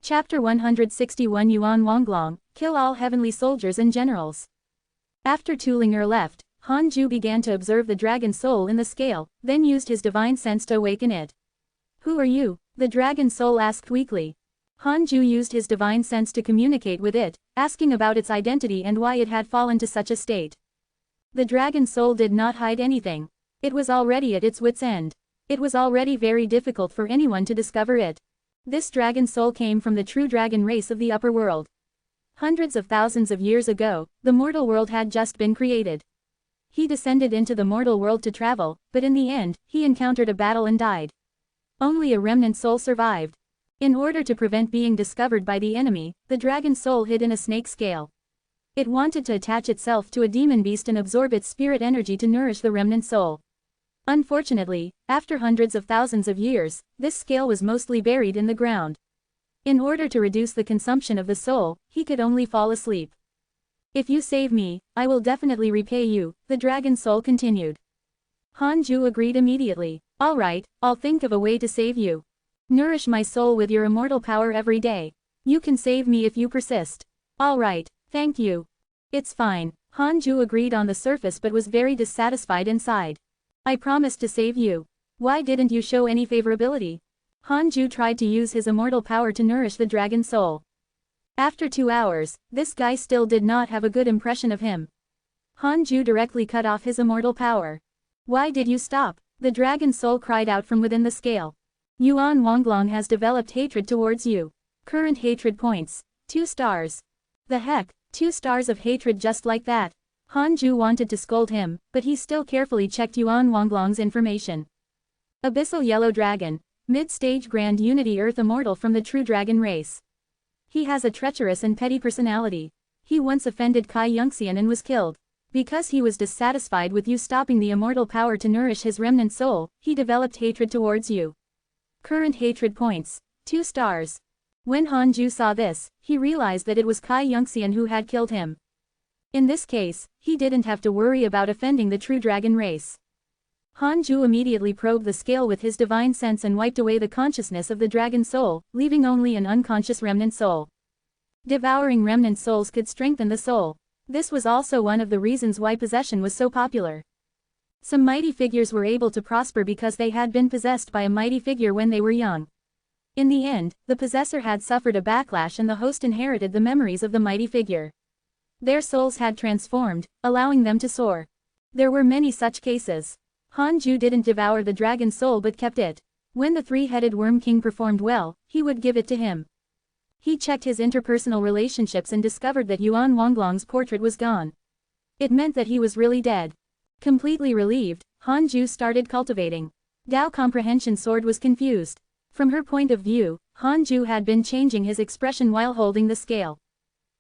Chapter 161 Yuan Wanglong, Kill All Heavenly Soldiers and Generals. After Tu Ling'er left, Han Ju began to observe the dragon soul in the scale, then used his divine sense to awaken it. Who are you? The dragon soul asked weakly. Han Ju used his divine sense to communicate with it, asking about its identity and why it had fallen to such a state. The dragon soul did not hide anything. It was already at its wit's end. It was already very difficult for anyone to discover it. This dragon soul came from the true dragon race of the upper world. Hundreds of thousands of years ago, the mortal world had just been created. He descended into the mortal world to travel, but in the end, he encountered a battle and died. Only a remnant soul survived. In order to prevent being discovered by the enemy, the dragon soul hid in a snake scale. It wanted to attach itself to a demon beast and absorb its spirit energy to nourish the remnant soul. Unfortunately, after hundreds of thousands of years, this scale was mostly buried in the ground. In order to reduce the consumption of the soul, he could only fall asleep. If you save me, I will definitely repay you, the dragon soul continued. Han Ju agreed immediately. All right, I'll think of a way to save you. Nourish my soul with your immortal power every day. You can save me if you persist. All right, thank you. It's fine. Han Ju agreed on the surface but was very dissatisfied inside. I promised to save you. Why didn't you show any favorability? Han Ju tried to use his immortal power to nourish the dragon soul. After 2 hours, this guy still did not have a good impression of him. Han Ju directly cut off his immortal power. Why did you stop? The dragon soul cried out from within the scale. Yuan Wanglong has developed hatred towards you. Current hatred points. 2 stars. The heck, 2 stars of hatred just like that. Han Ju wanted to scold him, but he still carefully checked Yuan Wanglong's information. Abyssal Yellow Dragon, mid-stage Grand Unity Earth Immortal from the true dragon race. He has a treacherous and petty personality. He once offended Kai Yunxian and was killed. Because he was dissatisfied with you stopping the immortal power to nourish his remnant soul, he developed hatred towards you. Current hatred points. 2 stars. When Han Ju saw this, he realized that it was Kai Yunxian who had killed him. In this case, he didn't have to worry about offending the true dragon race. Han Ju immediately probed the scale with his divine sense and wiped away the consciousness of the dragon soul, leaving only an unconscious remnant soul. Devouring remnant souls could strengthen the soul. This was also one of the reasons why possession was so popular. Some mighty figures were able to prosper because they had been possessed by a mighty figure when they were young. In the end, the possessor had suffered a backlash and the host inherited the memories of the mighty figure. Their souls had transformed, allowing them to soar. There were many such cases. Han Ju didn't devour the dragon soul but kept it. When the 3-headed worm king performed well, he would give it to him. He checked his interpersonal relationships and discovered that Yuan Wanglong's portrait was gone. It meant that he was really dead. Completely relieved, Han Ju started cultivating. Dao Comprehension Sword was confused. From her point of view, Han Ju had been changing his expression while holding the scale.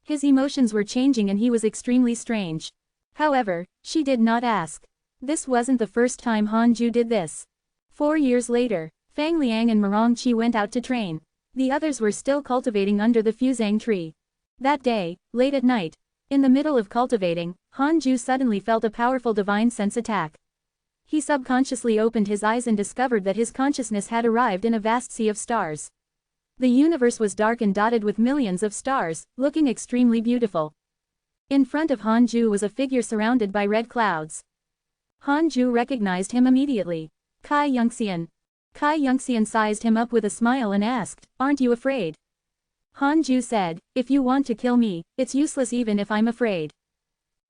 His emotions were changing and he was extremely strange. However, she did not ask. This wasn't the first time Han Ju did this. 4 years later, Fang Liang and Marong Qi went out to train. The others were still cultivating under the fuzang tree. That day, late at night, in the middle of cultivating, Han Ju suddenly felt a powerful divine sense attack. He subconsciously opened his eyes and discovered that his consciousness had arrived in a vast sea of stars. The universe was dark and dotted with millions of stars, looking extremely beautiful. In front of Han Ju was a figure surrounded by red clouds. Han Ju recognized him immediately. Kai Yunxian. Kai Yunxian sized him up with a smile and asked, "Aren't you afraid?" Han Ju said, "If you want to kill me, it's useless even if I'm afraid."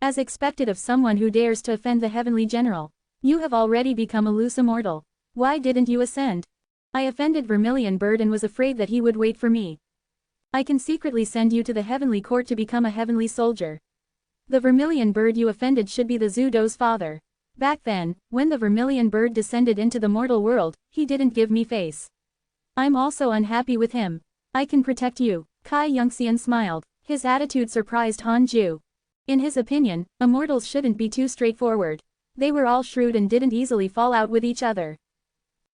As expected of someone who dares to offend the heavenly general. You have already become a loose immortal. Why didn't you ascend? I offended Vermilion Bird and was afraid that he would wait for me. I can secretly send you to the heavenly court to become a heavenly soldier. The Vermilion Bird you offended should be the Zudo's father. Back then, when the Vermilion Bird descended into the mortal world, he didn't give me face. I'm also unhappy with him. I can protect you. Kai Yunxian smiled. His attitude surprised Han Ju. In his opinion, immortals shouldn't be too straightforward. They were all shrewd and didn't easily fall out with each other.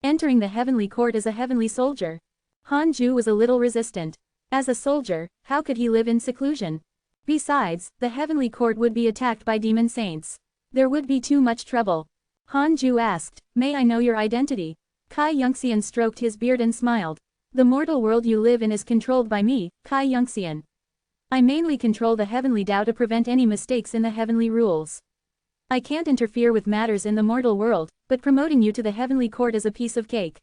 Entering the heavenly court as a heavenly soldier. Han Ju was a little resistant. As a soldier, how could he live in seclusion? Besides, the heavenly court would be attacked by demon saints. There would be too much trouble. Han Ju asked, "May I know your identity?" Kai Yunxian stroked his beard and smiled. The mortal world you live in is controlled by me, Kai Yunxian. I mainly control the heavenly Tao to prevent any mistakes in the heavenly rules. I can't interfere with matters in the mortal world, but promoting you to the heavenly court is a piece of cake.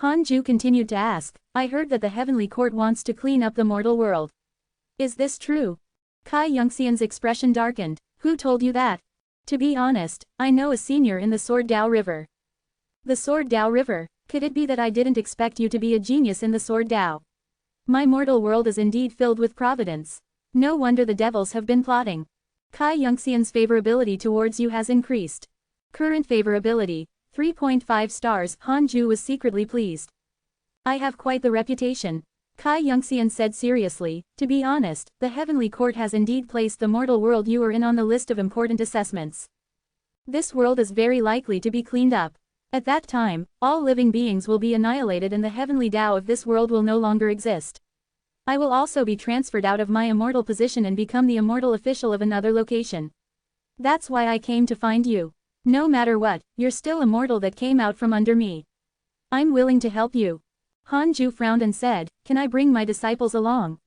Hanju continued to ask, I heard that the heavenly court wants to clean up the mortal world. Is this true? Kai Yunxian's expression darkened. Who told you that? To be honest, I know a senior in the Sword Dao River. The Sword Dao River? Could it be that I didn't expect you to be a genius in the Sword Dao? My mortal world is indeed filled with providence. No wonder the devils have been plotting. Kai Yunxian's favorability towards you has increased. Current favorability, 3.5 stars. Hanju was secretly pleased. I have quite the reputation. Kai Yunxian said seriously, to be honest, the heavenly court has indeed placed the mortal world you are in on the list of important assessments. This world is very likely to be cleaned up. At that time, all living beings will be annihilated and the heavenly Tao of this world will no longer exist. I will also be transferred out of my immortal position and become the immortal official of another location. That's why I came to find you. No matter what, you're still immortal that came out from under me. I'm willing to help you. Hanju frowned and said, can I bring my disciples along?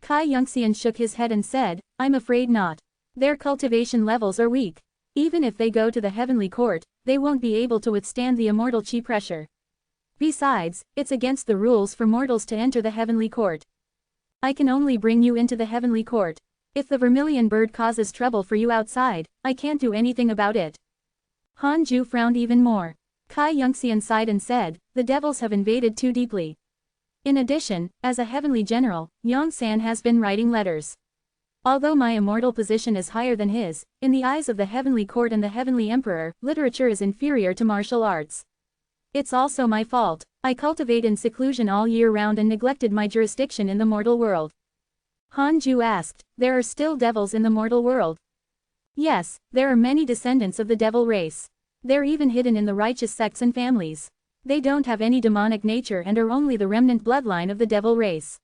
Kai Yunxian shook his head and said, I'm afraid not. Their cultivation levels are weak. Even if they go to the heavenly court, they won't be able to withstand the immortal chi pressure. Besides, it's against the rules for mortals to enter the heavenly court. I can only bring you into the heavenly court. If the vermilion bird causes trouble for you outside, I can't do anything about it. Hanju frowned even more. Kai Yunxian sighed and said, the devils have invaded too deeply. In addition, as a heavenly general, Yongsan has been writing letters. Although my immortal position is higher than his, in the eyes of the heavenly court and the heavenly emperor, literature is inferior to martial arts. It's also my fault. I cultivate in seclusion all year round and neglected my jurisdiction in the mortal world. Hanju asked, there are still devils in the mortal world? Yes, there are many descendants of the devil race. They're even hidden in the righteous sects and families. They don't have any demonic nature and are only the remnant bloodline of the devil race.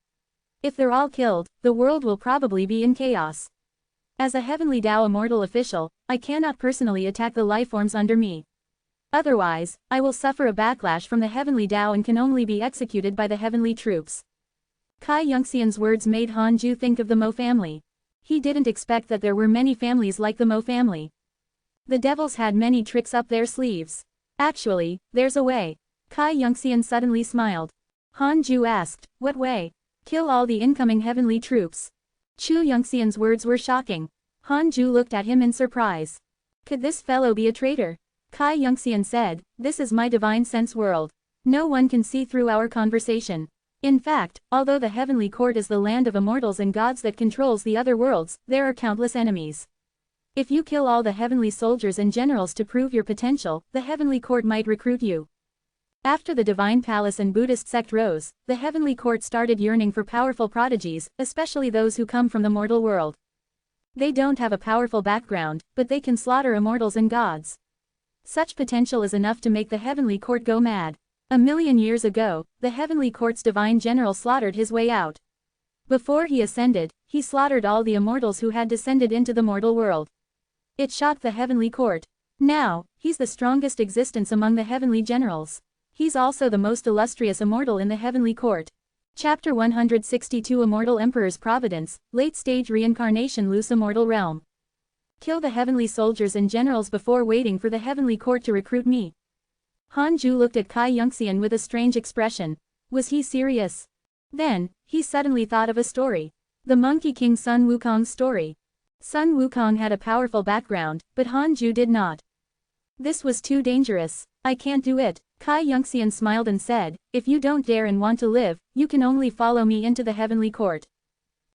If they're all killed, the world will probably be in chaos. As a heavenly Tao immortal official, I cannot personally attack the lifeforms under me. Otherwise, I will suffer a backlash from the heavenly Tao and can only be executed by the heavenly troops. Kai Yunxian's words made Hanju think of the Mo family. He didn't expect that there were many families like the Mo family. The devils had many tricks up their sleeves. Actually, there's a way. Kai Yunxian suddenly smiled. Hanju asked, what way? Kill all the incoming heavenly troops. Chu Yunxian's words were shocking. Hanju looked at him in surprise. Could this fellow be a traitor? Kai Yunxian said, this is my divine sense world. No one can see through our conversation. In fact, although the heavenly court is the land of immortals and gods that controls the other worlds, there are countless enemies. If you kill all the heavenly soldiers and generals to prove your potential, the heavenly court might recruit you. After the divine palace and Buddhist sect rose, the heavenly court started yearning for powerful prodigies, especially those who come from the mortal world. They don't have a powerful background, but they can slaughter immortals and gods. Such potential is enough to make the heavenly court go mad. 1,000,000 years ago, the heavenly court's divine general slaughtered his way out. Before he ascended, he slaughtered all the immortals who had descended into the mortal world. It shocked the heavenly court. Now, he's the strongest existence among the heavenly generals. He's also the most illustrious immortal in the heavenly court. Chapter 162 Immortal Emperor's Providence, Late-Stage Reincarnation Loose Immortal Realm. Kill the heavenly soldiers and generals before waiting for the heavenly court to recruit me. Hanju looked at Kai Yunxian with a strange expression. Was he serious? Then, he suddenly thought of a story. The Monkey King Sun Wukong's story. Sun Wukong had a powerful background, but Hanju did not. This was too dangerous. I can't do it. Kai Yunxian smiled and said, if you don't dare and want to live, you can only follow me into the heavenly court.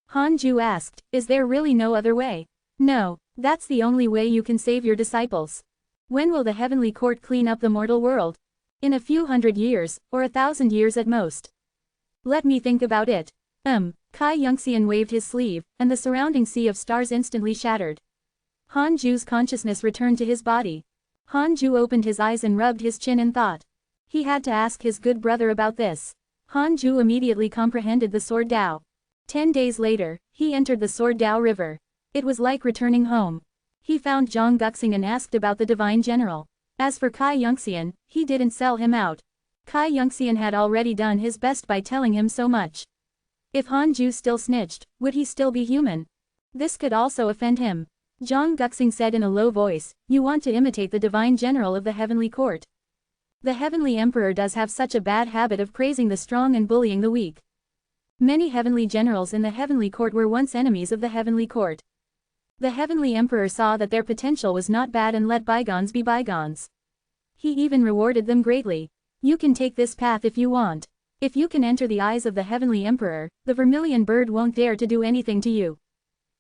Hanju asked, is there really no other way? No, that's the only way you can save your disciples. When will the heavenly court clean up the mortal world? In a few hundred years, or 1,000 years at most. Let me think about it. Kai Yunxian waved his sleeve, and the surrounding sea of stars instantly shattered. Hanju's consciousness returned to his body. Hanju opened his eyes and rubbed his chin in thought. He had to ask his good brother about this. Hanju immediately comprehended the Sword Dao. 10 days later, he entered the Sword Dao River. It was like returning home. He found Zhang Guxing and asked about the divine general. As for Kai Yunxian, he didn't sell him out. Kai Yunxian had already done his best by telling him so much. If Han Ju still snitched, would he still be human? This could also offend him. Zhang Guxing said in a low voice, "You want to imitate the divine general of the heavenly court. The heavenly emperor does have such a bad habit of praising the strong and bullying the weak. Many heavenly generals in the heavenly court were once enemies of the heavenly court. The heavenly emperor saw that their potential was not bad and let bygones be bygones. He even rewarded them greatly. You can take this path if you want. If you can enter the eyes of the heavenly emperor, the vermilion bird won't dare to do anything to you."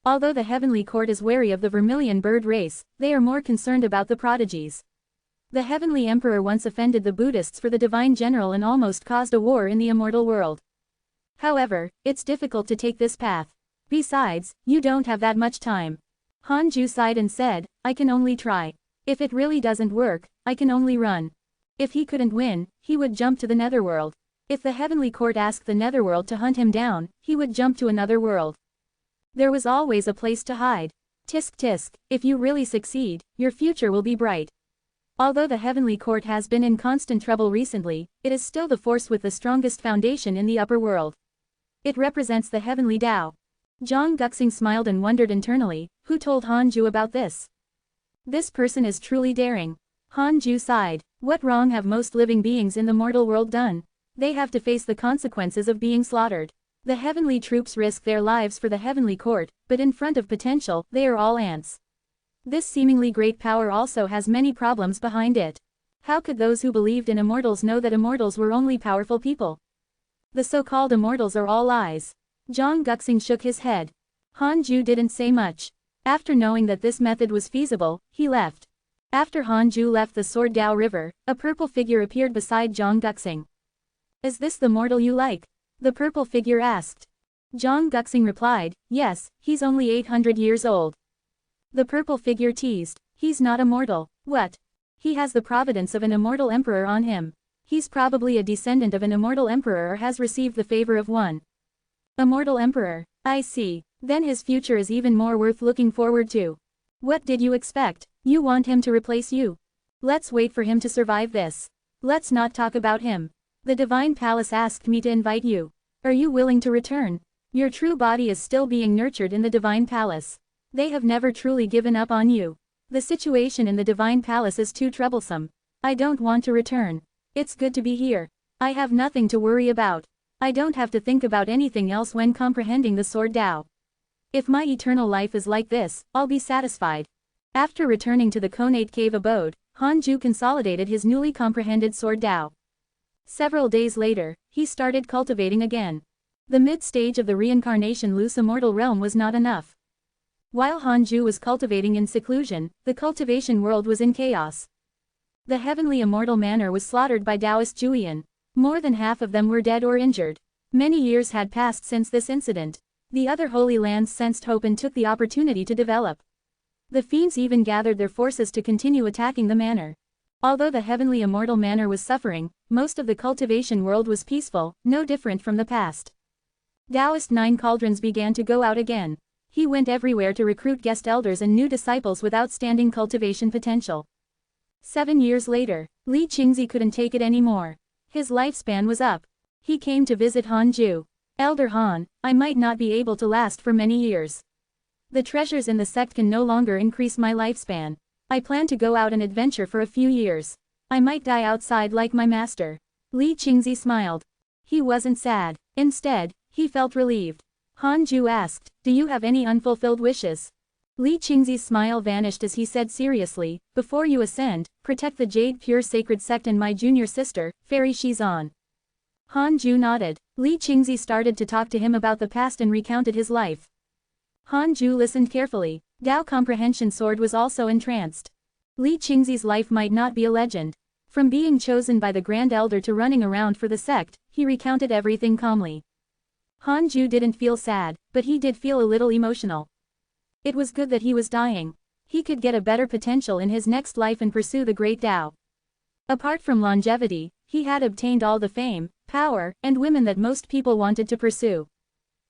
Although the heavenly court is wary of the vermilion bird race, they are more concerned about the prodigies. The heavenly emperor once offended the Buddhists for the divine general and almost caused a war in the immortal world. However, it's difficult to take this path. Besides, you don't have that much time. Han Ju sighed and said, "I can only try. If it really doesn't work, I can only run." If he couldn't win, he would jump to the netherworld. If the heavenly court asked the netherworld to hunt him down, he would jump to another world. There was always a place to hide. Tisk tisk, if you really succeed, your future will be bright. Although the heavenly court has been in constant trouble recently, it is still the force with the strongest foundation in the upper world. It represents the heavenly Tao. Zhang Guxing smiled and wondered internally, who told Han Ju about this? This person is truly daring. Han Ju sighed. What wrong have most living beings in the mortal world done? They have to face the consequences of being slaughtered. The heavenly troops risk their lives for the heavenly court, but in front of potential, they are all ants. This seemingly great power also has many problems behind it. How could those who believed in immortals know that immortals were only powerful people? The so-called immortals are all lies. Zhang Guxing shook his head. Han Ju didn't say much. After knowing that this method was feasible, he left. After Han Ju left the Sword Dao River, a purple figure appeared beside Zhang Guxing. "Is this the mortal you like?" the purple figure asked. Zhang Guxing replied, "Yes, he's only 800 years old." The purple figure teased, "He's not immortal." "What? He has the providence of an immortal emperor on him. He's probably a descendant of an immortal emperor or has received the favor of one. Immortal emperor. I see. Then his future is even more worth looking forward to. What did you expect? You want him to replace you? Let's wait for him to survive this. Let's not talk about him. The Divine Palace asked me to invite you. Are you willing to return? Your true body is still being nurtured in the Divine Palace. They have never truly given up on you. The situation in the Divine Palace is too troublesome. I don't want to return. It's good to be here. I have nothing to worry about. I don't have to think about anything else when comprehending the Sword Dao. If my eternal life is like this, I'll be satisfied." After returning to the Conate Cave abode, Han Ju consolidated his newly comprehended Sword Dao. Several days later, he started cultivating again. The mid-stage of the reincarnation loose immortal realm was not enough. While Han Ju was cultivating in seclusion, the cultivation world was in chaos. The heavenly immortal manor was slaughtered by Taoist Julian. More than half of them were dead or injured. Many years had passed since this incident. The other holy lands sensed hope and took the opportunity to develop. The fiends even gathered their forces to continue attacking the manor. Although the heavenly immortal manor was suffering, most of the cultivation world was peaceful, no different from the past. Taoist Nine Cauldrons began to go out again. He went everywhere to recruit guest elders and new disciples with outstanding cultivation potential. 7 years later, Li Qingzi couldn't take it anymore. His lifespan was up. He came to visit Han Ju. "Elder Han, I might not be able to last for many years. The treasures in the sect can no longer increase my lifespan. I plan to go out and adventure for a few years. I might die outside like my master." Li Qingzi smiled. He wasn't sad. Instead, he felt relieved. Han Ju asked, "Do you have any unfulfilled wishes?" Li Qingzi's smile vanished as he said seriously, "Before you ascend, protect the Jade Pure Sacred Sect and my junior sister, Fairy Shizan." Han Ju nodded. Li Qingzi started to talk to him about the past and recounted his life. Han Ju listened carefully. Dao Comprehension Sword was also entranced. Li Qingzi's life might not be a legend. From being chosen by the Grand Elder to running around for the sect, he recounted everything calmly. Han Ju didn't feel sad, but he did feel a little emotional. It was good that he was dying. He could get a better potential in his next life and pursue the great Tao. Apart from longevity, he had obtained all the fame, power, and women that most people wanted to pursue.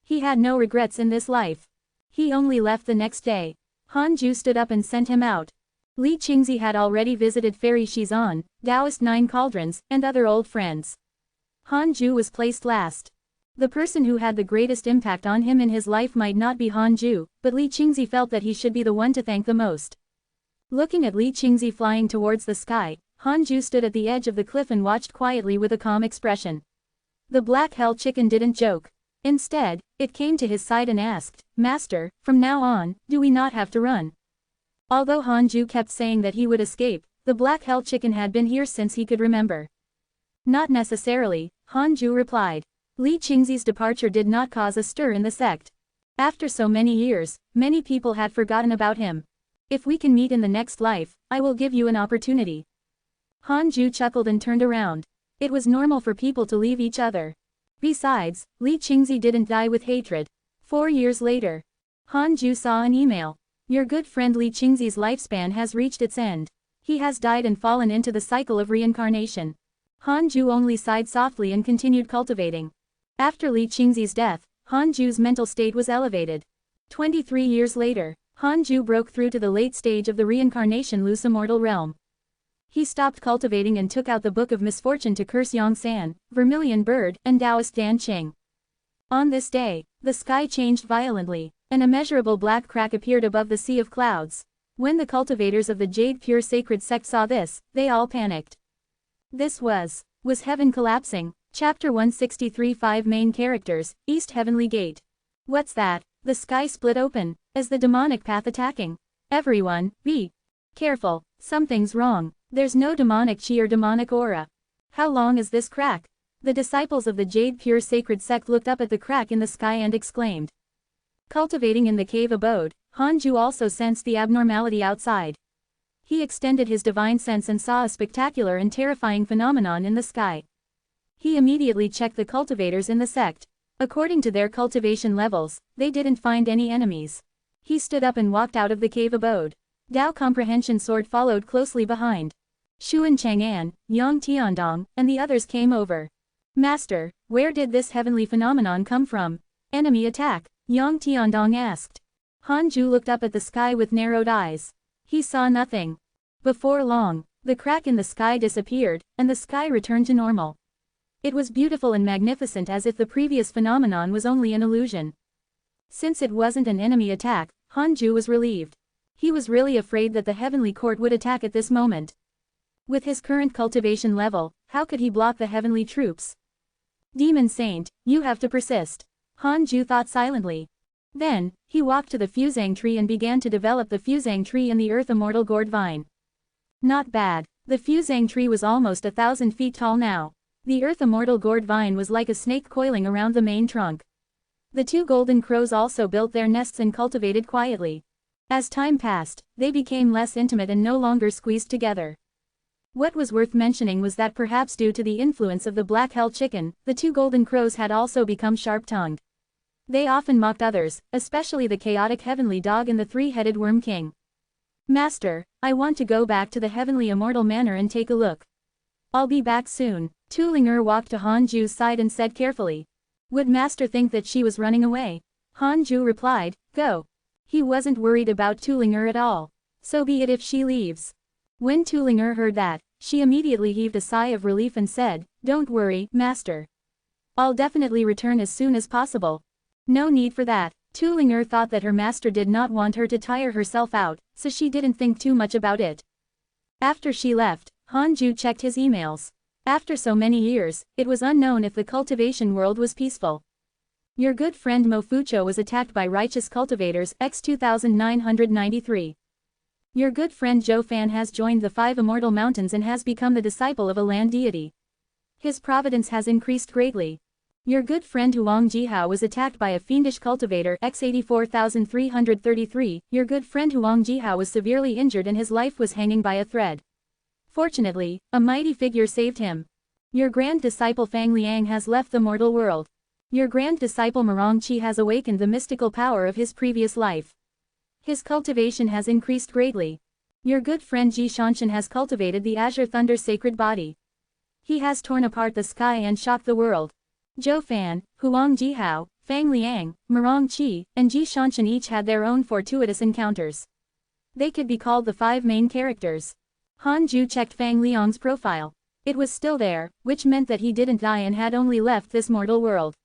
He had no regrets in this life. He only left the next day. Han Ju stood up and sent him out. Li Qingzi had already visited Fairy Shizan, Taoist Nine Cauldrons, and other old friends. Han Ju was placed last. The person who had the greatest impact on him in his life might not be Han Ju, but Li Qingzi felt that he should be the one to thank the most. Looking at Li Qingzi flying towards the sky, Han Ju stood at the edge of the cliff and watched quietly with a calm expression. The black hell chicken didn't joke. Instead, it came to his side and asked, "Master, from now on, do we not have to run?" Although Han Ju kept saying that he would escape, the black hell chicken had been here since he could remember. "Not necessarily," Han Ju replied. Li Qingzi's departure did not cause a stir in the sect. After so many years, many people had forgotten about him. "If we can meet in the next life, I will give you an opportunity." Han Ju chuckled and turned around. It was normal for people to leave each other. Besides, Li Qingzi didn't die with hatred. 4 years later, Han Ju saw an email. "Your good friend Li Qingzi's lifespan has reached its end. He has died and fallen into the cycle of reincarnation." Han Ju only sighed softly and continued cultivating. After Li Qingzi's death, Han Ju's mental state was elevated. 23 years later, Han Ju broke through to the late stage of the reincarnation loose immortal realm. He stopped cultivating and took out the Book of Misfortune to curse Yongsan, Vermilion Bird, and Taoist Dan Qing. On this day, the sky changed violently. An immeasurable black crack appeared above the sea of clouds. When the cultivators of the Jade Pure Sacred Sect saw this, they all panicked. This was heaven collapsing? Chapter 163. 5 main characters, East Heavenly Gate. What's that? The sky split open. Is the demonic path attacking? Everyone, be careful, something's wrong. There's no demonic chi or demonic aura. How long is this crack? The disciples of the Jade Pure Sacred Sect looked up at the crack in the sky and exclaimed. Cultivating in the cave abode, Han Ju also sensed the abnormality outside. He extended his divine sense and saw a spectacular and terrifying phenomenon in the sky. He immediately checked the cultivators in the sect. According to their cultivation levels, they didn't find any enemies. He stood up and walked out of the cave abode. Dao Comprehension Sword followed closely behind. Xuan Chang'an, Yang Tiandong, and the others came over. "Master, where did this heavenly phenomenon come from?" "Enemy attack," Yang Tiandong asked. Han Ju looked up at the sky with narrowed eyes. He saw nothing. Before long, the crack in the sky disappeared, and the sky returned to normal. It was beautiful and magnificent as if the previous phenomenon was only an illusion. Since it wasn't an enemy attack, Han Ju was relieved. He was really afraid that the heavenly court would attack at this moment. With his current cultivation level, how could he block the heavenly troops? "Demon Saint, you have to persist," Han Ju thought silently. Then, he walked to the fusang tree and began to develop the fusang tree and the earth immortal gourd vine. Not bad. The fusang tree was almost 1,000 feet tall now. The earth immortal gourd vine was like a snake coiling around the main trunk. The 2 golden crows also built their nests and cultivated quietly. As time passed, they became less intimate and no longer squeezed together. What was worth mentioning was that perhaps due to the influence of the black hell chicken, the 2 golden crows had also become sharp-tongued. They often mocked others, especially the chaotic heavenly dog and the 3-headed worm king. "Master, I want to go back to the heavenly immortal manor and take a look. I'll be back soon." Tu Ling'er walked to Han Ju's side and said carefully. Would Master think that she was running away? Han Ju replied, "Go." He wasn't worried about Tu Ling'er at all. So be it if she leaves. When Tu Ling'er heard that, she immediately heaved a sigh of relief and said, "Don't worry, Master. I'll definitely return as soon as possible." No need for that. Tu Ling'er thought that her master did not want her to tire herself out, so she didn't think too much about it. After she left, Han Ju checked his emails. After so many years, it was unknown if the cultivation world was peaceful. Your good friend Mo Fucho was attacked by righteous cultivators x 2993. Your good friend Zhou Fan has joined the 5 immortal mountains and has become the disciple of a land deity. His providence has increased greatly. Your good friend Huang Jihao was attacked by a fiendish cultivator x 84333. Your good friend Huang Jihao was severely injured and his life was hanging by a thread. Fortunately, a mighty figure saved him. Your grand disciple Fang Liang has left the mortal world. Your grand disciple Marong Qi has awakened the mystical power of his previous life. His cultivation has increased greatly. Your good friend Ji Shanshan has cultivated the Azure Thunder sacred body. He has torn apart the sky and shocked the world. Zhou Fan, Huang Jihao, Fang Liang, Marong Qi, and Ji Shanshan each had their own fortuitous encounters. They could be called the 5 main characters. Han Ju checked Fang Liang's profile. It was still there, which meant that he didn't die and had only left this mortal world.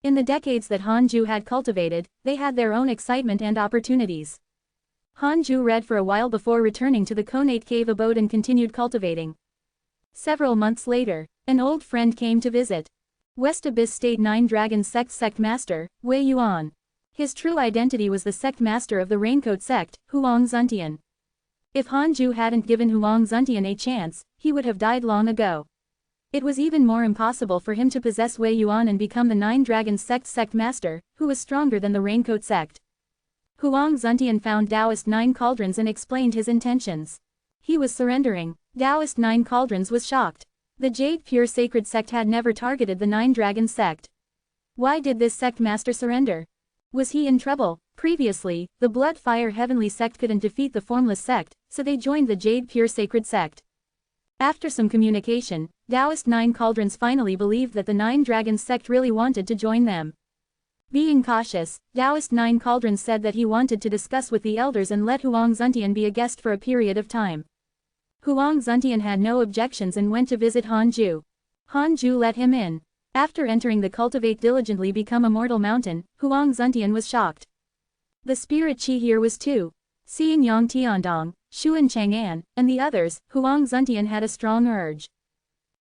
In the decades that Han Ju had cultivated, they had their own excitement and opportunities. Han Ju read for a while before returning to the Conate cave abode and continued cultivating. Several months later, an old friend came to visit. West Abyss State 9 Dragon Sect Master, Wei Yuan. His true identity was the sect master of the Raincoat sect, Huang Zuntian. If Han Ju hadn't given Huang Zuntian a chance, he would have died long ago. It was even more impossible for him to possess Wei Yuan and become the 9 Dragon sect master, who was stronger than the Raincoat sect. Huang Zuntian found Taoist 9 Cauldrons and explained his intentions. He was surrendering. Taoist 9 Cauldrons was shocked. The Jade Pure Sacred sect had never targeted the 9 Dragon sect. Why did this sect master surrender? Was he in trouble? Previously, the Blood Fire Heavenly sect couldn't defeat the Formless sect, so they joined the Jade Pure Sacred sect. After some communication, Taoist 9 Cauldrons finally believed that the 9 Dragons sect really wanted to join them. Being cautious, Taoist 9 Cauldrons said that he wanted to discuss with the elders and let Huang Zuntian be a guest for a period of time. Huang Zuntian had no objections and went to visit Han Ju. Han Ju let him in. After entering the Cultivate Diligently Become Immortal mountain, Huang Zuntian was shocked. The spirit chi here was too. Seeing Yang Tiandong, Xuan Chang'an, and the others, Huang Zuntian had a strong urge.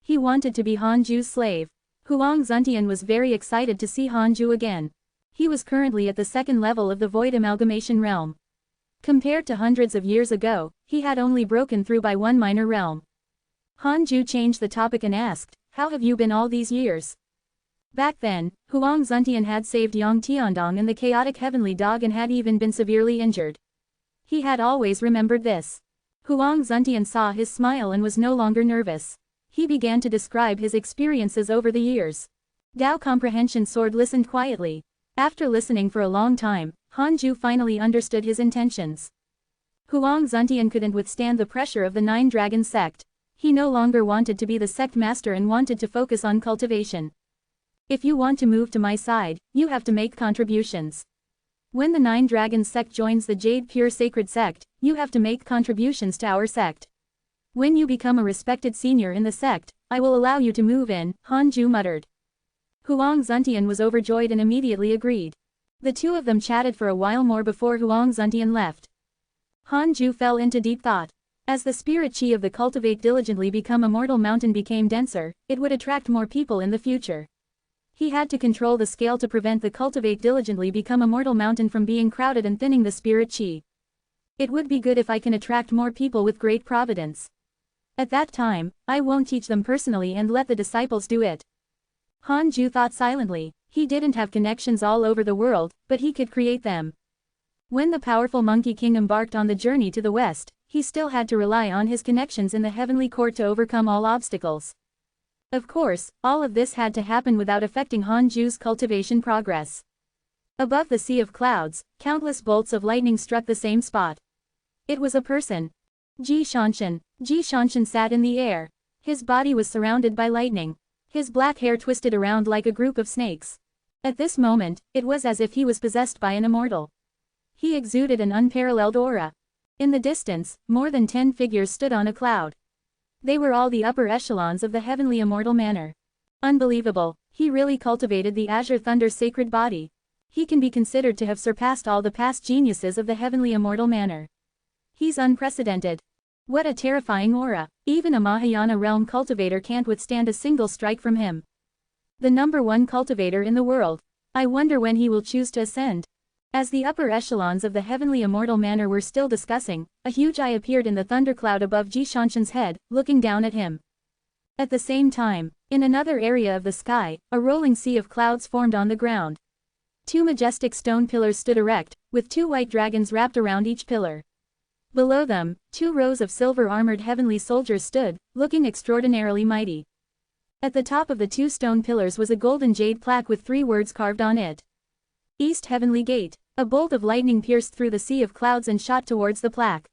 He wanted to be Han Ju's slave. Huang Zuntian was very excited to see Han Ju again. He was currently at the 2nd level of the Void Amalgamation realm. Compared to hundreds of years ago, he had only broken through by 1 minor realm. Han Ju changed the topic and asked, "How have you been all these years?" Back then, Huang Zuntian had saved Yang Tiandong and the chaotic heavenly dog and had even been severely injured. He had always remembered this. Huang Zuntian saw his smile and was no longer nervous. He began to describe his experiences over the years. Dao Comprehension Sword listened quietly. After listening for a long time, Han Ju finally understood his intentions. Huang Zuntian couldn't withstand the pressure of the 9 Dragon sect. He no longer wanted to be the sect master and wanted to focus on cultivation. If you want to move to my side, you have to make contributions. When the 9 Dragon sect joins the Jade Pure Sacred sect, you have to make contributions to our sect. When you become a respected senior in the sect, I will allow you to move in, Han Ju muttered. Huang Zuntian was overjoyed and immediately agreed. The two of them chatted for a while more before Huang Zuntian left. Han Ju fell into deep thought. As the spirit chi of the Cultivate Diligently Become Immortal mountain became denser, it would attract more people in the future. He had to control the scale to prevent the Cultivate Diligently Become Immortal mountain from being crowded and thinning the spirit chi. It would be good if I can attract more people with great providence. At that time, I won't teach them personally and let the disciples do it. Han Ju thought silently. He didn't have connections all over the world, but he could create them. When the powerful Monkey King embarked on the journey to the west, he still had to rely on his connections in the heavenly court to overcome all obstacles. Of course, all of this had to happen without affecting Han Ju's cultivation progress. Above the sea of clouds, countless bolts of lightning struck the same spot. It was a person. Ji Shanshan sat in the air. His body was surrounded by lightning. His black hair twisted around like a group of snakes. At this moment, it was as if he was possessed by an immortal. He exuded an unparalleled aura. In the distance, more than 10 figures stood on a cloud. They were all the upper echelons of the heavenly immortal manor. Unbelievable, he really cultivated the Azure Thunder sacred body. He can be considered to have surpassed all the past geniuses of the heavenly immortal manor. He's unprecedented. What a terrifying aura, even a Mahayana realm cultivator can't withstand a single strike from him. The #1 cultivator in the world. I wonder when he will choose to ascend. As the upper echelons of the heavenly immortal manor were still discussing, a huge eye appeared in the thundercloud above Ji Shanshan's head, looking down at him. At the same time, in another area of the sky, a rolling sea of clouds formed on the ground. 2 majestic stone pillars stood erect, with 2 white dragons wrapped around each pillar. Below them, 2 rows of silver-armored heavenly soldiers stood, looking extraordinarily mighty. At the top of the 2 stone pillars was a golden jade plaque with 3 words carved on it. East Heavenly Gate. A bolt of lightning pierced through the sea of clouds and shot towards the plaque.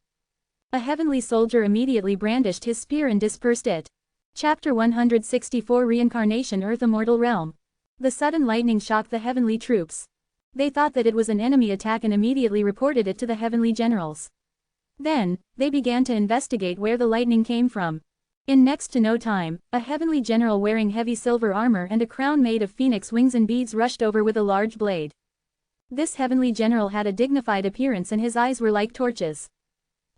A heavenly soldier immediately brandished his spear and dispersed it. Chapter 164 Reincarnation Earth Immortal Realm. The sudden lightning shocked the heavenly troops. They thought that it was an enemy attack and immediately reported it to the heavenly generals. Then, they began to investigate where the lightning came from. In next to no time, a heavenly general wearing heavy silver armor and a crown made of phoenix wings and beads rushed over with a large blade. This heavenly general had a dignified appearance and his eyes were like torches.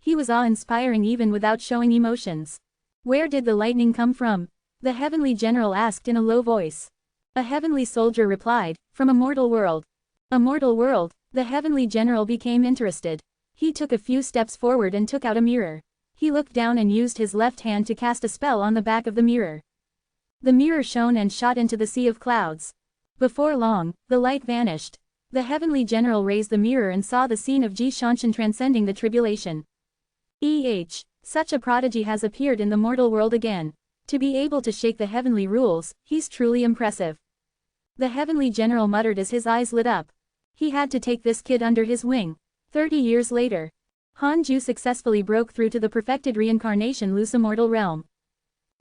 He was awe-inspiring even without showing emotions. Where did the lightning come from? The heavenly general asked in a low voice. A heavenly soldier replied, from a mortal world. A mortal world? The heavenly general became interested. He took a few steps forward and took out a mirror. He looked down and used his left hand to cast a spell on the back of the mirror. The mirror shone and shot into the sea of clouds. Before long, the light vanished. The heavenly general raised the mirror and saw the scene of Ji Shanshan transcending the tribulation. Such a prodigy has appeared in the mortal world again. To be able to shake the heavenly rules, he's truly impressive. The heavenly general muttered as his eyes lit up. He had to take this kid under his wing. 30 years later, Han Ju successfully broke through to the perfected reincarnation loose immortal realm.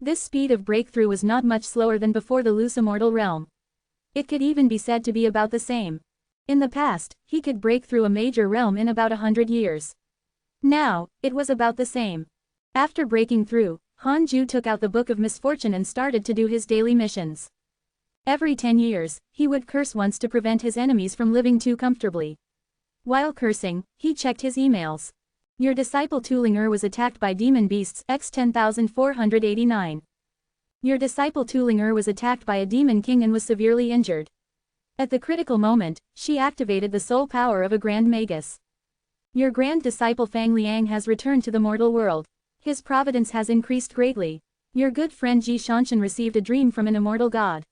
This speed of breakthrough was not much slower than before the loose immortal realm. It could even be said to be about the same. In the past, he could break through a major realm in about 100 years. Now, it was about the same. After breaking through, Han Ju took out the Book of Misfortune and started to do his daily missions. Every 10 years, he would curse once to prevent his enemies from living too comfortably. While cursing, he checked his emails. Your disciple Tulinger was attacked by demon beasts x 10,489. Your disciple Tulinger was attacked by a demon king and was severely injured. At the critical moment, she activated the soul power of a grand magus. Your grand disciple Fang Liang has returned to the mortal world. His providence has increased greatly. Your good friend Ji Shanshan received a dream from an immortal god.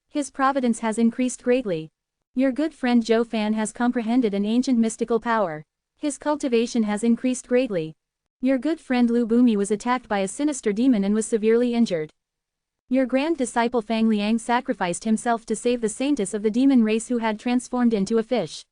His providence has increased greatly. Your good friend Zhou Fan has comprehended an ancient mystical power. His cultivation has increased greatly. Your good friend Lu Bumi was attacked by a sinister demon and was severely injured. Your grand disciple Fang Liang sacrificed himself to save the saintess of the demon race who had transformed into a fish.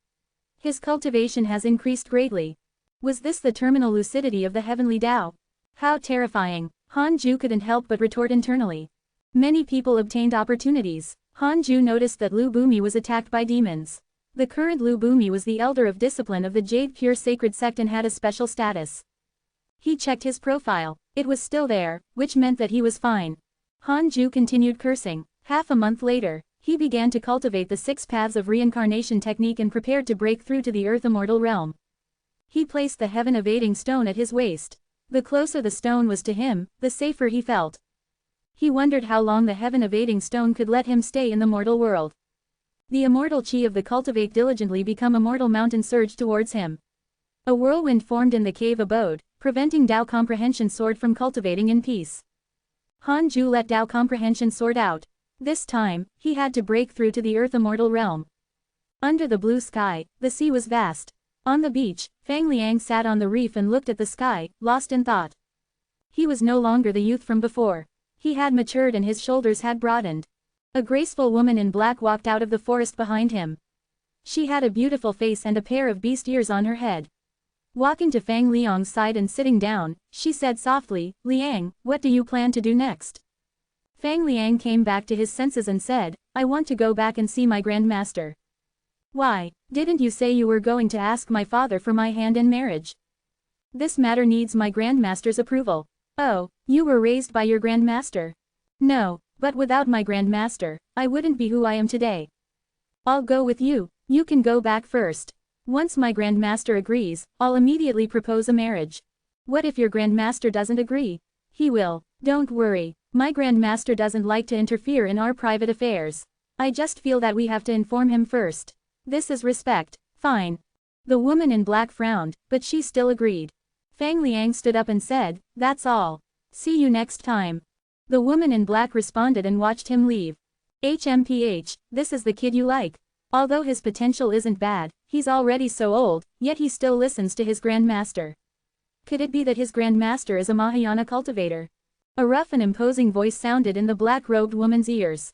His cultivation has increased greatly. Was this the terminal lucidity of the heavenly Tao? How terrifying! Han Ju couldn't help but retort internally. Many people obtained opportunities. Han Ju noticed that Lu Bumi was attacked by demons. The current Lu Bumi was the elder of discipline of the Jade Pure Sacred Sect and had a special status. He checked his profile. It was still there, which meant that he was fine. Han Ju continued cursing. Half a month later, he began to cultivate the 6 paths of reincarnation technique and prepared to break through to the earth immortal realm. He placed the heaven evading stone at his waist. The closer the stone was to him, the safer he felt. He wondered how long the heaven evading stone could let him stay in the mortal world. The immortal chi of the cultivate diligently become immortal mountain surged towards him. A whirlwind formed in the cave abode, preventing Tao comprehension sword from cultivating in peace. Han Ju let Tao comprehension sword out. This time, he had to break through to the earth immortal realm. Under the blue sky, the sea was vast. On the beach, Fang Liang sat on the reef and looked at the sky, lost in thought. He was no longer the youth from before. He had matured and his shoulders had broadened. A graceful woman in black walked out of the forest behind him. She had a beautiful face and a pair of beast ears on her head. Walking to Fang Liang's side and sitting down, she said softly, "Liang, what do you plan to do next?" Fang Liang came back to his senses and said, "I want to go back and see my grandmaster." "Why, didn't you say you were going to ask my father for my hand in marriage?" "This matter needs my grandmaster's approval." "Oh, you were raised by your grandmaster?" "No, but without my grandmaster, I wouldn't be who I am today." "I'll go with you, you can go back first. Once my grandmaster agrees, I'll immediately propose a marriage." "What if your grandmaster doesn't agree?" "He will, don't worry, my grandmaster doesn't like to interfere in our private affairs. I just feel that we have to inform him first. This is respect." "Fine." The woman in black frowned, but she still agreed. Fang Liang stood up and said, "That's all. See you next time." The woman in black responded and watched him leave. HMPH, this is the kid you like. Although his potential isn't bad, he's already so old, yet he still listens to his grandmaster. Could it be that his grandmaster is a Mahayana cultivator? A rough and imposing voice sounded in the black-robed woman's ears.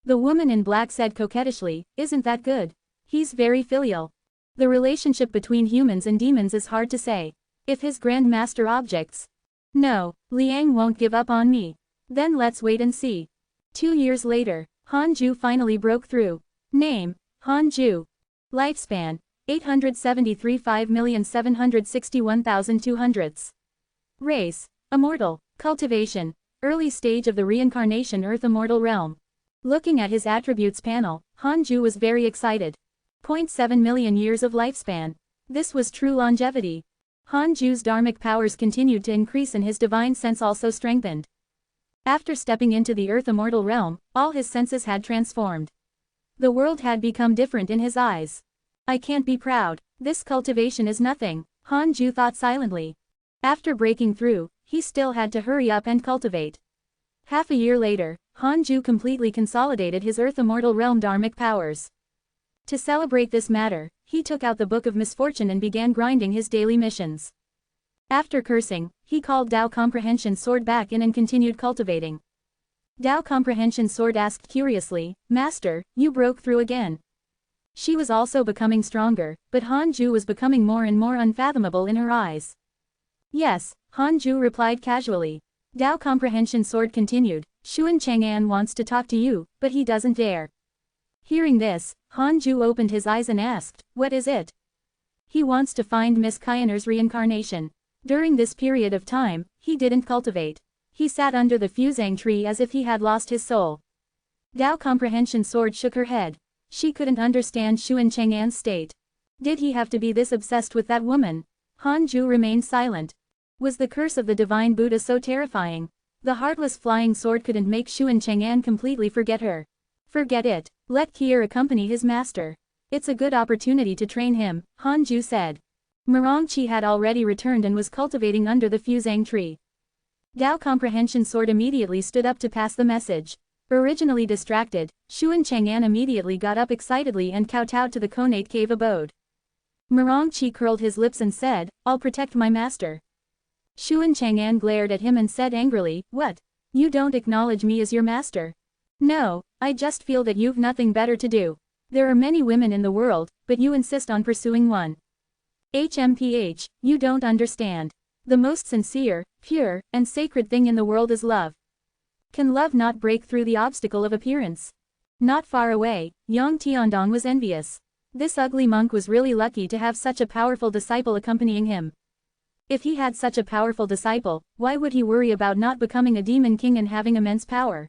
The woman in black said coquettishly, "Isn't that good? He's very filial." The relationship between humans and demons is hard to say. If his grandmaster objects. "No, Liang won't give up on me." "Then let's wait and see." 2 years later, Han Ju finally broke through. Name, Han Ju. Lifespan, 873 5,761,200. Race, immortal. Cultivation, early stage of the reincarnation Earth immortal realm. Looking at his attributes panel, Hanju was very excited. 0.7 million years of lifespan. This was true longevity. Hanju's dharmic powers continued to increase and his divine sense also strengthened. After stepping into the Earth immortal realm, all his senses had transformed. The world had become different in his eyes. I can't be proud. This cultivation is nothing, Hanju thought silently. After breaking through, he still had to hurry up and cultivate. Half a year later, Hanju completely consolidated his Earth immortal realm dharmic powers. To celebrate this matter, he took out the Book of Misfortune and began grinding his daily missions. After cursing, he called Tao Comprehension Sword back in and continued cultivating. Tao Comprehension Sword asked curiously, "Master, you broke through again." She was also becoming stronger, but Hanju was becoming more and more unfathomable in her eyes. "Yes," Hanju replied casually. Tao Comprehension Sword continued, "Xuan Chang'an wants to talk to you, but he doesn't dare." Hearing this, Hanju opened his eyes and asked, "What is it?" "He wants to find Miss Kyaner's reincarnation." During this period of time, he didn't cultivate. He sat under the fusang tree as if he had lost his soul. Tao Comprehension Sword shook her head. She couldn't understand Xuan Chang'an's state. Did he have to be this obsessed with that woman? Hanju remained silent. Was the curse of the divine Buddha so terrifying? The heartless flying sword couldn't make Xuan Chang'an completely forget her. Forget it. Let Kier accompany his master. It's a good opportunity to train him, Hanju said. Mirongchi had already returned and was cultivating under the fusang tree. Tao Comprehension Sword immediately stood up to pass the message. Originally distracted, Xuan Chang'an immediately got up excitedly and kowtowed to the Konate cave abode. Mirongchi curled his lips and said, "I'll protect my master." Xuan Chang'an glared at him and said angrily, "What? You don't acknowledge me as your master?" "No, I just feel that you've nothing better to do. There are many women in the world, but you insist on pursuing one. HMPH, you don't understand. The most sincere, pure, and sacred thing in the world is love. Can love not break through the obstacle of appearance?" Not far away, Yang Tiandong was envious. This ugly monk was really lucky to have such a powerful disciple accompanying him. If he had such a powerful disciple, why would he worry about not becoming a demon king and having immense power?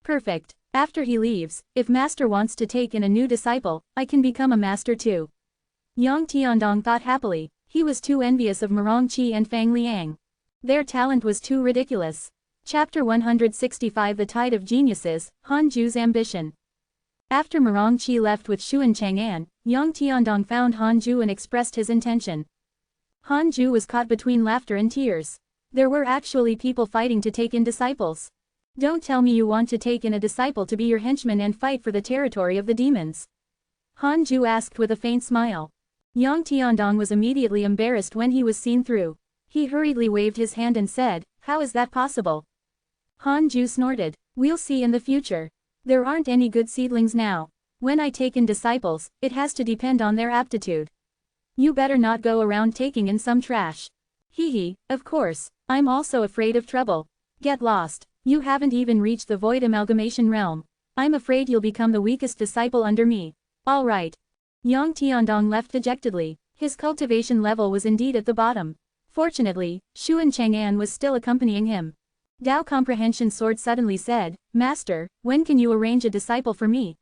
Perfect. After he leaves, if master wants to take in a new disciple, I can become a master too. Yang Tiandong thought happily. He was too envious of Mirongchi and Fang Liang. Their talent was too ridiculous. Chapter 165 The Tide of Geniuses, Hanju's Ambition. After Mirongchi left with Xuan Chang'an, Yang Tiandong found Hanju and expressed his intention. Hanju was caught between laughter and tears. There were actually people fighting to take in disciples. Don't tell me you want to take in a disciple to be your henchman and fight for the territory of the demons. Hanju asked with a faint smile. Yang Tiandong was immediately embarrassed when he was seen through. He hurriedly waved his hand and said, "How is that possible?" Hanju snorted. "We'll see in the future. There aren't any good seedlings now. When I take in disciples, it has to depend on their aptitude. You better not go around taking in some trash." "Hee, of course. I'm also afraid of trouble. Get lost. You haven't even reached the void amalgamation realm. I'm afraid you'll become the weakest disciple under me." "All right." Yang Tiandong left dejectedly. His cultivation level was indeed at the bottom. Fortunately, Xuan Chang'an was still accompanying him. Tao Comprehension Sword suddenly said, "Master, when can you arrange a disciple for me?"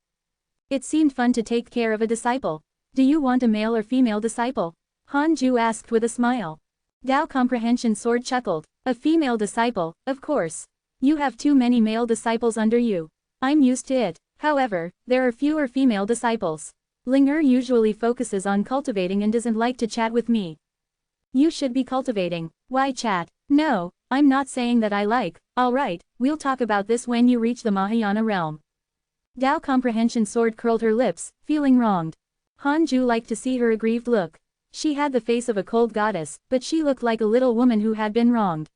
It seemed fun to take care of a disciple. "Do you want a male or female disciple?" Hanju asked with a smile. Tao Comprehension Sword chuckled. "A female disciple, of course. You have too many male disciples under you. I'm used to it. However, there are fewer female disciples. Linger usually focuses on cultivating and doesn't like to chat with me." "You should be cultivating. Why chat?" "No, I'm not saying that I like." "Alright, we'll talk about this when you reach the Mahayana realm." Tao Comprehension Sword curled her lips, feeling wronged. Hanju liked to see her aggrieved look. She had the face of a cold goddess, but she looked like a little woman who had been wronged.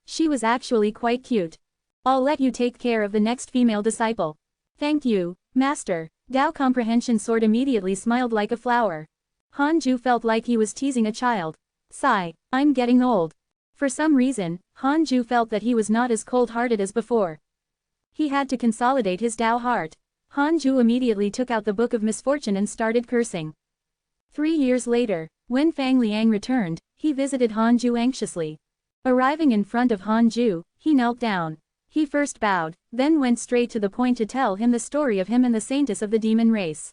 She was actually quite cute. "I'll let you take care of the next female disciple." "Thank you, master." Tao Comprehension Sword immediately smiled like a flower. Hanju felt like he was teasing a child. Sigh, "I'm getting old." For some reason, Hanju felt that he was not as cold-hearted as before. He had to consolidate his Tao heart. Hanju immediately took out the Book of Misfortune and started cursing. 3 years later, when Fang Liang returned, he visited Han Ju anxiously. Arriving in front of Han Ju, he knelt down. He first bowed, then went straight to the point to tell him the story of him and the saintess of the demon race.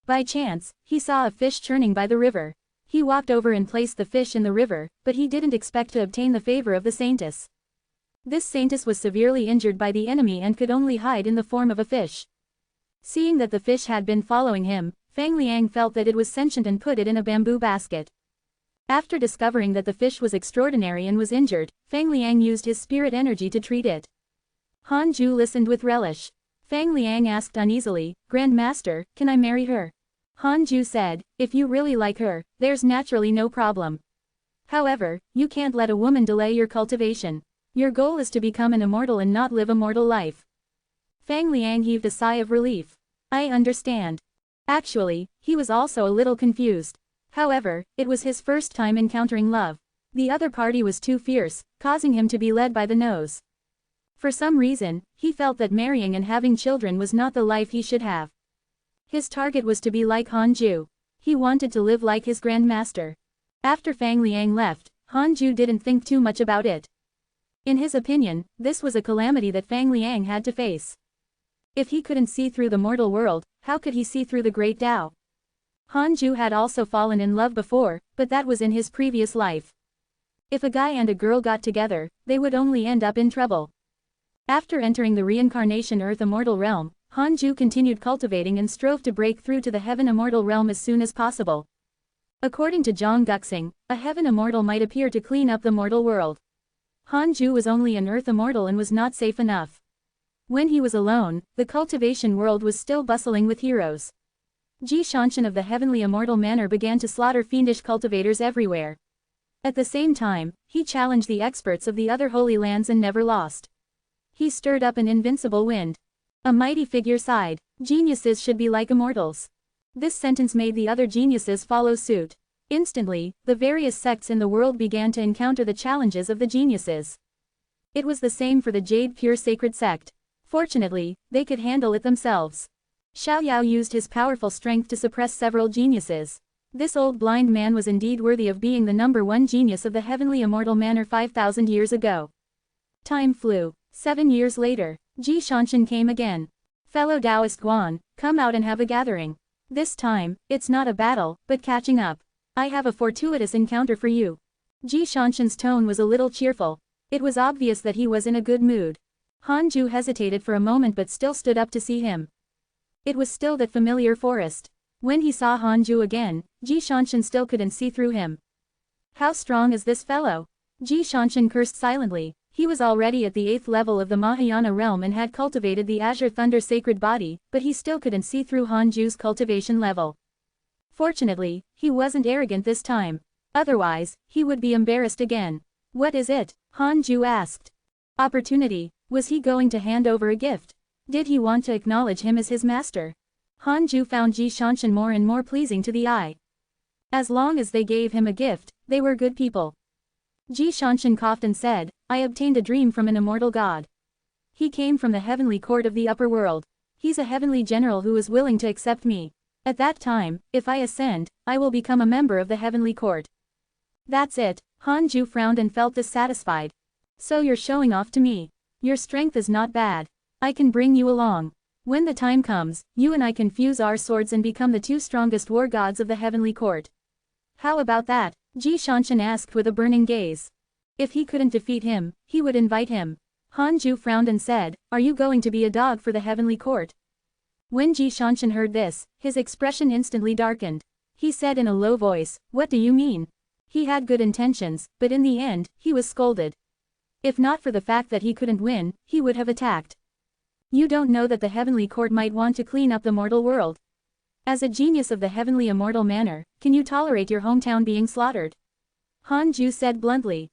By chance, he saw a fish churning by the river. He walked over and placed the fish in the river, but he didn't expect to obtain the favor of the saintess. This saintess was severely injured by the enemy and could only hide in the form of a fish. Seeing that the fish had been following him, Fang Liang felt that it was sentient and put it in a bamboo basket. After discovering that the fish was extraordinary and was injured, Fang Liang used his spirit energy to treat it. Han Ju listened with relish. Fang Liang asked uneasily, "Grand Master, can I marry her?" Han Ju said, "If you really like her, there's naturally no problem. However, you can't let a woman delay your cultivation. Your goal is to become an immortal and not live a mortal life." Fang Liang heaved a sigh of relief. "I understand." Actually, he was also a little confused. However, it was his first time encountering love. The other party was too fierce, causing him to be led by the nose. For some reason, he felt that marrying and having children was not the life he should have. His target was to be like Han Ju. He wanted to live like his grandmaster. After Fang Liang left, Han Ju didn't think too much about it. In his opinion, this was a calamity that Fang Liang had to face. If he couldn't see through the mortal world, how could he see through the great Tao? Han Ju had also fallen in love before, but that was in his previous life. If a guy and a girl got together, they would only end up in trouble. After entering the reincarnation Earth Immortal Realm, Han Ju continued cultivating and strove to break through to the Heaven Immortal Realm as soon as possible. According to Zhang Guxing, a Heaven Immortal might appear to clean up the mortal world. Han Ju was only an Earth Immortal and was not safe enough. When he was alone, the cultivation world was still bustling with heroes. Ji Shanshan of the Heavenly Immortal Manor began to slaughter fiendish cultivators everywhere. At the same time, he challenged the experts of the other holy lands and never lost. He stirred up an invincible wind. A mighty figure sighed, "Geniuses should be like immortals." This sentence made the other geniuses follow suit. Instantly, the various sects in the world began to encounter the challenges of the geniuses. It was the same for the Jade Pure Sacred Sect. Fortunately, they could handle it themselves. Xiaoyao used his powerful strength to suppress several geniuses. This old blind man was indeed worthy of being the #1 genius of the Heavenly Immortal Manor 5,000 years ago. Time flew. 7 years later, Ji Shanshan came again. "Fellow Taoist Guan, come out and have a gathering. This time, it's not a battle, but catching up. I have a fortuitous encounter for you." Ji Shanshan's tone was a little cheerful. It was obvious that he was in a good mood. Han Ju hesitated for a moment but still stood up to see him. It was still that familiar forest. When he saw Han Ju again, Ji Shanshan still couldn't see through him. "How strong is this fellow?" Ji Shanshan cursed silently. He was already at the 8th level of the Mahayana realm and had cultivated the Azure Thunder sacred body, but he still couldn't see through Han Ju's cultivation level. Fortunately, he wasn't arrogant this time. Otherwise, he would be embarrassed again. "What is it?" Han Ju asked. Opportunity. Was he going to hand over a gift? Did he want to acknowledge him as his master? Han Ju found Ji Shanshan more and more pleasing to the eye. As long as they gave him a gift, they were good people. Ji Shanshan coughed and said, "I obtained a dream from an immortal god. He came from the heavenly court of the upper world. He's a heavenly general who is willing to accept me. At that time, if I ascend, I will become a member of the heavenly court." "That's it." Han Ju frowned and felt dissatisfied. "So you're showing off to me. Your strength is not bad. I can bring you along. When the time comes, you and I can fuse our swords and become the 2 strongest war gods of the heavenly court. How about that?" Ji Shanshan asked with a burning gaze. If he couldn't defeat him, he would invite him. Han Ju frowned and said, "Are you going to be a dog for the heavenly court?" When Ji Shanshan heard this, his expression instantly darkened. He said in a low voice, "What do you mean?" He had good intentions, but in the end, he was scolded. If not for the fact that he couldn't win, he would have attacked. "You don't know that the heavenly court might want to clean up the mortal world. As a genius of the Heavenly Immortal Manor, can you tolerate your hometown being slaughtered?" Han Ju said bluntly.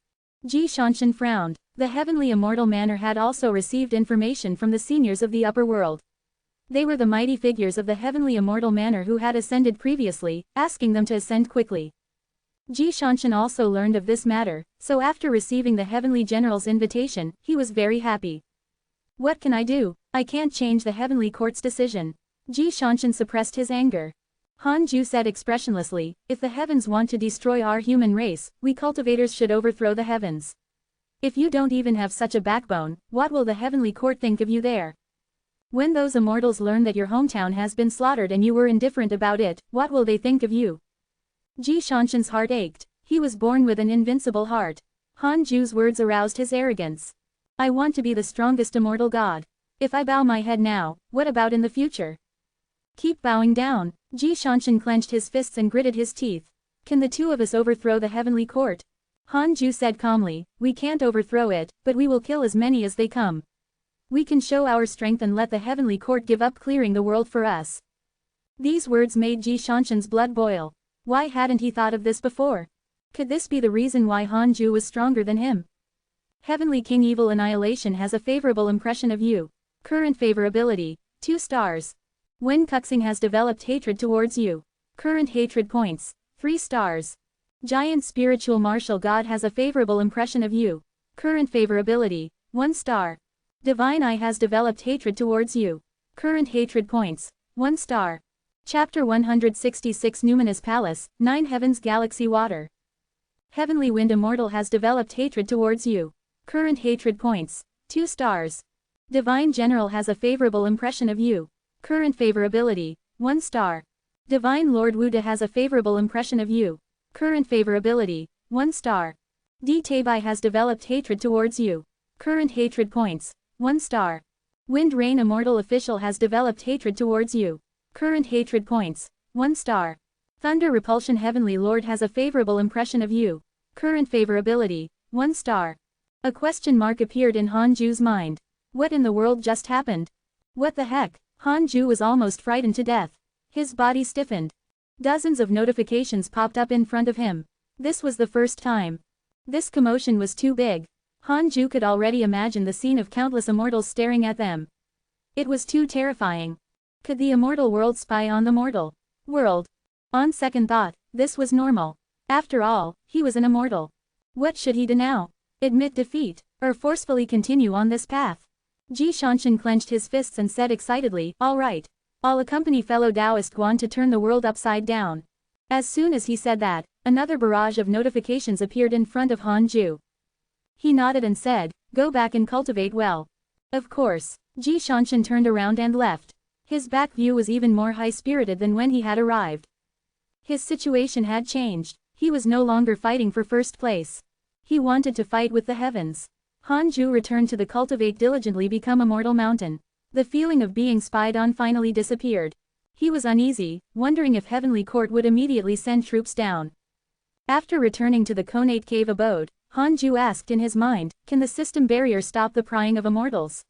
Ji Shanshan frowned. The Heavenly Immortal Manor had also received information from the seniors of the upper world. They were the mighty figures of the Heavenly Immortal Manor who had ascended previously, asking them to ascend quickly. Ji Shanshan also learned of this matter, so after receiving the Heavenly General's invitation, he was very happy. "What can I do? I can't change the Heavenly Court's decision." Ji Shanshan suppressed his anger. Han Ju said expressionlessly, if the heavens want to destroy our human race, we cultivators should overthrow the heavens. If you don't even have such a backbone, what will the heavenly court think of you there? When those immortals learn that your hometown has been slaughtered and you were indifferent about it, what will they think of you? Ji Shanshan's heart ached. He was born with an invincible heart. Han Ju's words aroused his arrogance. I want to be the strongest immortal god. If I bow my head now, what about in the future? Keep bowing down. Ji Shanshan clenched his fists and gritted his teeth. Can the two of us overthrow the heavenly court? Han Ju said calmly, we can't overthrow it, but we will kill as many as they come. We can show our strength and let the heavenly court give up clearing the world for us. These words made Ji Shanshan's blood boil. Why hadn't he thought of this before? Could this be the reason why Han Ju was stronger than him? Heavenly King Evil Annihilation has a favorable impression of you. Current favorability, 2 stars. Wen Cuxing has developed hatred towards you. Current hatred points, 3 stars. Giant Spiritual Martial God has a favorable impression of you. Current favorability, 1 star. Divine Eye has developed hatred towards you. Current hatred points, 1 star. Chapter 166 Numinous Palace, 9 Heavens Galaxy Water. Heavenly Wind Immortal has developed hatred towards you. Current hatred points, 2 stars. Divine General has a favorable impression of you. Current favorability, 1 star. Divine Lord Wuda has a favorable impression of you. Current favorability, 1 star. D. Tabai has developed hatred towards you. Current hatred points, 1 star. Wind Rain Immortal Official has developed hatred towards you. Current hatred points, 1 star. Thunder Repulsion Heavenly Lord has a favorable impression of you. Current favorability, 1 star. A question mark appeared in Han Ju's mind. What in the world just happened? What the heck? Han Ju was almost frightened to death. His body stiffened. Dozens of notifications popped up in front of him. This was the first time. This commotion was too big. Han Ju could already imagine the scene of countless immortals staring at them. It was too terrifying. Could the immortal world spy on the mortal world? On second thought, this was normal. After all, he was an immortal. What should he do now? Admit defeat, or forcefully continue on this path? Ji Shanshan clenched his fists and said excitedly, all right. I'll accompany fellow Taoist Guan to turn the world upside down. As soon as he said that, another barrage of notifications appeared in front of Han Ju. He nodded and said, go back and cultivate well. Of course. Ji Shanshan turned around and left. His back view was even more high-spirited than when he had arrived. His situation had changed. He was no longer fighting for first place. He wanted to fight with the heavens. Han Ju returned to the cultivate diligently become immortal mountain. The feeling of being spied on finally disappeared. He was uneasy, wondering if heavenly court would immediately send troops down. After returning to the Conate cave abode, Han Ju asked in his mind, can the system barrier stop the prying of immortals?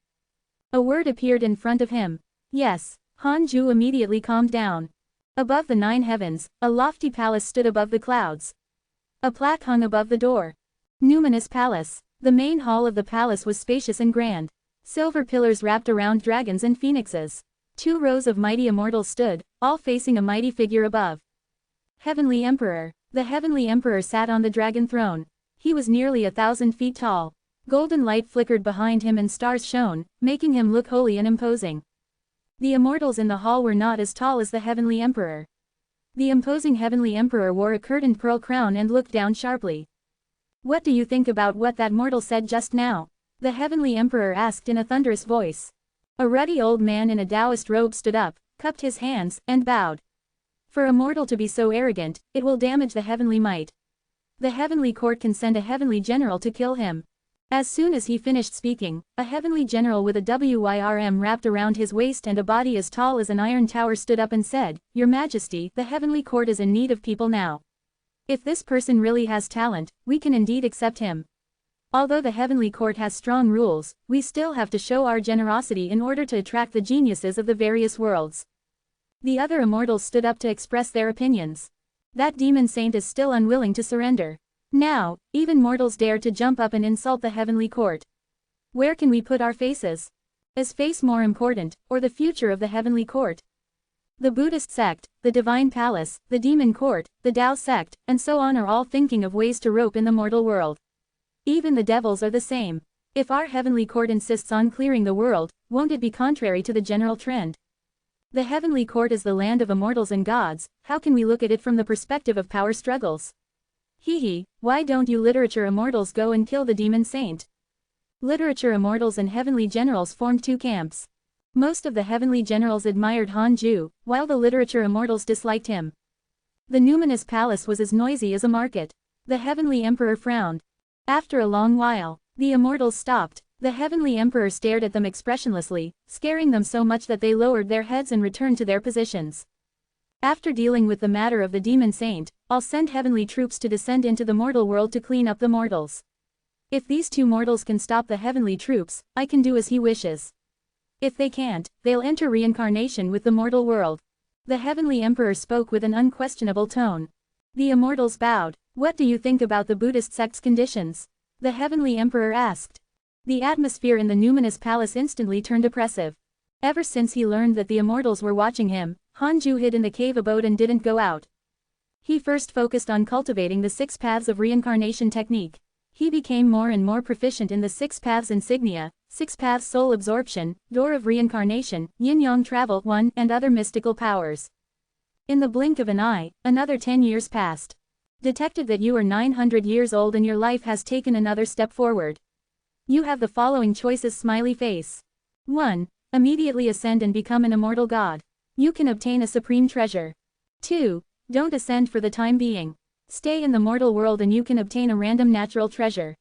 A word appeared in front of him. Yes. Han Ju immediately calmed down. Above the 9 heavens, a lofty palace stood above the clouds. A plaque hung above the door. Numinous Palace. The main hall of the palace was spacious and grand. Silver pillars wrapped around dragons and phoenixes. 2 rows of mighty immortals stood, all facing a mighty figure above. Heavenly Emperor. The Heavenly Emperor sat on the dragon throne. He was nearly 1,000 feet tall. Golden light flickered behind him and stars shone, making him look holy and imposing. The immortals in the hall were not as tall as the Heavenly Emperor. The imposing Heavenly Emperor wore a curtained pearl crown and looked down sharply. What do you think about what that mortal said just now? The Heavenly Emperor asked in a thunderous voice. A ruddy old man in a Taoist robe stood up, cupped his hands, and bowed. For a mortal to be so arrogant, it will damage the heavenly might. The heavenly court can send a heavenly general to kill him. As soon as he finished speaking, a heavenly general with a WYRM wrapped around his waist and a body as tall as an iron tower stood up and said, Your Majesty, the heavenly court is in need of people now. If this person really has talent, we can indeed accept him. Although the heavenly court has strong rules, we still have to show our generosity in order to attract the geniuses of the various worlds. The other immortals stood up to express their opinions. That demon saint is still unwilling to surrender. Now, even mortals dare to jump up and insult the heavenly court. Where can we put our faces? Is face more important, or the future of the heavenly court? The Buddhist sect, the Divine Palace, the Demon Court, the Tao sect, and so on are all thinking of ways to rope in the mortal world. Even the devils are the same. If our heavenly court insists on clearing the world, won't it be contrary to the general trend? The heavenly court is the land of immortals and gods. How can we look at it from the perspective of power struggles? Hee, why don't you literature immortals go and kill the demon saint? Literature immortals and heavenly generals formed two camps. Most of the heavenly generals admired Han Ju, while the literature immortals disliked him. The numinous palace was as noisy as a market. The heavenly emperor frowned. After a long while, the immortals stopped. The heavenly emperor stared at them expressionlessly, scaring them so much that they lowered their heads and returned to their positions. After dealing with the matter of the demon saint, I'll send heavenly troops to descend into the mortal world to clean up the mortals. If these two mortals can stop the heavenly troops, I can do as he wishes. If they can't, they'll enter reincarnation with the mortal world. The heavenly emperor spoke with an unquestionable tone. The immortals bowed. What do you think about the Buddhist sect's conditions? The heavenly emperor asked. The atmosphere in the numinous palace instantly turned oppressive. Ever since he learned that the immortals were watching him, Han Ju hid in the cave abode and didn't go out. He first focused on cultivating the 6 paths of reincarnation technique. He became more and more proficient in the 6 paths insignia, 6 paths soul absorption, door of reincarnation, yin-yang travel 1 and other mystical powers. In the blink of an eye, another 10 years passed. Detected that you are 900 years old and your life has taken another step forward. You have the following choices: smiley face. 1. Immediately ascend and become an immortal god. You can obtain a supreme treasure. 2. Don't ascend for the time being. Stay in the mortal world and you can obtain a random natural treasure.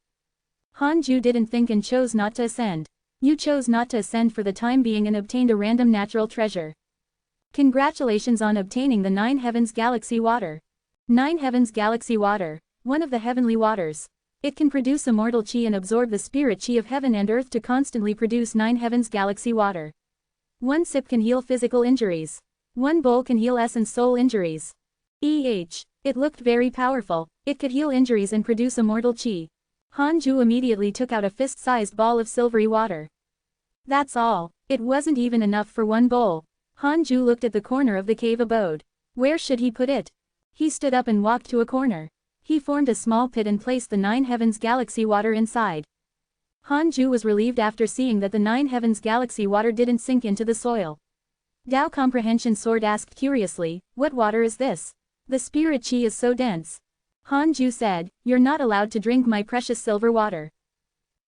Han Ju didn't think and chose not to ascend. You chose not to ascend for the time being and obtained a random natural treasure. Congratulations on obtaining the 9 Heavens Galaxy Water. 9 Heavens Galaxy Water, one of the heavenly waters. It can produce immortal chi and absorb the spirit chi of heaven and earth to constantly produce 9 Heavens Galaxy Water. 1 sip can heal physical injuries. 1 bowl can heal essence soul injuries. It looked very powerful. It could heal injuries and produce immortal chi. Han Ju immediately took out a fist-sized ball of silvery water. That's all. It wasn't even enough for 1 bowl. Han Ju looked at the corner of the cave abode. Where should he put it? He stood up and walked to a corner. He formed a small pit and placed the 9 Heavens Galaxy Water inside. Han Ju was relieved after seeing that the 9 Heavens Galaxy Water didn't sink into the soil. Tao Comprehension Sword asked curiously, "What water is this? The spirit chi is so dense." Han Ju said, "You're not allowed to drink my precious silver water."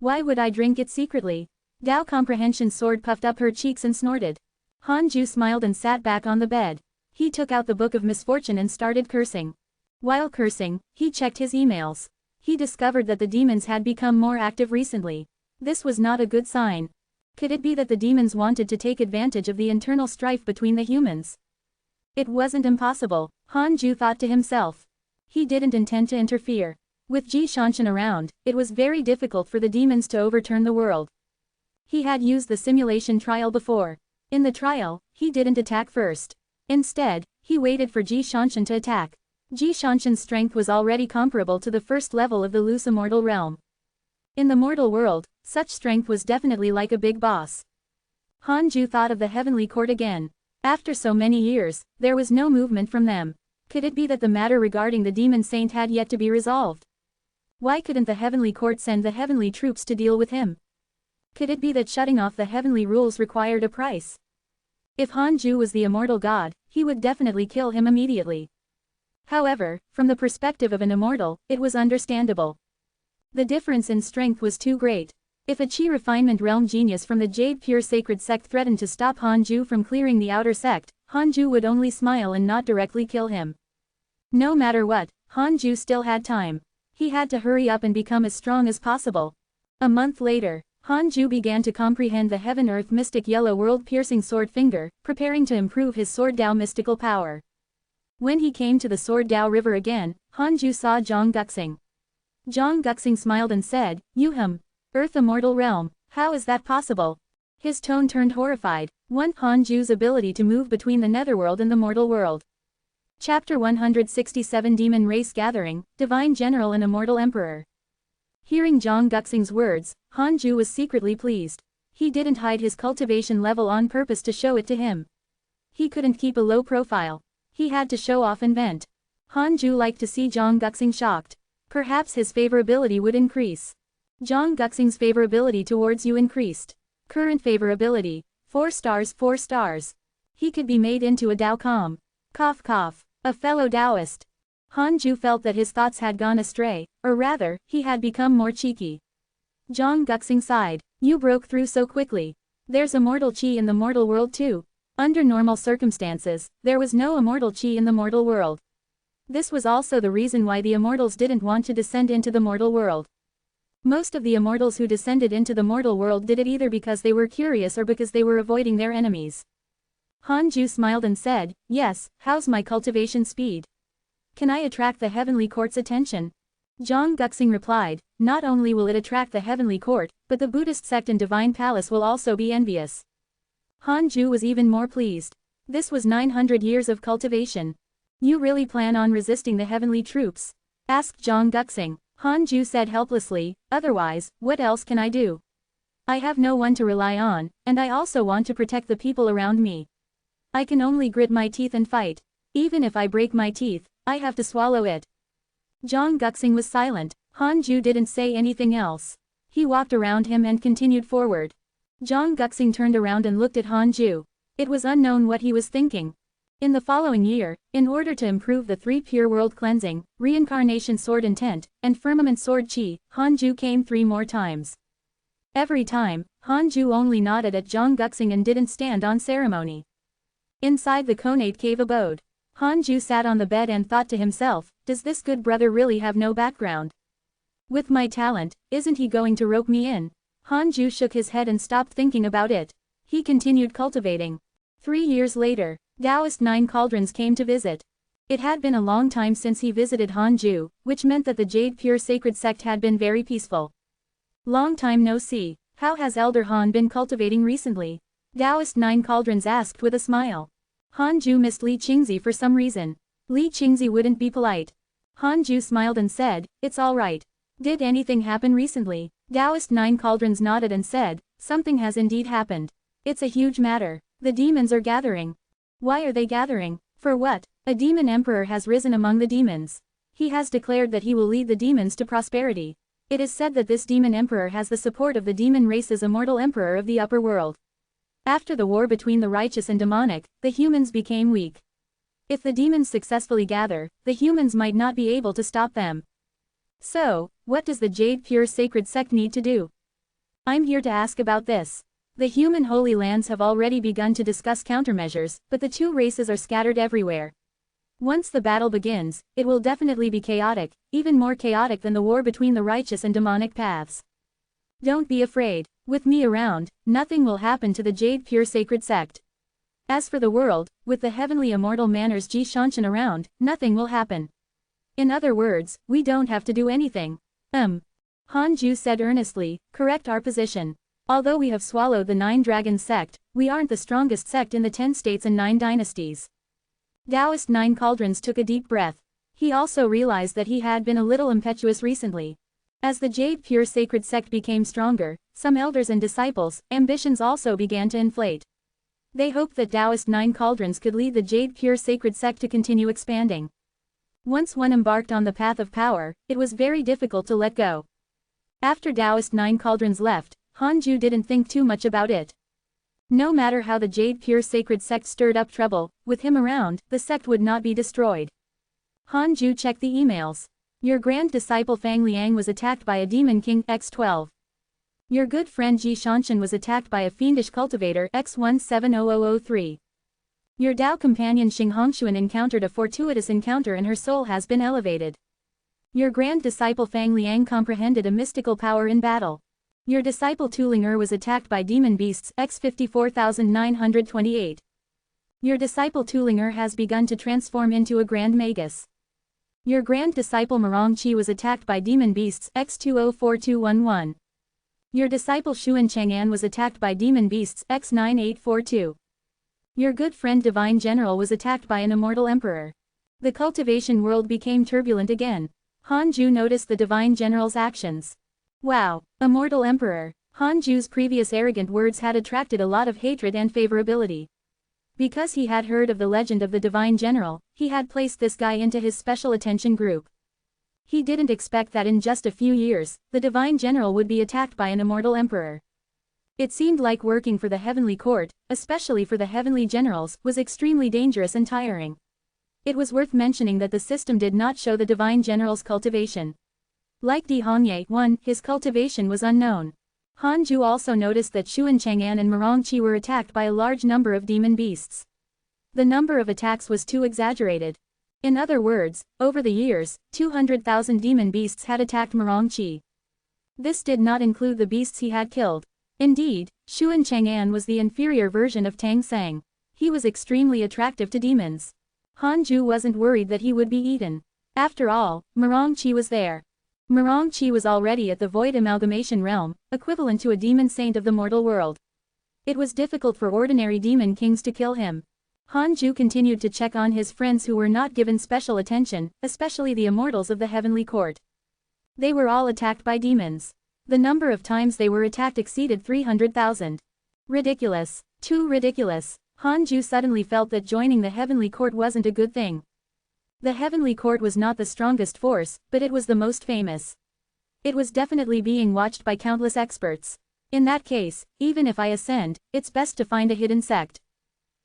"Why would I drink it secretly?" Tao Comprehension Sword puffed up her cheeks and snorted. Han Ju smiled and sat back on the bed. He took out the Book of Misfortune and started cursing. While cursing, he checked his emails. He discovered that the demons had become more active recently. This was not a good sign. Could it be that the demons wanted to take advantage of the internal strife between the humans? It wasn't impossible, Han Ju thought to himself. He didn't intend to interfere. With Ji Shanshan around, it was very difficult for the demons to overturn the world. He had used the simulation trial before. In the trial, he didn't attack first. Instead, he waited for Ji Shanshan to attack. Ji Shanshan's strength was already comparable to the first level of the loose immortal realm. In the mortal world, such strength was definitely like a big boss. Han Ju thought of the heavenly court again. After so many years, there was no movement from them. Could it be that the matter regarding the demon saint had yet to be resolved? Why couldn't the heavenly court send the heavenly troops to deal with him? Could it be that shutting off the heavenly rules required a price? If Han Ju was the immortal god, he would definitely kill him immediately. However, from the perspective of an immortal, it was understandable. The difference in strength was too great. If a chi refinement realm genius from the Jade Pure Sacred Sect threatened to stop Han Ju from clearing the outer sect, Han Ju would only smile and not directly kill him. No matter what, Han Ju still had time. He had to hurry up and become as strong as possible. A month later, Han Ju began to comprehend the Heaven-Earth Mystic Yellow World-Piercing Sword Finger, preparing to improve his Sword Dao mystical power. When he came to the Sword Dao River again, Han Ju saw Zhang Guxing. Zhang Guxing smiled and said, "Yuhum, Earth Immortal Realm, how is that possible?" His tone turned horrified. Han Ju's ability to move between the netherworld and the mortal world. Chapter 167 Demon Race Gathering, Divine General and Immortal Emperor. Hearing Zhang Guxing's words, Han Ju was secretly pleased. He didn't hide his cultivation level on purpose to show it to him. He couldn't keep a low profile. He had to show off and vent. Han Ju liked to see Zhang Guxing shocked. Perhaps his favorability would increase. Zhang Guxing's favorability towards you increased. Current favorability, 4 stars 4 stars. He could be made into a Dao Com. Cough cough. A fellow Taoist. Han Ju felt that his thoughts had gone astray, or rather, he had become more cheeky. Zhang Guxing sighed. You broke through so quickly. There's immortal qi in the mortal world too. Under normal circumstances, there was no immortal qi in the mortal world. This was also the reason why the immortals didn't want to descend into the mortal world. Most of the immortals who descended into the mortal world did it either because they were curious or because they were avoiding their enemies. Han Ju smiled and said, yes, how's my cultivation speed? Can I attract the heavenly court's attention? Zhang Guxing replied, not only will it attract the heavenly court, but the Buddhist sect and divine palace will also be envious. Han Ju was even more pleased. This was 900 years of cultivation. You really plan on resisting the heavenly troops? Asked Zhang Guxing. Han Ju said helplessly, otherwise, what else can I do? I have no one to rely on, and I also want to protect the people around me. I can only grit my teeth and fight. Even if I break my teeth, I have to swallow it. Zhang Guxing was silent. Han Ju didn't say anything else. He walked around him and continued forward. Zhang Guxing turned around and looked at Han Ju. It was unknown what he was thinking. In the following year, in order to improve the 3 pure world cleansing, reincarnation sword intent, and firmament sword qi, Han Ju came 3 more times. Every time, Han Ju only nodded at Zhang Guxing and didn't stand on ceremony. Inside the Conate cave abode, Han Ju sat on the bed and thought to himself, does this good brother really have no background? With my talent, isn't he going to rope me in? Han Ju shook his head and stopped thinking about it. He continued cultivating. 3 years later, Taoist 9 Cauldrons came to visit. It had been a long time since he visited Han Ju, which meant that the Jade Pure Sacred Sect had been very peaceful. Long time no see. How has Elder Han been cultivating recently? Taoist 9 Cauldrons asked with a smile. Han Ju missed Li Qingzi for some reason. Li Qingzi wouldn't be polite. Han Ju smiled and said, it's all right. Did anything happen recently? Taoist 9 Cauldrons nodded and said, something has indeed happened. It's a huge matter. The demons are gathering. Why are they gathering? For what? A demon emperor has risen among the demons. He has declared that he will lead the demons to prosperity. It is said that this demon emperor has the support of the demon race's immortal emperor of the upper world. After the war between the righteous and demonic, the humans became weak. If the demons successfully gather, the humans might not be able to stop them. So, what does the Jade Pure Sacred Sect need to do? I'm here to ask about this. The human Holy Lands have already begun to discuss countermeasures, but the 2 races are scattered everywhere. Once the battle begins, it will definitely be chaotic, even more chaotic than the war between the righteous and demonic paths. Don't be afraid. With me around, nothing will happen to the Jade Pure Sacred Sect. As for the world, with the heavenly immortal manners Ji Shanshan around, nothing will happen. In other words, we don't have to do anything. Han Ju said earnestly, correct our position. Although we have swallowed the 9 Dragon sect, we aren't the strongest sect in the 10 states and 9 dynasties. Taoist 9 Cauldrons took a deep breath. He also realized that he had been a little impetuous recently. As the Jade Pure Sacred Sect became stronger, some elders and disciples' ambitions also began to inflate. They hoped that Taoist 9 Cauldrons could lead the Jade Pure Sacred Sect to continue expanding. Once one embarked on the path of power, it was very difficult to let go. After Taoist 9 Cauldrons left, Han Ju didn't think too much about it. No matter how the Jade Pure Sacred Sect stirred up trouble, with him around, the sect would not be destroyed. Han Ju checked the emails. Your grand disciple Fang Liang was attacked by a demon king X12. Your good friend Ji Shanshan was attacked by a fiendish cultivator X170003. Your Dao companion Xing Hongshuan encountered a fortuitous encounter and her soul has been elevated. Your grand disciple Fang Liang comprehended a mystical power in battle. Your disciple Tu Ling was attacked by demon beasts X54928. Your disciple Tu Ling has begun to transform into a grand magus. Your grand disciple Marong Qi was attacked by demon beasts X204211. Your disciple Xuan Chang'an was attacked by demon beasts X9842. Your good friend Divine General was attacked by an immortal emperor. The cultivation world became turbulent again. Han Ju noticed the Divine General's actions. Wow, immortal emperor. Han Ju's previous arrogant words had attracted a lot of hatred and favorability. Because he had heard of the legend of the Divine General, he had placed this guy into his special attention group. He didn't expect that in just a few years, the Divine General would be attacked by an immortal emperor. It seemed like working for the heavenly court, especially for the heavenly generals, was extremely dangerous and tiring. It was worth mentioning that the system did not show the divine general's cultivation. Like Di Hongye 1, his cultivation was unknown. Han Ju also noticed that Xuan Chang'an and Merongqi were attacked by a large number of demon beasts. The number of attacks was too exaggerated. In other words, over the years, 200,000 demon beasts had attacked Merongqi. This did not include the beasts he had killed. Indeed, Xuan Chang'an was the inferior version of Tang Sang. He was extremely attractive to demons. Han Ju wasn't worried that he would be eaten. After all, Merongqi was there. Merongqi was already at the void amalgamation realm, equivalent to a demon saint of the mortal world. It was difficult for ordinary demon kings to kill him. Han Ju continued to check on his friends who were not given special attention, especially the immortals of the heavenly court. They were all attacked by demons. The number of times they were attacked exceeded 300,000. Ridiculous. Too ridiculous. Han Ju suddenly felt that joining the heavenly court wasn't a good thing. The heavenly court was not the strongest force, but it was the most famous. It was definitely being watched by countless experts. In that case, even if I ascend, it's best to find a hidden sect.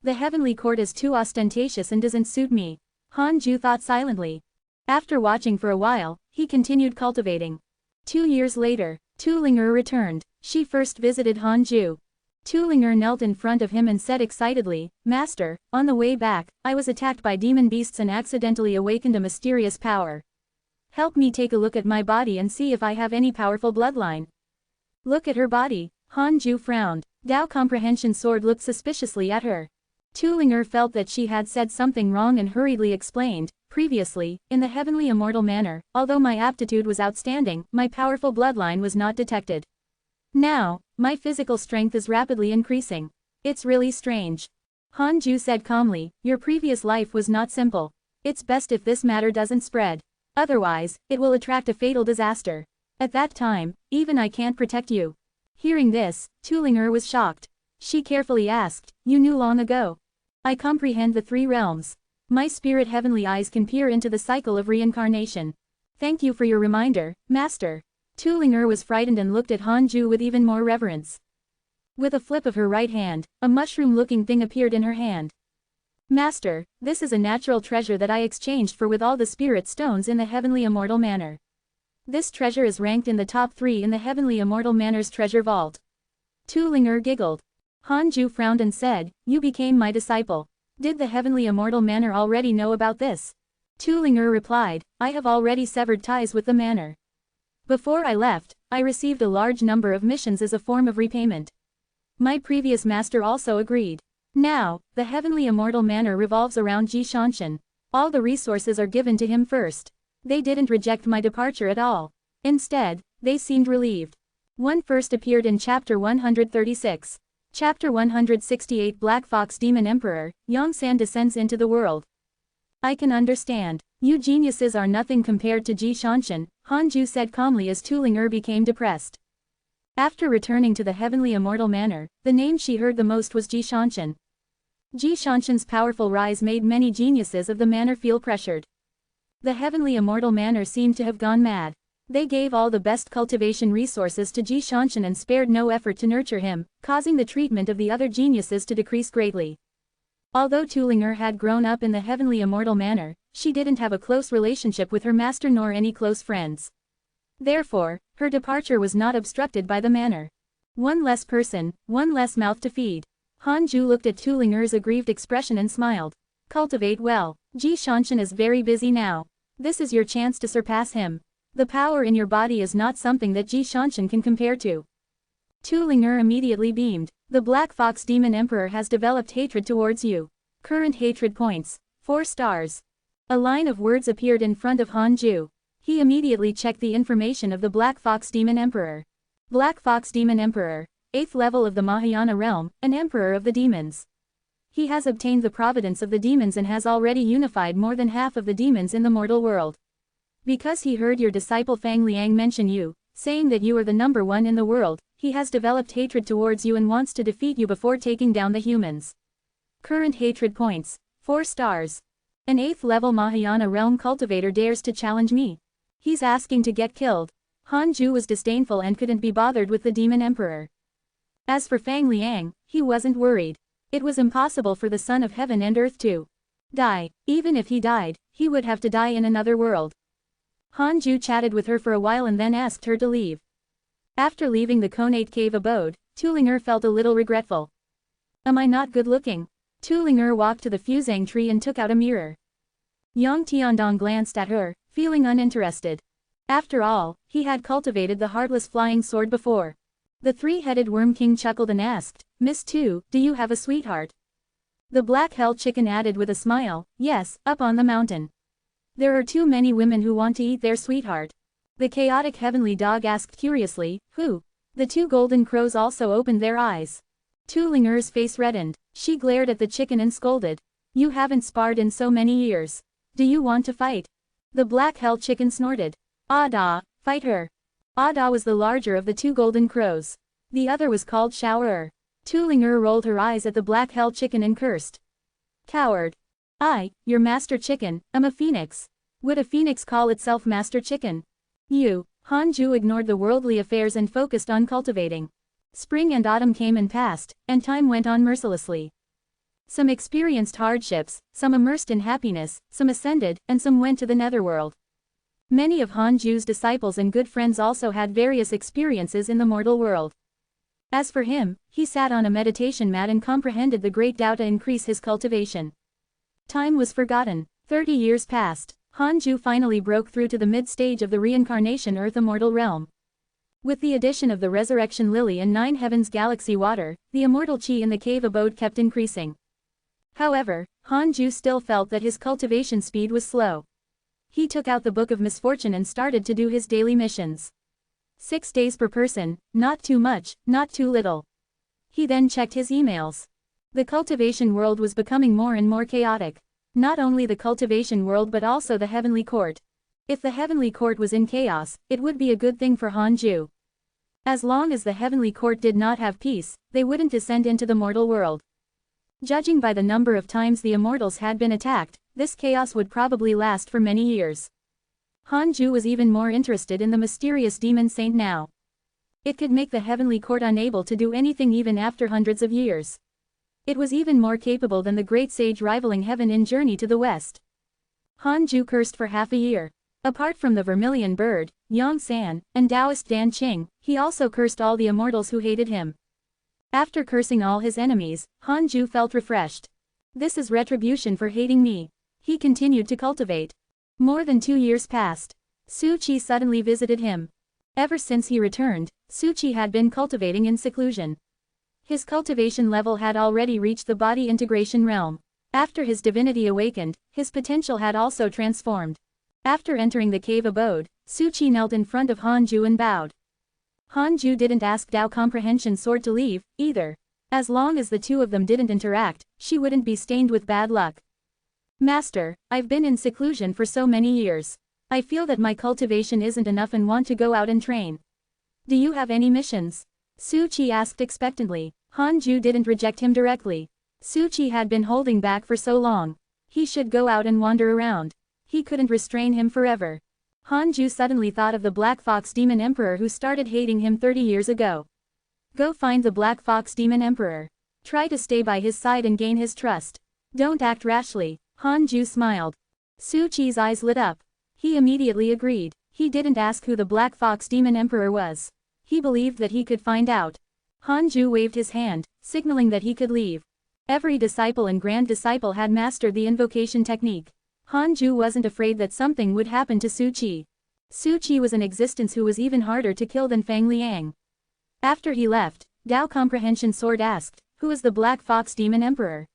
The heavenly court is too ostentatious and doesn't suit me. Han Ju thought silently. After watching for a while, he continued cultivating. 2 years later, Tu Ling'er returned. She first visited Han Ju. Tu Ling'er knelt in front of him and said excitedly, "Master, on the way back, I was attacked by demon beasts and accidentally awakened a mysterious power. Help me take a look at my body and see if I have any powerful bloodline." Look at her body. Han Ju frowned. Dao Comprehension Sword looked suspiciously at her. Tu Ling'er felt that she had said something wrong and hurriedly explained, "Previously, in the heavenly immortal manner, although my aptitude was outstanding, my powerful bloodline was not detected. Now, my physical strength is rapidly increasing. It's really strange." Han Ju said calmly, "Your previous life was not simple. It's best if this matter doesn't spread. Otherwise, it will attract a fatal disaster. At that time, even I can't protect you." Hearing this, Tu Ling'er was shocked. She carefully asked, "You knew long ago?" "I comprehend the 3 realms. My spirit heavenly eyes can peer into the cycle of reincarnation. Thank you for your reminder, Master." Tu Ling'er was frightened and looked at Han Ju with even more reverence. With a flip of her right hand, a mushroom-looking thing appeared in her hand. "Master, this is a natural treasure that I exchanged for with all the spirit stones in the heavenly immortal manor. This treasure is ranked in the top 3 in the heavenly immortal manor's treasure vault." Tu Ling'er giggled. Han Ju frowned and said, "You became my disciple. Did the heavenly immortal manor already know about this?" Tu Ling'er replied, "I have already severed ties with the manor. Before I left, I received a large number of missions as a form of repayment. My previous master also agreed. Now, the heavenly immortal manor revolves around Ji Shanshan. All the resources are given to him first. They didn't reject my departure at all. Instead, they seemed relieved." One first appeared in chapter 136. Chapter 168 Black Fox Demon Emperor, Yongsan descends into the world. "I can understand. You geniuses are nothing compared to Ji Shanshan," Han Ju said calmly as Tu Ling'er became depressed. After returning to the heavenly immortal manor, the name she heard the most was Ji Shanshan. Ji Shanshan's powerful rise made many geniuses of the manor feel pressured. The heavenly immortal manor seemed to have gone mad. They gave all the best cultivation resources to Ji Shanshan and spared no effort to nurture him, causing the treatment of the other geniuses to decrease greatly. Although Tu Ling'er had grown up in the heavenly immortal manor, she didn't have a close relationship with her master nor any close friends. Therefore, her departure was not obstructed by the manor. One less person, one less mouth to feed. Han Ju looked at Tu Ling'er's aggrieved expression and smiled. "Cultivate well. Ji Shanshan is very busy now. This is your chance to surpass him. The power in your body is not something that Ji Shanshan can compare to." Tu Ling'er immediately beamed. "The Black Fox Demon Emperor has developed hatred towards you. Current hatred points, 4 stars. A line of words appeared in front of Han Ju. He immediately checked the information of the Black Fox Demon Emperor. Black Fox Demon Emperor, 8th level of the Mahayana realm, an emperor of the demons. He has obtained the providence of the demons and has already unified more than half of the demons in the mortal world. Because he heard your disciple Fang Liang mention you, saying that you are the number 1 in the world, he has developed hatred towards you and wants to defeat you before taking down the humans. Current hatred points, 4 stars. An 8th level Mahayana realm cultivator dares to challenge me. He's asking to get killed." Han Ju was disdainful and couldn't be bothered with the demon emperor. As for Fang Liang, he wasn't worried. It was impossible for the son of heaven and earth to die. Even if he died, he would have to die in another world. Han Ju chatted with her for a while and then asked her to leave. After leaving the Conate cave abode, Tulinger felt a little regretful. Am I not good looking? Tulinger walked to the fusang tree and took out a mirror. Yang Tiandong glanced at her, feeling uninterested. After all, he had cultivated the heartless flying sword before. The three-headed worm king chuckled and asked, Miss Tu, do you have a sweetheart? The black hell chicken added with a smile, yes, up on the mountain. There are too many women who want to eat their sweetheart. The chaotic heavenly dog asked curiously, who? The two golden crows also opened their eyes. Tulinger's face reddened. She glared at the chicken and scolded. You haven't sparred in so many years. Do you want to fight? The black hell chicken snorted. Ada, fight her. Ada was the larger of the two golden crows. The other was called Shower. Tulinger rolled her eyes at the black hell chicken and cursed. Coward. I, your master chicken, am a phoenix. Would a phoenix call itself master chicken? You. Han Ju ignored the worldly affairs and focused on cultivating. Spring and autumn came and passed, and time went on mercilessly. Some experienced hardships, some immersed in happiness, some ascended, and some went to the netherworld. Many of Han Ju's disciples and good friends also had various experiences in the mortal world. As for him, he sat on a meditation mat and comprehended the great Tao to increase his cultivation. Time was forgotten. 30 years passed. Han Ju finally broke through to the mid-stage of the reincarnation Earth immortal realm. With the addition of the resurrection lily and 9 heavens galaxy water, the immortal chi in the cave abode kept increasing. However, Han Ju still felt that his cultivation speed was slow. He took out the Book of Misfortune and started to do his daily missions. 6 days per person, not too much, not too little. He then checked his emails. The cultivation world was becoming more and more chaotic. Not only the cultivation world but also the heavenly court. If the heavenly court was in chaos, it would be a good thing for Han Ju. As long as the heavenly court did not have peace, they wouldn't descend into the mortal world. Judging by the number of times the immortals had been attacked, this chaos would probably last for many years. Han Ju was even more interested in the mysterious demon saint now. It could make the heavenly court unable to do anything even after hundreds of years. It was even more capable than the great sage rivaling heaven in Journey to the West. Han Ju cursed for half a year. Apart from the vermilion bird, Yang San, and Taoist Dan Qing, he also cursed all the immortals who hated him. After cursing all his enemies, Han Ju felt refreshed. This is retribution for hating me. He continued to cultivate. More than 2 years passed. Su Qi suddenly visited him. Ever since he returned, Su Qi had been cultivating in seclusion. His cultivation level had already reached the body integration realm. After his divinity awakened, his potential had also transformed. After entering the cave abode, Su Qi knelt in front of Han Ju and bowed. Han Ju didn't ask Tao Comprehension Sword to leave, either. As long as the two of them didn't interact, she wouldn't be stained with bad luck. Master, I've been in seclusion for so many years. I feel that my cultivation isn't enough and want to go out and train. Do you have any missions? Su Qi asked expectantly. Han Ju didn't reject him directly. Su Qi had been holding back for so long. He should go out and wander around. He couldn't restrain him forever. Han Ju suddenly thought of the Black Fox Demon Emperor who started hating him 30 years ago. Go find the Black Fox Demon Emperor. Try to stay by his side and gain his trust. Don't act rashly. Han Ju smiled. Su Qi's eyes lit up. He immediately agreed. He didn't ask who the Black Fox Demon Emperor was. He believed that he could find out. Han Ju waved his hand, signaling that he could leave. Every disciple and grand disciple had mastered the invocation technique. Han Ju wasn't afraid that something would happen to Su Qi. Su Qi was an existence who was even harder to kill than Fang Liang. After he left, Tao Comprehension Sword asked, who is the Black Fox Demon Emperor?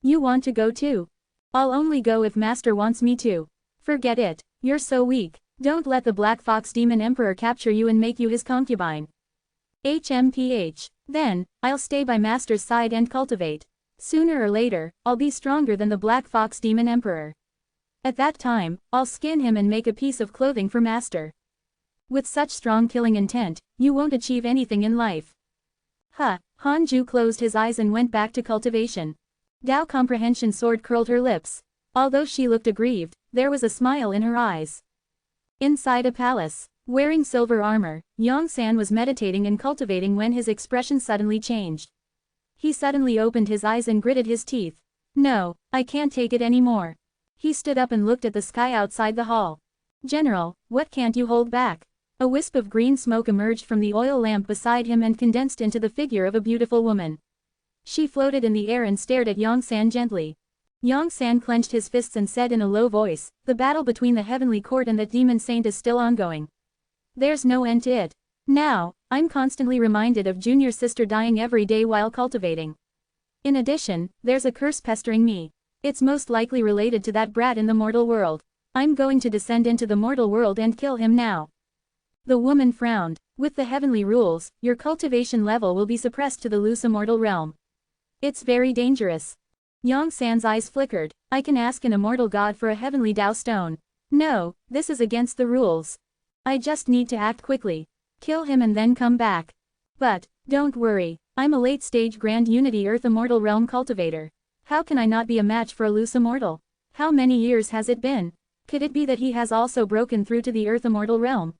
You want to go too? I'll only go if Master wants me to. Forget it, you're so weak. Don't let the Black Fox Demon Emperor capture you and make you his concubine. HMPH. Then, I'll stay by Master's side and cultivate. Sooner or later, I'll be stronger than the Black Fox Demon Emperor. At that time, I'll skin him and make a piece of clothing for Master. With such strong killing intent, you won't achieve anything in life. Huh. Han Ju closed his eyes and went back to cultivation. Tao Comprehension Sword curled her lips. Although she looked aggrieved, there was a smile in her eyes. Inside a palace, Wearing silver armor, Yong-san was meditating and cultivating when his expression suddenly changed. He suddenly opened his eyes and gritted his teeth. No, I can't take it anymore. He stood up and looked at the sky outside the hall. General, what can't you hold back? A wisp of green smoke emerged from the oil lamp beside him and condensed into the figure of a beautiful woman. She floated in the air and stared at Yong-san gently. Yong-san clenched his fists and said in a low voice, "The battle between the heavenly court and that demon saint is still ongoing. There's no end to it. Now, I'm constantly reminded of Junior sister dying every day while cultivating. In addition, there's a curse pestering me. It's most likely related to that brat in the mortal world. I'm going to descend into the mortal world and kill him now." The woman frowned. With the heavenly rules, your cultivation level will be suppressed to the loose immortal realm. It's very dangerous. Yong-san's eyes flickered. I can ask an immortal god for a heavenly Tao stone. No, this is against the rules. I just need to act quickly. Kill him and then come back. But, don't worry, I'm a late-stage Grand Unity Earth Immortal Realm cultivator. How can I not be a match for a loose immortal? How many years has it been? Could it be that he has also broken through to the Earth Immortal Realm?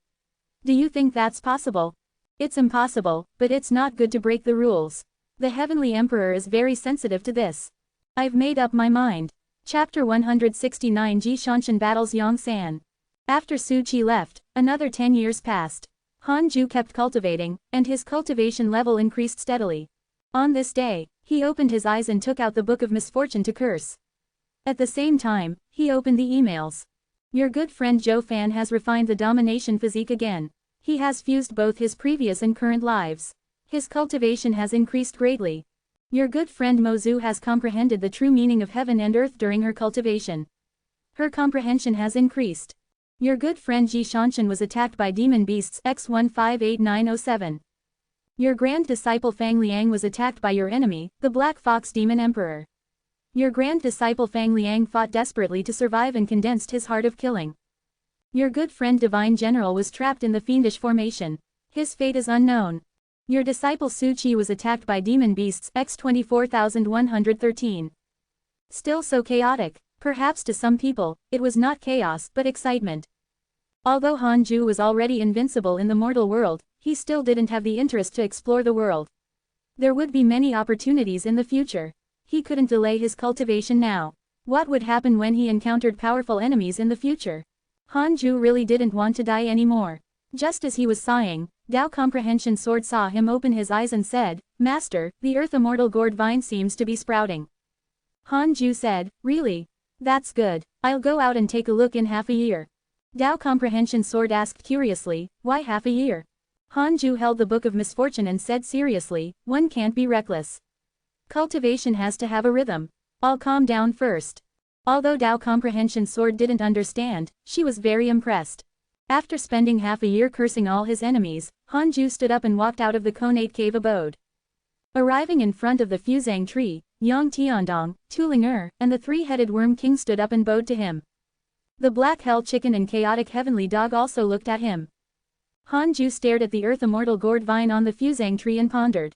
Do you think that's possible? It's impossible, but it's not good to break the rules. The Heavenly Emperor is very sensitive to this. I've made up my mind. Chapter 169 Ji Shanshan battles Yong-san. After Su Qi left, another 10 years passed. Han Ju kept cultivating, and his cultivation level increased steadily. On this day, he opened his eyes and took out the Book of Misfortune to curse. At the same time, he opened the emails. Your good friend Zhou Fan has refined the domination physique again. He has fused both his previous and current lives. His cultivation has increased greatly. Your good friend Mo Zhu has comprehended the true meaning of heaven and earth during her cultivation. Her comprehension has increased. Your good friend Ji Shanshan was attacked by demon beasts X158907. Your grand disciple Fang Liang was attacked by your enemy, the Black Fox Demon Emperor. Your grand disciple Fang Liang fought desperately to survive and condensed his heart of killing. Your good friend Divine General was trapped in the fiendish formation. His fate is unknown. Your disciple Su Qi was attacked by demon beasts X24113. Still so chaotic. Perhaps to some people, it was not chaos but excitement. Although Han Ju was already invincible in the mortal world, he still didn't have the interest to explore the world. There would be many opportunities in the future. He couldn't delay his cultivation now. What would happen when he encountered powerful enemies in the future? Han Ju really didn't want to die anymore. Just as he was sighing, Tao Comprehension Sword saw him open his eyes and said, "Master, the Earth Immortal Gourd Vine seems to be sprouting." Han Ju said, "Really? That's good. I'll go out and take a look in half a year." Tao Comprehension Sword asked curiously, "Why half a year?" Han Ju held the Book of Misfortune and said seriously, "One can't be reckless. Cultivation has to have a rhythm. I'll calm down first." Although Tao Comprehension Sword didn't understand, she was very impressed. After spending half a year cursing all his enemies, Han Ju stood up and walked out of the Konate Cave abode. Arriving in front of the Fuzang tree, Yang Tiandong, Tu Ling and the three-headed Worm King stood up and bowed to him. The Black Hell Chicken and Chaotic Heavenly Dog also looked at him. Han Ju stared at the Earth Immortal Gourd Vine on the Fuzang tree and pondered.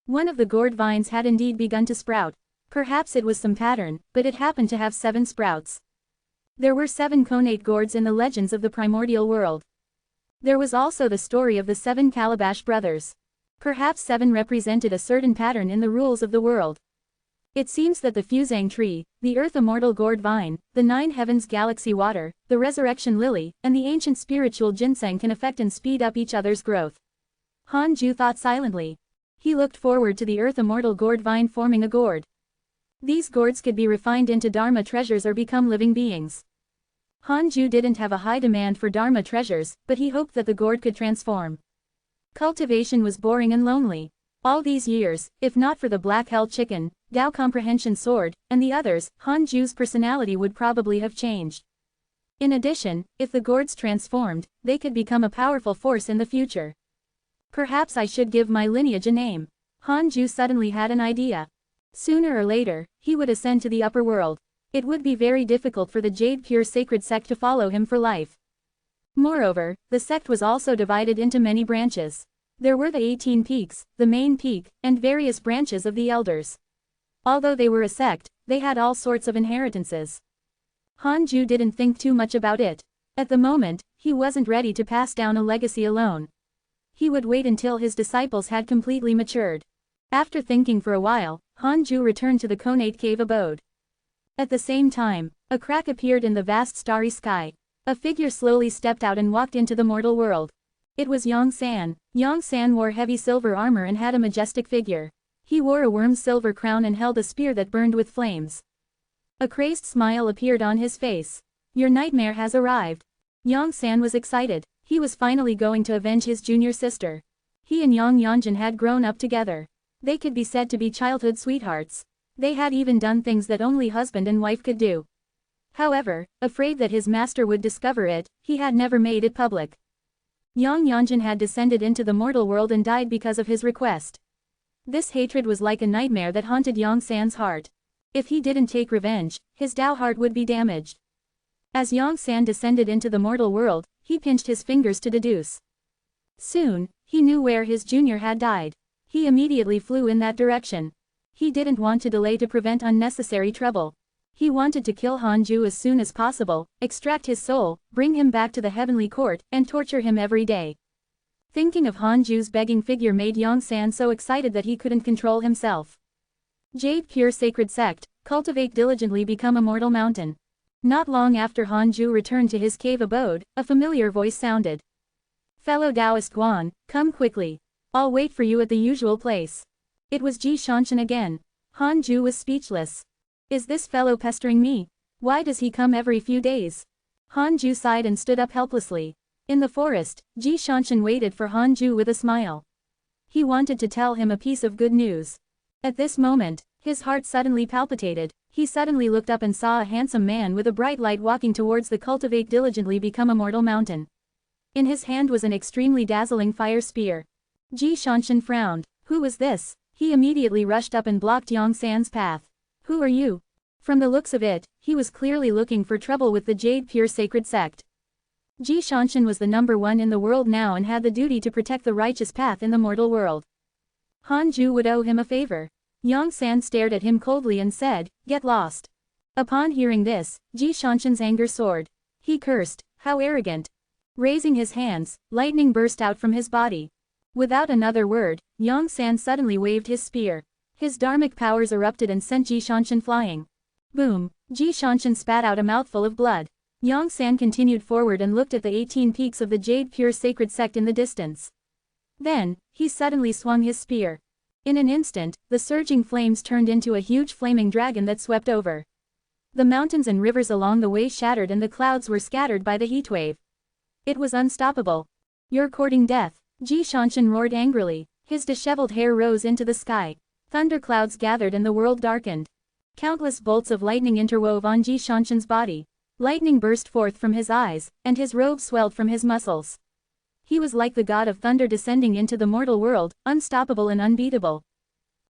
One of the gourd vines had indeed begun to sprout. Perhaps it was some pattern, but it happened to have 7 sprouts. There were 7 Konate gourds in the legends of the primordial world. There was also the story of the 7 Calabash brothers. Perhaps 7 represented a certain pattern in the rules of the world. It seems that the Fuzang tree, the Earth Immortal Gourd Vine, the 9 Heavens Galaxy Water, the Resurrection Lily, and the ancient spiritual ginseng can affect and speed up each other's growth. Han Ju thought silently. He looked forward to the Earth Immortal Gourd Vine forming a gourd. These gourds could be refined into Dharma treasures or become living beings. Han Ju didn't have a high demand for Dharma treasures, but he hoped that the gourd could transform. Cultivation was boring and lonely. All these years, if not for the Black Hell Chicken, Tao Comprehension Sword, and the others, Han Ju's personality would probably have changed. In addition, if the gourds transformed, they could become a powerful force in the future. Perhaps I should give my lineage a name. Han Ju suddenly had an idea. Sooner or later, he would ascend to the upper world. It would be very difficult for the Jade Pure Sacred Sect to follow him for life. Moreover, the sect was also divided into many branches. There were the 18 peaks, the main peak, and various branches of the elders. Although they were a sect, they had all sorts of inheritances. Han Ju didn't think too much about it. At the moment, he wasn't ready to pass down a legacy alone. He would wait until his disciples had completely matured. After thinking for a while, Hanju returned to the Konate cave abode. At the same time, a crack appeared in the vast starry sky. A figure slowly stepped out and walked into the mortal world. It was Yong-san. Yong-san wore heavy silver armor and had a majestic figure. He wore a worm's silver crown and held a spear that burned with flames. A crazed smile appeared on his face. Your nightmare has arrived. Yong-san was excited. He was finally going to avenge his junior sister. He and Yang Yanjin had grown up together. They could be said to be childhood sweethearts. They had even done things that only husband and wife could do. However, afraid that his master would discover it, he had never made it public. Yang Yanjin had descended into the mortal world and died because of his request. This hatred was like a nightmare that haunted Yong-san's heart. If he didn't take revenge, his Tao heart would be damaged. As Yong-san descended into the mortal world, he pinched his fingers to deduce. Soon, he knew where his junior had died. He immediately flew in that direction. He didn't want to delay to prevent unnecessary trouble. He wanted to kill Hanju as soon as possible, extract his soul, bring him back to the heavenly court, and torture him every day. Thinking of Hanju's begging figure made Yong-san so excited that he couldn't control himself. Jade Pure Sacred Sect, cultivate diligently become a mortal mountain. Not long after Hanju returned to his cave abode, a familiar voice sounded. Fellow Taoist Guan, come quickly. I'll wait for you at the usual place. It was Ji Shanshan again. Hanju was speechless. Is this fellow pestering me? Why does he come every few days? Hanju sighed and stood up helplessly. In the forest, Ji Shanshan waited for Hanju with a smile. He wanted to tell him a piece of good news. At this moment, his heart suddenly palpitated. He suddenly looked up and saw a handsome man with a bright light walking towards the cultivate diligently become a mortal mountain. In his hand was an extremely dazzling fire spear. Ji Shanshan frowned. Who was this? He immediately rushed up and blocked Yong-san's path. Who are you? From the looks of it, he was clearly looking for trouble with the Jade Pure Sacred Sect. Ji Shanshan was the #1 in the world now and had the duty to protect the righteous path in the mortal world. Hanju would owe him a favor. Yong-san stared at him coldly and said, get lost. Upon hearing this, Ji Shanshan's anger soared. He cursed, how arrogant. Raising his hands, lightning burst out from his body. Without another word, Yong-san suddenly waved his spear. His dharmic powers erupted and sent Ji Shanshan flying. Boom! Ji Shanshan spat out a mouthful of blood. Yong-san continued forward and looked at the 18 peaks of the Jade Pure Sacred Sect in the distance. Then, he suddenly swung his spear. In an instant, the surging flames turned into a huge flaming dragon that swept over. The mountains and rivers along the way shattered and the clouds were scattered by the heatwave. It was unstoppable. You're courting death. Ji Shanshan roared angrily. His disheveled hair rose into the sky. Thunderclouds gathered and the world darkened. Countless bolts of lightning interwove on Ji Shanshan's body. Lightning burst forth from his eyes, and his robe swelled from his muscles. He was like the god of thunder descending into the mortal world, unstoppable and unbeatable.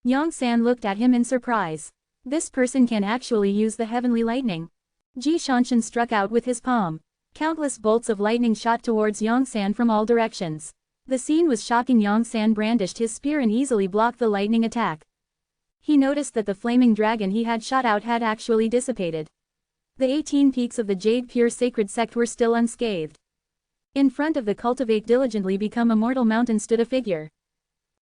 Yong-san looked at him in surprise. This person can actually use the heavenly lightning. Ji Shanshan struck out with his palm. Countless bolts of lightning shot towards Yong-san from all directions. The scene was shocking. Yong-san brandished his spear and easily blocked the lightning attack. He noticed that the flaming dragon he had shot out had actually dissipated. The 18 peaks of the Jade Pure Sacred Sect were still unscathed. In front of the cultivate diligently become a mortal mountain stood a figure.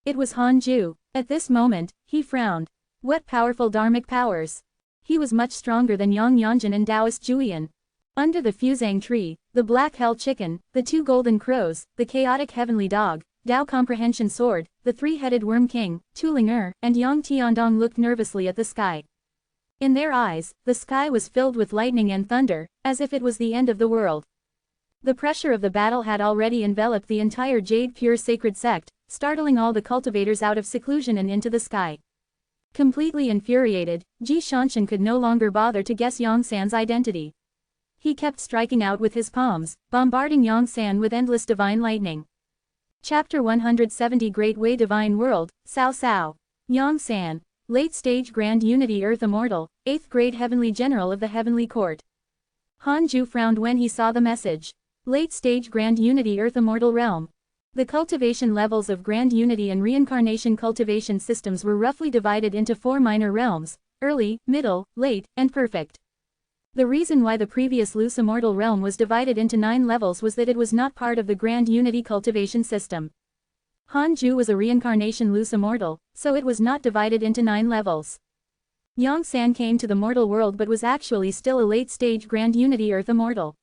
It was Hanju. At this moment, he frowned. What powerful dharmic powers! He was much stronger than Yang Yanjin and Taoist Julian. Under the fusang tree, the black hell chicken, the 2 golden crows, the chaotic heavenly dog, Tao comprehension sword, the 3-headed worm king, Tuling and Yang Tiandong looked nervously at the sky. In their eyes, the sky was filled with lightning and thunder, as if it was the end of the world. The pressure of the battle had already enveloped the entire Jade Pure Sacred Sect, startling all the cultivators out of seclusion and into the sky. Completely infuriated, Ji Shanshan could no longer bother to guess Yong-san's identity. He kept striking out with his palms, bombarding Yong-san with endless divine lightning. Chapter 170 Great Way Divine World, Cao Cao. Yong-san. Late Stage Grand Unity Earth Immortal, 8th Grade Heavenly General of the Heavenly Court. Hanju frowned when he saw the message. Late Stage Grand Unity Earth Immortal Realm. The cultivation levels of Grand Unity and Reincarnation cultivation systems were roughly divided into 4 minor realms: early, middle, late, and perfect. The reason why the previous loose immortal realm was divided into 9 levels was that it was not part of the grand unity cultivation system. Hanju was a reincarnation loose immortal, so it was not divided into 9 levels. Yongsan came to the mortal world but was actually still a late-stage grand unity earth immortal.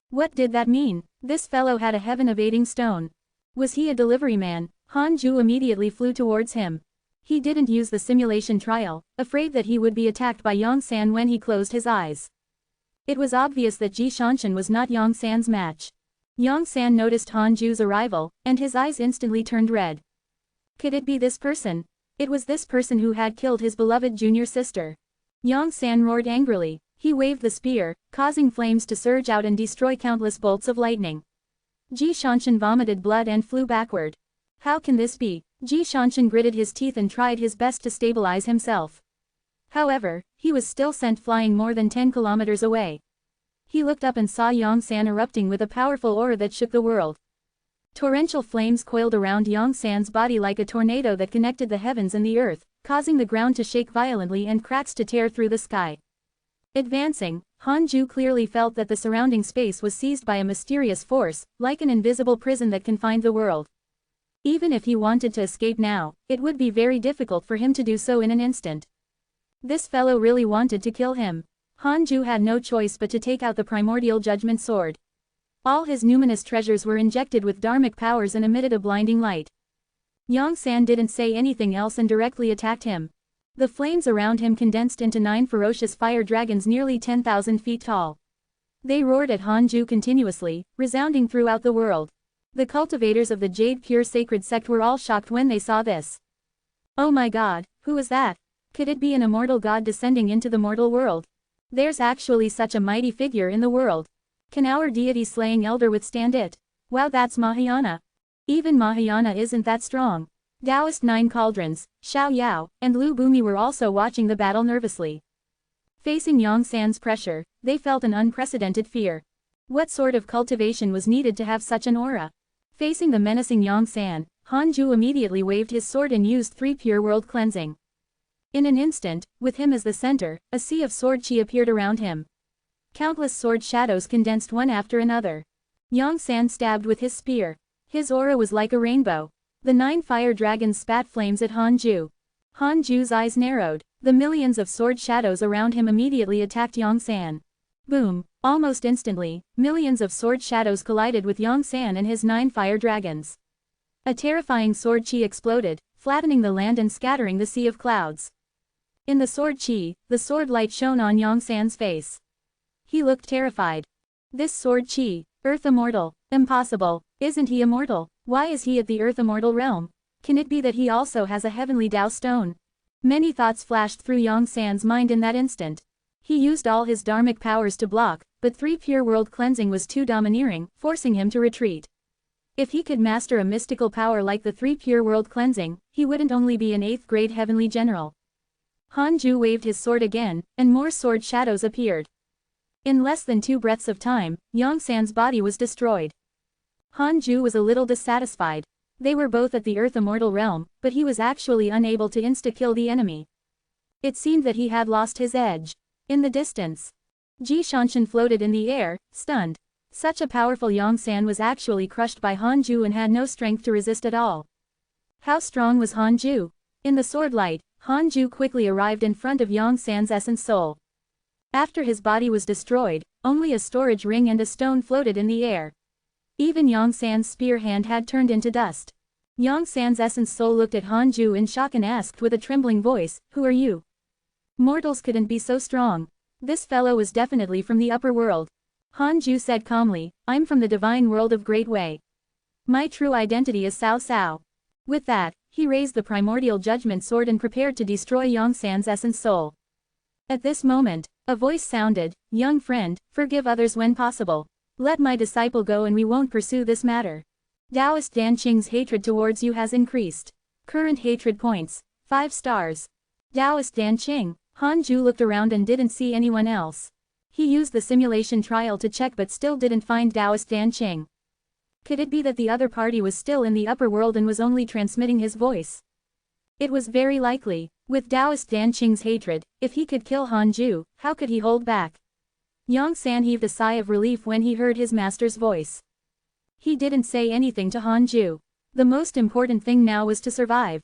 What did that mean? This fellow had a heaven-evading stone. Was he a delivery man? Hanju immediately flew towards him. He didn't use the simulation trial, afraid that he would be attacked by Yongsan when he closed his eyes. It was obvious that Ji Shanshan was not Yongsan's match. Yongsan noticed Hanju's arrival, and his eyes instantly turned red. Could it be this person? It was this person who had killed his beloved junior sister. Yongsan roared angrily. He waved the spear, causing flames to surge out and destroy countless bolts of lightning. Ji Shanshan vomited blood and flew backward. How can this be? Ji Shanshan gritted his teeth and tried his best to stabilize himself. However, he was still sent flying more than 10 kilometers away. He looked up and saw Yongsan erupting with a powerful aura that shook the world. Torrential flames coiled around Yongsan's body like a tornado that connected the heavens and the earth, causing the ground to shake violently and cracks to tear through the sky. Advancing, Hanju clearly felt that the surrounding space was seized by a mysterious force, like an invisible prison that confined the world. Even if he wanted to escape now, it would be very difficult for him to do so in an instant. This fellow really wanted to kill him. Hanju had no choice but to take out the primordial judgment sword. All his numinous treasures were injected with dharmic powers and emitted a blinding light. Yongsan didn't say anything else and directly attacked him. The flames around him condensed into 9 ferocious fire dragons nearly 10,000 feet tall. They roared at Hanju continuously, resounding throughout the world. The cultivators of the Jade Pure Sacred Sect were all shocked when they saw this. Oh my god, who is that? Could it be an immortal god descending into the mortal world? There's actually such a mighty figure in the world. Can our deity-slaying elder withstand it? Wow, that's Mahayana. Even Mahayana isn't that strong. Taoist 9 Cauldrons, Xiao Yao, and Lu Bumi were also watching the battle nervously. Facing Yongsan's pressure, they felt an unprecedented fear. What sort of cultivation was needed to have such an aura? Facing the menacing Yongsan, Hanju immediately waved his sword and used 3 pure world cleansing. In an instant, with him as the center, a sea of sword chi appeared around him. Countless sword shadows condensed one after another. Yongsan stabbed with his spear. His aura was like a rainbow. The 9 fire dragons spat flames at Hanju. Hanju's eyes narrowed. The millions of sword shadows around him immediately attacked Yongsan. Boom! Almost instantly, millions of sword shadows collided with Yongsan and his 9 fire dragons. A terrifying sword chi exploded, flattening the land and scattering the sea of clouds. In the sword chi, the sword light shone on Yongsan's face. He looked terrified. This sword chi, Earth Immortal, impossible, isn't he immortal? Why is he at the Earth Immortal realm? Can it be that he also has a heavenly Tao stone? Many thoughts flashed through Yongsan's mind in that instant. He used all his dharmic powers to block, but 3 pure world cleansing was too domineering, forcing him to retreat. If he could master a mystical power like the 3 pure world cleansing, he wouldn't only be an 8th grade heavenly general. Hanju waved his sword again, and more sword shadows appeared. In less than 2 breaths of time, Yongsan's body was destroyed. Hanju was a little dissatisfied. They were both at the Earth Immortal realm, but he was actually unable to insta-kill the enemy. It seemed that he had lost his edge. In the distance, Ji Shanshan floated in the air, stunned. Such a powerful Yongsan was actually crushed by Hanju and had no strength to resist at all. How strong was Hanju? In the sword light, Hanju quickly arrived in front of Yongsan's essence soul. After his body was destroyed, only a storage ring and a stone floated in the air. Even Yongsan's spear hand had turned into dust. Yongsan's essence soul looked at Hanju in shock and asked with a trembling voice, "Who are you?" Mortals couldn't be so strong. This fellow was definitely from the upper world. Hanju said calmly, "I'm from the divine world of Great Way. My true identity is Cao Cao." With that, he raised the primordial judgment sword and prepared to destroy Yongsan's essence soul. At this moment, a voice sounded, "Young friend, forgive others when possible. Let my disciple go and we won't pursue this matter. Taoist Dan Qing's hatred towards you has increased. Current hatred points, 5 stars. Taoist Dan Qing." Hanju looked around and didn't see anyone else. He used the simulation trial to check but still didn't find Taoist Dan Qing. Could it be that the other party was still in the upper world and was only transmitting his voice? It was very likely. With Taoist Dan Qing's hatred, if he could kill Hanju, how could he hold back? Yang San heaved a sigh of relief when he heard his master's voice. He didn't say anything to Hanju. The most important thing now was to survive.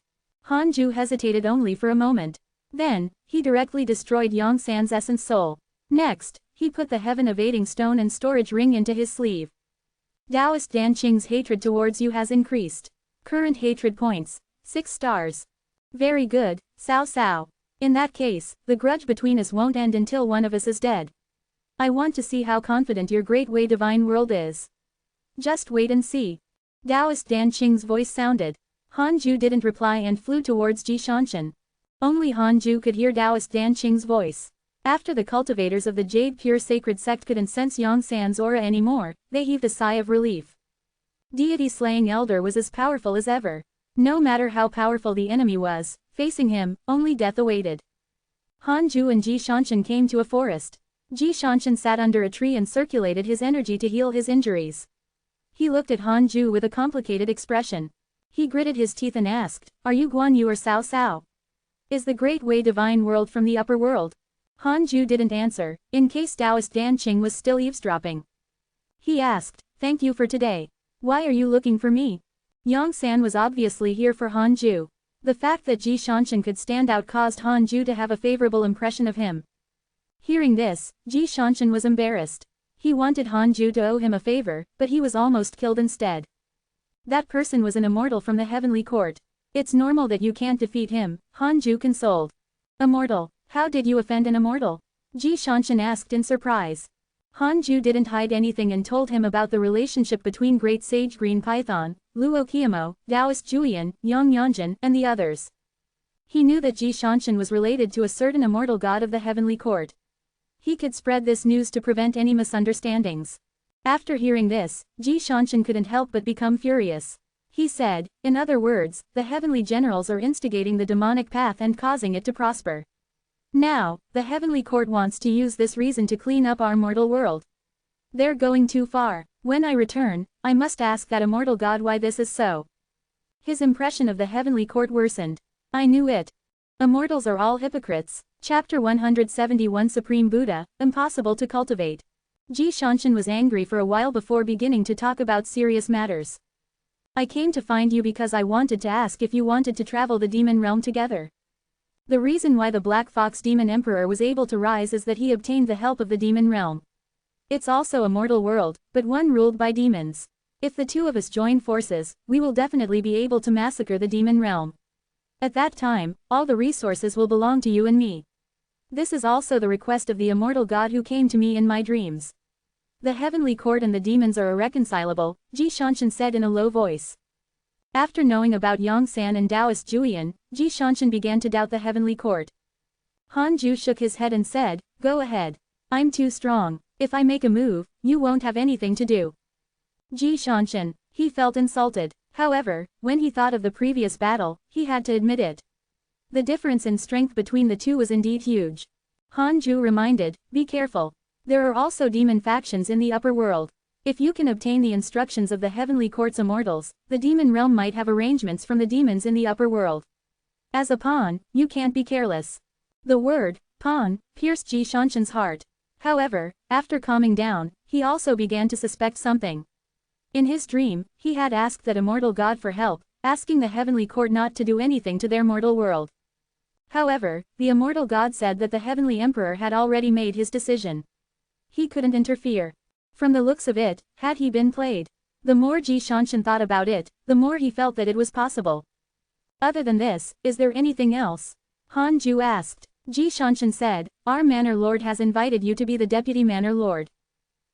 Hanju hesitated only for a moment. Then, he directly destroyed Yang San's essence soul. Next, he put the heaven-evading stone and storage ring into his sleeve. Taoist Danqing's hatred towards you has increased. Current hatred points, 6 stars. Very good, Cao Cao. In that case, the grudge between us won't end until one of us is dead. I want to see how confident your great way divine world is. Just wait and see. Taoist Danqing's voice sounded. Hanju didn't reply and flew towards Jishanshan. Only Hanju could hear Taoist Danqing's voice. After the cultivators of the Jade Pure Sacred Sect couldn't sense Yang San's aura anymore, they heaved a sigh of relief. Deity-slaying Elder was as powerful as ever. No matter how powerful the enemy was, facing him, only death awaited. Hanju and Jishanshan came to a forest. Jishanshan sat under a tree and circulated his energy to heal his injuries. He looked at Hanju with a complicated expression. He gritted his teeth and asked, "Are you Guan Yu or Cao Cao? Is the Great Way divine world from the upper world?" Hanju didn't answer, in case Taoist Danqing was still eavesdropping. He asked, "Thank you for today. Why are you looking for me?" Yang San was obviously here for Hanju. The fact that Jishanshan could stand out caused Hanju to have a favorable impression of him. Hearing this, Jishanshan was embarrassed. He wanted Hanju to owe him a favor, but he was almost killed instead. That person was an immortal from the heavenly court. It's normal that you can't defeat him, Hanju consoled. Immortal, how did you offend an immortal? Jishanshan asked in surprise. Hanju didn't hide anything and told him about the relationship between Great Sage Green Python, Luo Qiamo, Taoist Julian, Yang Yanjin, and the others. He knew that Jishanshan was related to a certain immortal god of the heavenly court. He could spread this news to prevent any misunderstandings. After hearing this, Jishanshan couldn't help but become furious. He said, in other words, the heavenly generals are instigating the demonic path and causing it to prosper. Now, the heavenly court wants to use this reason to clean up our mortal world. They're going too far. When I return, I must ask that immortal god why this is so. His impression of the heavenly court worsened. I knew it. Immortals are all hypocrites. Chapter 171 Supreme Buddha, Impossible to Cultivate. Jishanshan was angry for a while before beginning to talk about serious matters. I came to find you because I wanted to ask if you wanted to travel the demon realm together. The reason why the Black Fox Demon Emperor was able to rise is that he obtained the help of the demon realm. It's also a mortal world, but one ruled by demons. If the two of us join forces, we will definitely be able to massacre the demon realm. At that time, all the resources will belong to you and me. This is also the request of the immortal god who came to me in my dreams. The heavenly court and the demons are irreconcilable, Jishanshan said in a low voice. After knowing about Yang San and Taoist Julian, Jishanshan began to doubt the heavenly court. Hanju shook his head and said, "Go ahead. I'm too strong. If I make a move, you won't have anything to do." Jishanshan, he felt insulted. However, when he thought of the previous battle, he had to admit it. The difference in strength between the two was indeed huge. Hanju reminded, "Be careful. There are also demon factions in the upper world. If you can obtain the instructions of the heavenly court's immortals, the demon realm might have arrangements from the demons in the upper world. As a pawn, you can't be careless." The word, pawn, pierced Jishanshan's heart. However, after calming down, he also began to suspect something. In his dream, he had asked that immortal god for help, asking the heavenly court not to do anything to their mortal world. However, the immortal god said that the heavenly emperor had already made his decision. He couldn't interfere. From the looks of it, had he been played? The more Jishanshan thought about it, the more he felt that it was possible. Other than this, is there anything else? Hanju asked. Jishanshan said, "Our manor lord has invited you to be the deputy manor lord.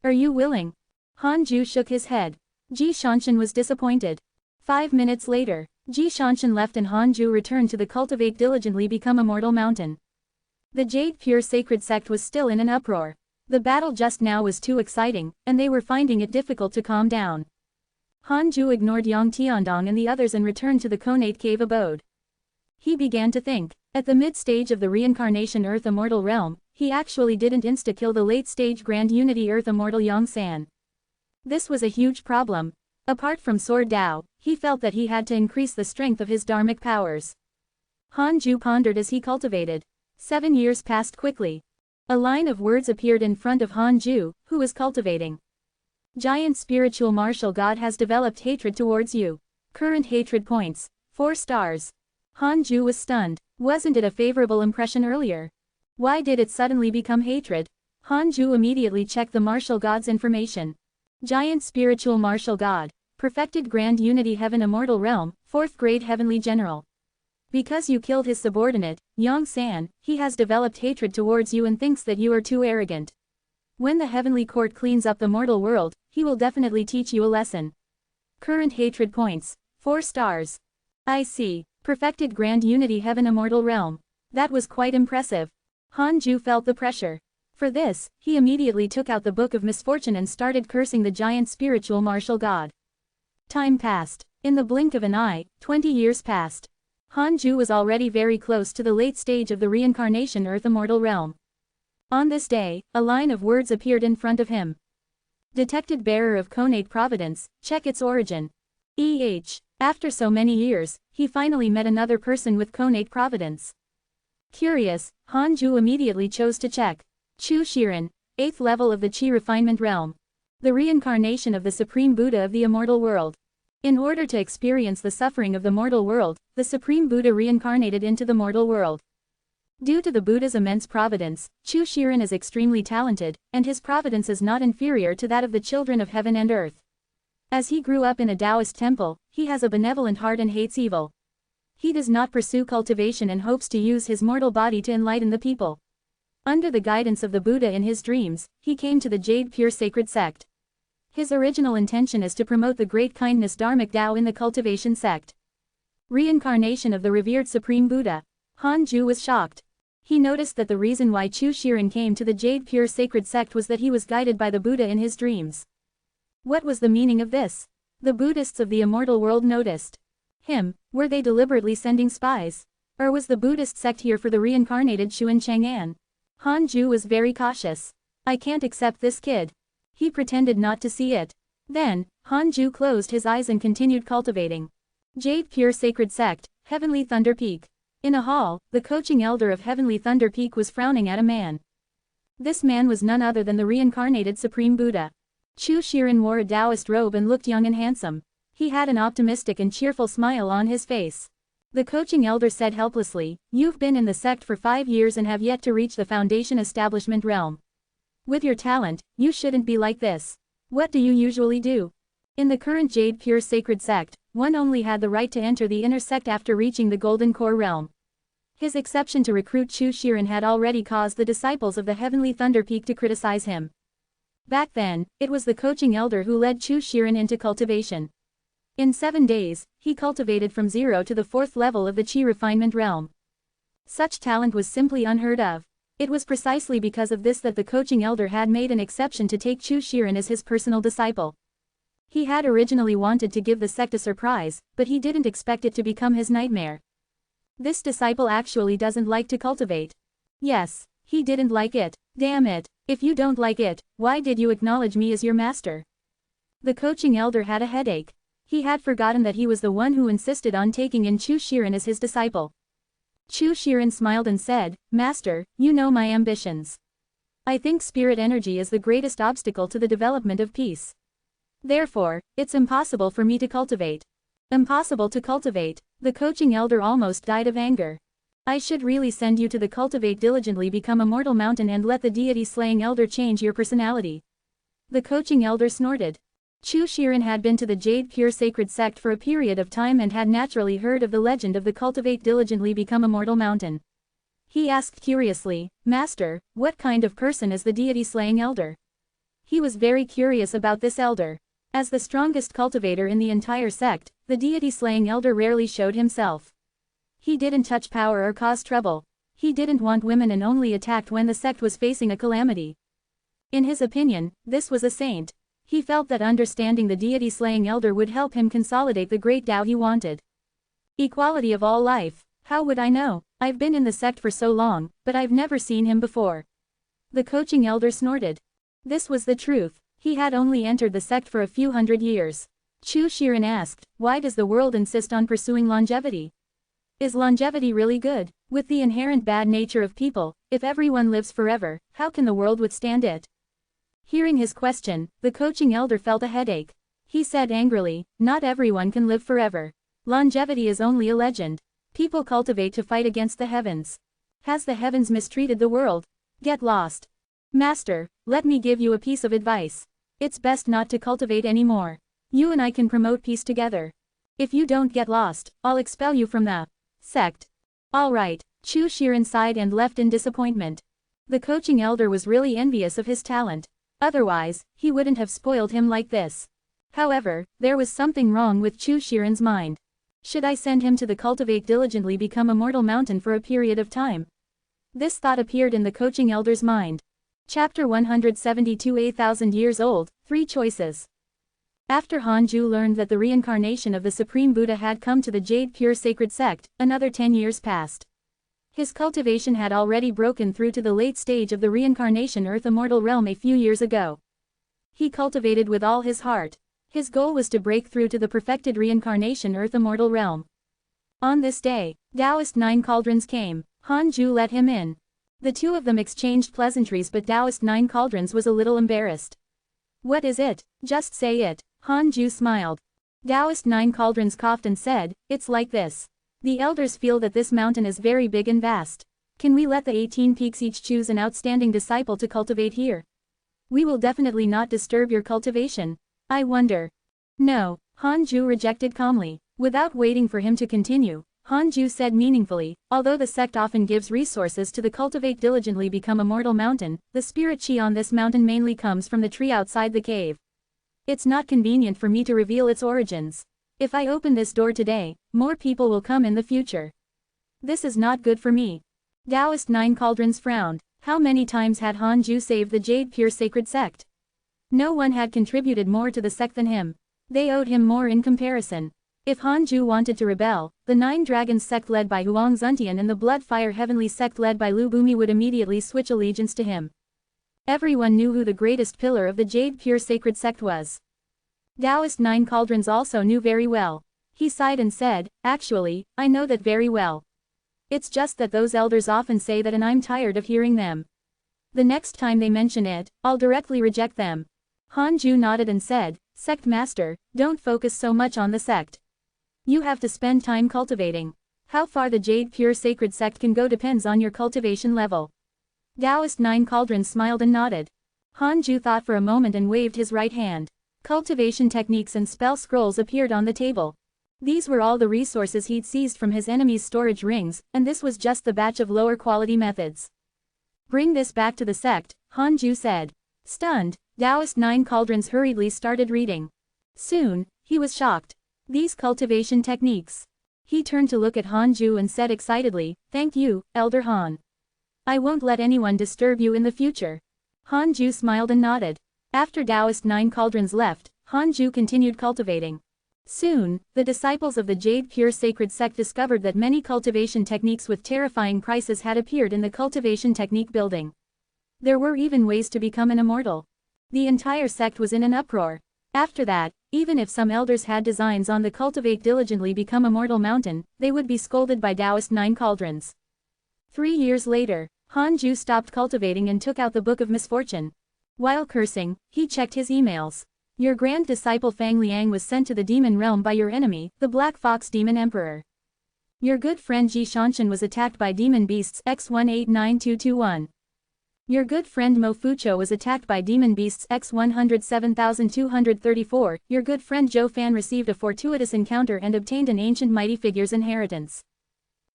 Are you willing?" Hanju shook his head. Jishanshan was disappointed. 5 minutes later, Jishanshan left and Hanju returned to the Cultivate Diligently Become Immortal mountain. The Jade Pure Sacred Sect was still in an uproar. The battle just now was too exciting, and they were finding it difficult to calm down. Hanju ignored Yang Tiandong and the others and returned to the Conate Cave abode. He began to think. At the mid-stage of the Reincarnation Earth Immortal Realm, he actually didn't insta-kill the late-stage Grand Unity Earth Immortal Yang San. This was a huge problem. Apart from Sword Dao, he felt that he had to increase the strength of his dharmic powers. Hanju pondered as he cultivated. 7 years passed quickly. A line of words appeared in front of Han Ju, who was cultivating. Giant spiritual martial god has developed hatred towards you. Current hatred points, 4 stars. Han Ju was stunned. Wasn't it a favorable impression earlier? Why did it suddenly become hatred? Han Ju immediately checked the martial god's information. Giant spiritual martial god. Perfected Grand Unity Heaven Immortal Realm, 4th grade Heavenly General. Because you killed his subordinate, Yang San, he has developed hatred towards you and thinks that you are too arrogant. When the Heavenly Court cleans up the mortal world, he will definitely teach you a lesson. Current hatred points, 4 stars. I see. Perfected Grand Unity Heaven Immortal Realm. That was quite impressive. Han Ju felt the pressure. For this, he immediately took out the Book of Misfortune and started cursing the giant spiritual martial god. Time passed. In the blink of an eye, 20 years passed. Han Ju was already very close to the late stage of the reincarnation Earth Immortal Realm. On this day, a line of words appeared in front of him. Detected bearer of Conate Providence, check its origin. After so many years, he finally met another person with Conate Providence. Curious, Han Ju immediately chose to check. Chu Shiren, 8th level of the Chi Refinement Realm. The reincarnation of the Supreme Buddha of the Immortal World. In order to experience the suffering of the mortal world, the Supreme Buddha reincarnated into the mortal world. Due to the Buddha's immense providence, Chu Shiren is extremely talented, and his providence is not inferior to that of the children of heaven and earth. As he grew up in a Taoist temple, he has a benevolent heart and hates evil. He does not pursue cultivation and hopes to use his mortal body to enlighten the people. Under the guidance of the Buddha in his dreams, he came to the Jade Pure Sacred Sect. His original intention is to promote the great kindness Dharmic Tao in the cultivation sect. Reincarnation of the revered Supreme Buddha. Han Ju was shocked. He noticed that the reason why Chu Shiren came to the Jade Pure Sacred Sect was that he was guided by the Buddha in his dreams. What was the meaning of this? The Buddhists of the immortal world noticed him. Were they deliberately sending spies? Or was the Buddhist sect here for the reincarnated Xuan Chang'an? Han Ju was very cautious. I can't accept this kid. He pretended not to see it. Then, Han Ju closed his eyes and continued cultivating. Jade Pure Sacred Sect, Heavenly Thunder Peak. In a hall, the coaching elder of Heavenly Thunder Peak was frowning at a man. This man was none other than the reincarnated Supreme Buddha. Chu Shiren wore a Taoist robe and looked young and handsome. He had an optimistic and cheerful smile on his face. The coaching elder said helplessly, "You've been in the sect for 5 years and have yet to reach the foundation establishment realm. With your talent, you shouldn't be like this. What do you usually do?" In the current Jade Pure Sacred Sect, one only had the right to enter the inner sect after reaching the Golden Core realm. His exception to recruit Chu Shiren had already caused the disciples of the Heavenly Thunder Peak to criticize him. Back then, it was the coaching elder who led Chu Shiren into cultivation. In 7 days, he cultivated from 0 to the 4th level of the Chi Refinement Realm. Such talent was simply unheard of. It was precisely because of this that the coaching elder had made an exception to take Chu Shiren as his personal disciple. He had originally wanted to give the sect a surprise, but he didn't expect it to become his nightmare. This disciple actually doesn't like to cultivate. Yes, he didn't like it. Damn it. If you don't like it, why did you acknowledge me as your master? The coaching elder had a headache. He had forgotten that he was the one who insisted on taking in Chu Shiren as his disciple. Chu Shiren smiled and said, "Master, you know my ambitions. I think spirit energy is the greatest obstacle to the development of peace. Therefore, it's impossible for me to cultivate." Impossible to cultivate. The coaching elder almost died of anger. I should really send you to the cultivate diligently become a mortal mountain and let the deity slaying elder change your personality. The coaching elder snorted. Chu Shiren had been to the Jade Pure Sacred Sect for a period of time and had naturally heard of the legend of the cultivate diligently become a mortal mountain. He asked curiously, "Master, what kind of person is the deity slaying elder?" He was very curious about this elder. As the strongest cultivator in the entire sect, the deity slaying elder rarely showed himself. He didn't touch power or cause trouble. He didn't want women and only attacked when the sect was facing a calamity. In his opinion, this was a saint. He felt that understanding the deity slaying elder would help him consolidate the great Tao he wanted. Equality of all life. How would I know? I've been in the sect for so long, but I've never seen him before. The coaching elder snorted. This was the truth. He had only entered the sect for a few hundred years. Chu Shiren asked, "Why does the world insist on pursuing longevity?" Is longevity really good? With the inherent bad nature of people, if everyone lives forever, how can the world withstand it? Hearing his question, the coaching elder felt a headache. He said angrily, not everyone can live forever. Longevity is only a legend. People cultivate to fight against the heavens. Has the heavens mistreated the world? Get lost. Master, let me give you a piece of advice. It's best not to cultivate anymore. You and I can promote peace together. If you don't get lost, I'll expel you from the sect. All right, Chu Shiren sighed and left in disappointment. The coaching elder was really envious of his talent. Otherwise, he wouldn't have spoiled him like this. However, there was something wrong with Chu Shiren's mind. Should I send him to the cultivate diligently become a mortal mountain for a period of time? This thought appeared in the coaching elder's mind. Chapter 172 8,000 years old, 3 choices. After Hanju learned that the reincarnation of the Supreme Buddha had come to the Jade Pure Sacred Sect, another 10 years passed. His cultivation had already broken through to the late stage of the reincarnation Earth Immortal realm a few years ago. He cultivated with all his heart. His goal was to break through to the perfected reincarnation Earth Immortal realm. On this day, Taoist 9 Cauldrons came. Hanju let him in. The two of them exchanged pleasantries, but Taoist 9 Cauldrons was a little embarrassed. What is it? Just say it. Hanju smiled. Taoist 9 Cauldrons coughed and said, it's like this. The elders feel that this mountain is very big and vast. Can we let the 18 peaks each choose an outstanding disciple to cultivate here? We will definitely not disturb your cultivation. I wonder. No, Hanju rejected calmly. Without waiting for him to continue, Hanju said meaningfully, although the sect often gives resources to the cultivate diligently become a mortal mountain, the spirit chi on this mountain mainly comes from the tree outside the cave. It's not convenient for me to reveal its origins. If I open this door today, more people will come in the future. This is not good for me. Taoist 9 Cauldrons frowned. How many times had Hanju saved the Jade Pure Sacred Sect? No one had contributed more to the sect than him. They owed him more in comparison. If Hanju wanted to rebel, the 9 Dragons sect led by Huang Zuntian and the Blood Fire Heavenly sect led by Lu Bumi would immediately switch allegiance to him. Everyone knew who the greatest pillar of the Jade Pure Sacred Sect was. Taoist 9 Cauldrons also knew very well. He sighed and said, actually, I know that very well. It's just that those elders often say that and I'm tired of hearing them. The next time they mention it, I'll directly reject them. Hanju nodded and said, Sect Master, don't focus so much on the sect. You have to spend time cultivating. How far the Jade Pure Sacred Sect can go depends on your cultivation level. Taoist 9 Cauldrons smiled and nodded. Hanju thought for a moment and waved his right hand. Cultivation techniques and spell scrolls appeared on the table. These were all the resources he'd seized from his enemy's storage rings, and this was just the batch of lower quality methods. Bring this back to the sect, Hanju said. Stunned, Taoist 9 Cauldrons hurriedly started reading. Soon, he was shocked. These cultivation techniques. He turned to look at Hanju and said excitedly, thank you, Elder Han. I won't let anyone disturb you in the future. Hanju smiled and nodded. After Taoist 9 Cauldrons left, Hanju continued cultivating. Soon, the disciples of the Jade Pure Sacred Sect discovered that many cultivation techniques with terrifying prices had appeared in the cultivation technique building. There were even ways to become an immortal. The entire sect was in an uproar. After that, even if some elders had designs on the cultivate diligently become a mortal mountain, they would be scolded by Taoist 9 Cauldrons. 3 years later, Hanju stopped cultivating and took out the Book of Misfortune. While cursing, he checked his emails. Your grand disciple Fang Liang was sent to the demon realm by your enemy, the Black Fox Demon Emperor. Your good friend Ji Shanshan was attacked by demon beasts X189221. Your good friend Mo Fucho was attacked by demon beasts X107234. Your good friend Zhou Fan received a fortuitous encounter and obtained an ancient mighty figure's inheritance.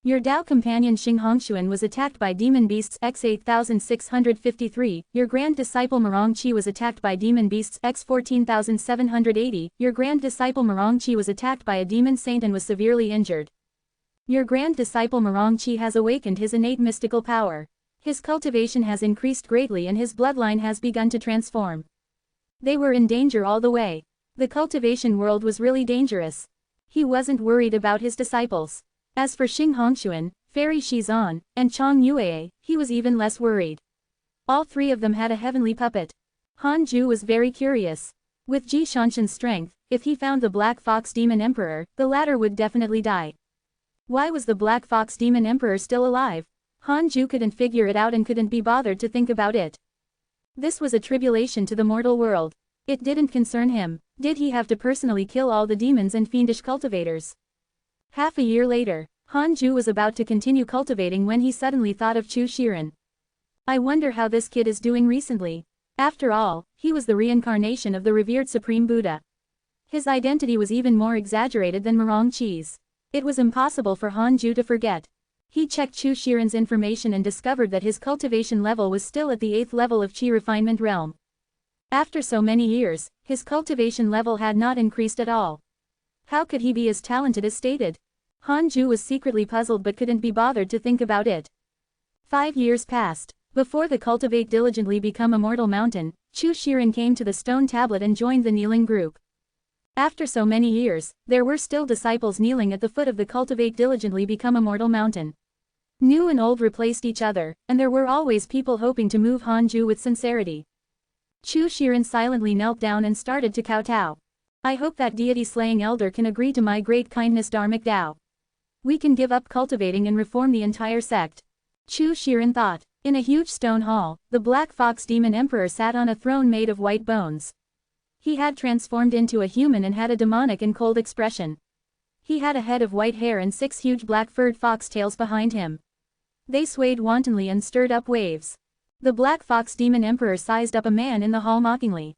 Your Dao companion Xing Hongshuan was attacked by demon beasts X8653. Your grand disciple Marong Qi was attacked by demon beasts X14780. Your grand disciple Marong Qi was attacked by a demon saint and was severely injured. Your grand disciple Marong Qi has awakened his innate mystical power. His cultivation has increased greatly and his bloodline has begun to transform. They were in danger all the way. The cultivation world was really dangerous. He wasn't worried about his disciples. As for Xing Hongshuan, Fairy Shizan, and Chong Yue, he was even less worried. All 3 of them had a heavenly puppet. Hanju was very curious. With Ji Shanshan's strength, if he found the Black Fox Demon Emperor, the latter would definitely die. Why was the Black Fox Demon Emperor still alive? Hanju couldn't figure it out and couldn't be bothered to think about it. This was a tribulation to the mortal world. It didn't concern him. Did he have to personally kill all the demons and fiendish cultivators? Half a year later, Hanju was about to continue cultivating when he suddenly thought of Chu Shiren. I wonder how this kid is doing recently. After all, he was the reincarnation of the revered Supreme Buddha. His identity was even more exaggerated than meringue cheese. It was impossible for Hanju to forget. He checked Chu Shiren's information and discovered that his cultivation level was still at the 8th level of Qi refinement realm. After so many years, his cultivation level had not increased at all. How could he be as talented as stated? Hanju was secretly puzzled but couldn't be bothered to think about it. 5 years passed. Before the cultivate diligently become a mortal mountain, Chu Shiren came to the stone tablet and joined the kneeling group. After so many years, there were still disciples kneeling at the foot of the cultivate diligently become a mortal mountain. New and old replaced each other, and there were always people hoping to move Hanju with sincerity. Chu Shiren silently knelt down and started to kowtow. I hope that deity-slaying elder can agree to my great kindness dharmic Tao. We can give up cultivating and reform the entire sect. Chu Shiren thought. In a huge stone hall, the Black Fox Demon Emperor sat on a throne made of white bones. He had transformed into a human and had a demonic and cold expression. He had a head of white hair and 6 huge black-furred fox tails behind him. They swayed wantonly and stirred up waves. The Black Fox Demon Emperor sized up a man in the hall mockingly.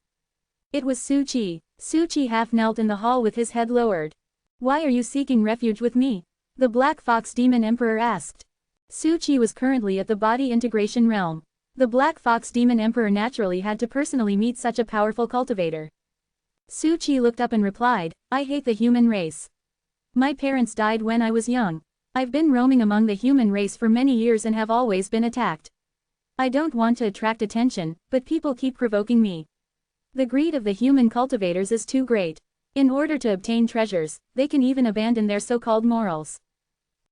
It was Su Qi. Su Qi half knelt in the hall with his head lowered. Why are you seeking refuge with me? The Black Fox Demon Emperor asked. Su Qi was currently at the body integration realm. The Black Fox Demon Emperor naturally had to personally meet such a powerful cultivator. Su Qi looked up and replied, I hate the human race. My parents died when I was young. I've been roaming among the human race for many years and have always been attacked. I don't want to attract attention, but people keep provoking me. The greed of the human cultivators is too great. In order to obtain treasures, they can even abandon their so-called morals.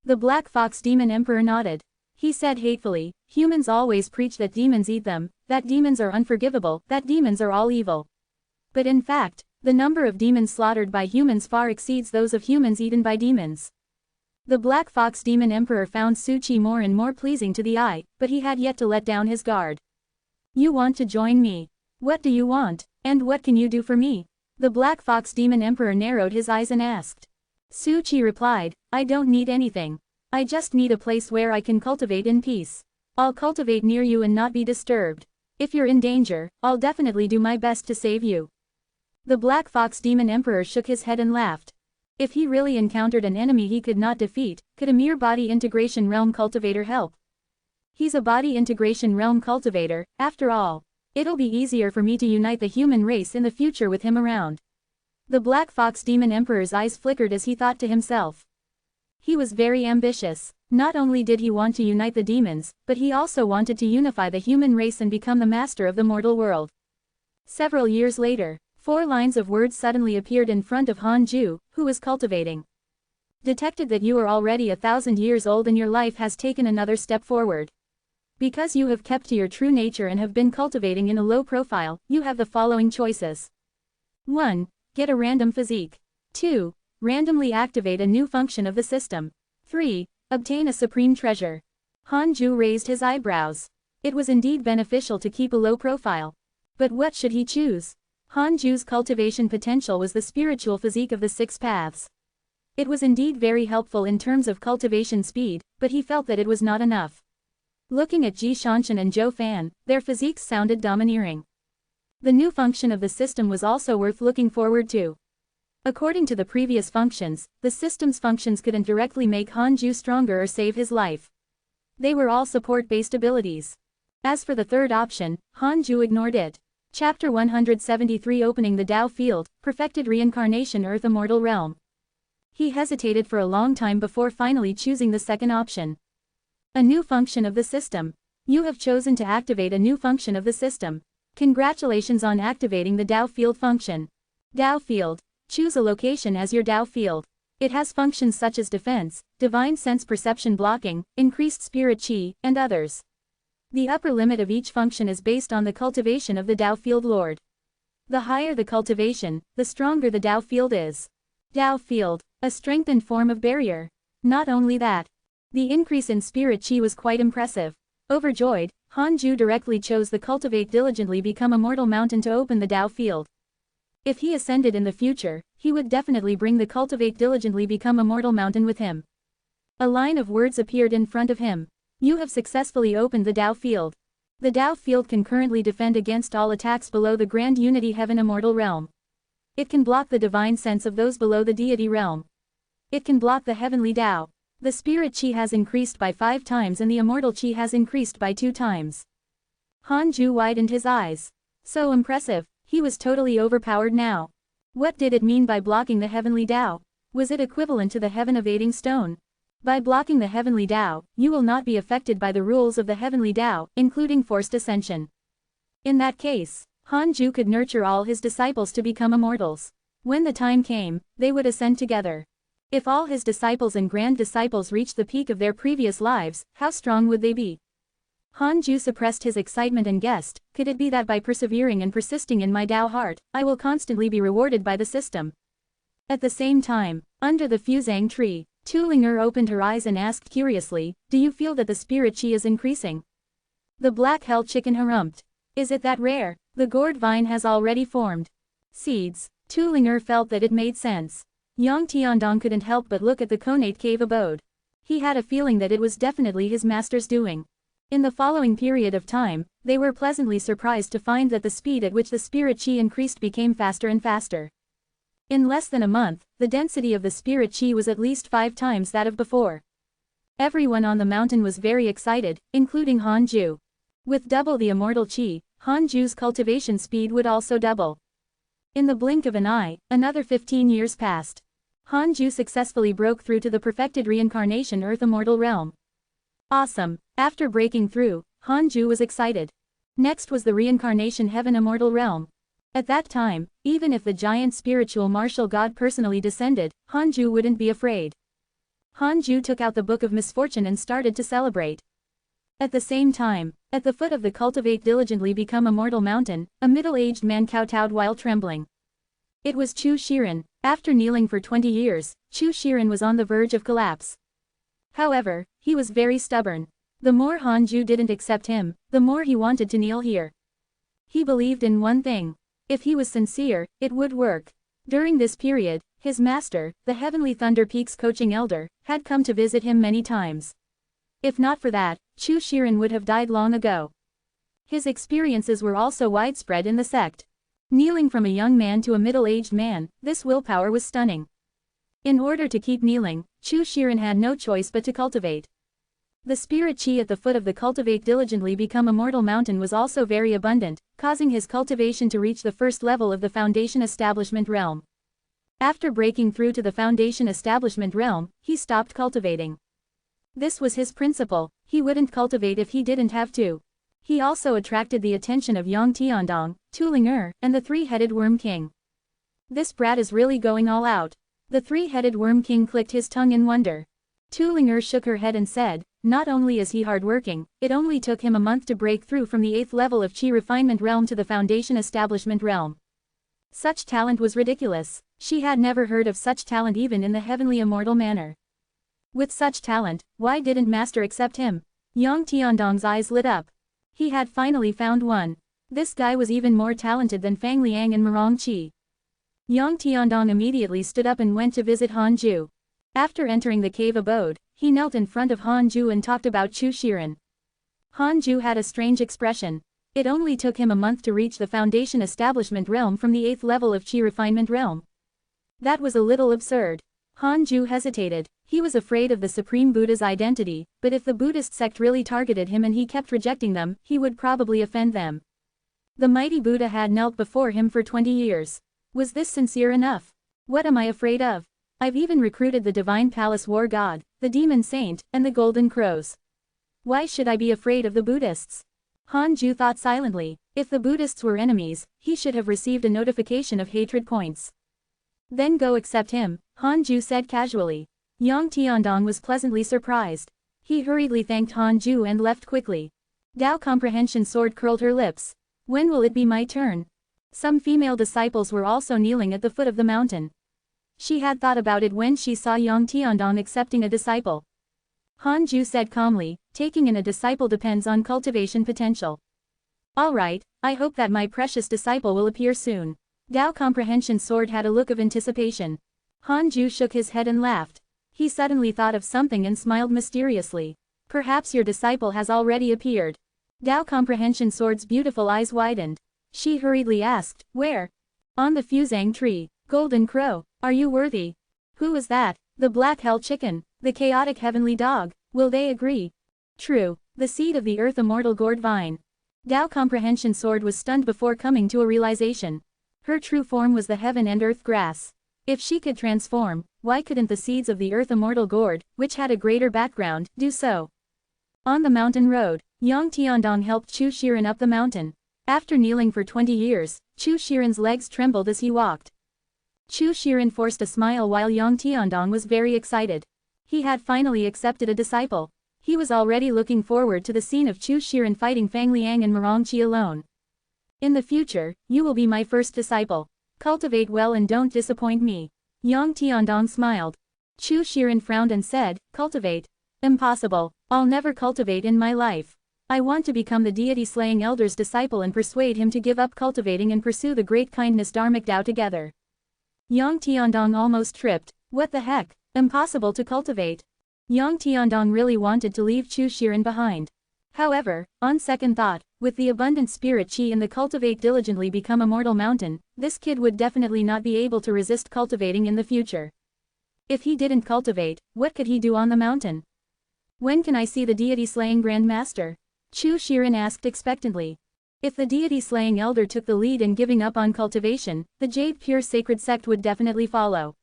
The Black Fox Demon Emperor nodded. He said hatefully, humans always preach that demons eat them, that demons are unforgivable, that demons are all evil. But in fact, the number of demons slaughtered by humans far exceeds those of humans eaten by demons. The Black Fox Demon Emperor found Su Qi more and more pleasing to the eye, but he had yet to let down his guard. You want to join me? What do you want, and what can you do for me? The Black Fox Demon Emperor narrowed his eyes and asked. Su Qi replied, I don't need anything. I just need a place where I can cultivate in peace. I'll cultivate near you and not be disturbed. If you're in danger, I'll definitely do my best to save you. The Black Fox Demon Emperor shook his head and laughed. If he really encountered an enemy he could not defeat, could a mere body integration realm cultivator help? He's a body integration realm cultivator, after all. It'll be easier for me to unite the human race in the future with him around. The Black Fox Demon Emperor's eyes flickered as he thought to himself. He was very ambitious. Not only did he want to unite the demons, but he also wanted to unify the human race and become the master of the mortal world. Several years later, 4 lines of words suddenly appeared in front of Hanju, who was cultivating. Detected that you are already 1,000 years old and your life has taken another step forward. Because you have kept to your true nature and have been cultivating in a low profile, you have the following choices. 1. Get a random physique. 2. Randomly activate a new function of the system. 3. Obtain a supreme treasure. Hanju raised his eyebrows. It was indeed beneficial to keep a low profile. But what should he choose? Hanju's cultivation potential was the spiritual physique of the 6 paths. It was indeed very helpful in terms of cultivation speed, but he felt that it was not enough. Looking at Ji Shanshan and Zhou Fan, their physiques sounded domineering. The new function of the system was also worth looking forward to. According to the previous functions, the system's functions couldn't directly make Hanju stronger or save his life. They were all support-based abilities. As for the third option, Hanju ignored it. Chapter 173 Opening the Tao Field, Perfected Reincarnation Earth Immortal Realm. He hesitated for a long time before finally choosing the second option. A new function of the system. You have chosen to activate a new function of the system. Congratulations on activating the Tao Field function. Tao Field. Choose a location as your Tao Field. It has functions such as defense, divine sense perception blocking, increased spirit chi, and others. The upper limit of each function is based on the cultivation of the Tao Field Lord. The higher the cultivation, the stronger the Tao Field is. Tao Field, a strengthened form of barrier. Not only that, the increase in spirit chi was quite impressive. Overjoyed, Hanju directly chose the cultivate diligently become a mortal mountain to open the Tao field. If he ascended in the future, he would definitely bring the cultivate diligently become a mortal mountain with him. A line of words appeared in front of him. You have successfully opened the Tao field. The Tao field can currently defend against all attacks below the Grand Unity Heaven Immortal Realm. It can block the divine sense of those below the Deity Realm. It can block the Heavenly Tao. The Spirit Chi has increased by 5 times and the Immortal Chi has increased by 2 times. Hanju widened his eyes. So impressive, he was totally overpowered now. What did it mean by blocking the Heavenly Tao? Was it equivalent to the Heaven Evading Stone? By blocking the Heavenly Tao, you will not be affected by the rules of the Heavenly Tao, including forced ascension. In that case, Hanju could nurture all his disciples to become immortals. When the time came, they would ascend together. If all his disciples and grand disciples reached the peak of their previous lives, how strong would they be? Hanju suppressed his excitement and guessed, could it be that by persevering and persisting in my Tao heart, I will constantly be rewarded by the system? At the same time, under the fusang tree, Tulinger opened her eyes and asked curiously, do you feel that the spirit chi is increasing? The black hell chicken harumphed. Is it that rare? The gourd vine has already formed seeds. Tulinger felt that it made sense. Yang Tiandong couldn't help but look at the conate cave abode. He had a feeling that it was definitely his master's doing. In the following period of time, they were pleasantly surprised to find that the speed at which the spirit chi increased became faster and faster. In less than a month, the density of the spirit chi was at least 5 times that of before. Everyone on the mountain was very excited, including Hanju. With double the immortal chi, Hanju's cultivation speed would also double. In the blink of an eye, another 15 years passed. Hanju successfully broke through to the perfected reincarnation Earth Immortal Realm. Awesome! After breaking through, Hanju was excited. Next was the reincarnation Heaven Immortal Realm. At that time, even if the giant spiritual martial god personally descended, Hanju wouldn't be afraid. Hanju took out the Book of Misfortune and started to celebrate. At the same time, at the foot of the cultivate diligently become immortal mountain, a middle-aged man kowtowed while trembling. It was Chu Shiren. After kneeling for 20 years, Chu Shiren was on the verge of collapse. However, he was very stubborn. The more Hanju didn't accept him, the more he wanted to kneel here. He believed in one thing. If he was sincere, it would work. During this period, his master, the Heavenly Thunder Peak's coaching elder, had come to visit him many times. If not for that, Chu Shiren would have died long ago. His experiences were also widespread in the sect. Kneeling from a young man to a middle-aged man, this willpower was stunning. In order to keep kneeling, Chu Shiren had no choice but to cultivate. The spirit chi at the foot of the cultivate diligently become immortal mountain was also very abundant, causing his cultivation to reach the first level of the foundation establishment realm. After breaking through to the foundation establishment realm, he stopped cultivating. This was his principle, he wouldn't cultivate if he didn't have to. He also attracted the attention of Yang Tiandong, Tulinger, and the three-headed Worm King. This brat is really going all out. The three-headed Worm King clicked his tongue in wonder. Tulinger shook her head and said, not only is he hardworking, it only took him a month to break through from the 8th level of Chi Refinement Realm to the Foundation Establishment Realm. Such talent was ridiculous. She had never heard of such talent even in the heavenly immortal manner. With such talent, why didn't Master accept him? Yang Tiandong's eyes lit up. He had finally found one. This guy was even more talented than Fang Liang and Marong Qi. Yang Tiandong immediately stood up and went to visit Hanju. After entering the cave abode, he knelt in front of Hanju and talked about Chu Shiren. Hanju had a strange expression. It only took him a month to reach the Foundation Establishment Realm from the 8th level of Chi Refinement Realm. That was a little absurd. Hanju hesitated. He was afraid of the Supreme Buddha's identity, but if the Buddhist sect really targeted him and he kept rejecting them, he would probably offend them. The mighty Buddha had knelt before him for 20 years. Was this sincere enough? What am I afraid of? I've even recruited the Divine Palace War God, the Demon Saint, and the Golden Crows. Why should I be afraid of the Buddhists? Hanju thought silently. If the Buddhists were enemies, he should have received a notification of hatred points. Then go accept him, Hanju said casually. Yang Tiandong was pleasantly surprised. He hurriedly thanked Hanju and left quickly. Dao Comprehension Sword curled her lips. When will it be my turn? Some female disciples were also kneeling at the foot of the mountain. She had thought about it when she saw Yang Tiandong accepting a disciple. Han Ju said calmly, taking in a disciple depends on cultivation potential. Alright, I hope that my precious disciple will appear soon. Dao Comprehension Sword had a look of anticipation. Han Ju shook his head and laughed. He suddenly thought of something and smiled mysteriously. Perhaps your disciple has already appeared. Dao Comprehension Sword's beautiful eyes widened. She hurriedly asked, where? On the Fuzang tree, Golden Crow. Are you worthy? Who is that? The Black Hell Chicken, the chaotic heavenly dog. Will they agree? True, the seed of the earth immortal gourd vine. Dao Comprehension Sword was stunned before coming to a realization. Her true form was the heaven and earth grass. If she could transform, why couldn't the seeds of the earth immortal gourd, which had a greater background, do so? On the mountain road, Yang Tiandong helped Chu Shiren up the mountain. After kneeling for 20 years, Chu Shiren's legs trembled as he walked. Chu Shiren forced a smile while Yang Tiandong was very excited. He had finally accepted a disciple. He was already looking forward to the scene of Chu Shiren fighting Fang Liang and Merong Qi alone. In the future, you will be my first disciple. Cultivate well and don't disappoint me. Yang Tiandong smiled. Chu Shiren frowned and said, cultivate? Impossible. I'll never cultivate in my life. I want to become the deity-slaying elder's disciple and persuade him to give up cultivating and pursue the great kindness Dharmic Tao together. Yang Tiandong almost tripped. What the heck? Impossible to cultivate. Yang Tiandong really wanted to leave Chu Shiren behind. However, on second thought, with the abundant spirit chi in the cultivate diligently become immortal mountain, this kid would definitely not be able to resist cultivating in the future. If he didn't cultivate, what could he do on the mountain? When can I see the deity-slaying Grand Master? Chu Shiren asked expectantly. If the deity-slaying elder took the lead in giving up on cultivation, the Jade Pure Sacred Sect would definitely follow.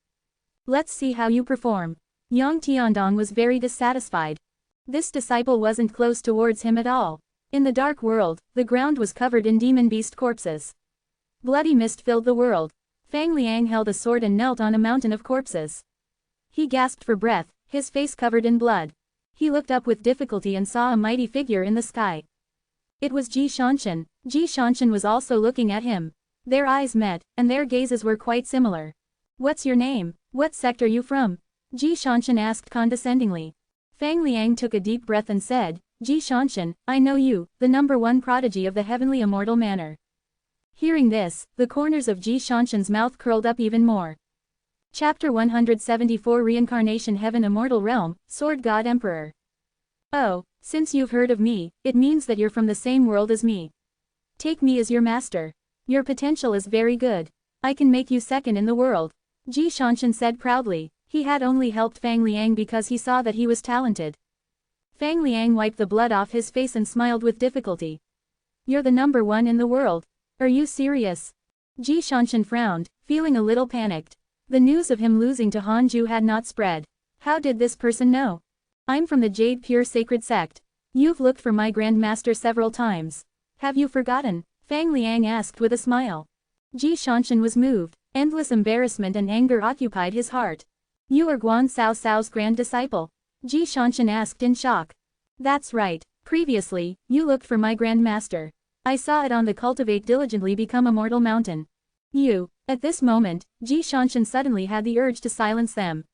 Let's see how you perform. Yang Tiandong was very dissatisfied. This disciple wasn't close towards him at all. In the dark world, the ground was covered in demon beast corpses. Bloody mist filled the world. Fang Liang held a sword and knelt on a mountain of corpses. He gasped for breath, his face covered in blood. He looked up with difficulty and saw a mighty figure in the sky. It was Ji Shanshan. Ji Shanshan was also looking at him. Their eyes met, and their gazes were quite similar. What's your name? What sect are you from? Ji Shanshan asked condescendingly. Fang Liang took a deep breath and said, Ji Shanshan, I know you, the #1 prodigy of the heavenly immortal manner. Hearing this, the corners of Ji Shanshan's mouth curled up even more. Chapter 174 Reincarnation Heaven Immortal Realm, Sword God Emperor. Oh, since you've heard of me, it means that you're from the same world as me. Take me as your master. Your potential is very good. I can make you second in the world. Ji Shanshan said proudly. He had only helped Fang Liang because he saw that he was talented. Fang Liang wiped the blood off his face and smiled with difficulty. You're the #1 in the world. Are you serious? Ji Shanshan frowned, feeling a little panicked. The news of him losing to Han Ju had not spread. How did this person know? I'm from the Jade Pure Sacred Sect. You've looked for my Grand Master several times. Have you forgotten? Fang Liang asked with a smile. Ji Shanshan was moved. Endless embarrassment and anger occupied his heart. You are Guan Cao Cao's grand disciple? Ji Shanshan asked in shock. That's right. Previously, you looked for my Grand Master. I saw it on the Cultivate Diligently Become Immortal mountain. You. At this moment, Ji Shanshan suddenly had the urge to silence them.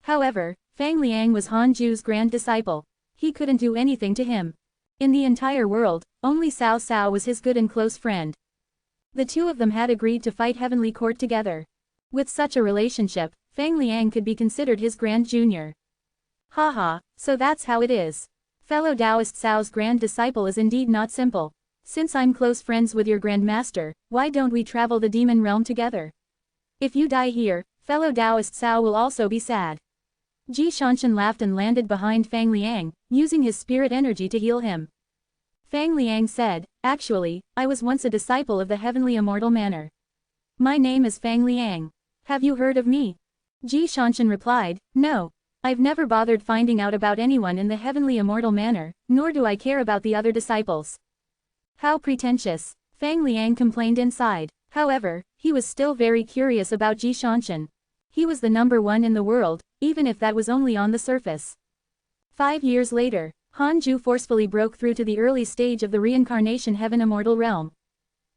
However, Fang Liang was Han Ju's grand disciple. He couldn't do anything to him. In the entire world, only Cao Cao was his good and close friend. The two of them had agreed to fight Heavenly Court together. With such a relationship, Fang Liang could be considered his grand junior. Haha, so that's how it is. Fellow Taoist Cao's grand disciple is indeed not simple. Since I'm close friends with your Grand Master, why don't we travel the demon realm together? If you die here, fellow Taoist Cao will also be sad. Ji Shanshan laughed and landed behind Fang Liang, using his spirit energy to heal him. Fang Liang said, actually, I was once a disciple of the heavenly immortal manner. My name is Fang Liang. Have you heard of me? Ji Shanshan replied, no. I've never bothered finding out about anyone in the heavenly immortal manner, nor do I care about the other disciples. How pretentious, Fang Liang complained inside. However, he was still very curious about Ji Shanshan. He was the #1 in the world, even if that was only on the surface. 5 years later, Han Ju forcefully broke through to the early stage of the reincarnation heaven immortal realm.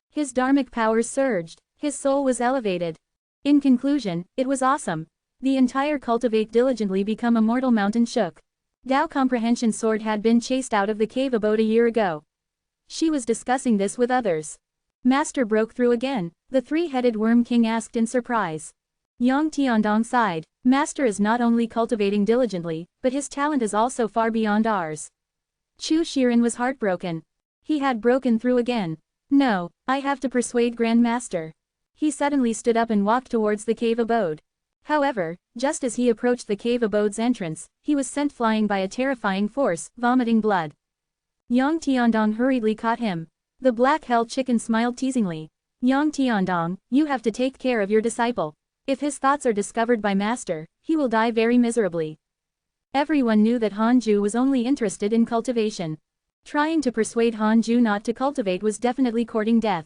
His dharmic powers surged, his soul was elevated. In conclusion, it was awesome. The entire cultivate diligently become immortal mountain shook. Dao comprehension sword had been chased out of the cave abode a year ago. She was discussing this with others. Master broke through again, the three-headed worm king asked in surprise. Yang Tiandong sighed. Master is not only cultivating diligently, but his talent is also far beyond ours. Chu Shiren was heartbroken. He had broken through again. No, I have to persuade Grand Master. He suddenly stood up and walked towards the cave abode. However, just as he approached the cave abode's entrance, he was sent flying by a terrifying force, vomiting blood. Yang Tiandong hurriedly caught him. The black hell chicken smiled teasingly. Yang Tiandong, you have to take care of your disciple. If his thoughts are discovered by Master, he will die very miserably. Everyone knew that Hanju was only interested in cultivation. Trying to persuade Hanju not to cultivate was definitely courting death.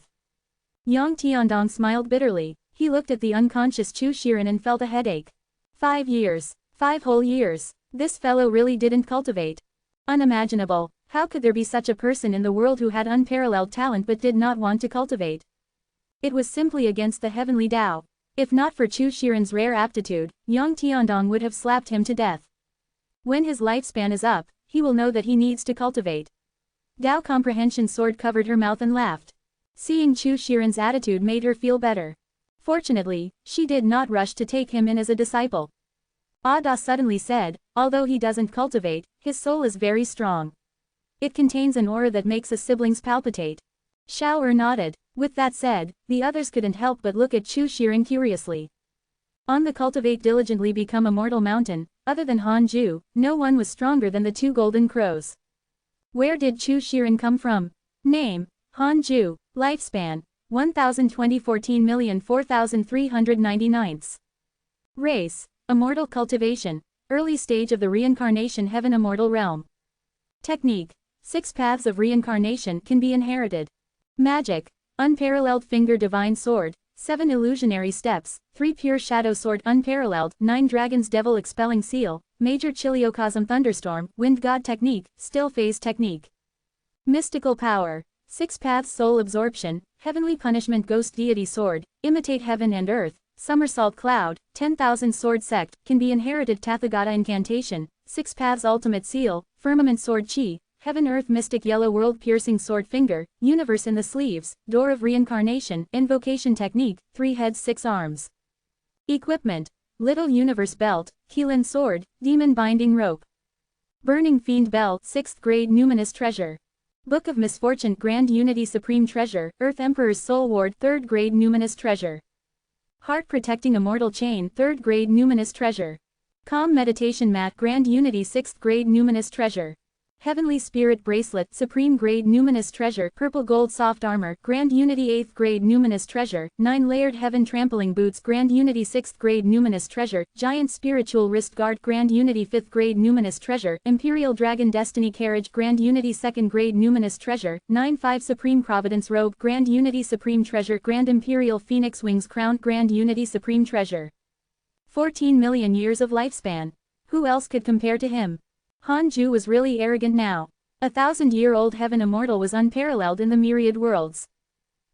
Yang Tiandong smiled bitterly. He looked at the unconscious Chu Shiren and felt a headache. 5 years. 5 whole years. This fellow really didn't cultivate. Unimaginable. How could there be such a person in the world who had unparalleled talent but did not want to cultivate? It was simply against the heavenly Tao. If not for Chu Shiren's rare aptitude, Yang Tiandong would have slapped him to death. When his lifespan is up, he will know that he needs to cultivate. Dao comprehension sword covered her mouth and laughed. Seeing Chu Shiren's attitude made her feel better. Fortunately, she did not rush to take him in as a disciple. Ada suddenly said, although he doesn't cultivate, his soul is very strong. It contains an aura that makes his siblings palpitate. Xiao nodded. With that said, the others couldn't help but look at Chu Shiren curiously. On the cultivate diligently become immortal mountain, other than Hanju, no one was stronger than the 2 golden crows. Where did Chu Shiren come from? Name: Hanju. Lifespan: 1014,004,399. Race: immortal cultivation. Early stage of the reincarnation heaven immortal realm. Technique: 6 paths of reincarnation can be inherited. Magic: unparalleled finger divine sword, 7 illusionary steps, 3 pure shadow sword unparalleled, 9 dragons devil expelling seal, major chiliocosm thunderstorm, wind god technique, still phase technique. Mystical power: 6 paths soul absorption, heavenly punishment ghost deity sword, imitate heaven and earth, somersault cloud, 10,000 sword sect, can be inherited Tathagata incantation, 6 paths ultimate seal, firmament sword chi, heaven earth mystic yellow world piercing sword finger, universe in the sleeves, door of reincarnation, invocation technique, 3 heads 6 arms. Equipment: little universe belt, Keelan sword, demon binding rope. Burning fiend belt 6th grade numinous treasure. Book of Misfortune Grand Unity Supreme Treasure, Earth Emperor's Soul Ward 3rd grade numinous treasure. Heart Protecting Immortal Chain 3rd grade numinous treasure. Calm Meditation Mat Grand Unity 6th grade numinous treasure. Heavenly Spirit Bracelet Supreme grade numinous treasure. Purple Gold Soft Armor Grand Unity 8th grade numinous treasure. 9 Layered Heaven Trampling Boots Grand Unity 6th grade numinous treasure. Giant Spiritual Wrist Guard Grand Unity 5th grade numinous treasure. Imperial Dragon Destiny Carriage Grand Unity 2nd grade numinous treasure. 9-5 Supreme Providence Robe Grand Unity Supreme Treasure. Grand Imperial Phoenix Wings Crown Grand Unity Supreme Treasure. 14 million years of lifespan. Who else could compare to him? Hanju was really arrogant now. 1,000-year-old heaven immortal was unparalleled in the myriad worlds.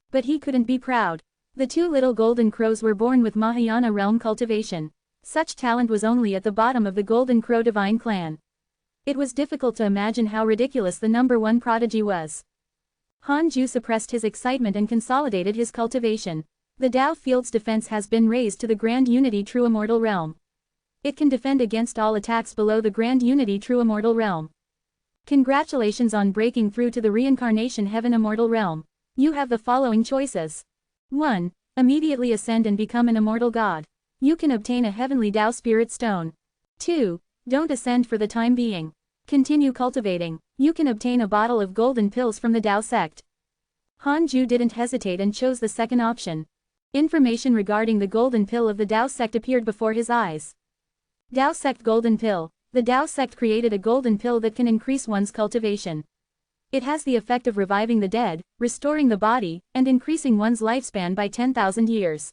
But he couldn't be proud. The 2 little golden crows were born with Mahayana realm cultivation. Such talent was only at the bottom of the golden crow divine clan. It was difficult to imagine how ridiculous the number 1 prodigy was. Hanju suppressed his excitement and consolidated his cultivation. The Tao Field's defense has been raised to the Grand Unity True Immortal Realm. It can defend against all attacks below the Grand Unity True Immortal Realm. Congratulations on breaking through to the Reincarnation Heaven Immortal Realm. You have the following choices. 1. Immediately ascend and become an immortal god. You can obtain a heavenly Tao Spirit Stone. 2. Don't ascend for the time being. Continue cultivating. You can obtain a bottle of golden pills from the Tao sect. Hanju didn't hesitate and chose the second option. Information regarding the golden pill of the Tao sect appeared before his eyes. Tao Sect Golden Pill. The Tao Sect created a golden pill that can increase one's cultivation. It has the effect of reviving the dead, restoring the body, and increasing one's lifespan by 10,000 years.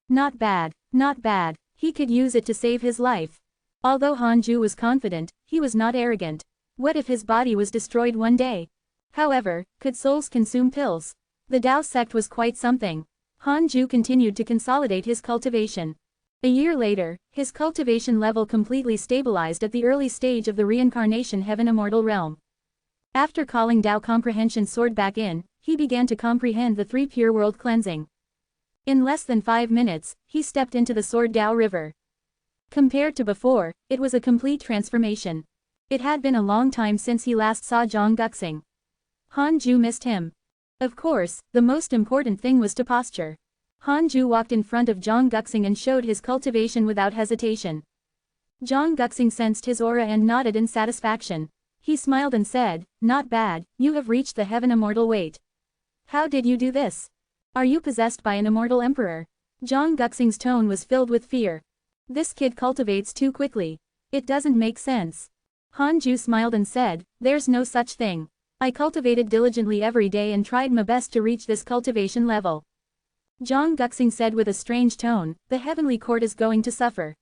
Not bad, not bad. He could use it to save his life. Although Hanju was confident, he was not arrogant. What if his body was destroyed one day? However, could souls consume pills? The Tao Sect was quite something. Han Ju continued to consolidate his cultivation. A year later, his cultivation level completely stabilized at the early stage of the reincarnation heaven immortal realm. After calling Tao comprehension sword back in, he began to comprehend the 3 pure world cleansing. In less than 5 minutes, he stepped into the sword Tao river. Compared to before, it was a complete transformation. It had been a long time since he last saw Zhang Guxing. Han Ju missed him. Of course, the most important thing was to posture. Han Ju walked in front of Zhang Guxing and showed his cultivation without hesitation. Zhang Guxing sensed his aura and nodded in satisfaction. He smiled and said, "Not bad, you have reached the heaven immortal weight. How did you do this? Are you possessed by an immortal emperor?" Zhang Guxing's tone was filled with fear. This kid cultivates too quickly. It doesn't make sense. Han Ju smiled and said, "There's no such thing. I cultivated diligently every day and tried my best to reach this cultivation level." Zhang Guxing said with a strange tone, "The heavenly court is going to suffer.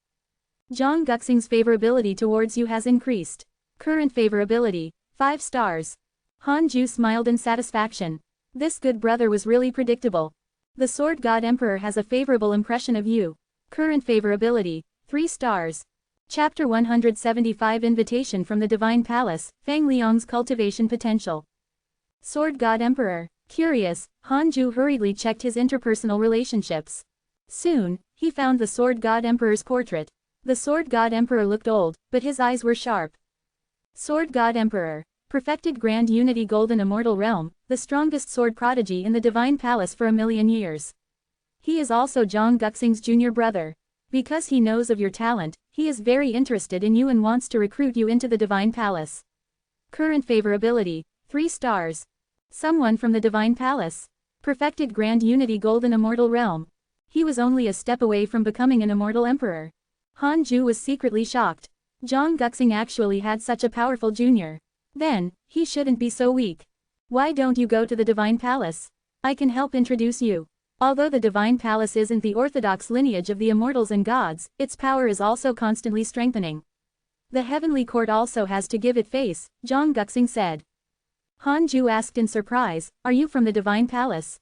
Zhang Guxing's favorability towards you has increased. Current favorability, 5 stars. Han Ju smiled in satisfaction. This good brother was really predictable. The Sword God Emperor has a favorable impression of you. Current favorability, 3 stars. Chapter 175 Invitation from the Divine Palace, Fang Liang's Cultivation Potential. Sword God Emperor. Curious, Han Ju hurriedly checked his interpersonal relationships. Soon, he found the Sword God Emperor's portrait. The Sword God Emperor looked old, but his eyes were sharp. Sword God Emperor. Perfected Grand Unity Golden Immortal Realm, the strongest sword prodigy in the Divine Palace for 1,000,000 years. He is also Zhang Guxing's junior brother. Because he knows of your talent, he is very interested in you and wants to recruit you into the Divine Palace. Current favorability, 3 stars. Someone from the Divine Palace. Perfected Grand Unity Golden Immortal Realm. He was only a step away from becoming an immortal emperor. Han Ju was secretly shocked. Zhang Guxing actually had such a powerful junior. Then, he shouldn't be so weak. Why don't you go to the Divine Palace? I can help introduce you. Although the Divine Palace isn't the orthodox lineage of the immortals and gods, its power is also constantly strengthening. The heavenly court also has to give it face, Zhang Guxing said. Han Ju asked in surprise, "Are you from the Divine Palace?"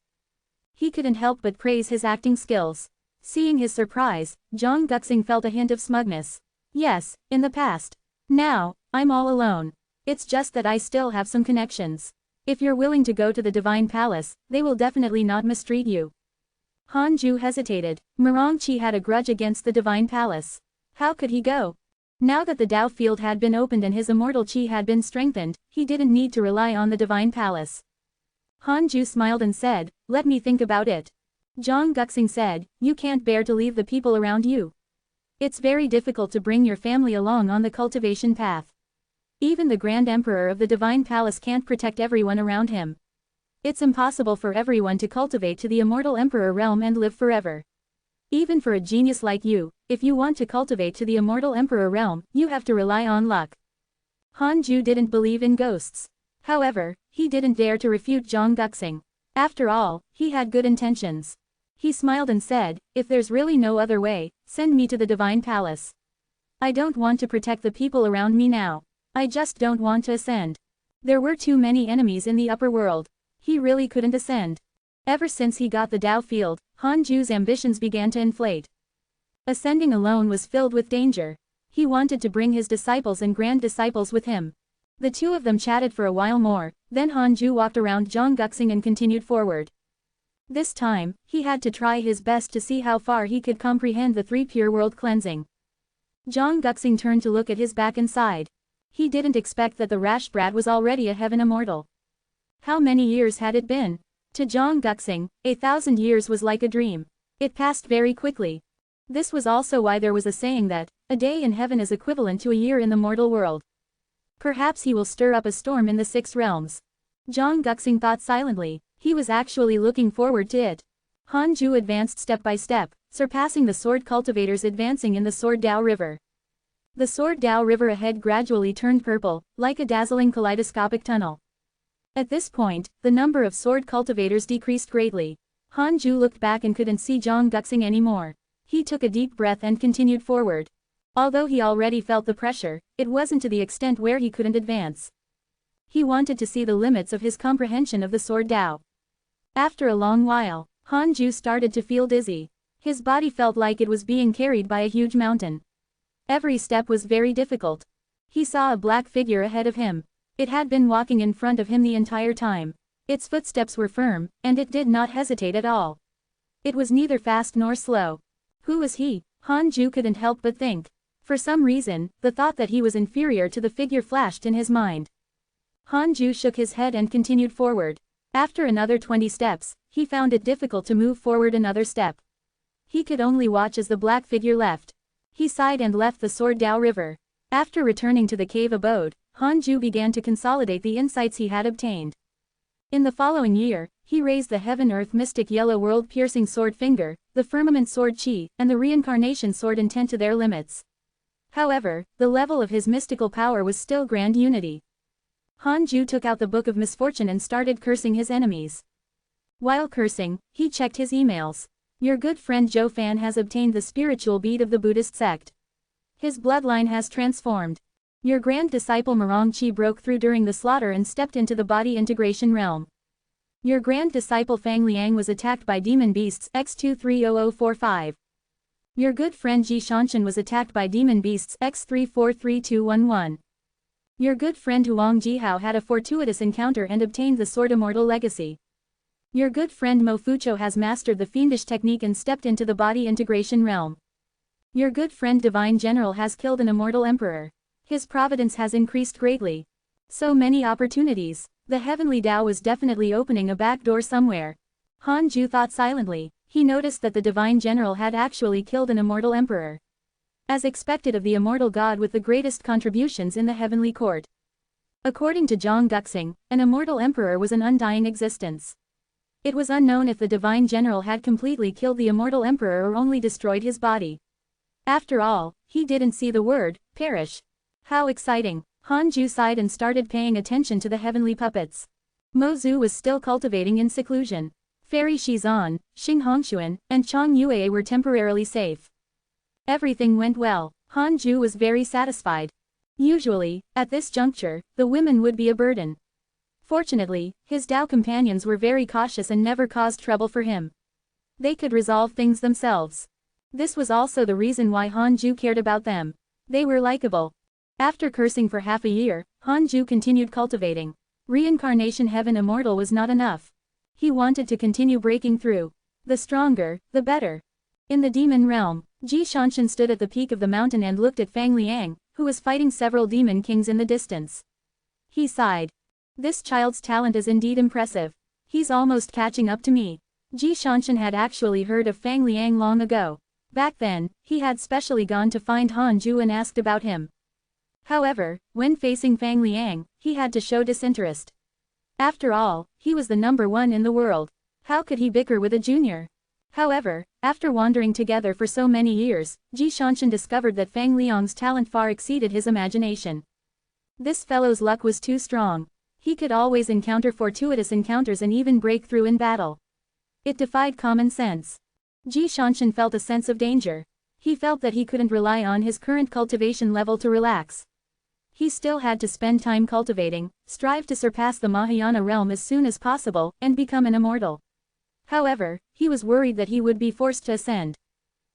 He couldn't help but praise his acting skills. Seeing his surprise, Zhang Guxing felt a hint of smugness. "Yes, in the past. Now, I'm all alone. It's just that I still have some connections. If you're willing to go to the Divine Palace, they will definitely not mistreat you." Han Ju hesitated. Mirong Qi had a grudge against the Divine Palace. How could he go? Now that the Tao field had been opened and his immortal Qi had been strengthened, he didn't need to rely on the Divine Palace. Han Ju smiled and said, "Let me think about it." Zhang Guxing said, "You can't bear to leave the people around you. It's very difficult to bring your family along on the cultivation path. Even the Grand Emperor of the Divine Palace can't protect everyone around him. It's impossible for everyone to cultivate to the immortal Emperor realm and live forever. Even for a genius like you, if you want to cultivate to the immortal Emperor realm, you have to rely on luck." Han Ju didn't believe in ghosts. However, he didn't dare to refute Zhang Guxing. After all, he had good intentions. He smiled and said, "If there's really no other way, send me to the Divine Palace. I don't want to protect the people around me now. I just don't want to ascend." There were too many enemies in the upper world. He really couldn't ascend. Ever since he got the Tao field, Han Ju's ambitions began to inflate. Ascending alone was filled with danger. He wanted to bring his disciples and grand disciples with him. The two of them chatted for a while more, then Han Ju walked around Zhang Guxing and continued forward. This time, he had to try his best to see how far he could comprehend the 3 pure world cleansing. Zhang Guxing turned to look at his back and sighed. He didn't expect that the rash brat was already a heaven immortal. How many years had it been? To Zhang Guxing, 1,000 years was like a dream. It passed very quickly. This was also why there was a saying that, a day in heaven is equivalent to a year in the mortal world. Perhaps he will stir up a storm in the 6 realms. Zhang Guxing thought silently. He was actually looking forward to it. Han Ju advanced step by step, surpassing the sword cultivators advancing in the Sword Tao River. The Sword Tao River ahead gradually turned purple, like a dazzling kaleidoscopic tunnel. At this point, the number of sword cultivators decreased greatly. Han Ju looked back and couldn't see Zhang Guxing anymore. He took a deep breath and continued forward. Although he already felt the pressure, it wasn't to the extent where he couldn't advance. He wanted to see the limits of his comprehension of the Sword Tao. After a long while, Han Ju started to feel dizzy. His body felt like it was being carried by a huge mountain. Every step was very difficult. He saw a black figure ahead of him. It had been walking in front of him the entire time. Its footsteps were firm, and it did not hesitate at all. It was neither fast nor slow. Who was he? Han Ju couldn't help but think. For some reason, the thought that he was inferior to the figure flashed in his mind. Han Ju shook his head and continued forward. After another 20 steps, he found it difficult to move forward another step. He could only watch as the black figure left. He sighed and left the Sword Dao River. After returning to the cave abode, Han Ju began to consolidate the insights he had obtained. In the following year, he raised the Heaven-Earth Mystic Yellow World-Piercing Sword Finger, the Firmament Sword Qi, and the Reincarnation Sword Intent to their limits. However, the level of his mystical power was still Grand Unity. Han Ju took out the Book of Misfortune and started cursing his enemies. While cursing, he checked his emails. Your good friend Zhou Fan has obtained the spiritual bead of the Buddhist sect. His bloodline has transformed. Your grand disciple Marong Qi broke through during the slaughter and stepped into the body integration realm. Your grand disciple Fang Liang was attacked by demon beasts X230045. Your good friend Ji Shanshan was attacked by demon beasts X343211. Your good friend Huang Jihao had a fortuitous encounter and obtained the Sword Immortal Legacy. Your good friend Mo Fucho has mastered the fiendish technique and stepped into the body integration realm. Your good friend Divine General has killed an immortal emperor. His providence has increased greatly. So many opportunities. The heavenly Tao was definitely opening a back door somewhere. Han Ju thought silently. He noticed that the Divine General had actually killed an immortal emperor. As expected of the immortal god with the greatest contributions in the heavenly court. According to Zhang Guxing, an immortal emperor was an undying existence. It was unknown if the Divine General had completely killed the immortal emperor or only destroyed his body. After all, he didn't see the word, perish. How exciting! Han Ju sighed and started paying attention to the heavenly puppets. Mo Zhu was still cultivating in seclusion. Fairy Shizan, Xing Hongxuan, and Chang Yue were temporarily safe. Everything went well. Han Ju was very satisfied. Usually, at this juncture, the women would be a burden. Fortunately, his Tao companions were very cautious and never caused trouble for him. They could resolve things themselves. This was also the reason why Han Ju cared about them. They were likable. After cursing for half a year, Han Ju continued cultivating. Reincarnation Heaven Immortal was not enough. He wanted to continue breaking through. The stronger, the better. In the demon realm, Ji Shanshan stood at the peak of the mountain and looked at Fang Liang, who was fighting several demon kings in the distance. He sighed. This child's talent is indeed impressive. He's almost catching up to me. Ji Shanshan had actually heard of Fang Liang long ago. Back then, he had specially gone to find Han Ju and asked about him. However, when facing Fang Liang, he had to show disinterest. After all, he was the #1 in the world. How could he bicker with a junior? However, after wandering together for so many years, Ji Shanshan discovered that Fang Liang's talent far exceeded his imagination. This fellow's luck was too strong. He could always encounter fortuitous encounters and even break through in battle. It defied common sense. Ji Shanshan felt a sense of danger. He felt that he couldn't rely on his current cultivation level to relax. He still had to spend time cultivating, strive to surpass the Mahayana realm as soon as possible, and become an immortal. However, he was worried that he would be forced to ascend.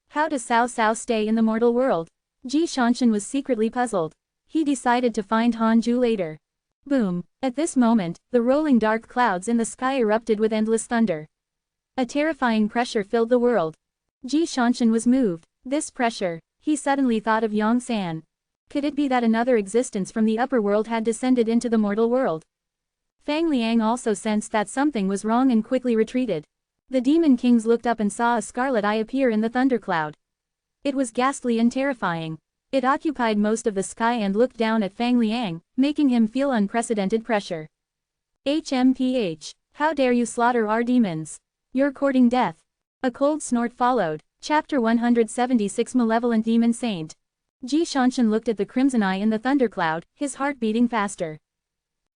How does Cao Cao stay in the mortal world? Ji Shanshan was secretly puzzled. He decided to find Han Ju later. Boom! At this moment, the rolling dark clouds in the sky erupted with endless thunder. A terrifying pressure filled the world. Ji Shanshan was moved. This pressure, he suddenly thought of Yang San. Could it be that another existence from the upper world had descended into the mortal world? Fang Liang also sensed that something was wrong and quickly retreated. The demon kings looked up and saw a scarlet eye appear in the thundercloud. It was ghastly and terrifying. It occupied most of the sky and looked down at Fang Liang, making him feel unprecedented pressure. HMPH. How dare you slaughter our demons? You're courting death. A cold snort followed. Chapter 176 Malevolent Demon Saint. Ji Shanshan looked at the crimson eye in the thundercloud, his heart beating faster.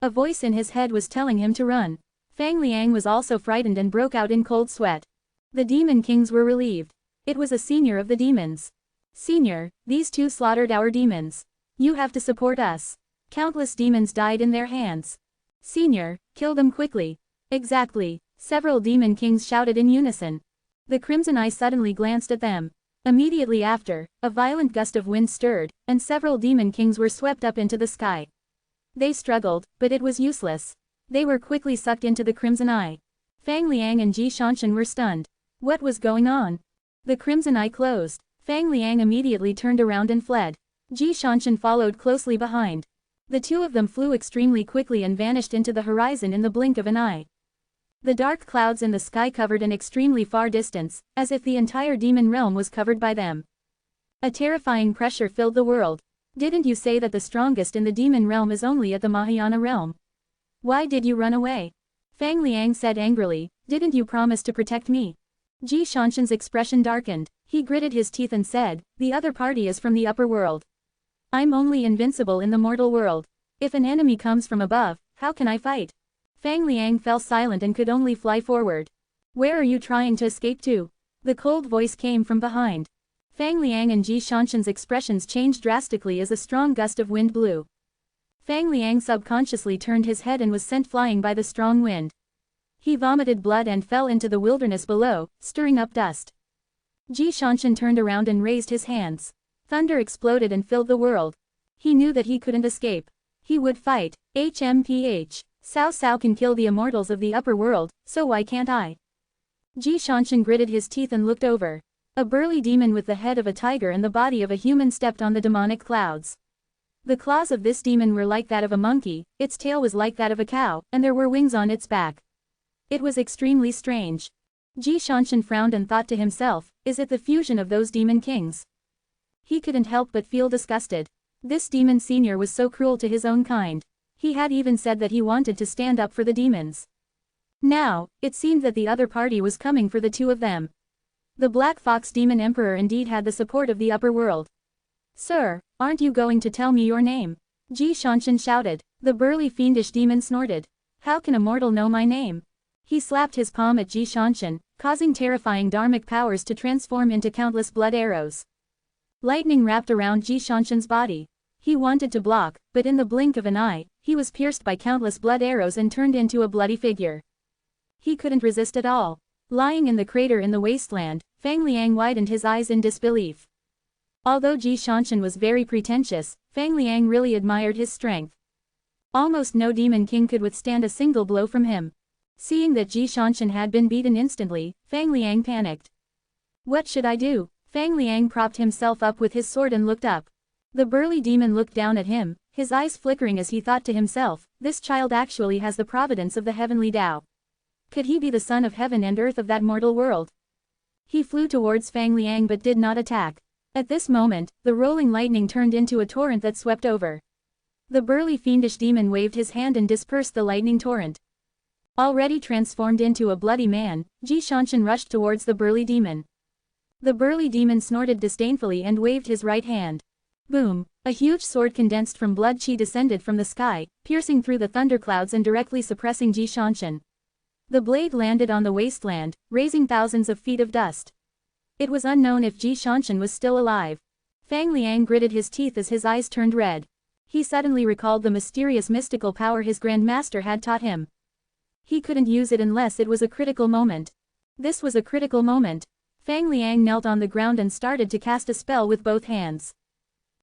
A voice in his head was telling him to run. Fang Liang was also frightened and broke out in cold sweat. The demon kings were relieved. It was a senior of the demons. Senior, these two slaughtered our demons. You have to support us. Countless demons died in their hands. Senior, kill them quickly. Exactly. Several demon kings shouted in unison. The Crimson Eye suddenly glanced at them. Immediately after, a violent gust of wind stirred, and several demon kings were swept up into the sky. They struggled, but it was useless. They were quickly sucked into the Crimson Eye. Fang Liang and Ji Shanshan were stunned. What was going on? The Crimson Eye closed. Fang Liang immediately turned around and fled. Ji Shanshan followed closely behind. The two of them flew extremely quickly and vanished into the horizon in the blink of an eye. The dark clouds in the sky covered an extremely far distance, as if the entire demon realm was covered by them. A terrifying pressure filled the world. Didn't you say that the strongest in the demon realm is only at the Mahayana realm? Why did you run away? Fang Liang said angrily, didn't you promise to protect me? Ji Shanshan's expression darkened. He gritted his teeth and said, the other party is from the upper world. I'm only invincible in the mortal world. If an enemy comes from above, how can I fight? Fang Liang fell silent and could only fly forward. Where are you trying to escape to? The cold voice came from behind. Fang Liang and Ji Shanshan's expressions changed drastically as a strong gust of wind blew. Fang Liang subconsciously turned his head and was sent flying by the strong wind. He vomited blood and fell into the wilderness below, stirring up dust. Ji Shanshan turned around and raised his hands. Thunder exploded and filled the world. He knew that he couldn't escape. He would fight. HMPH. Cao Cao can kill the immortals of the upper world, so why can't I? Ji Shanshan gritted his teeth and looked over. A burly demon with the head of a tiger and the body of a human stepped on the demonic clouds. The claws of this demon were like that of a monkey, its tail was like that of a cow, and there were wings on its back. It was extremely strange. Ji Shanshan frowned and thought to himself, is it the fusion of those demon kings? He couldn't help but feel disgusted. This demon senior was so cruel to his own kind. He had even said that he wanted to stand up for the demons. Now, it seemed that the other party was coming for the two of them. The Black Fox Demon Emperor indeed had the support of the upper world. Sir, aren't you going to tell me your name? Ji Shanshan shouted. The burly fiendish demon snorted. How can a mortal know my name? He slapped his palm at Ji Shanshan, causing terrifying dharmic powers to transform into countless blood arrows. Lightning wrapped around Ji Shanshan's body. He wanted to block, but in the blink of an eye, he was pierced by countless blood arrows and turned into a bloody figure. He couldn't resist at all. Lying in the crater in the wasteland, Fang Liang widened his eyes in disbelief. Although Ji Shanshan was very pretentious, Fang Liang really admired his strength. Almost no demon king could withstand a single blow from him. Seeing that Ji Shanshan had been beaten instantly, Fang Liang panicked. What should I do? Fang Liang propped himself up with his sword and looked up. The burly demon looked down at him, his eyes flickering as he thought to himself, this child actually has the providence of the heavenly Tao. Could he be the son of heaven and earth of that mortal world? He flew towards Fang Liang but did not attack. At this moment, the rolling lightning turned into a torrent that swept over. The burly fiendish demon waved his hand and dispersed the lightning torrent. Already transformed into a bloody man, Ji Shanshan rushed towards the burly demon. The burly demon snorted disdainfully and waved his right hand. Boom! A huge sword condensed from blood chi descended from the sky, piercing through the thunderclouds and directly suppressing Ji Shanshan. The blade landed on the wasteland, raising thousands of feet of dust. It was unknown if Ji Shanshan was still alive. Fang Liang gritted his teeth as his eyes turned red. He suddenly recalled the mysterious mystical power his Grand Master had taught him. He couldn't use it unless it was a critical moment. This was a critical moment. Fang Liang knelt on the ground and started to cast a spell with both hands.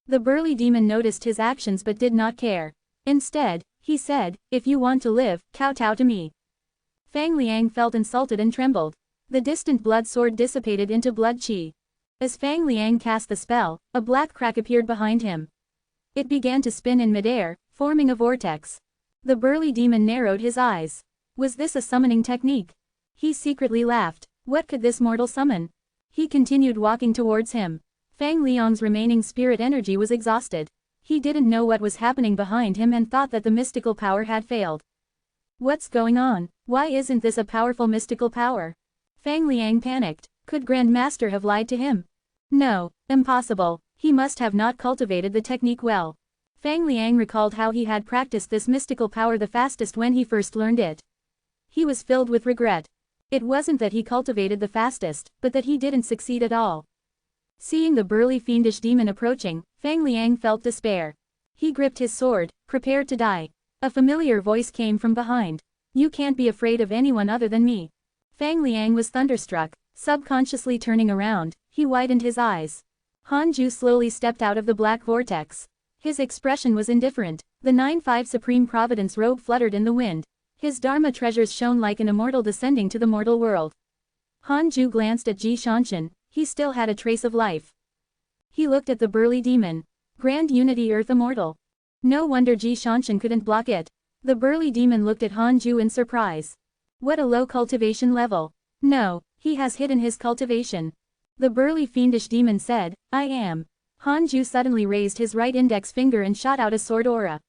The burly demon noticed his actions but did not care. Instead, he said, if you want to live, kowtow to me. Fang Liang felt insulted and trembled. The distant blood sword dissipated into blood chi. As Fang Liang cast the spell, a black crack appeared behind him. It began to spin in midair, forming a vortex. The burly demon narrowed his eyes. Was this a summoning technique? He secretly laughed. What could this mortal summon? He continued walking towards him. Fang Liang's remaining spirit energy was exhausted. He didn't know what was happening behind him and thought that the mystical power had failed. What's going on? Why isn't this a powerful mystical power? Fang Liang panicked. Could Grand Master have lied to him? No, impossible. He must have not cultivated the technique well. Fang Liang recalled how he had practiced this mystical power the fastest when he first learned it. He was filled with regret. It wasn't that he cultivated the fastest, but that he didn't succeed at all. Seeing the burly fiendish demon approaching, Fang Liang felt despair. He gripped his sword, prepared to die. A familiar voice came from behind. You can't be afraid of anyone other than me. Fang Liang was thunderstruck. Subconsciously turning around, he widened his eyes. Han Ju slowly stepped out of the black vortex. His expression was indifferent. The 9-5 Supreme Providence robe fluttered in the wind. His Dharma treasures shone like an immortal descending to the mortal world. Han Ju glanced at Ji Shanshan. He still had a trace of life. He looked at the burly demon. Grand Unity Earth Immortal. No wonder Ji Shanshan couldn't block it. The burly demon looked at Han Ju in surprise. What a low cultivation level. No, he has hidden his cultivation. The burly fiendish demon said, I am. Han Ju suddenly raised his right index finger and shot out a sword aura.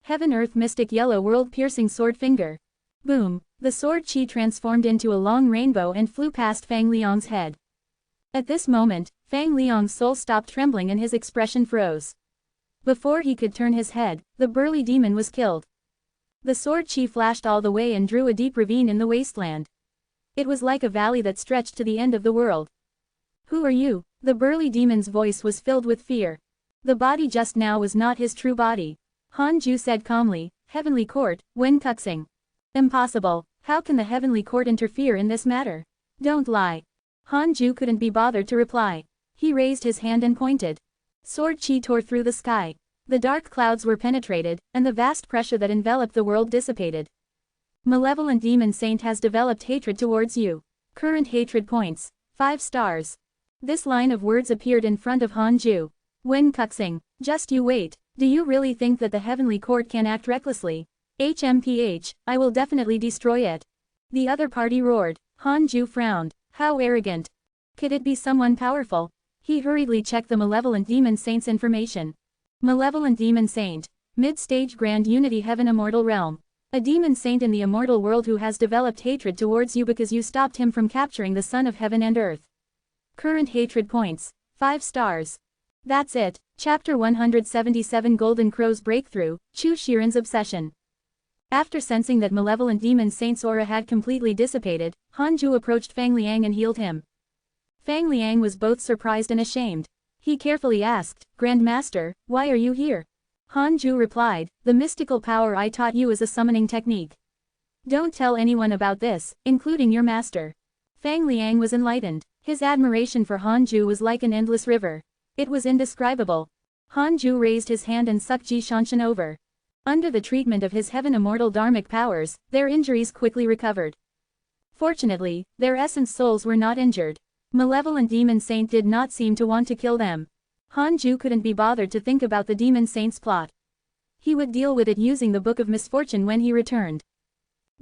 Heaven Earth Mystic Yellow World Piercing Sword Finger. Boom, the sword chi transformed into a long rainbow and flew past Fang Liang's head. At this moment, Fang Liang's soul stopped trembling and his expression froze. Before he could turn his head, the burly demon was killed. The sword chi flashed all the way and drew a deep ravine in the wasteland. It was like a valley that stretched to the end of the world. Who are you? The burly demon's voice was filled with fear. The body just now was not his true body. Han Ju said calmly, Heavenly Court, when cuxing. Impossible, how can the Heavenly Court interfere in this matter? Don't lie. Han Ju couldn't be bothered to reply. He raised his hand and pointed. Sword chi tore through the sky. The dark clouds were penetrated, and the vast pressure that enveloped the world dissipated. Malevolent demon saint has developed hatred towards you. Current hatred points, 5 stars. This line of words appeared in front of Han Ju. When cuxing, just you wait. Do you really think that the Heavenly Court can act recklessly? HMPH, I will definitely destroy it. The other party roared. Han Ju frowned. How arrogant. Could it be someone powerful? He hurriedly checked the malevolent demon saint's information. Malevolent demon saint. Mid-stage Grand Unity Heaven Immortal Realm. A demon saint in the immortal world who has developed hatred towards you because you stopped him from capturing the Son of Heaven and Earth. Current hatred points, 5 stars. That's it. Chapter 177 Golden Crow's Breakthrough, Chu Shiren's Obsession. After sensing that malevolent demon saint's aura had completely dissipated, Han Ju approached Fang Liang and healed him. Fang Liang was both surprised and ashamed. He carefully asked, Grand Master, why are you here? Han Ju replied, the mystical power I taught you is a summoning technique. Don't tell anyone about this, including your master. Fang Liang was enlightened. His admiration for Han Ju was like an endless river. It was indescribable. Han Ju raised his hand and sucked Ji Shanshan over. Under the treatment of his heaven immortal dharmic powers, their injuries quickly recovered. Fortunately, their essence souls were not injured. Malevolent demon saint did not seem to want to kill them. Han Ju couldn't be bothered to think about the demon saint's plot. He would deal with it using the Book of Misfortune when he returned.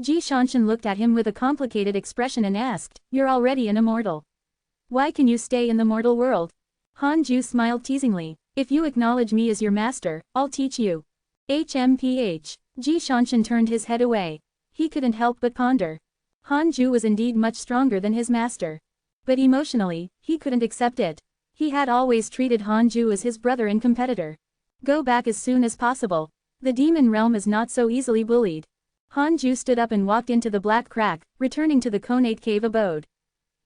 Ji Shanshan looked at him with a complicated expression and asked, You're already an immortal. Why can you stay in the mortal world? Han Ju smiled teasingly. If you acknowledge me as your master, I'll teach you. HMPH. Ji Shanshan turned his head away. He couldn't help but ponder. Han Ju was indeed much stronger than his master. But emotionally, he couldn't accept it. He had always treated Han Ju as his brother and competitor. Go back as soon as possible. The demon realm is not so easily bullied. Han Ju stood up and walked into the black crack, returning to the Conate Cave abode.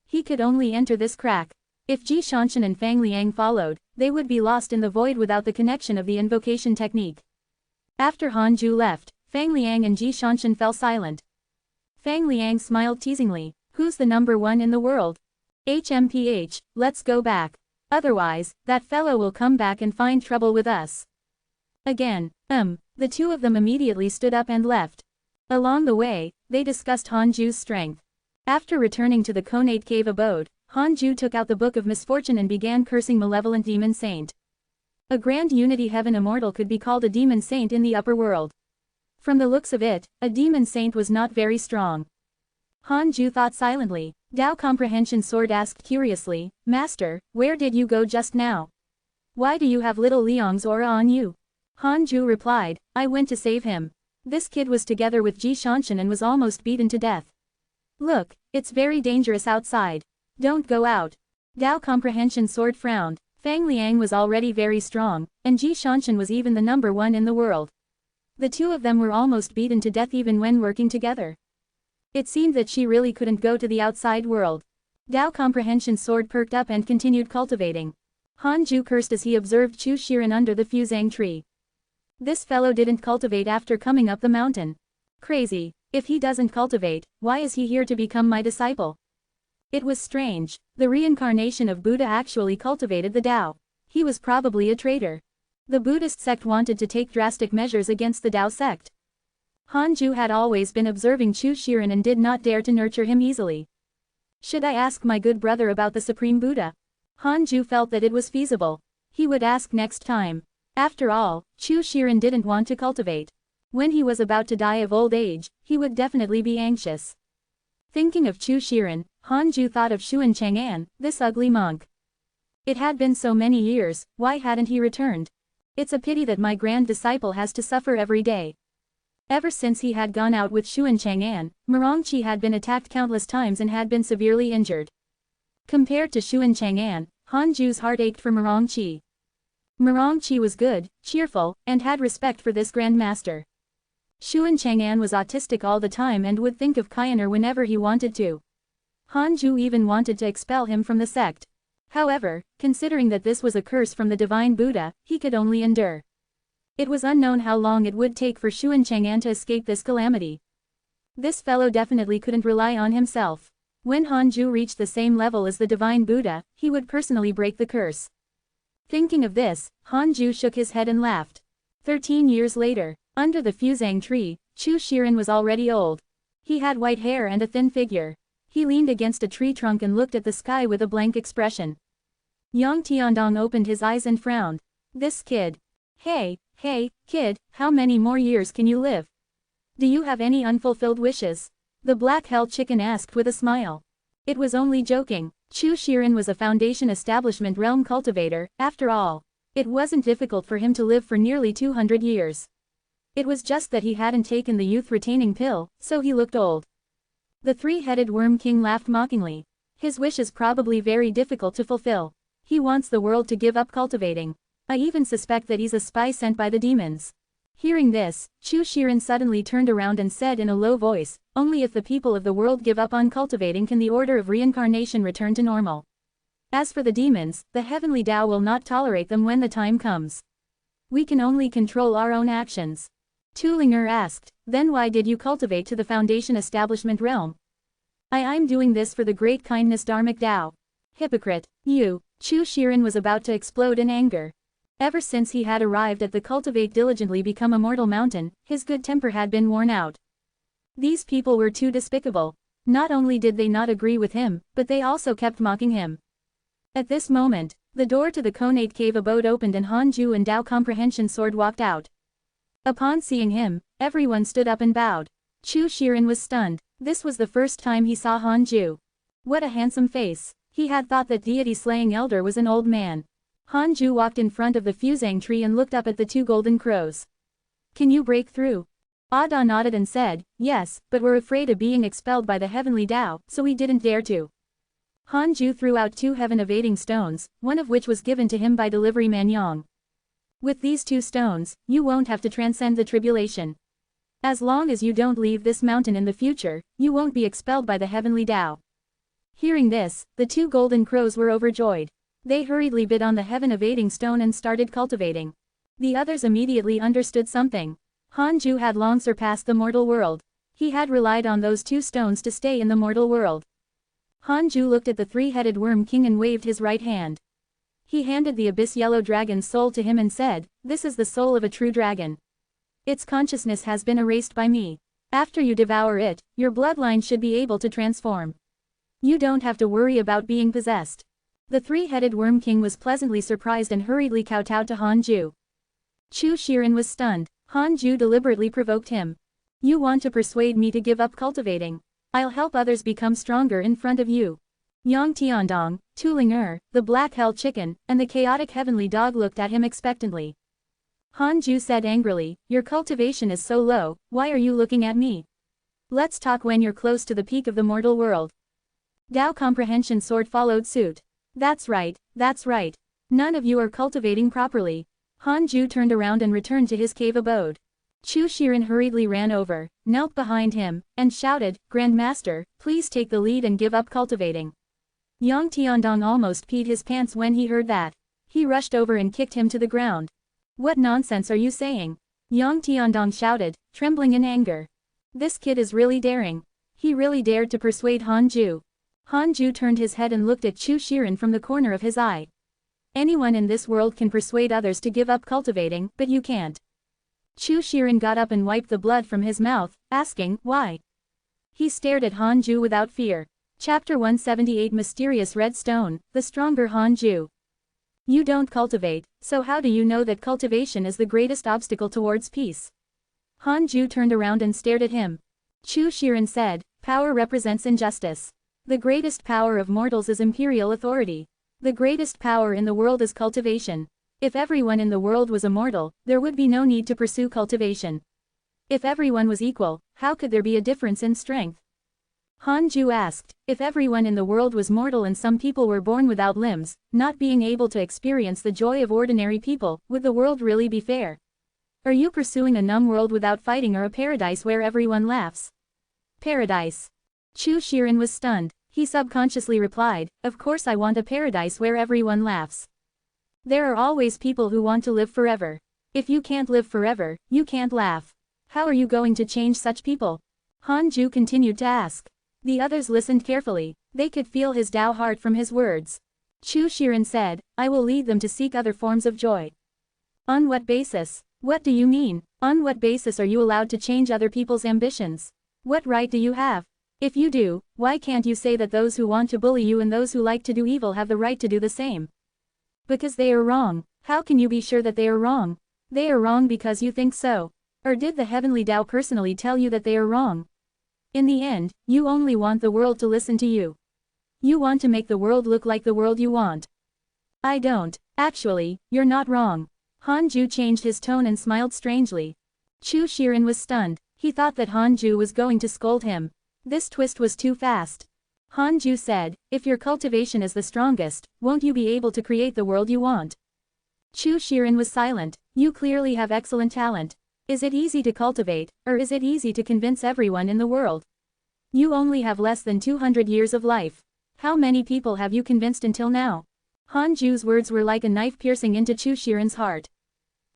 He could only enter this crack. If Ji Shanshan and Fang Liang followed, they would be lost in the void without the connection of the invocation technique. After Han Ju left, Fang Liang and Ji Shanshan fell silent. Fang Liang smiled teasingly. Who's the number one in the world? HMPH, let's go back. Otherwise, that fellow will come back and find trouble with us. Again, the two of them immediately stood up and left. Along the way, they discussed Han Ju's strength. After returning to the Conate Cave abode, Han Ju took out the Book of Misfortune and began cursing malevolent demon saint. A Grand Unity Heaven Immortal could be called a demon saint in the upper world. From the looks of it, a demon saint was not very strong. Han Ju thought silently. Dao Comprehension Sword asked curiously, Master, where did you go just now? Why do you have little Liang's aura on you? Han Ju replied, I went to save him. This kid was together with Ji Shanshan and was almost beaten to death. Look, it's very dangerous outside. Don't go out. Dao Comprehension Sword frowned. Fang Liang was already very strong, and Ji Shanshan was even the number one in the world. The two of them were almost beaten to death even when working together. It seemed that she really couldn't go to the outside world. Dao Comprehension Sword perked up and continued cultivating. Han Ju cursed as he observed Chu Shiren under the fusang tree. This fellow didn't cultivate after coming up the mountain. Crazy. If he doesn't cultivate, why is he here to become my disciple? It was strange. The reincarnation of Buddha actually cultivated the Tao. He was probably a traitor. The Buddhist sect wanted to take drastic measures against the Tao sect. Hanju had always been observing Chu Shiren and did not dare to nurture him easily. Should I ask my good brother about the Supreme Buddha? Hanju felt that it was feasible. He would ask next time. After all, Chu Shiren didn't want to cultivate. When he was about to die of old age, he would definitely be anxious. Thinking of Chu Shiren, Hanju thought of Xuan Chang'an, this ugly monk. It had been so many years, why hadn't he returned? It's a pity that my grand disciple has to suffer every day. Ever since he had gone out with Xuan Chang'an, Marongchi had been attacked countless times and had been severely injured. Compared to Xuan Chang'an, Hanju's heart ached for Marongchi. Marongchi was good, cheerful, and had respect for this grand master. Xuan Chang'an was autistic all the time and would think of Kyaner whenever he wanted to. Hanju even wanted to expel him from the sect. However, considering that this was a curse from the divine Buddha, he could only endure. It was unknown how long it would take for Xuan Chang'an to escape this calamity. This fellow definitely couldn't rely on himself. When Hanju reached the same level as the divine Buddha, he would personally break the curse. Thinking of this, Hanju shook his head and laughed. 13 years later, under the fusang tree, Chu Shiren was already old. He had white hair and a thin figure. He leaned against a tree trunk and looked at the sky with a blank expression. Yang Tiandong opened his eyes and frowned. This kid. Hey, kid, how many more years can you live? Do you have any unfulfilled wishes? The black-held chicken asked with a smile. It was only joking. Chu Shiren was a Foundation Establishment realm cultivator, after all. It wasn't difficult for him to live for nearly 200 years. It was just that he hadn't taken the youth-retaining pill, so he looked old. The three-headed worm king laughed mockingly. His wish is probably very difficult to fulfill. He wants the world to give up cultivating. I even suspect that he's a spy sent by the demons. Hearing this, Chu Shiren suddenly turned around and said in a low voice, only if the people of the world give up on cultivating can the order of reincarnation return to normal. As for the demons, the heavenly Tao will not tolerate them when the time comes. We can only control our own actions. Tulinger asked, then why did you cultivate to the Foundation Establishment realm? I'm doing this for the great kindness Dharmic Tao. Hypocrite, you. Chu Shiren was about to explode in anger. Ever since he had arrived at the Cultivate Diligently Become Immortal mountain, his good temper had been worn out. These people were too despicable. Not only did they not agree with him, but they also kept mocking him. At this moment, the door to the Conate Cave abode opened and Hanju and Tao Comprehension Sword walked out. Upon seeing him, everyone stood up and bowed. Chu Shiren was stunned. This was the first time he saw Hanju. What a handsome face. He had thought that deity-slaying elder was an old man. Hanju walked in front of the fusang tree and looked up at the two golden crows. Can you break through? Ada nodded and said, yes, but we're afraid of being expelled by the heavenly Tao, so we didn't dare to. Hanju threw out 2 heaven-evading stones, one of which was given to him by delivery man Yang. With these 2 stones, you won't have to transcend the tribulation. As long as you don't leave this mountain in the future, you won't be expelled by the heavenly Tao. Hearing this, the 2 golden crows were overjoyed. They hurriedly bit on the heaven-evading stone and started cultivating. The others immediately understood something. Hanju had long surpassed the mortal world. He had relied on those 2 stones to stay in the mortal world. Hanju looked at the 3-headed worm king and waved his right hand. He handed the abyss yellow dragon's soul to him and said, this is the soul of a true dragon. Its consciousness has been erased by me. After you devour it, your bloodline should be able to transform. You don't have to worry about being possessed. The 3-headed worm king was pleasantly surprised and hurriedly kowtowed to Hanju. Chu Shiren was stunned. Hanju deliberately provoked him. You want to persuade me to give up cultivating? I'll help others become stronger in front of you. Yang Tiandong, Tulinger, the black-held chicken, and the chaotic heavenly dog looked at him expectantly. Hanju said angrily, your cultivation is so low, why are you looking at me? Let's talk when you're close to the peak of the mortal world. Tao Comprehension Sword followed suit. That's right. None of you are cultivating properly. Hanju turned around and returned to his cave abode. Chu Shiren hurriedly ran over, knelt behind him, and shouted, Grandmaster, please take the lead and give up cultivating. Yang Tiandong almost peed his pants when he heard that. He rushed over and kicked him to the ground. What nonsense are you saying? Yang Tiandong shouted, trembling in anger. This kid is really daring. He really dared to persuade Hanju. Hanju turned his head and looked at Chu Shiren from the corner of his eye. Anyone in this world can persuade others to give up cultivating, but you can't. Chu Shiren got up and wiped the blood from his mouth, asking, why? He stared at Hanju without fear. Chapter 178 Mysterious Red Stone, The Stronger Hanju. You don't cultivate, so how do you know that cultivation is the greatest obstacle towards peace? Hanju turned around and stared at him. Chu Shiren said, power represents injustice. The greatest power of mortals is imperial authority. The greatest power in the world is cultivation. If everyone in the world was immortal, there would be no need to pursue cultivation. If everyone was equal, how could there be a difference in strength? Hanju asked, if everyone in the world was mortal and some people were born without limbs, not being able to experience the joy of ordinary people, would the world really be fair? Are you pursuing a numb world without fighting or a paradise where everyone laughs? Paradise. Chu Shiren was stunned. He subconsciously replied, of course I want a paradise where everyone laughs. There are always people who want to live forever. If you can't live forever, you can't laugh. How are you going to change such people? Hanju continued to ask. The others listened carefully. They could feel his Tao heart from his words. Chu Shiren said, I will lead them to seek other forms of joy. On what basis? What do you mean? On what basis are you allowed to change other people's ambitions? What right do you have? If you do, why can't you say that those who want to bully you and those who like to do evil have the right to do the same? Because they are wrong. How can you be sure that they are wrong? They are wrong because you think so. Or did the heavenly Tao personally tell you that they are wrong? In the end, you only want the world to listen to you. You want to make the world look like the world you want. I don't. Actually, you're not wrong. Hanju changed his tone and smiled strangely. Chu Shiren was stunned. He thought that Hanju was going to scold him. This twist was too fast. Hanju said, if your cultivation is the strongest, won't you be able to create the world you want? Chu Shiren was silent. You clearly have excellent talent. Is it easy to cultivate, or is it easy to convince everyone in the world? You only have less than 200 years of life. How many people have you convinced until now? Hanju's words were like a knife piercing into Chu Shiren's heart.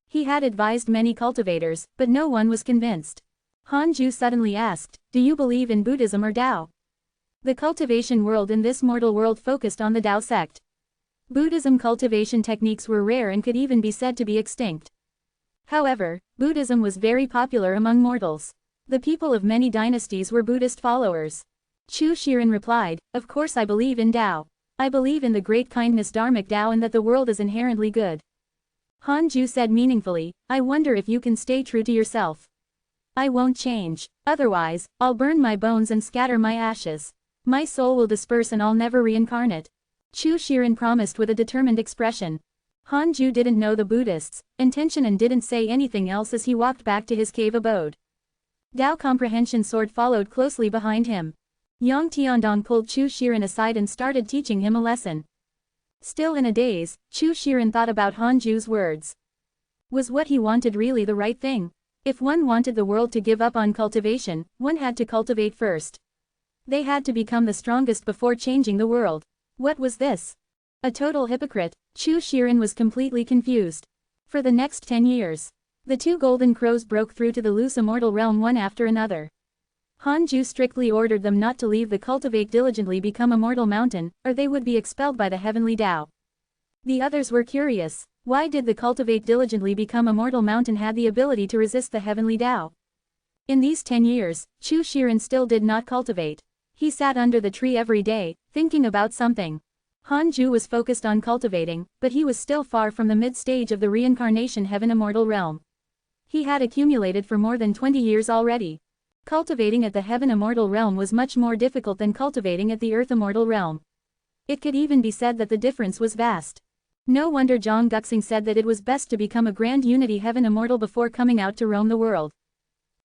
He had advised many cultivators, but no one was convinced. Hanju suddenly asked, do you believe in Buddhism or Tao? The cultivation world in this mortal world focused on the Tao sect. Buddhism cultivation techniques were rare and could even be said to be extinct. However, Buddhism was very popular among mortals. The people of many dynasties were Buddhist followers. Chu Shiren replied, of course I believe in Tao. I believe in the great kindness dharmic Tao and that the world is inherently good. Hanju said meaningfully, I wonder if you can stay true to yourself. I won't change. Otherwise, I'll burn my bones and scatter my ashes. My soul will disperse and I'll never reincarnate. Chu Shiren promised with a determined expression. Hanju didn't know the Buddhist's intention and didn't say anything else as he walked back to his cave abode. Tao comprehension sword followed closely behind him. Yang Tiandong pulled Chu Shiren aside and started teaching him a lesson. Still in a daze, Chu Shiren thought about Hanju's words. Was what he wanted really the right thing? If one wanted the world to give up on cultivation, one had to cultivate first. They had to become the strongest before changing the world. What was this? A total hypocrite. Chu Shiren was completely confused. For the next 10 years, the two golden crows broke through to the loose immortal realm one after another. Hanju strictly ordered them not to leave the cultivate diligently become immortal mountain, or they would be expelled by the heavenly Tao. The others were curious. Why did the cultivate diligently become immortal mountain had the ability to resist the heavenly Tao? In these 10 years, Chu Shiren still did not cultivate. He sat under the tree every day, thinking about something. Hanju was focused on cultivating, but he was still far from the mid-stage of the reincarnation heaven immortal realm. He had accumulated for more than 20 years already. Cultivating at the heaven immortal realm was much more difficult than cultivating at the earth immortal realm. It could even be said that the difference was vast. No wonder Zhang Guxing said that it was best to become a Grand Unity Heaven Immortal before coming out to roam the world.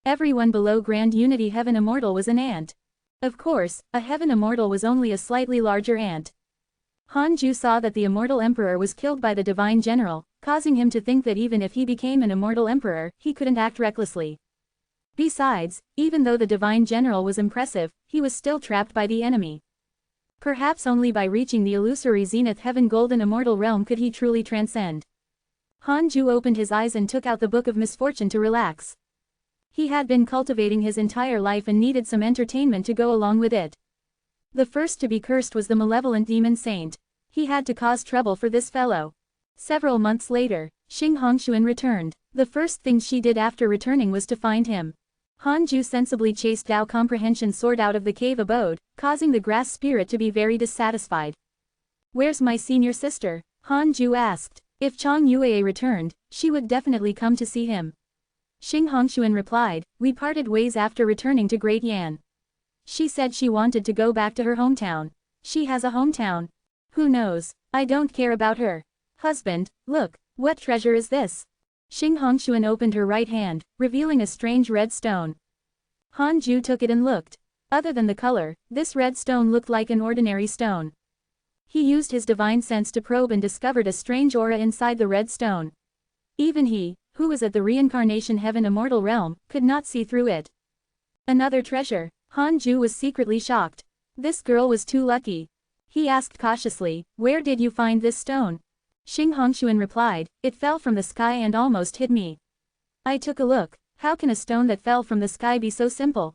Everyone below Grand Unity Heaven Immortal was an ant. Of course, a Heaven Immortal was only a slightly larger ant. Hanju saw that the Immortal Emperor was killed by the Divine General, causing him to think that even if he became an Immortal Emperor, he couldn't act recklessly. Besides, even though the Divine General was impressive, he was still trapped by the enemy. Perhaps only by reaching the illusory Zenith Heaven Golden Immortal Realm could he truly transcend. Hanju opened his eyes and took out the Book of Misfortune to relax. He had been cultivating his entire life and needed some entertainment to go along with it. The first to be cursed was the malevolent demon saint. He had to cause trouble for this fellow. Several months later, Xing Hongshuan returned. The first thing she did after returning was to find him. Hanju sensibly chased Dao Comprehension Sword out of the cave abode, causing the grass spirit to be very dissatisfied. "Where's my senior sister?" Hanju asked. If Chang Yue returned, she would definitely come to see him. Xing Hongshuan replied, "We parted ways after returning to Great Yan. She said she wanted to go back to her hometown. She has a hometown. Who knows? I don't care about her. Husband, look, what treasure is this?" Xing Hongshuan opened her right hand, revealing a strange red stone. Hanju took it and looked. Other than the color, this red stone looked like an ordinary stone. He used his divine sense to probe and discovered a strange aura inside the red stone. Even he, who was at the reincarnation heaven immortal realm, could not see through it. Another treasure. Hanju was secretly shocked. This girl was too lucky. He asked cautiously, "Where did you find this stone?" Xing Hongshuan replied, "It fell from the sky and almost hit me. I took a look. How can a stone that fell from the sky be so simple?"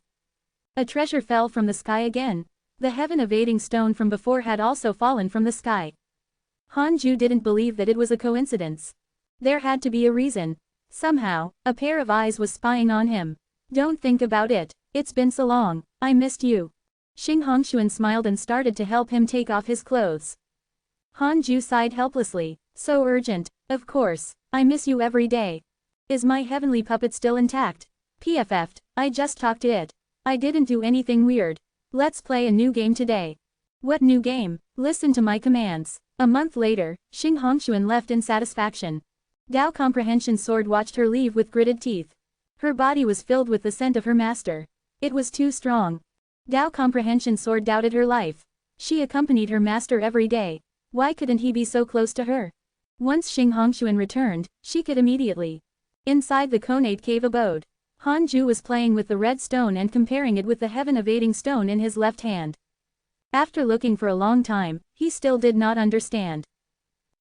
A treasure fell from the sky again. The heaven-evading stone from before had also fallen from the sky. Hanju didn't believe that it was a coincidence. There had to be a reason. Somehow, a pair of eyes was spying on him. "Don't think about it. It's been so long. I missed you." Xing Hongshuan smiled and started to help him take off his clothes. Hanju sighed helplessly. "So urgent. Of course. I miss you every day. Is my heavenly puppet still intact?" "PFF'd, I just talked to it. I didn't do anything weird. Let's play a new game today." "What new game?" "Listen to my commands." A month later, Xing Hongshuan left in satisfaction. Dao Comprehension Sword watched her leave with gritted teeth. Her body was filled with the scent of her master. It was too strong. Dao Comprehension Sword doubted her life. She accompanied her master every day. Why couldn't he be so close to her? Once Xing Hongshuan returned, she could immediately. Inside the Konate cave abode, Hanju was playing with the red stone and comparing it with the heaven-evading stone in his left hand. After looking for a long time, he still did not understand.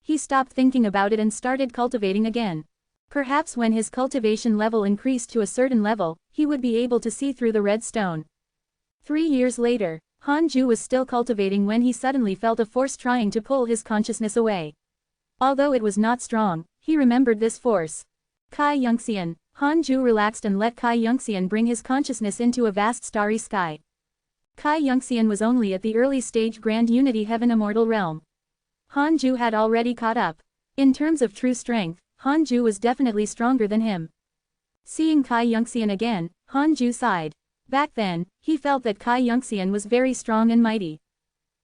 He stopped thinking about it and started cultivating again. Perhaps when his cultivation level increased to a certain level, he would be able to see through the red stone. 3 years later, Hanju was still cultivating when he suddenly felt a force trying to pull his consciousness away. Although it was not strong, he remembered this force. Kai Yunxian. Hanju relaxed and let Kai Yunxian bring his consciousness into a vast starry sky. Kai Yunxian was only at the early stage Grand Unity Heaven Immortal Realm. Hanju had already caught up. In terms of true strength, Hanju was definitely stronger than him. Seeing Kai Yunxian again, Hanju sighed. Back then, he felt that Kai Yunxian was very strong and mighty.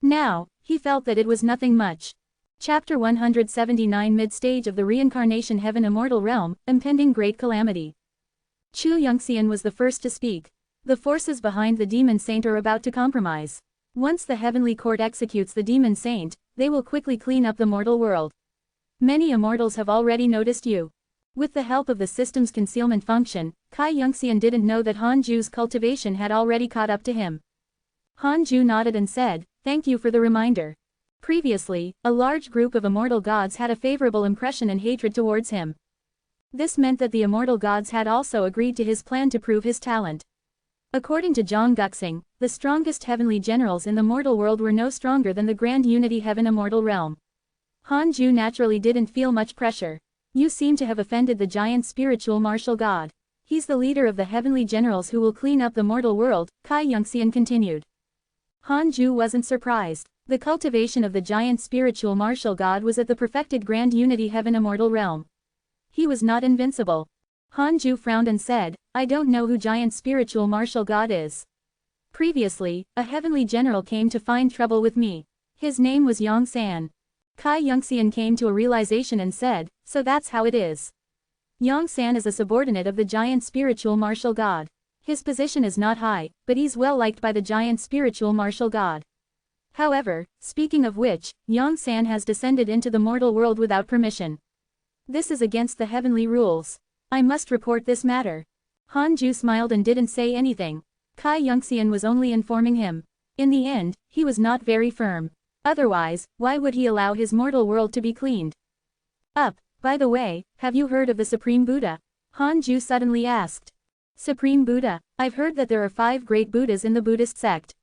Now, he felt that it was nothing much. Chapter 179 Mid-stage of the Reincarnation Heaven Immortal Realm, Impending Great Calamity. Chu Yunxian was the first to speak. The forces behind the demon saint are about to compromise. Once the heavenly court executes the demon saint, they will quickly clean up the mortal world. Many immortals have already noticed you. With the help of the system's concealment function, Kai Yunxian didn't know that Hanju's cultivation had already caught up to him. Hanju nodded and said, "Thank you for the reminder." Previously, a large group of immortal gods had a favorable impression and hatred towards him. This meant that the immortal gods had also agreed to his plan to prove his talent. According to Zhang Guxing, the strongest heavenly generals in the mortal world were no stronger than the Grand Unity Heaven Immortal Realm. Hanju naturally didn't feel much pressure. "You seem to have offended the giant spiritual martial god. He's the leader of the heavenly generals who will clean up the mortal world," Kai Yunxian continued. Hanju wasn't surprised. The cultivation of the giant spiritual martial god was at the perfected Grand Unity Heaven Immortal Realm. He was not invincible. Hanju frowned and said, "I don't know who giant spiritual martial god is. Previously, a heavenly general came to find trouble with me. His name was Yang San." Kai Yunxian came to a realization and said, "So that's how it is. Yang San is a subordinate of the giant spiritual martial god. His position is not high, but he's well liked by the giant spiritual martial god. However, speaking of which, Yang San has descended into the mortal world without permission. This is against the heavenly rules. I must report this matter." Hanju smiled and didn't say anything. Kai Yunxian was only informing him. In the end, he was not very firm. Otherwise, why would he allow his mortal world to be cleaned up? "By the way, have you heard of the Supreme Buddha?" Hanju suddenly asked. Supreme Buddha, I've heard that there are 5 great Buddhas in the Buddhist sect.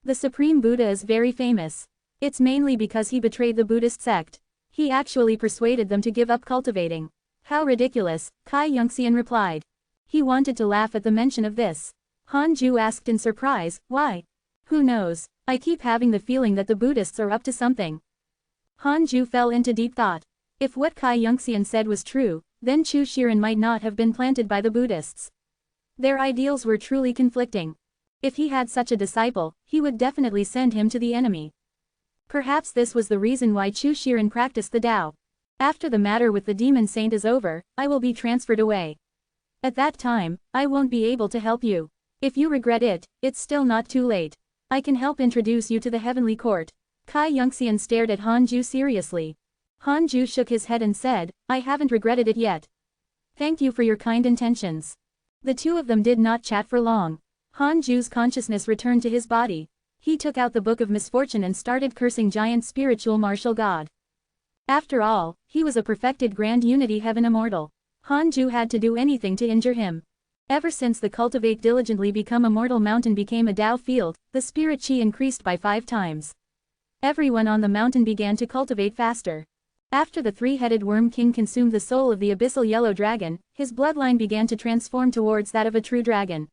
The Supreme Buddha is very famous. It's mainly because he betrayed the Buddhist sect. He actually persuaded them to give up cultivating. How ridiculous, Kai Yunxian replied. He wanted to laugh at the mention of this. Han Ju asked in surprise, why? Who knows, I keep having the feeling that the Buddhists are up to something. Han Ju fell into deep thought. If what Kai Yunxian said was true, then Chu Shiren might not have been planted by the Buddhists. Their ideals were truly conflicting. If he had such a disciple, he would definitely send him to the enemy. Perhaps this was the reason why Chu Shiren practiced the Tao. After the matter with the demon saint is over, I will be transferred away. At that time, I won't be able to help you. If you regret it, it's still not too late. I can help introduce you to the heavenly court. Kai Yunxian stared at Han Ju seriously. Han Ju shook his head and said, I haven't regretted it yet. Thank you for your kind intentions. The two of them did not chat for long. Han Ju's consciousness returned to his body. He took out the Book of Misfortune and started cursing giant spiritual martial god. After all, he was a perfected grand unity heaven immortal. Han Ju had to do anything to injure him. Ever since the cultivate diligently become immortal mountain became a Tao field, the spirit chi increased by 5 times. Everyone on the mountain began to cultivate faster. After the 3-headed worm king consumed the soul of the abyssal yellow dragon, his bloodline began to transform towards that of a true dragon.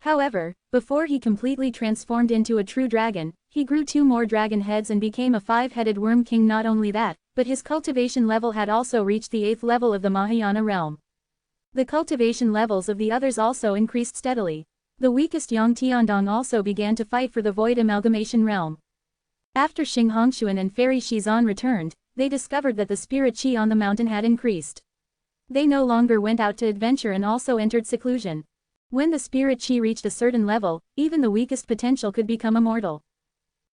However, before he completely transformed into a true dragon, he grew 2 more dragon heads and became a 5-headed worm king. Not only that, but his cultivation level had also reached the 8th level of the Mahayana realm. The cultivation levels of the others also increased steadily. The weakest Yang Tiandong also began to fight for the void amalgamation realm. After Xing Hongshuan and Fairy Shizan returned, they discovered that the spirit chi on the mountain had increased. They no longer went out to adventure and also entered seclusion. When the spirit chi reached a certain level, even the weakest potential could become immortal.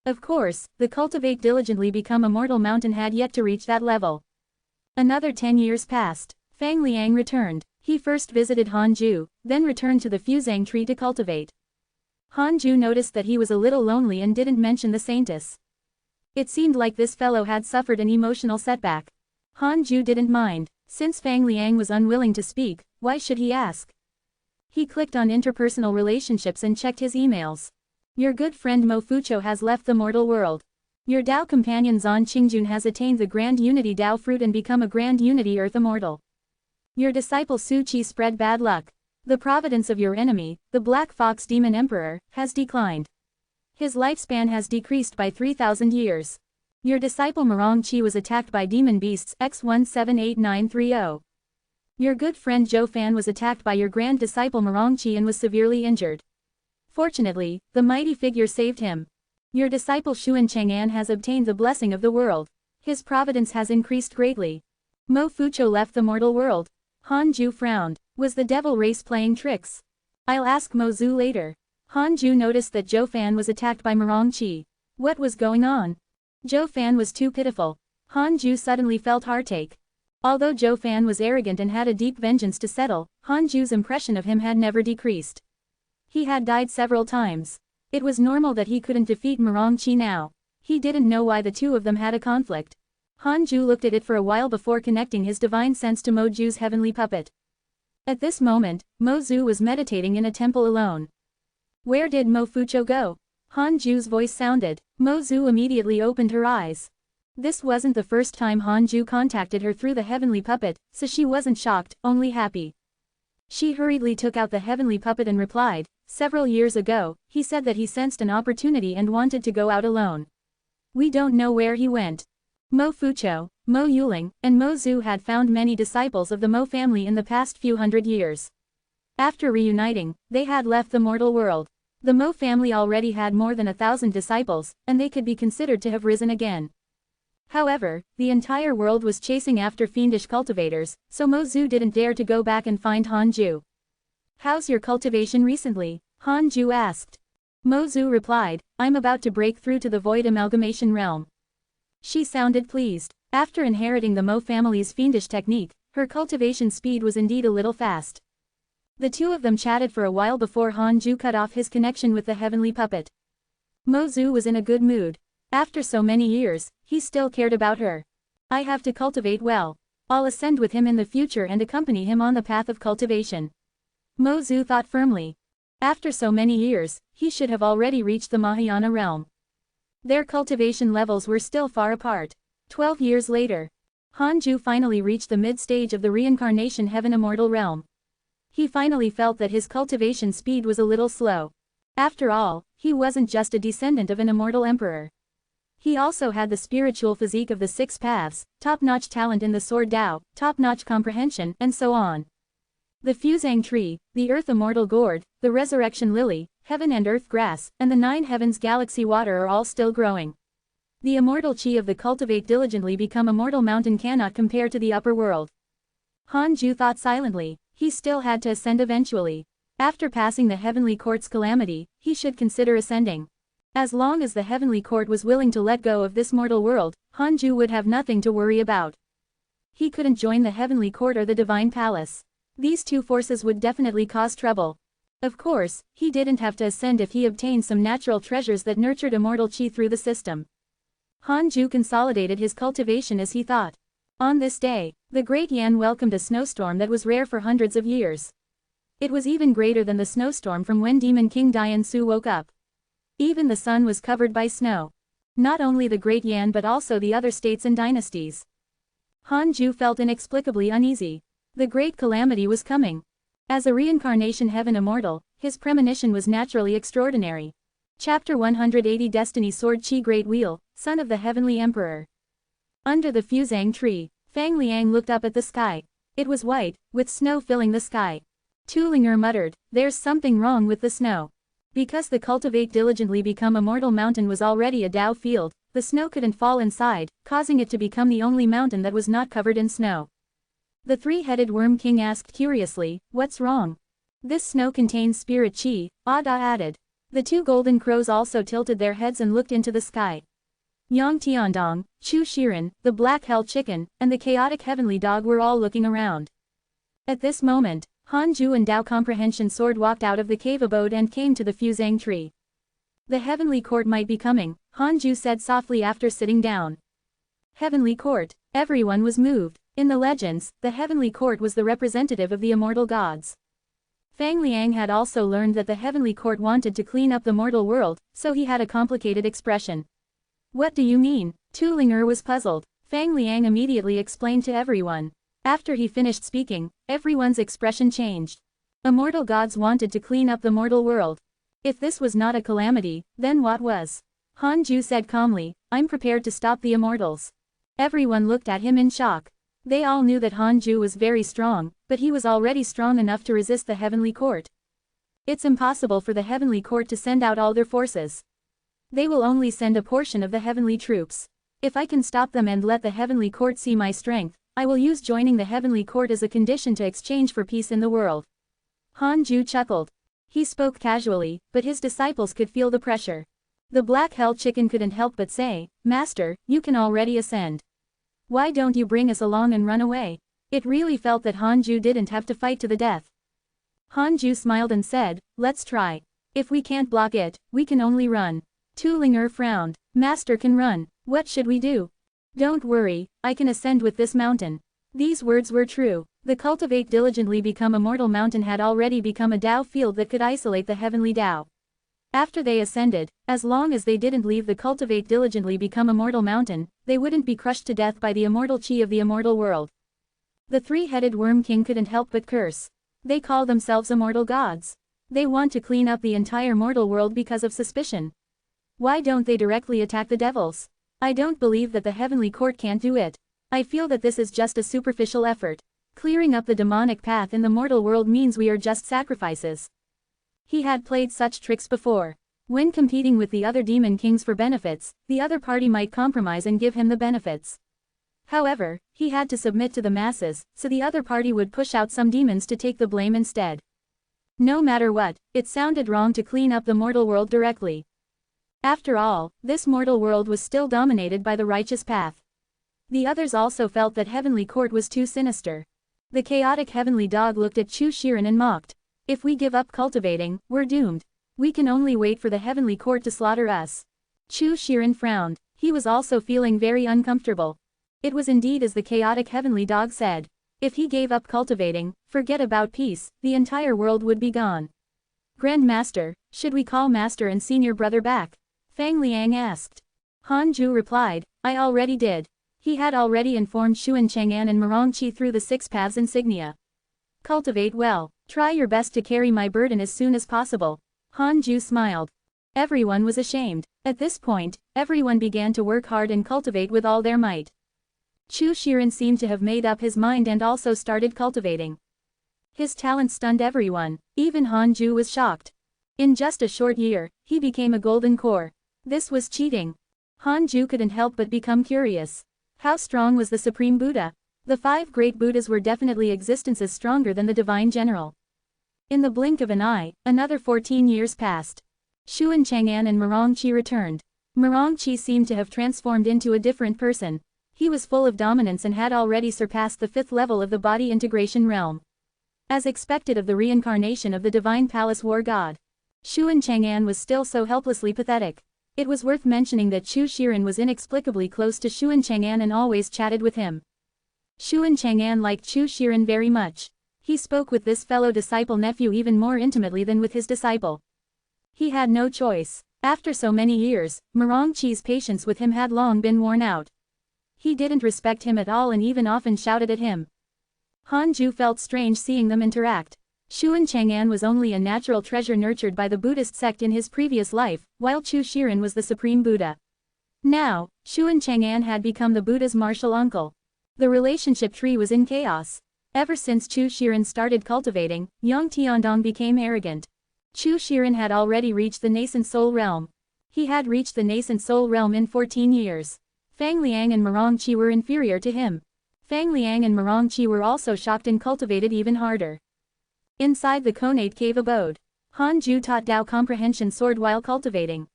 Of course, the cultivate diligently become immortal mountain had yet to reach that level. Another 10 years passed. Fang Liang returned. He first visited Han Ju, then returned to the Fuzang tree to cultivate. Han Ju noticed that he was a little lonely and didn't mention the saintess. It seemed like this fellow had suffered an emotional setback. Han Ju didn't mind. Since Fang Liang was unwilling to speak, why should he ask? He clicked on interpersonal relationships and checked his emails. Your good friend Mo Fucho has left the mortal world. Your Tao companion Zan Qingjun has attained the Grand Unity Tao fruit and become a Grand Unity Earth Immortal. Your disciple Su Qi spread bad luck. The providence of your enemy, the Black Fox Demon Emperor, has declined. His lifespan has decreased by 3,000 years. Your disciple Marong Qi was attacked by demon beasts X178930. Your good friend Zhou Fan was attacked by your grand disciple Marong Qi and was severely injured. Fortunately, the mighty figure saved him. Your disciple Xuan Chang'an has obtained the blessing of the world. His providence has increased greatly. Mo Fucho left the mortal world. Han Ju frowned. Was the devil race playing tricks? I'll ask Mo Zhu later. Han Ju noticed that Zhou Fan was attacked by Marong Qi. What was going on? Zhou Fan was too pitiful. Han Ju suddenly felt heartache. Although Zhou Fan was arrogant and had a deep vengeance to settle, Han Ju's impression of him had never decreased. He had died several times. It was normal that he couldn't defeat Marong Qi now. He didn't know why the two of them had a conflict. Han Ju looked at it for a while before connecting his divine sense to Mo Zhu's heavenly puppet. At this moment, Mo Zhu was meditating in a temple alone. Where did Mo Fucho go? Han Ju's voice sounded. Mo Zhu immediately opened her eyes. This wasn't the first time Han Ju contacted her through the heavenly puppet, so she wasn't shocked, only happy. She hurriedly took out the heavenly puppet and replied, several years ago, he said that he sensed an opportunity and wanted to go out alone. We don't know where he went. Mo Fucho, Mo Yuling, and Mo Zhu had found many disciples of the Mo family in the past few hundred years. After reuniting, they had left the mortal world. The Mo family already had more than 1,000 disciples, and they could be considered to have risen again. However, the entire world was chasing after fiendish cultivators, so Mo Zhu didn't dare to go back and find Han Ju. How's your cultivation recently? Han Ju asked. Mo Zhu replied, I'm about to break through to the void amalgamation realm. She sounded pleased. After inheriting the Mo family's fiendish technique, her cultivation speed was indeed a little fast. The two of them chatted for a while before Han Ju cut off his connection with the heavenly puppet. Mo Zhu was in a good mood. After so many years, he still cared about her. I have to cultivate well. I'll ascend with him in the future and accompany him on the path of cultivation. Mo Zhu thought firmly. After so many years, he should have already reached the Mahayana realm. Their cultivation levels were still far apart. 12 years later, Han Ju finally reached the mid-stage of the reincarnation heaven immortal realm. He finally felt that his cultivation speed was a little slow. After all, he wasn't just a descendant of an immortal emperor. He also had the spiritual physique of the six paths, top-notch talent in the sword Dao, top-notch comprehension, and so on. The Fuzang tree, the earth immortal gourd, the resurrection lily, heaven and earth grass, and the 9 heavens galaxy water are all still growing. The immortal chi of the cultivate diligently become immortal mountain cannot compare to the upper world. Han Ju thought silently, he still had to ascend eventually. After passing the heavenly court's calamity, he should consider ascending. As long as the heavenly court was willing to let go of this mortal world, Han Ju would have nothing to worry about. He couldn't join the heavenly court or the divine palace. These two forces would definitely cause trouble. Of course, he didn't have to ascend if he obtained some natural treasures that nurtured immortal chi through the system. Han Ju consolidated his cultivation as he thought. On this day, the Great Yan welcomed a snowstorm that was rare for hundreds of years. It was even greater than the snowstorm from when Demon King Dian Su woke up. Even the sun was covered by snow. Not only the Great Yan but also the other states and dynasties. Han Ju felt inexplicably uneasy. The great calamity was coming. As a reincarnation heaven immortal, his premonition was naturally extraordinary. Chapter 180 Destiny Sword Chi Great Wheel, son of the Heavenly Emperor. Under the Fuzang tree, Fang Liang looked up at the sky. It was white, with snow filling the sky. Tulinger muttered, "There's something wrong with the snow." Because the cultivate diligently become immortal mountain was already a Dao field, the snow couldn't fall inside, causing it to become the only mountain that was not covered in snow. The three-headed worm king asked curiously, "What's wrong?" "This snow contains spirit chi," Ada added. The two golden crows also tilted their heads and looked into the sky. Yang Tiandong, Chu Shiren, the black hell chicken, and the chaotic heavenly dog were all looking around. At this moment, Han Ju and Dao Comprehension Sword walked out of the cave abode and came to the Fuzang tree. "The heavenly court might be coming," Han Ju said softly after sitting down. Heavenly court. Everyone was moved. In the legends, the heavenly court was the representative of the immortal gods. Fang Liang had also learned that the heavenly court wanted to clean up the mortal world, so he had a complicated expression. "What do you mean?" Tulinger was puzzled. Fang Liang immediately explained to everyone. After he finished speaking, everyone's expression changed. Immortal gods wanted to clean up the mortal world. If this was not a calamity, then what was? Han Ju said calmly, "I'm prepared to stop the immortals." Everyone looked at him in shock. They all knew that Han Ju was very strong, but he was already strong enough to resist the heavenly court. It's impossible for the heavenly court to send out all their forces. They will only send a portion of the heavenly troops. If I can stop them and let the heavenly court see my strength, I will use joining the heavenly court as a condition to exchange for peace in the world. Han Ju chuckled. He spoke casually, but his disciples could feel the pressure. The black hell chicken couldn't help but say, "Master, you can already ascend. Why don't you bring us along and run away?" It really felt that Han Ju didn't have to fight to the death. Han Ju smiled and said, "Let's try. If we can't block it, we can only run." Tulinger frowned. "Master can run. What should we do?" "Don't worry, I can ascend with this mountain." These words were true. The cultivate diligently become immortal mountain had already become a Dao field that could isolate the heavenly Dao. After they ascended, as long as they didn't leave the cultivate diligently become immortal mountain, they wouldn't be crushed to death by the immortal chi of the immortal world. The three-headed worm king couldn't help but curse. They call themselves immortal gods. They want to clean up the entire mortal world because of suspicion. Why don't they directly attack the devils? I don't believe that the heavenly court can't do it. I feel that this is just a superficial effort. Clearing up the demonic path in the mortal world means we are just sacrifices. He had played such tricks before. When competing with the other demon kings for benefits, the other party might compromise and give him the benefits. However, he had to submit to the masses, so the other party would push out some demons to take the blame instead. No matter what, it sounded wrong to clean up the mortal world directly. After all, this mortal world was still dominated by the righteous path. The others also felt that heavenly court was too sinister. The chaotic heavenly dog looked at Chu Shiren and mocked. "If we give up cultivating, we're doomed. We can only wait for the heavenly court to slaughter us." Chu Shiren frowned. He was also feeling very uncomfortable. It was indeed as the chaotic heavenly dog said. If he gave up cultivating, forget about peace, the entire world would be gone. Grand Master, should we call Master and Senior Brother back? Fang Liang asked. Han Ju replied, I already did. He had already informed Xuan Chang'an and Merongqi through the 6 paths insignia. Cultivate well. Try your best to carry my burden as soon as possible. Han Ju smiled. Everyone was ashamed. At this point, everyone began to work hard and cultivate with all their might. Chu Shiren seemed to have made up his mind and also started cultivating. His talent stunned everyone. Even Han Ju was shocked. In just a short year, he became a golden core. This was cheating. Han Ju couldn't help but become curious. How strong was the Supreme Buddha? The 5 great Buddhas were definitely existences stronger than the Divine General. In the blink of an eye, another 14 years passed. Xuan Chang'an and Merongqi returned. Merongqi seemed to have transformed into a different person. He was full of dominance and had already surpassed the 5th level of the body integration realm. As expected of the reincarnation of the Divine Palace War God, Xuan Chang'an was still so helplessly pathetic. It was worth mentioning that Chu Shiren was inexplicably close to Xuan Chang'an and always chatted with him. Xuan Chang'an liked Chu Shiren very much. He spoke with this fellow disciple nephew even more intimately than with his disciple. He had no choice. After so many years, Merongqi's patience with him had long been worn out. He didn't respect him at all and even often shouted at him. Han Ju felt strange seeing them interact. Xuan Chang'an was only a natural treasure nurtured by the Buddhist sect in his previous life, while Chu Shiren was the Supreme Buddha. Now, Xuan Chang'an had become the Buddha's martial uncle. The relationship tree was in chaos. Ever since Chu Shiren started cultivating, Yang Tiandong became arrogant. Chu Shiren had already reached the nascent soul realm. He had reached the nascent soul realm in 14 years. Fang Liang and Merongqi were inferior to him. Fang Liang and Merongqi were also shocked and cultivated even harder. Inside the Conate Cave abode, Han Ju taught Dao Comprehension Sword while cultivating.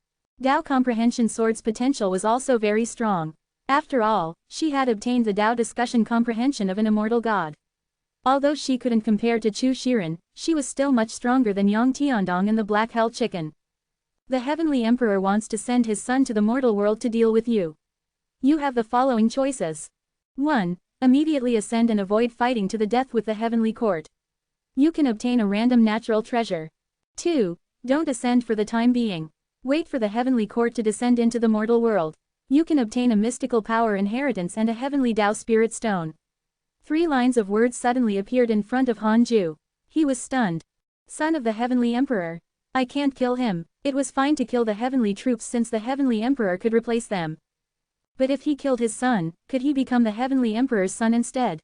Dao Comprehension Sword's potential was also very strong. After all, she had obtained the Dao Discussion Comprehension of an immortal god. Although she couldn't compare to Chu Shiren, she was still much stronger than Yang Tiandong and the Black Hell Chicken. The Heavenly Emperor wants to send his son to the mortal world to deal with you. You have the following choices. 1. Immediately ascend and avoid fighting to the death with the Heavenly Court. You can obtain a random natural treasure. 2. Don't ascend for the time being. Wait for the Heavenly Court to descend into the mortal world. You can obtain a mystical power inheritance and a Heavenly Dao Spirit Stone. 3 lines of words suddenly appeared in front of Han Ju. He was stunned. Son of the Heavenly Emperor. I can't kill him. It was fine to kill the heavenly troops since the Heavenly Emperor could replace them. But if he killed his son, could he become the Heavenly Emperor's son instead?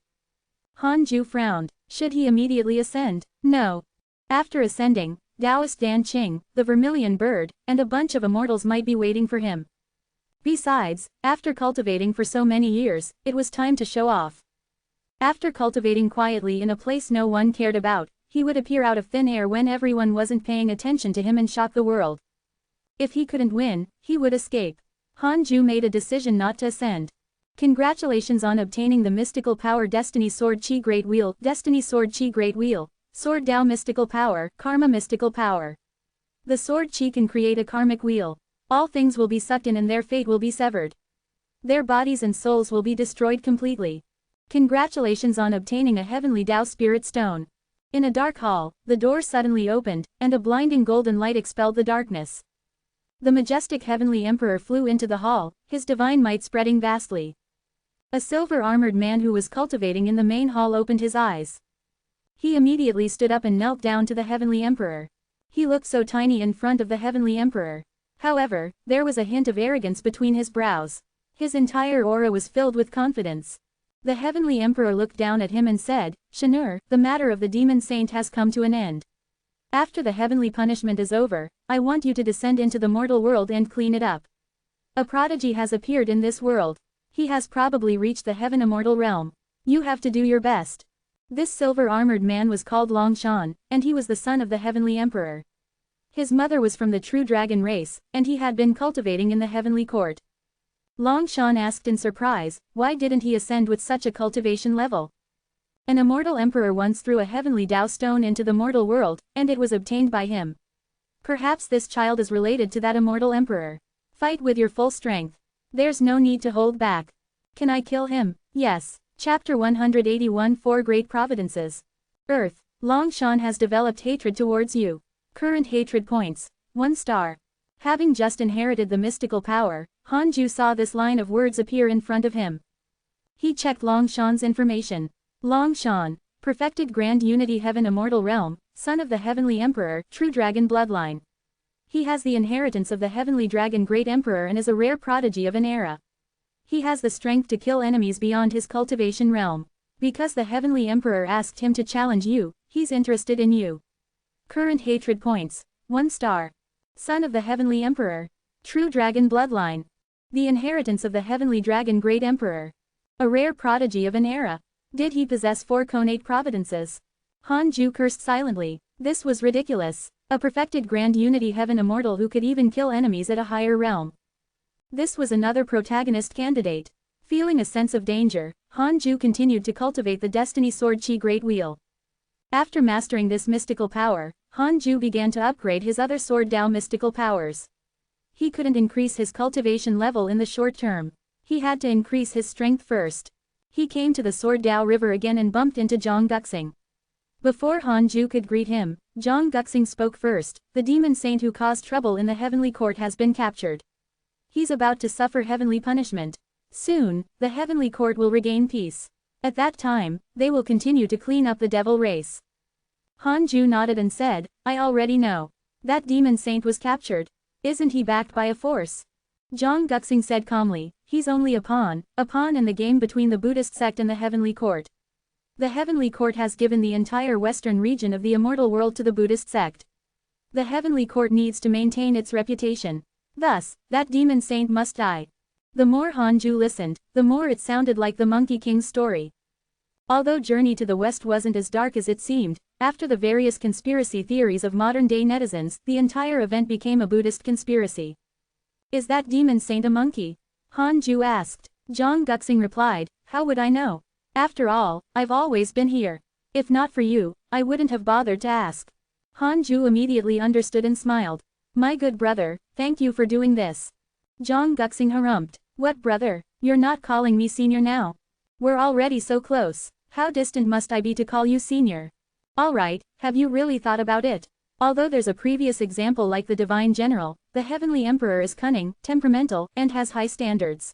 Han Ju frowned. Should he immediately ascend? No. After ascending, Taoist Dan Qing, the Vermilion Bird, and a bunch of immortals might be waiting for him. Besides, after cultivating for so many years, it was time to show off. After cultivating quietly in a place no one cared about, he would appear out of thin air when everyone wasn't paying attention to him and shock the world. If he couldn't win, he would escape. Han Ju made a decision not to ascend. Congratulations on obtaining the mystical power Destiny Sword Chi Great Wheel, Destiny Sword Chi Great Wheel, Sword Dao Mystical Power, Karma Mystical Power. The Sword Chi can create a karmic wheel. All things will be sucked in and their fate will be severed. Their bodies and souls will be destroyed completely. Congratulations on obtaining a Heavenly Dao Spirit Stone. In a dark hall, the door suddenly opened, and a blinding golden light expelled the darkness. The majestic Heavenly Emperor flew into the hall, his divine might spreading vastly. A silver-armored man who was cultivating in the main hall opened his eyes. He immediately stood up and knelt down to the Heavenly Emperor. He looked so tiny in front of the Heavenly Emperor. However, there was a hint of arrogance between his brows. His entire aura was filled with confidence. The Heavenly Emperor looked down at him and said, Shinur, the matter of the demon saint has come to an end. After the heavenly punishment is over, I want you to descend into the mortal world and clean it up. A prodigy has appeared in this world. He has probably reached the heaven immortal realm. You have to do your best. This silver-armored man was called Long Shan, and he was the son of the Heavenly Emperor. His mother was from the true dragon race, and he had been cultivating in the heavenly court. Long Shan asked in surprise, why didn't he ascend with such a cultivation level? An immortal emperor once threw a heavenly Dao stone into the mortal world, and it was obtained by him. Perhaps this child is related to that immortal emperor. Fight with your full strength. There's no need to hold back. Can I kill him? Yes. Chapter 181 Four Great Providences. Earth. Longshan has developed hatred towards you. Current hatred points. 1 star. Having just inherited the mystical power, Hanju saw this line of words appear in front of him. He checked Longshan's information. Longshan. Perfected Grand Unity Heaven Immortal Realm, son of the Heavenly Emperor, true dragon bloodline. He has the inheritance of the Heavenly Dragon Great Emperor and is a rare prodigy of an era. He has the strength to kill enemies beyond his cultivation realm. Because the Heavenly Emperor asked him to challenge you, he's interested in you. Current hatred points. 1 star. Son of the Heavenly Emperor. True dragon bloodline. The inheritance of the Heavenly Dragon Great Emperor. A rare prodigy of an era. Did he possess 4 connate providences? Hanju cursed silently. This was ridiculous. A perfected Grand Unity Heaven Immortal who could even kill enemies at a higher realm. This was another protagonist candidate. Feeling a sense of danger, Hanju continued to cultivate the Destiny Sword Chi Great Wheel. After mastering this mystical power, Hanju began to upgrade his other Sword Dao mystical powers. He couldn't increase his cultivation level in the short term. He had to increase his strength first. He came to the Sword Dao River again and bumped into Zhang Guxing. Before Hanju could greet him, Zhang Guxing spoke first. The demon saint who caused trouble in the heavenly court has been captured. He's about to suffer heavenly punishment. Soon, the heavenly court will regain peace. At that time, they will continue to clean up the devil race. Hanju nodded and said, I already know. That demon saint was captured. Isn't he backed by a force? Zhang Guxing said calmly, he's only a pawn in the game between the Buddhist sect and the heavenly court. The heavenly court has given the entire western region of the immortal world to the Buddhist sect. The heavenly court needs to maintain its reputation. Thus, that demon saint must die. The more Hanju listened, the more it sounded like the Monkey King's story. Although Journey to the West wasn't as dark as it seemed, after the various conspiracy theories of modern-day netizens, the entire event became a Buddhist conspiracy. Is that demon saint a monkey? Hanju asked. Zhang Guxing replied, how would I know? After all, I've always been here. If not for you, I wouldn't have bothered to ask. Hanju immediately understood and smiled. My good brother, thank you for doing this. Zhang Guxing harumphed. What brother? You're not calling me senior now. We're already so close. How distant must I be to call you senior? Alright, have you really thought about it? Although there's a previous example like the Divine General, the Heavenly Emperor is cunning, temperamental, and has high standards.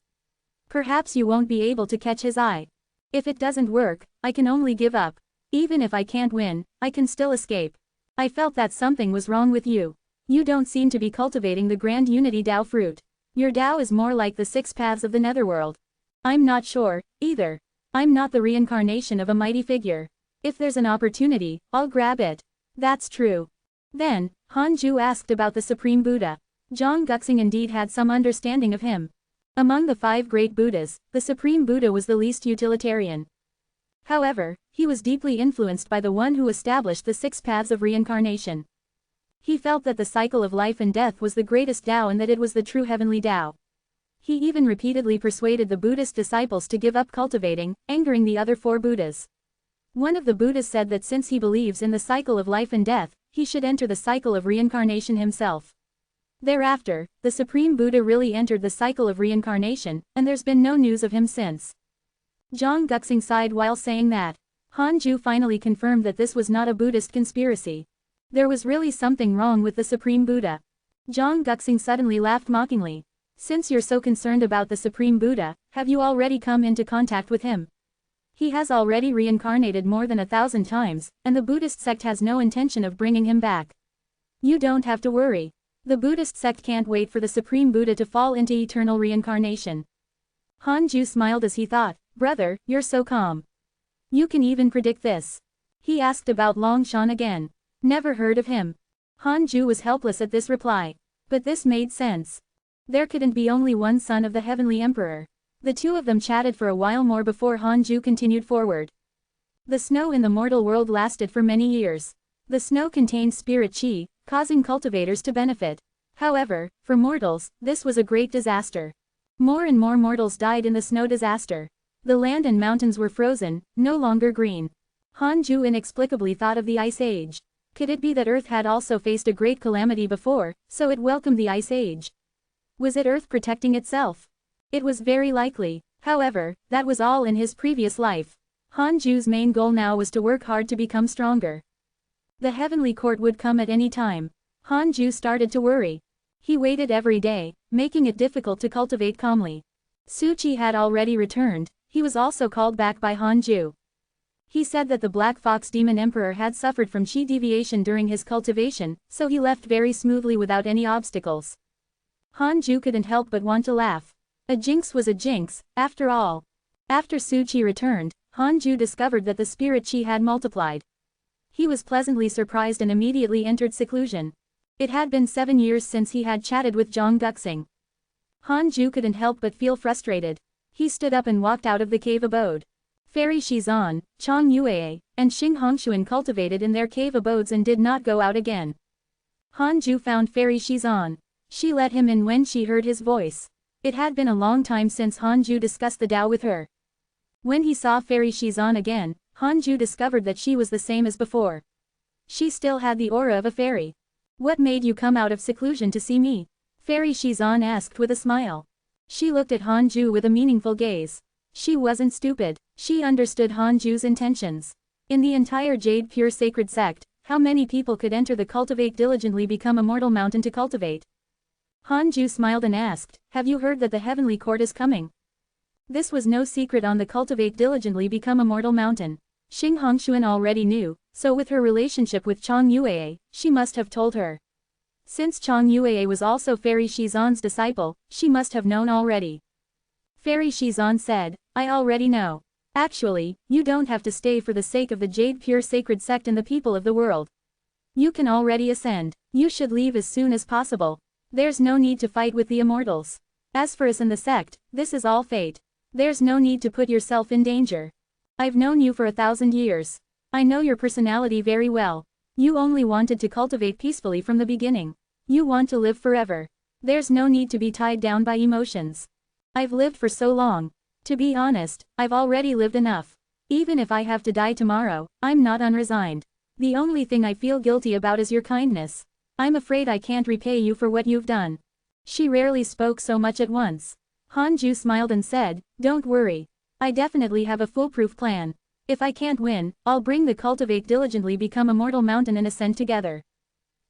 Perhaps you won't be able to catch his eye. If it doesn't work, I can only give up. Even if I can't win, I can still escape. I felt that something was wrong with you. You don't seem to be cultivating the Grand Unity Dao fruit. Your Dao is more like the 6 paths of the netherworld. I'm not sure, either. I'm not the reincarnation of a mighty figure. If there's an opportunity, I'll grab it. That's true. Then, Hanju asked about the Supreme Buddha. Zhang Guxing indeed had some understanding of him. Among the 5 great Buddhas, the Supreme Buddha was the least utilitarian. However, he was deeply influenced by the one who established the 6 paths of reincarnation. He felt that the cycle of life and death was the greatest Tao and that it was the true heavenly Tao. He even repeatedly persuaded the Buddhist disciples to give up cultivating, angering the other 4 Buddhas. One of the Buddhas said that since he believes in the cycle of life and death, he should enter the cycle of reincarnation himself. Thereafter, the Supreme Buddha really entered the cycle of reincarnation, and there's been no news of him since. Zhang Guxing sighed while saying that. Hanju finally confirmed that this was not a Buddhist conspiracy. There was really something wrong with the Supreme Buddha. Zhang Guxing suddenly laughed mockingly. Since you're so concerned about the Supreme Buddha, have you already come into contact with him? He has already reincarnated more than 1,000 times, and the Buddhist sect has no intention of bringing him back. You don't have to worry. The Buddhist sect can't wait for the Supreme Buddha to fall into eternal reincarnation. Hanju smiled as he thought, brother, you're so calm. You can even predict this. He asked about Longshan again. Never heard of him. Hanju was helpless at this reply. But this made sense. There couldn't be only one son of the Heavenly Emperor. The 2 of them chatted for a while more before Hanju continued forward. The snow in the mortal world lasted for many years. The snow contained spirit chi, causing cultivators to benefit. However, for mortals, this was a great disaster. More and more mortals died in the snow disaster. The land and mountains were frozen, no longer green. Hanju inexplicably thought of the Ice Age. Could it be that Earth had also faced a great calamity before, so it welcomed the Ice Age? Was it Earth protecting itself? It was very likely. However, that was all in his previous life. Han Ju's main goal now was to work hard to become stronger. The heavenly court would come at any time. Han Ju started to worry. He waited every day, making it difficult to cultivate calmly. Su Qi had already returned. He was also called back by Han Ju. He said that the Black Fox Demon Emperor had suffered from qi deviation during his cultivation, so he left very smoothly without any obstacles. Han Ju couldn't help but want to laugh. A jinx was a jinx, after all. After Su Qi returned, Han Ju discovered that the spirit qi had multiplied. He was pleasantly surprised and immediately entered seclusion. It had been 7 years since he had chatted with Zhang Guxing. Han Ju couldn't help but feel frustrated. He stood up and walked out of the cave abode. Fairy Shizan, Chang Yue, and Xing Hongshuan cultivated in their cave abodes and did not go out again. Han Ju found Fairy Shizan. She let him in when she heard his voice. It had been a long time since Han Ju discussed the Tao with her. When he saw Fairy Shizan again, Han Ju discovered that she was the same as before. She still had the aura of a fairy. "What made you come out of seclusion to see me?" Fairy Shizan asked with a smile. She looked at Han Ju with a meaningful gaze. She wasn't stupid. She understood Han Ju's intentions. In the entire Jade Pure Sacred Sect, how many people could enter the Cultivate Diligently Become a Mortal Mountain to cultivate? Han Ju smiled and asked, "Have you heard that the Heavenly Court is coming?" This was no secret on the Cultivate Diligently Become a Mortal Mountain. Xing Hongshuan already knew, so with her relationship with Chang Yue, she must have told her. Since Chang Yue was also Fairy Shizan's disciple, she must have known already. Fairy Shizan said, "I already know. Actually, you don't have to stay for the sake of the Jade Pure Sacred Sect and the people of the world. You can already ascend. You should leave as soon as possible. There's no need to fight with the immortals. As for us and the sect, this is all fate. There's no need to put yourself in danger. I've known you for 1,000 years. I know your personality very well. You only wanted to cultivate peacefully from the beginning. You want to live forever. There's no need to be tied down by emotions. I've lived for so long. To be honest, I've already lived enough. Even if I have to die tomorrow, I'm not unresigned. The only thing I feel guilty about is your kindness. I'm afraid I can't repay you for what you've done." She rarely spoke so much at once. Han Ju smiled and said, "Don't worry. I definitely have a foolproof plan. If I can't win, I'll bring the Cultivate Diligently Become a Mortal Mountain and ascend together.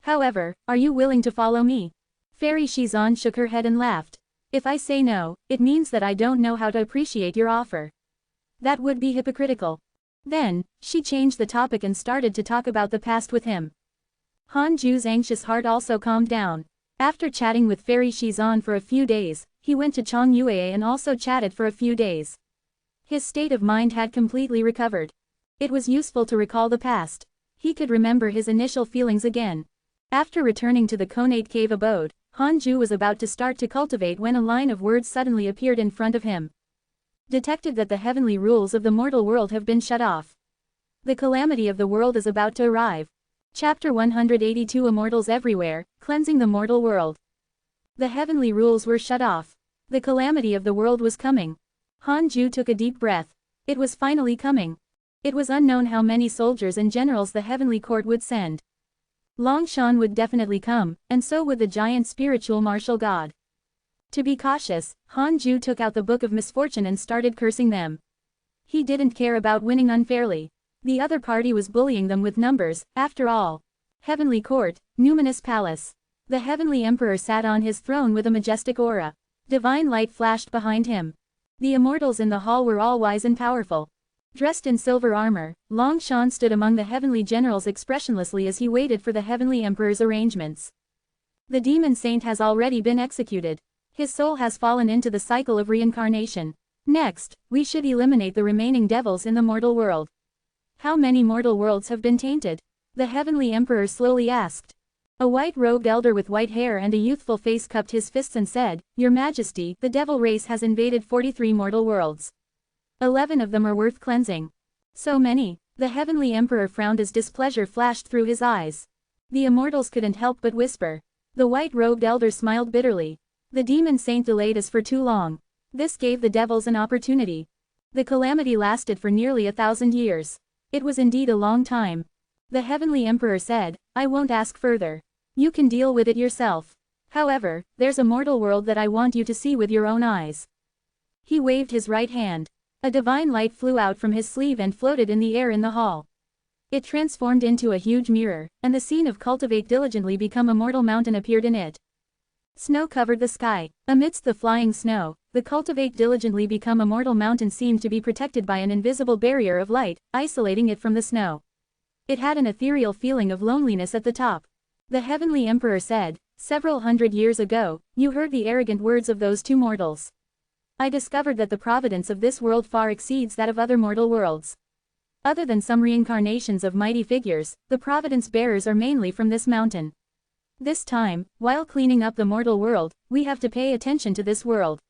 However, are you willing to follow me?" Fairy Shizan shook her head and laughed. "If I say no, it means that I don't know how to appreciate your offer. That would be hypocritical." Then, she changed the topic and started to talk about the past with him. Han Ju's anxious heart also calmed down. After chatting with Fairy Shizan for a few days, he went to Chang Yue and also chatted for a few days. His state of mind had completely recovered. It was useful to recall the past. He could remember his initial feelings again. After returning to the Conate Cave abode, Han Ju was about to start to cultivate when a line of words suddenly appeared in front of him. Detected that the heavenly rules of the mortal world have been shut off. The calamity of the world is about to arrive. Chapter 182 Immortals Everywhere, Cleansing the Mortal World. The heavenly rules were shut off. The calamity of the world was coming. Han Ju took a deep breath. It was finally coming. It was unknown how many soldiers and generals the heavenly court would send. Long Shan would definitely come, and so would the giant spiritual martial god. To be cautious, Han Ju took out the Book of Misfortune and started cursing them. He didn't care about winning unfairly. The other party was bullying them with numbers, after all. Heavenly Court, Numinous Palace. The Heavenly Emperor sat on his throne with a majestic aura. Divine light flashed behind him. The immortals in the hall were all wise and powerful. Dressed in silver armor, Long Shan stood among the heavenly generals expressionlessly as he waited for the Heavenly Emperor's arrangements. The demon saint has already been executed. His soul has fallen into the cycle of reincarnation. Next, we should eliminate the remaining devils in the mortal world. How many mortal worlds have been tainted? The Heavenly Emperor slowly asked. A white-robed elder with white hair and a youthful face cupped his fists and said, "Your Majesty, the devil race has invaded 43 mortal worlds. 11 of them are worth cleansing." So many. The Heavenly Emperor frowned as displeasure flashed through his eyes. The immortals couldn't help but whisper. The white-robed elder smiled bitterly. The demon saint delayed us for too long. This gave the devils an opportunity. The calamity lasted for nearly 1,000 years. It was indeed a long time. The Heavenly Emperor said, "I won't ask further. You can deal with it yourself. However, there's a mortal world that I want you to see with your own eyes." He waved his right hand. A divine light flew out from his sleeve and floated in the air in the hall. It transformed into a huge mirror, and the scene of cultivate diligently become a mortal mountain appeared in it. Snow covered the sky. Amidst the flying snow, the cultivate diligently become a mortal mountain seemed to be protected by an invisible barrier of light, isolating it from the snow. It had an ethereal feeling of loneliness at the top. The heavenly emperor said, "Several hundred years ago, you heard the arrogant words of those two mortals. I discovered that the providence of this world far exceeds that of other mortal worlds. Other than some reincarnations of mighty figures, the providence bearers are mainly from this mountain. This time, while cleaning up the mortal world, we have to pay attention to this world.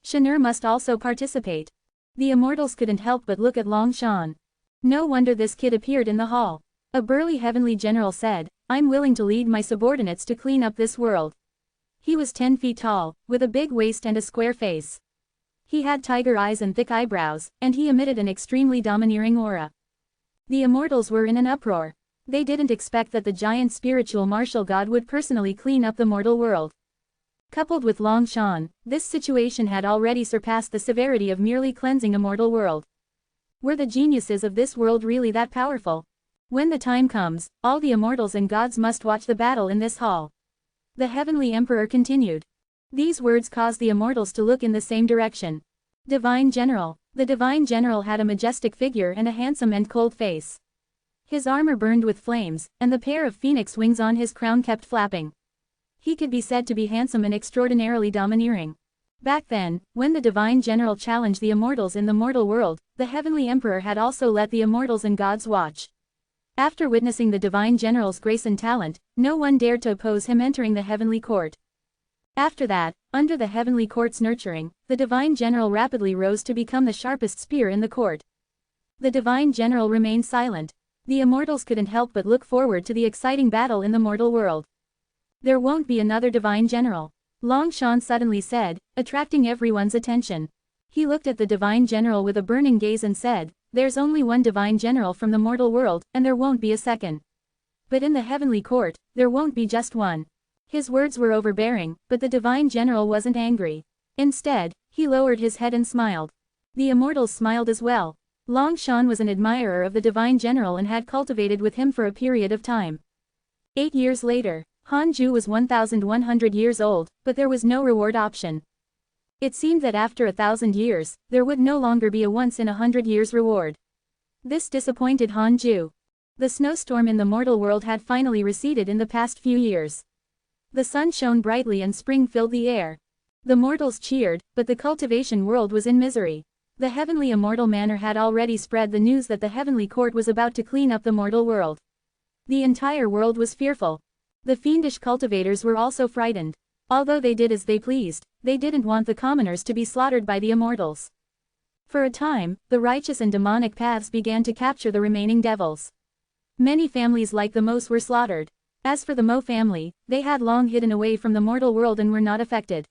Shinur must also participate." The immortals couldn't help but look at Long Shan. No wonder this kid appeared in the hall. A burly heavenly general said, "I'm willing to lead my subordinates to clean up this world." He was 10 feet tall, with a big waist and a square face. He had tiger eyes and thick eyebrows, and he emitted an extremely domineering aura. The immortals were in an uproar. They didn't expect that the giant spiritual martial god would personally clean up the mortal world. Coupled with Long Shan, this situation had already surpassed the severity of merely cleansing a mortal world. Were the geniuses of this world really that powerful? When the time comes, all the immortals and gods must watch the battle in this hall. The heavenly emperor continued. These words caused the immortals to look in the same direction. Divine General. The divine general had a majestic figure and a handsome and cold face. His armor burned with flames, and the pair of phoenix wings on his crown kept flapping. He could be said to be handsome and extraordinarily domineering. Back then, when the divine general challenged the immortals in the mortal world, the heavenly emperor had also let the immortals and gods watch. After witnessing the divine general's grace and talent, no one dared to oppose him entering the heavenly court. After that, under the heavenly court's nurturing, the divine general rapidly rose to become the sharpest spear in the court. The divine general remained silent. The immortals couldn't help but look forward to the exciting battle in the mortal world. There won't be another divine general, Long Shan suddenly said, attracting everyone's attention. He looked at the divine general with a burning gaze and said, "There's only one divine general from the mortal world, and there won't be a second. But in the heavenly court, there won't be just one." His words were overbearing, but the divine general wasn't angry. Instead, he lowered his head and smiled. The immortals smiled as well. Long Shan was an admirer of the divine general and had cultivated with him for a period of time. 8 years later, Hanju was 1,100 years old, but there was no reward option. It seemed that after 1,000 years, there would no longer be a once-in-100 years reward. This disappointed Hanju. The snowstorm in the mortal world had finally receded in the past few years. The sun shone brightly and spring filled the air. The mortals cheered, but the cultivation world was in misery. The heavenly immortal manor had already spread the news that the heavenly court was about to clean up the mortal world. The entire world was fearful. The fiendish cultivators were also frightened. Although they did as they pleased, they didn't want the commoners to be slaughtered by the immortals. For a time, the righteous and demonic paths began to capture the remaining devils. Many families like the Mos were slaughtered. As for the Mo family, they had long hidden away from the mortal world and were not affected.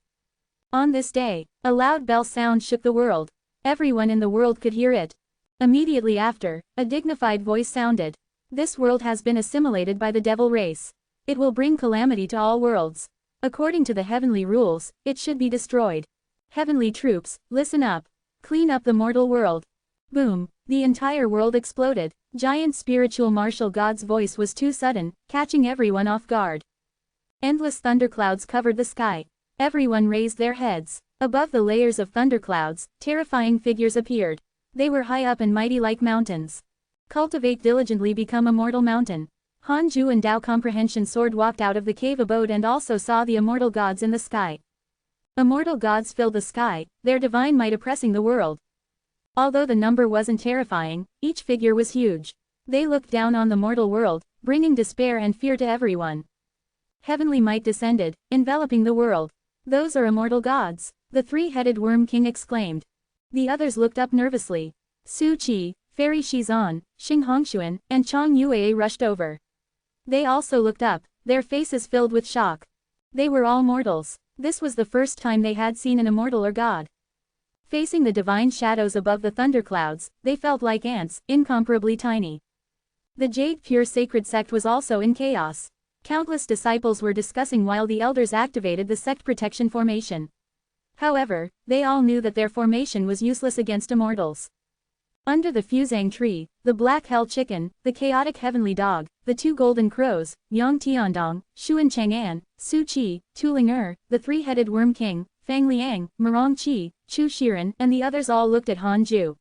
On this day, a loud bell sound shook the world. Everyone in the world could hear it. Immediately after, a dignified voice sounded. "This world has been assimilated by the devil race. It will bring calamity to all worlds. According to the heavenly rules, it should be destroyed. Heavenly troops, listen up. Clean up the mortal world." Boom, the entire world exploded. Giant spiritual martial god's voice was too sudden, catching everyone off guard. Endless thunderclouds covered the sky. Everyone raised their heads. Above the layers of thunderclouds, terrifying figures appeared. They were high up and mighty like mountains. Cultivate diligently become a mortal mountain. Hanju and Dao Comprehension Sword walked out of the cave abode and also saw the immortal gods in the sky. Immortal gods filled the sky, their divine might oppressing the world. Although the number wasn't terrifying, each figure was huge. They looked down on the mortal world, bringing despair and fear to everyone. Heavenly might descended, enveloping the world. "Those are immortal gods," the three-headed Worm King exclaimed. The others looked up nervously. Su Qi, Fairy Shizan, Xing Hongshuan, and Chang Yue rushed over. They also looked up, their faces filled with shock. They were all mortals. This was the first time they had seen an immortal or god. Facing the divine shadows above the thunderclouds, they felt like ants, incomparably tiny. The Jade Pure Sacred Sect was also in chaos. Countless disciples were discussing while the elders activated the sect protection formation. However, they all knew that their formation was useless against immortals. Under the fusang tree, the black hell chicken, the chaotic heavenly dog, the two golden crows, Yang Tiandong, Xuan Chang'an, Su Qi, Tu Ling the three-headed worm king, Fang Liang, Murong Qi, Chu Shiren, and the others all looked at Han Ju.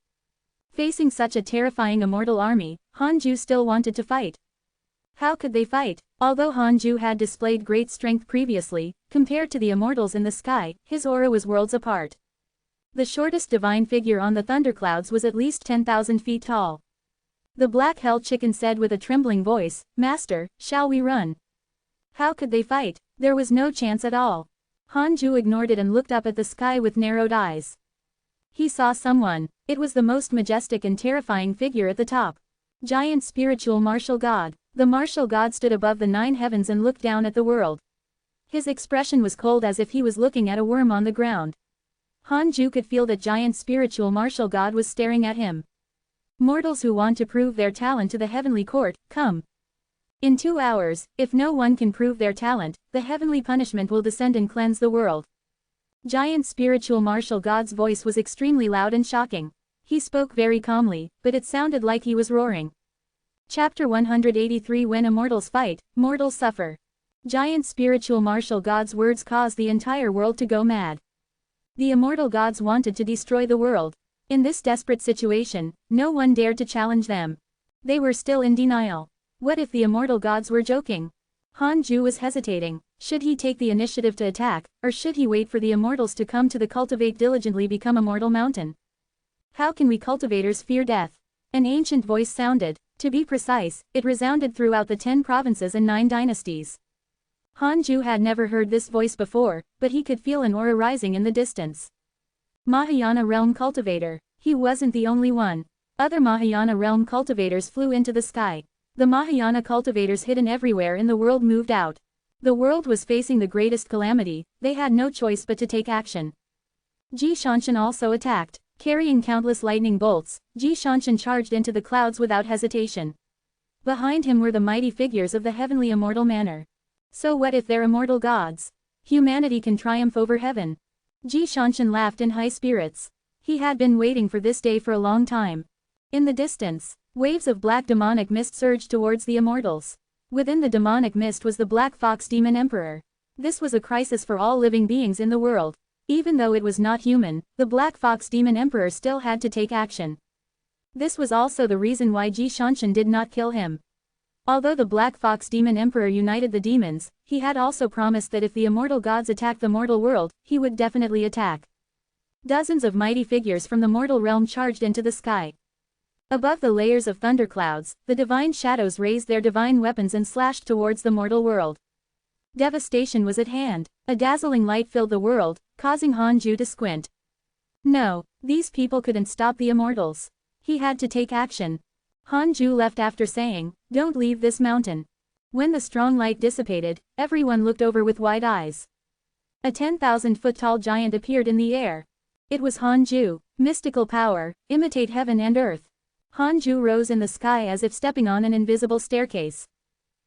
Facing such a terrifying immortal army, Han Ju still wanted to fight. How could they fight? Although Han Ju had displayed great strength previously, compared to the immortals in the sky, his aura was worlds apart. The shortest divine figure on the thunderclouds was at least 10,000 feet tall. The black hell chicken said with a trembling voice, "Master, shall we run?" How could they fight? There was no chance at all. Han Ju ignored it and looked up at the sky with narrowed eyes. He saw someone. It was the most majestic and terrifying figure at the top. Giant spiritual martial god. The martial god stood above the 9 heavens and looked down at the world. His expression was cold as if he was looking at a worm on the ground. Han Ju could feel that giant spiritual martial god was staring at him. Mortals who want to prove their talent to the heavenly court, come. In 2 hours, if no one can prove their talent, the heavenly punishment will descend and cleanse the world. Giant spiritual martial god's voice was extremely loud and shocking. He spoke very calmly, but it sounded like he was roaring. Chapter 183 When immortals fight, mortals suffer. Giant spiritual martial god's words caused the entire world to go mad. The immortal gods wanted to destroy the world. In this desperate situation, no one dared to challenge them. They were still in denial. What if the immortal gods were joking? Han Ju was hesitating. Should he take the initiative to attack, or should he wait for the immortals to come to the cultivate diligently become immortal mountain? How can we cultivators fear death? An ancient voice sounded. To be precise, it resounded throughout the 10 provinces and 9 dynasties. Han Ju had never heard this voice before, but he could feel an aura rising in the distance. Mahayana realm cultivator. He wasn't the only one. Other Mahayana realm cultivators flew into the sky. The Mahayana cultivators hidden everywhere in the world moved out. The world was facing the greatest calamity, they had no choice but to take action. Ji Shanshan also attacked. Carrying countless lightning bolts, Ji Shanshan charged into the clouds without hesitation. Behind him were the mighty figures of the heavenly immortal manor. So what if they're immortal gods? Humanity can triumph over heaven. Ji Shanshan laughed in high spirits. He had been waiting for this day for a long time. In the distance, waves of black demonic mist surged towards the immortals. Within the demonic mist was the Black Fox Demon Emperor. This was a crisis for all living beings in the world. Even though it was not human, the Black Fox Demon Emperor still had to take action. This was also the reason why Ji Shanshan did not kill him. Although the Black Fox Demon Emperor united the demons, he had also promised that if the immortal gods attacked the mortal world, he would definitely attack. Dozens of mighty figures from the mortal realm charged into the sky. Above the layers of thunderclouds, the divine shadows raised their divine weapons and slashed towards the mortal world. Devastation was at hand. A dazzling light filled the world, causing Han Ju to squint. No, these people couldn't stop the immortals. He had to take action. Han Ju left after saying, "Don't leave this mountain." When the strong light dissipated, everyone looked over with wide eyes. A 10,000-foot-tall giant appeared in the air. It was Han Ju. Mystical power, imitate heaven and earth. Han Ju rose in the sky as if stepping on an invisible staircase.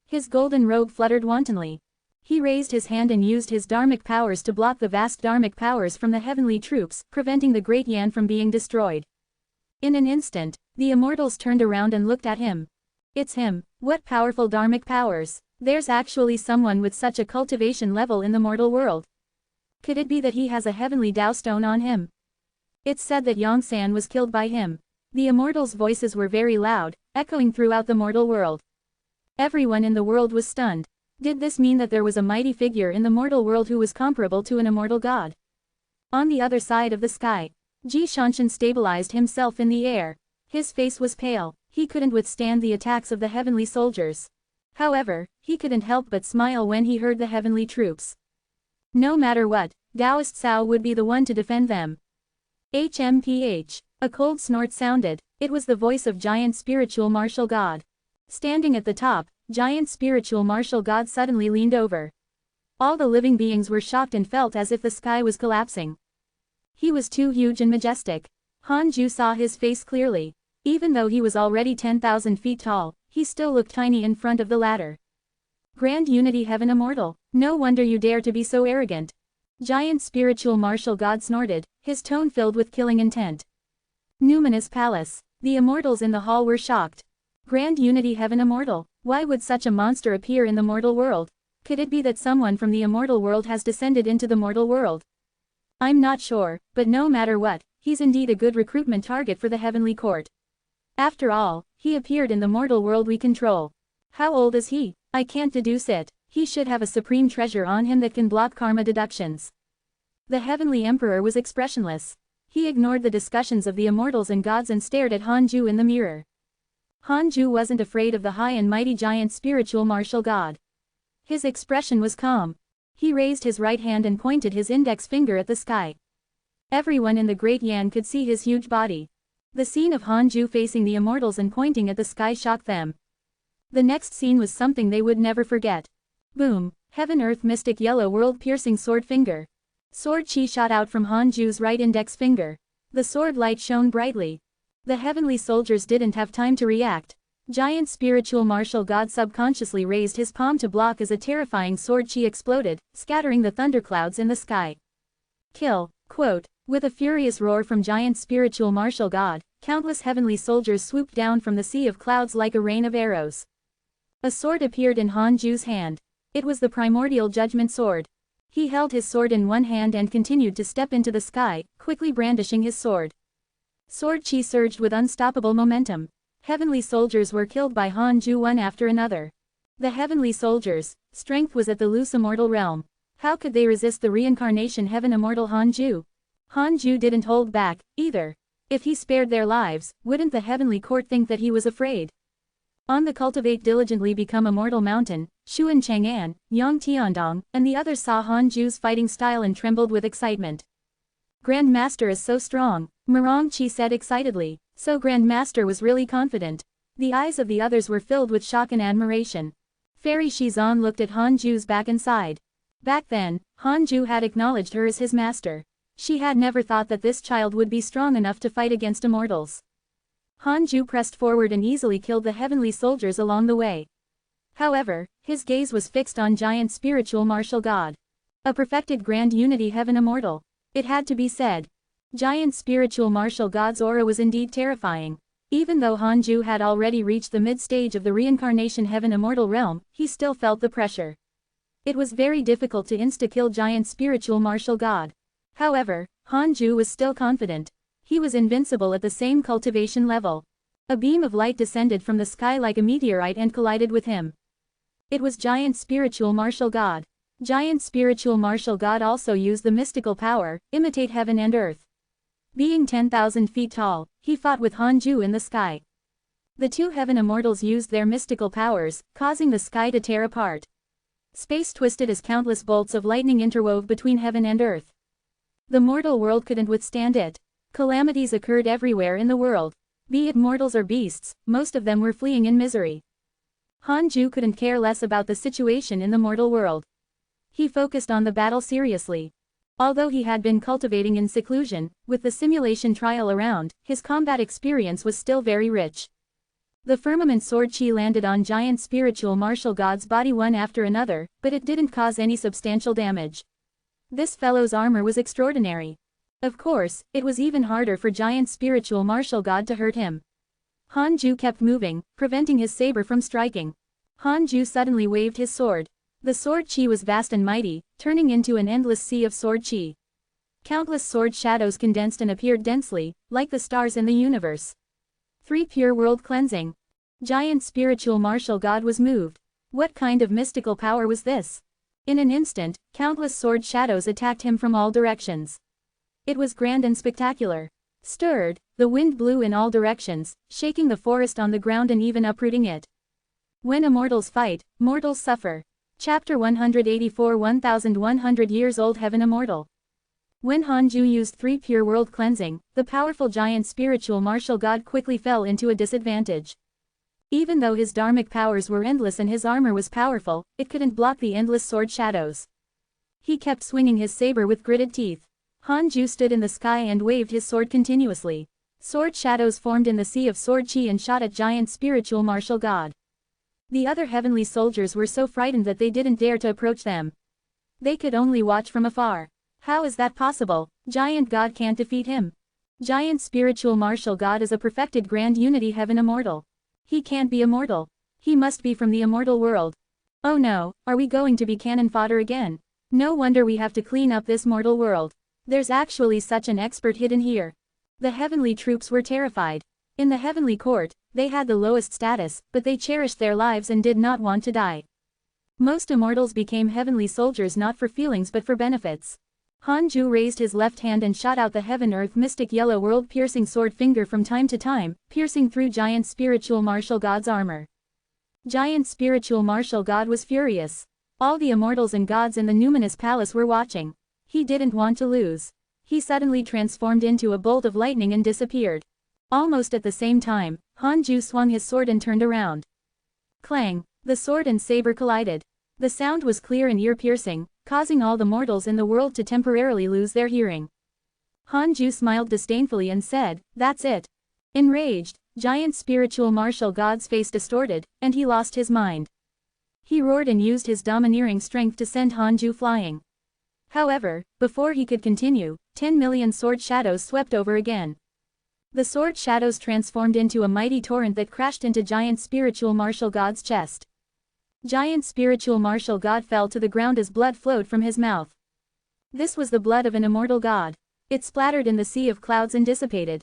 His golden robe fluttered wantonly. He raised his hand and used his dharmic powers to block the vast dharmic powers from the heavenly troops, preventing the great Yan from being destroyed. In an instant, the immortals turned around and looked at him. It's him. What powerful dharmic powers. There's actually someone with such a cultivation level in the mortal world. Could it be that he has a heavenly Tao stone on him? It's said that Yongsan was killed by him. The immortals' voices were very loud, echoing throughout the mortal world. Everyone in the world was stunned. Did this mean that there was a mighty figure in the mortal world who was comparable to an immortal god? On the other side of the sky, Ji Shanshan stabilized himself in the air. His face was pale, he couldn't withstand the attacks of the heavenly soldiers. However, he couldn't help but smile when he heard the heavenly troops. No matter what, Taoist Cao would be the one to defend them. HMPH. A cold snort sounded. It was the voice of giant spiritual martial god. Standing at the top, giant spiritual martial god suddenly leaned over. All the living beings were shocked and felt as if the sky was collapsing. He was too huge and majestic. Han Ju saw his face clearly. Even though he was already 10,000 feet tall, he still looked tiny in front of the ladder. Grand Unity Heaven Immortal, no wonder you dare to be so arrogant. Giant spiritual martial god snorted, his tone filled with killing intent. Numinous Palace. The immortals in the hall were shocked. Grand Unity Heaven Immortal. Why would such a monster appear in the mortal world? Could it be that someone from the immortal world has descended into the mortal world? I'm not sure, but no matter what, he's indeed a good recruitment target for the heavenly court. After all, he appeared in the mortal world we control. How old is he? I can't deduce it. He should have a supreme treasure on him that can block karma deductions. The heavenly emperor was expressionless. He ignored the discussions of the immortals and gods and stared at Hanju in the mirror. Hanju wasn't afraid of the high and mighty giant spiritual martial god. His expression was calm. He raised his right hand and pointed his index finger at the sky. Everyone in the Great Yan could see his huge body. The scene of Hanju facing the immortals and pointing at the sky shocked them. The next scene was something they would never forget. Boom, heaven earth mystic yellow world piercing sword finger. Sword chi shot out from Hanju's right index finger. The sword light shone brightly. The heavenly soldiers didn't have time to react. Giant spiritual martial god subconsciously raised his palm to block as a terrifying sword chi exploded, scattering the thunderclouds in the sky. Kill, quote. With a furious roar from giant spiritual martial god, countless heavenly soldiers swooped down from the sea of clouds like a rain of arrows. A sword appeared in Hanju's hand. It was the primordial judgment sword. He held his sword in one hand and continued to step into the sky, quickly brandishing his sword. Sword chi surged with unstoppable momentum. Heavenly soldiers were killed by Hanju one after another. The heavenly soldiers' strength was at the loose immortal realm. How could they resist the reincarnation heaven immortal Hanju? Hanju didn't hold back, either. If he spared their lives, wouldn't the heavenly court think that he was afraid? On the cultivate diligently become immortal mountain, Xuan Chang'an, Yang Tiandong, and the others saw Hanju's fighting style and trembled with excitement. Grand Master is so strong, Murong Chi said excitedly. So Grand Master was really confident. The eyes of the others were filled with shock and admiration. Fairy Shizan looked at Hanju's back and sighed. Back then, Hanju had acknowledged her as his master. She had never thought that this child would be strong enough to fight against immortals. Hanju pressed forward and easily killed the heavenly soldiers along the way. However, his gaze was fixed on giant spiritual martial god. A perfected grand unity heaven immortal. It had to be said. Giant spiritual martial god's aura was indeed terrifying. Even though Hanju had already reached the mid-stage of the reincarnation heaven immortal realm, he still felt the pressure. It was very difficult to insta-kill giant spiritual martial god. However, Hanju was still confident. He was invincible at the same cultivation level. A beam of light descended from the sky like a meteorite and collided with him. It was giant spiritual martial god. Giant spiritual martial god also used the mystical power, imitate heaven and earth. Being 10,000 feet tall, he fought with Hanju in the sky. The two heaven immortals used their mystical powers, causing the sky to tear apart. Space twisted as countless bolts of lightning interwove between heaven and earth. The mortal world couldn't withstand it. Calamities occurred everywhere in the world. Be it mortals or beasts, most of them were fleeing in misery. Hanju couldn't care less about the situation in the mortal world. He focused on the battle seriously. Although he had been cultivating in seclusion, with the simulation trial around, his combat experience was still very rich. The firmament sword chi landed on giant spiritual martial god's body one after another, but it didn't cause any substantial damage. This fellow's armor was extraordinary. Of course, it was even harder for giant spiritual martial god to hurt him. Hanju kept moving, preventing his saber from striking. Hanju suddenly waved his sword. The sword chi was vast and mighty, turning into an endless sea of sword chi. Countless sword shadows condensed and appeared densely, like the stars in the universe. 3 Pure world cleansing. Giant spiritual martial god was moved. What kind of mystical power was this? In an instant, countless sword shadows attacked him from all directions. It was grand and spectacular. Stirred, the wind blew in all directions, shaking the forest on the ground and even uprooting it. When immortals fight, mortals suffer. Chapter 184 1100 years old heaven immortal. When Hanju used 3 pure world cleansing, the powerful giant spiritual martial god quickly fell into a disadvantage. Even though his dharmic powers were endless and his armor was powerful, it couldn't block the endless sword shadows. He kept swinging his saber with gritted teeth. Hanju stood in the sky and waved his sword continuously. Sword shadows formed in the sea of sword chi and shot at giant spiritual martial god. The other heavenly soldiers were so frightened that they didn't dare to approach them. They could only watch from afar. How is that possible? Giant God can't defeat him. Giant spiritual martial God is a perfected grand unity heaven immortal. He can't be immortal. He must be from the immortal world. Oh no, are we going to be cannon fodder again? No wonder we have to clean up this mortal world. There's actually such an expert hidden here. The heavenly troops were terrified. In the heavenly court, they had the lowest status, but they cherished their lives and did not want to die. Most immortals became heavenly soldiers not for feelings but for benefits. Hanju raised his left hand and shot out the heaven-earth mystic yellow world-piercing sword finger from time to time, piercing through giant spiritual martial god's armor. Giant spiritual martial god was furious. All the immortals and gods in the numinous palace were watching. He didn't want to lose. He suddenly transformed into a bolt of lightning and disappeared. Almost at the same time, Hanju swung his sword and turned around. Clang! The sword and saber collided. The sound was clear and ear-piercing, causing all the mortals in the world to temporarily lose their hearing. Hanju smiled disdainfully and said, "That's it." Enraged, giant spiritual martial god's face distorted, and he lost his mind. He roared and used his domineering strength to send Hanju flying. However, before he could continue, 10 million sword shadows swept over again. The sword shadows transformed into a mighty torrent that crashed into giant spiritual martial god's chest. Giant spiritual martial god fell to the ground as blood flowed from his mouth. This was the blood of an immortal god. It splattered in the sea of clouds and dissipated.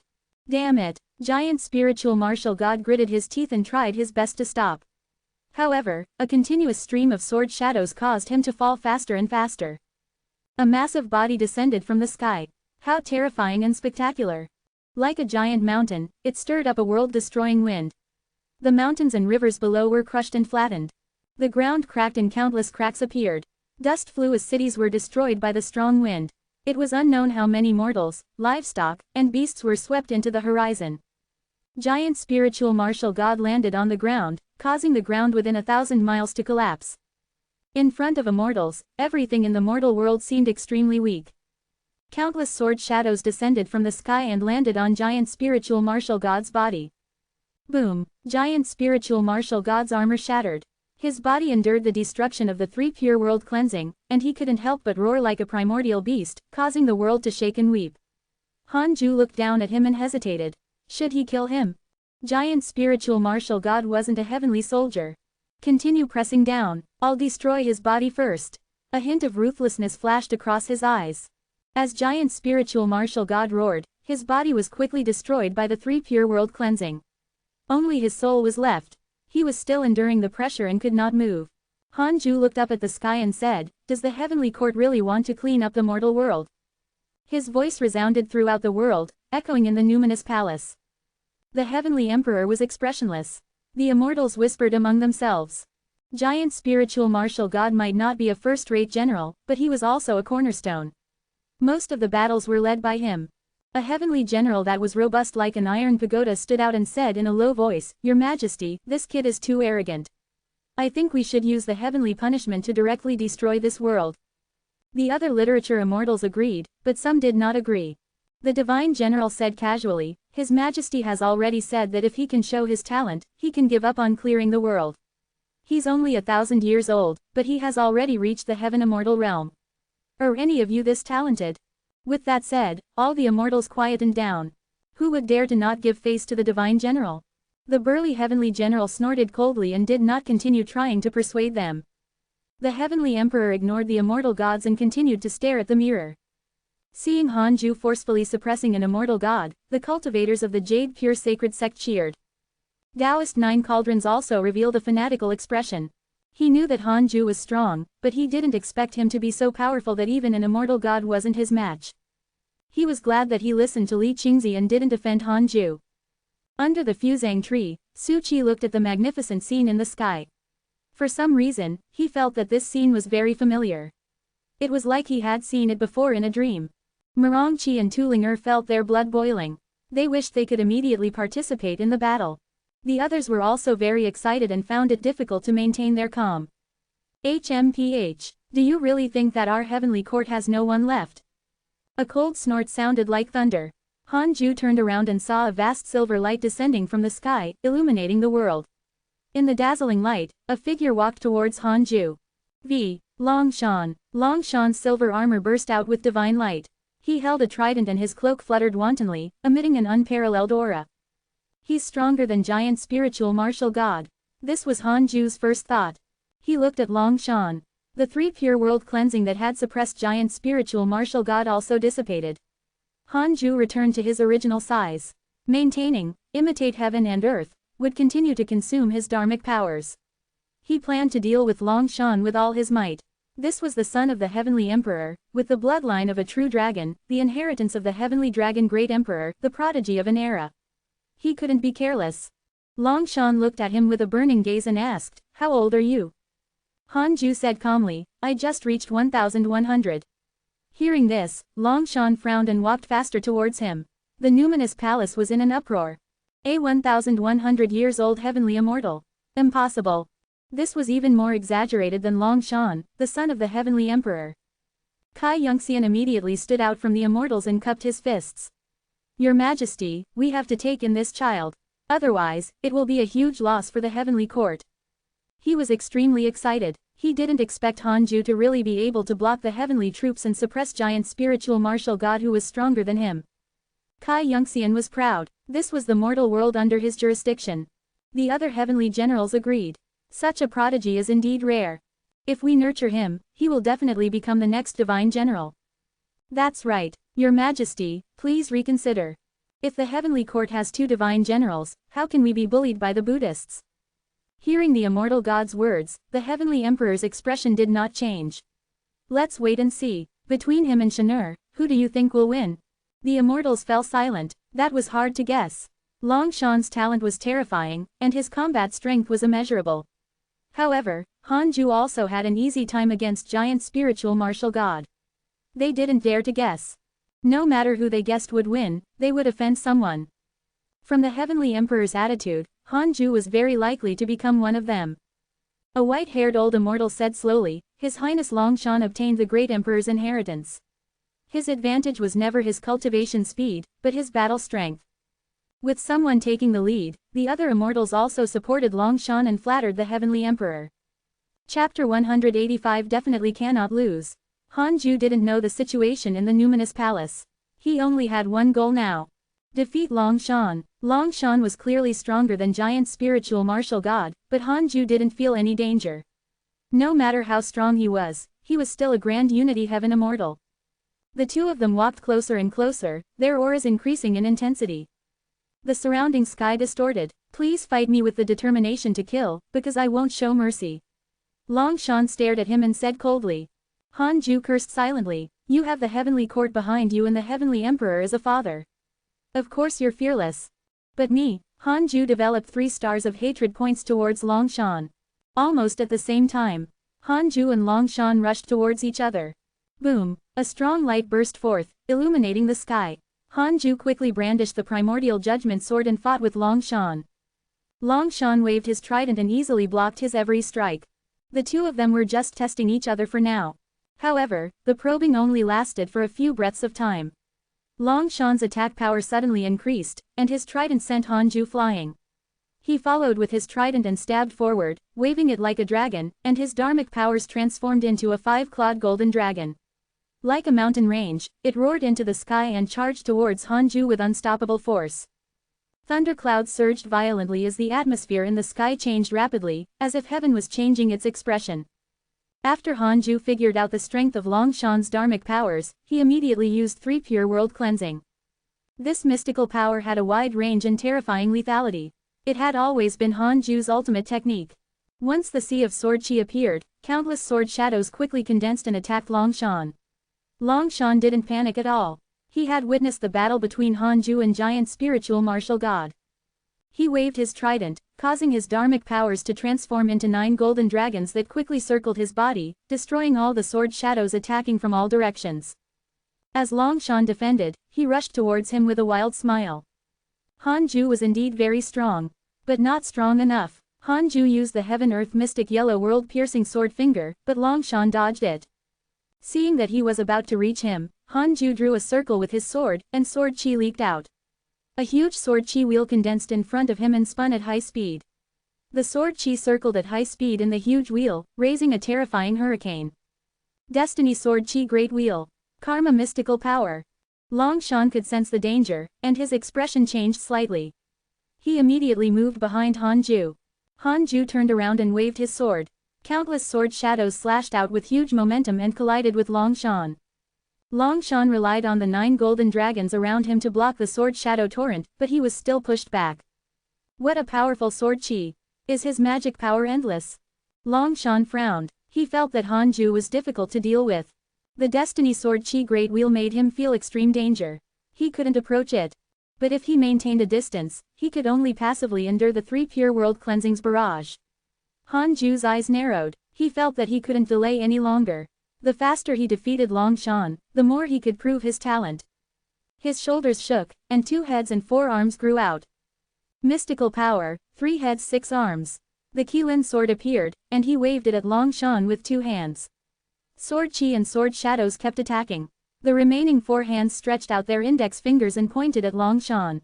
Damn it! Giant spiritual martial god gritted his teeth and tried his best to stop. However, a continuous stream of sword shadows caused him to fall faster and faster. A massive body descended from the sky. How terrifying and spectacular! Like a giant mountain, it stirred up a world-destroying wind. The mountains and rivers below were crushed and flattened. The ground cracked and countless cracks appeared. Dust flew as cities were destroyed by the strong wind. It was unknown how many mortals, livestock, and beasts were swept into the horizon. Giant spiritual martial god landed on the ground, causing the ground within 1,000 miles to collapse. In front of immortals, everything in the mortal world seemed extremely weak. Countless sword shadows descended from the sky and landed on giant spiritual martial god's body. Boom! Giant spiritual martial god's armor shattered. His body endured the destruction of the 3 pure world cleansing, and he couldn't help but roar like a primordial beast, causing the world to shake and weep. Hanju looked down at him and hesitated. Should he kill him? Giant spiritual martial god wasn't a heavenly soldier. Continue pressing down. I'll destroy his body first. A hint of ruthlessness flashed across his eyes. As giant spiritual martial god roared, his body was quickly destroyed by the 3 pure world cleansing. Only his soul was left. He was still enduring the pressure and could not move. Hanju looked up at the sky and said, "Does the heavenly court really want to clean up the mortal world?" His voice resounded throughout the world, echoing in the numinous palace. The heavenly emperor was expressionless. The immortals whispered among themselves. Giant spiritual martial god might not be a first-rate general, but he was also a cornerstone. Most of the battles were led by him. A heavenly general that was robust like an iron pagoda stood out and said in a low voice, "Your Majesty, this kid is too arrogant. I think we should use the heavenly punishment to directly destroy this world." The other literature immortals agreed, but some did not agree. The divine general said casually, "His Majesty has already said that if he can show his talent, he can give up on clearing the world. He's only 1,000 years old, but he has already reached the heaven immortal realm. Are any of you this talented?" With that said, all the immortals quietened down. Who would dare to not give face to the divine general? The burly heavenly general snorted coldly and did not continue trying to persuade them. The heavenly emperor ignored the immortal gods and continued to stare at the mirror. Seeing Hanju forcefully suppressing an immortal god, the cultivators of the Jade Pure Sacred Sect cheered. Taoist 9 Cauldrons also revealed a fanatical expression. He knew that Hanju was strong, but he didn't expect him to be so powerful that even an immortal god wasn't his match. He was glad that he listened to Li Qingzi and didn't offend Hanju. Under the fusang tree, Su Qi looked at the magnificent scene in the sky. For some reason, he felt that this scene was very familiar. It was like he had seen it before in a dream. Merongqi and Tulinger felt their blood boiling. They wished they could immediately participate in the battle. The others were also very excited and found it difficult to maintain their calm. HMPH, do you really think that our heavenly court has no one left? A cold snort sounded like thunder. Hanju turned around and saw a vast silver light descending from the sky, illuminating the world. In the dazzling light, a figure walked towards Hanju. V. Longshan. Long Shan's silver armor burst out with divine light. He held a trident and his cloak fluttered wantonly, emitting an unparalleled aura. He's stronger than giant spiritual martial god. This was Han Ju's first thought. He looked at Long Shan. The 3 pure world cleansing that had suppressed giant spiritual martial god also dissipated. Han Ju returned to his original size. Maintaining, imitate heaven and earth, would continue to consume his dharmic powers. He planned to deal with Long Shan with all his might. This was the son of the heavenly emperor, with the bloodline of a true dragon, the inheritance of the heavenly dragon great emperor, the prodigy of an era. He couldn't be careless. Long Shan looked at him with a burning gaze and asked, "How old are you?" Han Ju said calmly, "I just reached 1100. Hearing this, Long Shan frowned and walked faster towards him. The numinous palace was in an uproar. A 1100 years old heavenly immortal. Impossible. This was even more exaggerated than Long Shan, the son of the heavenly emperor. Kai Yongxian immediately stood out from the immortals and cupped his fists. "Your Majesty, we have to take in this child. Otherwise, it will be a huge loss for the heavenly court." He was extremely excited. He didn't expect Han Ju to really be able to block the heavenly troops and suppress giant spiritual martial god who was stronger than him. Kai Yongxian was proud. This was the mortal world under his jurisdiction. The other heavenly generals agreed. Such a prodigy is indeed rare. If we nurture him, he will definitely become the next divine general. That's right, Your Majesty, please reconsider. If the heavenly court has 2 divine generals, how can we be bullied by the Buddhists? Hearing the immortal god's words, the heavenly emperor's expression did not change. Let's wait and see. Between him and Shinur, who do you think will win? The immortals fell silent. That was hard to guess. Long Shan's talent was terrifying, and his combat strength was immeasurable. However, Han Ju also had an easy time against giant spiritual martial god. They didn't dare to guess. No matter who they guessed would win, they would offend someone. From the heavenly emperor's attitude, Han Ju was very likely to become one of them. A white-haired old immortal said slowly, "His Highness Long Shan obtained the great emperor's inheritance. His advantage was never his cultivation speed, but his battle strength." With someone taking the lead, the other immortals also supported Long Shan and flattered the heavenly emperor. Chapter 185 Definitely cannot lose. Han Ju didn't know the situation in the numinous palace. He only had one goal now. Defeat Long Shan. Long Shan was clearly stronger than giant spiritual martial god, but Han Ju didn't feel any danger. No matter how strong he was still a grand unity heaven immortal. The 2 of them walked closer and closer, their auras increasing in intensity. The surrounding sky distorted. "Please fight me with the determination to kill, because I won't show mercy." Long Shan stared at him and said coldly. Han Ju cursed silently, "You have the heavenly court behind you and the heavenly emperor as a father. Of course you're fearless. But me." Han Ju developed 3 stars of hatred points towards Long Shan. Almost at the same time, Han Ju and Long Shan rushed towards each other. Boom! A strong light burst forth, illuminating the sky. Han Ju quickly brandished the primordial judgment sword and fought with Long Shan. Long Shan waved his trident and easily blocked his every strike. The 2 of them were just testing each other for now. However, the probing only lasted for a few breaths of time. Long Shan's attack power suddenly increased, and his trident sent Han Ju flying. He followed with his trident and stabbed forward, waving it like a dragon, and his dharmic powers transformed into a 5-clawed golden dragon. Like a mountain range, it roared into the sky and charged towards Han Ju with unstoppable force. Thunderclouds surged violently as the atmosphere in the sky changed rapidly, as if heaven was changing its expression. After Han Ju figured out the strength of Long Shan's dharmic powers, he immediately used 3 pure world cleansing. This mystical power had a wide range and terrifying lethality. It had always been Han Ju's ultimate technique. Once the sea of sword chi appeared, countless sword shadows quickly condensed and attacked Long Shan. Long Shan didn't panic at all. He had witnessed the battle between Han Ju and giant spiritual martial god. He waved his trident, causing his dharmic powers to transform into 9 golden dragons that quickly circled his body, destroying all the sword shadows attacking from all directions. As Long Shan defended, he rushed towards him with a wild smile. Han Ju was indeed very strong. But not strong enough. Han Ju used the heaven-earth mystic yellow world-piercing sword finger, but Long Shan dodged it. Seeing that he was about to reach him, Han Ju drew a circle with his sword, and sword chi leaked out. A huge sword chi wheel condensed in front of him and spun at high speed. The sword chi circled at high speed in the huge wheel, raising a terrifying hurricane. Destiny Sword Chi Great Wheel. Karma Mystical Power. Long Shan could sense the danger, and his expression changed slightly. He immediately moved behind Han Ju. Han Ju turned around and waved his sword. Countless sword shadows slashed out with huge momentum and collided with Long Shan. Long Shan relied on the 9 golden dragons around him to block the sword shadow torrent, but he was still pushed back. What a powerful sword chi! Is his magic power endless? Long Shan frowned. He felt that Han Ju was difficult to deal with. The Destiny Sword Chi Great Wheel made him feel extreme danger. He couldn't approach it. But if he maintained a distance, he could only passively endure the 3 pure world cleansings barrage. Han Ju's eyes narrowed. He felt that he couldn't delay any longer. The faster he defeated Long Shan, the more he could prove his talent. His shoulders shook, and 2 heads and 4 arms grew out. Mystical power, 3 heads 6 arms. The Qilin sword appeared, and he waved it at Long Shan with 2 hands. Sword chi and sword shadows kept attacking. The remaining 4 hands stretched out their index fingers and pointed at Long Shan.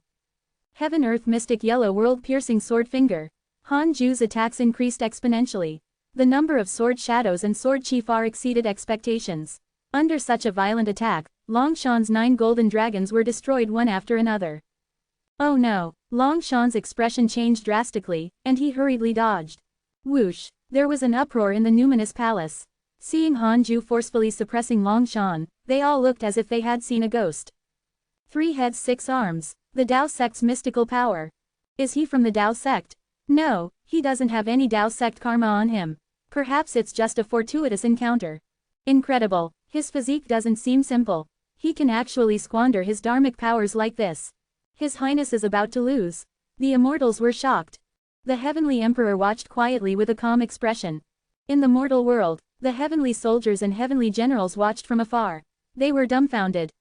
Heaven Earth Mystic Yellow World Piercing Sword Finger. Han Ju's attacks increased exponentially. The number of sword shadows and sword chi far exceeded expectations. Under such a violent attack, Long Shan's 9 golden dragons were destroyed one after another. Oh no! Long Shan's expression changed drastically, and he hurriedly dodged. Whoosh! There was an uproar in the numinous palace. Seeing Han Ju forcefully suppressing Long Shan, they all looked as if they had seen a ghost. 3 heads 6 arms. The Dao sect's mystical power. Is he from the Dao sect? No, he doesn't have any Dao sect karma on him. Perhaps it's just a fortuitous encounter. Incredible. His physique doesn't seem simple. He can actually squander his dharmic powers like this. His Highness is about to lose. The immortals were shocked. The Heavenly Emperor watched quietly with a calm expression. In the mortal world, the heavenly soldiers and heavenly generals watched from afar. They were dumbfounded.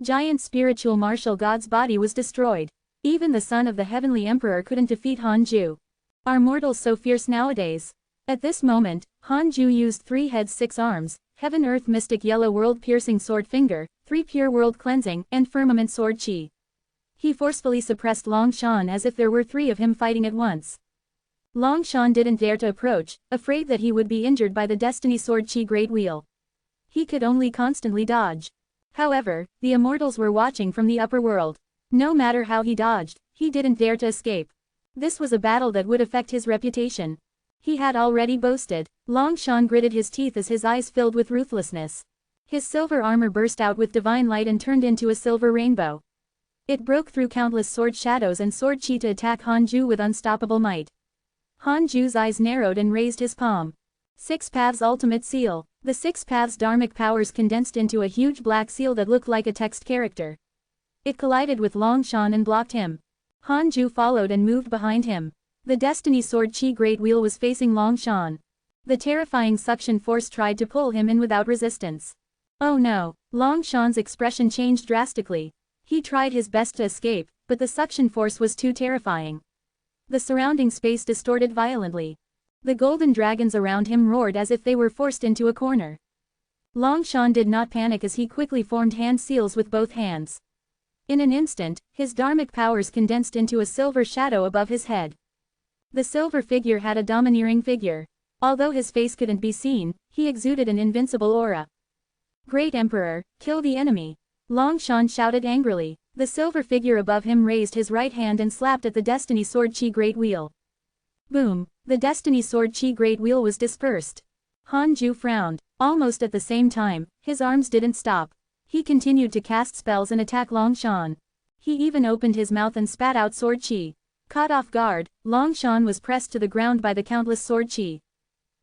Giant spiritual martial god's body was destroyed. Even the son of the heavenly emperor couldn't defeat Han Ju. Are mortals so fierce nowadays? At this moment, Han Ju used 3 heads 6 arms, Heaven Earth Mystic Yellow World Piercing Sword Finger, 3 Pure World Cleansing, and Firmament Sword Chi. He forcefully suppressed Long Shan as if there were 3 of him fighting at once. Long Shan didn't dare to approach, afraid that he would be injured by the Destiny Sword Chi Great Wheel. He could only constantly dodge. However, the immortals were watching from the upper world. No matter how he dodged, he didn't dare to escape. This was a battle that would affect his reputation. He had already boasted. Long Shan gritted his teeth as his eyes filled with ruthlessness. His silver armor burst out with divine light and turned into a silver rainbow. It broke through countless sword shadows and sword chi to attack Han Ju with unstoppable might. Han Ju's eyes narrowed and raised his palm. 6 Paths Ultimate Seal. The 6 Paths dharmic powers condensed into a huge black seal that looked like a text character. It collided with Long Shan and blocked him. Han Ju followed and moved behind him. The Destiny Sword Chi Great Wheel was facing Long Shan. The terrifying suction force tried to pull him in without resistance. Oh no! Long Shan's expression changed drastically. He tried his best to escape, but the suction force was too terrifying. The surrounding space distorted violently. The golden dragons around him roared as if they were forced into a corner. Long Shan did not panic as he quickly formed hand seals with both hands. In an instant, his dharmic powers condensed into a silver shadow above his head. The silver figure had a domineering figure. Although his face couldn't be seen, he exuded an invincible aura. Great Emperor, kill the enemy! Long Shan shouted angrily. The silver figure above him raised his right hand and slapped at the Destiny Sword Chi Great Wheel. Boom! The Destiny Sword Chi Great Wheel was dispersed. Han Ju frowned. Almost at the same time, his arms didn't stop. He continued to cast spells and attack Long Shan. He even opened his mouth and spat out sword chi. Caught off guard, Long Shan was pressed to the ground by the countless sword chi.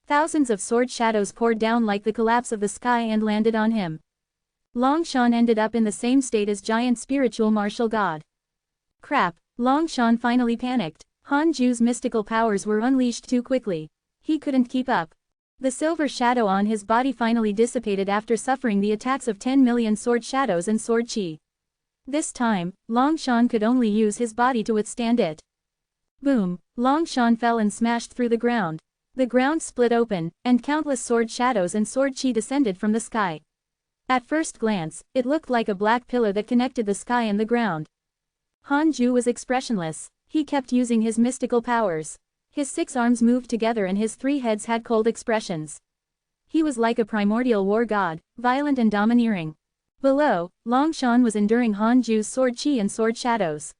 Thousands of sword shadows poured down like the collapse of the sky and landed on him. Long Shan ended up in the same state as giant spiritual martial god. Crap! Long Shan finally panicked. Han Ju's mystical powers were unleashed too quickly. He couldn't keep up. The silver shadow on his body finally dissipated after suffering the attacks of 10 million sword shadows and sword chi. This time, Long Shan could only use his body to withstand it. Boom! Long Shan fell and smashed through the ground. The ground split open, and countless sword shadows and sword chi descended from the sky. At first glance, it looked like a black pillar that connected the sky and the ground. Han Ju was expressionless. He kept using his mystical powers. His 6 arms moved together and his 3 heads had cold expressions. He was like a primordial war god, violent and domineering. Below, Long Shan was enduring Han Ju's sword chi and sword shadows.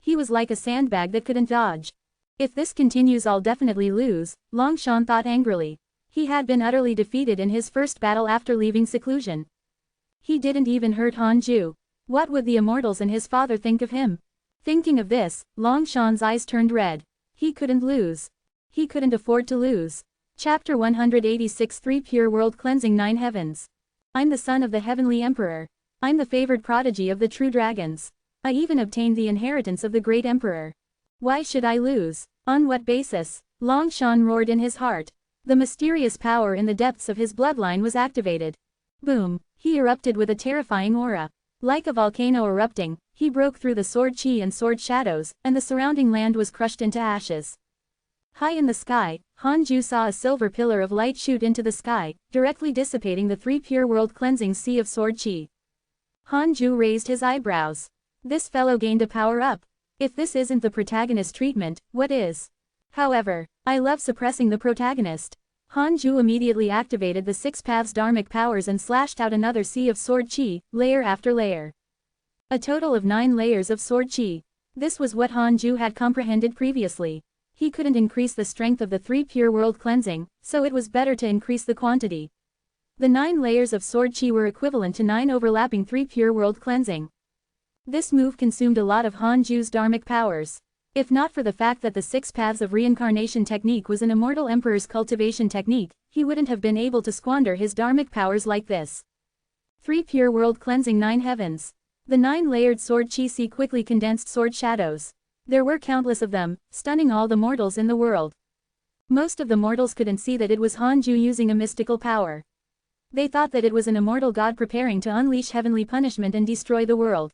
He was like a sandbag that couldn't dodge. If this continues, I'll definitely lose, Long Shan thought angrily. He had been utterly defeated in his first battle after leaving seclusion. He didn't even hurt Han Ju. What would the immortals and his father think of him? Thinking of this, Long Shan's eyes turned red. He couldn't lose. He couldn't afford to lose. Chapter 186 3 Pure World Cleansing 9 Heavens. I'm the son of the Heavenly Emperor. I'm the favored prodigy of the true dragons. I even obtained the inheritance of the great emperor. Why should I lose? On what basis? Long Shan roared in his heart. The mysterious power in the depths of his bloodline was activated. Boom! He erupted with a terrifying aura. Like a volcano erupting, he broke through the sword chi and sword shadows, and the surrounding land was crushed into ashes. High in the sky, Han Ju saw a silver pillar of light shoot into the sky, directly dissipating the 3 pure world cleansing sea of sword chi. Han Ju raised his eyebrows. This fellow gained a power-up. If this isn't the protagonist treatment, what is? However, I love suppressing the protagonist. Han Ju immediately activated the 6 paths dharmic powers and slashed out another sea of sword chi, layer after layer. A total of 9 layers of sword chi. This was what Han Ju had comprehended previously. He couldn't increase the strength of the 3 pure world cleansing, so it was better to increase the quantity. The 9 layers of sword chi were equivalent to 9 overlapping 3 pure world cleansing. This move consumed a lot of Han Ju's dharmic powers. If not for the fact that the 6 paths of reincarnation technique was an immortal emperor's cultivation technique, he wouldn't have been able to squander his dharmic powers like this. 3 pure world cleansing 9 heavens. The 9-layered sword chi sea quickly condensed sword shadows. There were countless of them, stunning all the mortals in the world. Most of the mortals couldn't see that it was Han Ju using a mystical power. They thought that it was an immortal god preparing to unleash heavenly punishment and destroy the world.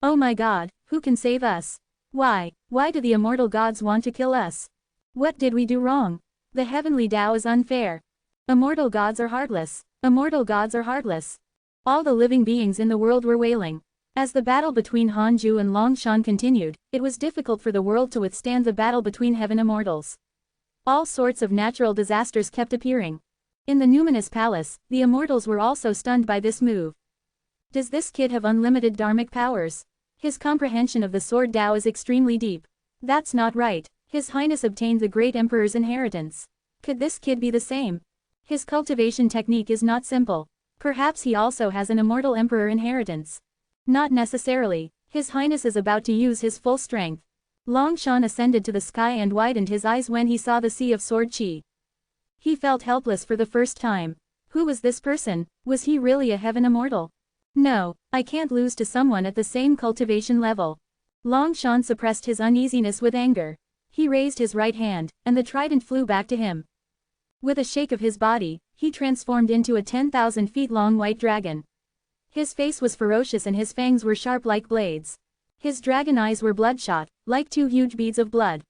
Oh my god, who can save us? Why do the immortal gods want to kill us? What did we do wrong? The heavenly Tao is unfair. Immortal gods are heartless. Immortal gods are heartless. All the living beings in the world were wailing. As the battle between Han Ju and Long Shan continued, it was difficult for the world to withstand the battle between heaven immortals. All sorts of natural disasters kept appearing. In the numinous palace, the immortals were also stunned by this move. Does this kid have unlimited dharmic powers? His comprehension of the sword Tao is extremely deep. That's not right. His Highness obtained the great emperor's inheritance. Could this kid be the same? His cultivation technique is not simple. Perhaps he also has an immortal emperor inheritance. Not necessarily. His Highness is about to use his full strength. Long Shan ascended to the sky and widened his eyes when he saw the sea of sword chi. He felt helpless for the first time. Who was this person? Was he really a heaven immortal? No, I can't lose to someone at the same cultivation level. Long Shan suppressed his uneasiness with anger. He raised his right hand, and the trident flew back to him. With a shake of his body, he transformed into a 10,000 feet long white dragon. His face was ferocious and his fangs were sharp like blades. His dragon eyes were bloodshot, like 2 huge beads of blood.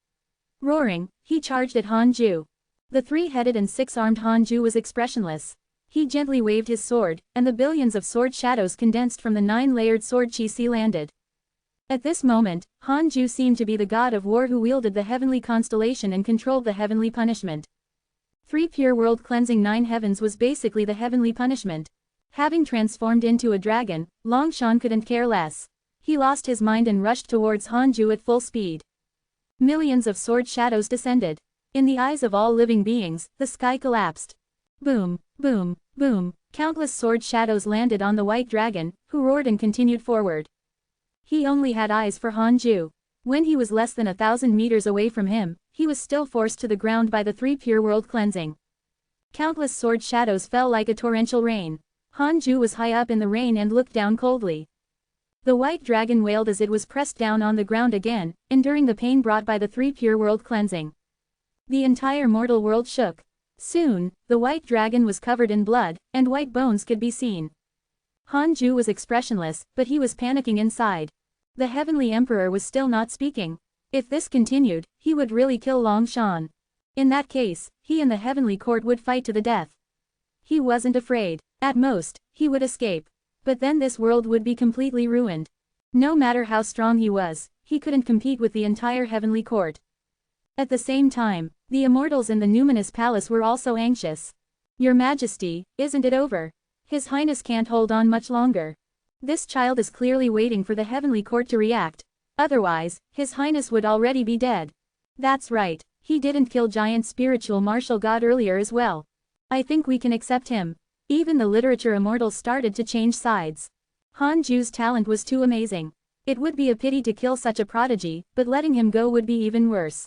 Roaring, he charged at Han Ju. The 3-headed and 6-armed Han Ju was expressionless. He gently waved his sword, and the billions of sword shadows condensed from the 9-layered sword chi sea landed. At this moment, Han Ju seemed to be the god of war who wielded the heavenly constellation and controlled the heavenly punishment. 3 pure world cleansing 9 heavens was basically the heavenly punishment. Having transformed into a dragon, Long Shan couldn't care less. He lost his mind and rushed towards Han Ju at full speed. Millions of sword shadows descended. In the eyes of all living beings, the sky collapsed. Boom, boom, boom, countless sword shadows landed on the white dragon, who roared and continued forward. He only had eyes for Han Ju. When he was less than 1,000 meters away from him, he was still forced to the ground by the 3 pure world cleansing. Countless sword shadows fell like a torrential rain. Han Ju was high up in the rain and looked down coldly. The white dragon wailed as it was pressed down on the ground again, enduring the pain brought by the 3 pure world cleansing. The entire mortal world shook. Soon, the white dragon was covered in blood, and white bones could be seen. Han Ju was expressionless, but he was panicking inside. The heavenly emperor was still not speaking. If this continued, he would really kill Long Shan. In that case, he and the heavenly court would fight to the death. He wasn't afraid. At most, he would escape. But then this world would be completely ruined. No matter how strong he was, he couldn't compete with the entire heavenly court. At the same time, the immortals in the numinous palace were also anxious. Your Majesty, isn't it over? His Highness can't hold on much longer. This child is clearly waiting for the heavenly court to react. Otherwise, His Highness would already be dead. That's right, he didn't kill giant spiritual martial god earlier as well. I think we can accept him. Even the literature immortals started to change sides. Han Ju's talent was too amazing. It would be a pity to kill such a prodigy, but letting him go would be even worse.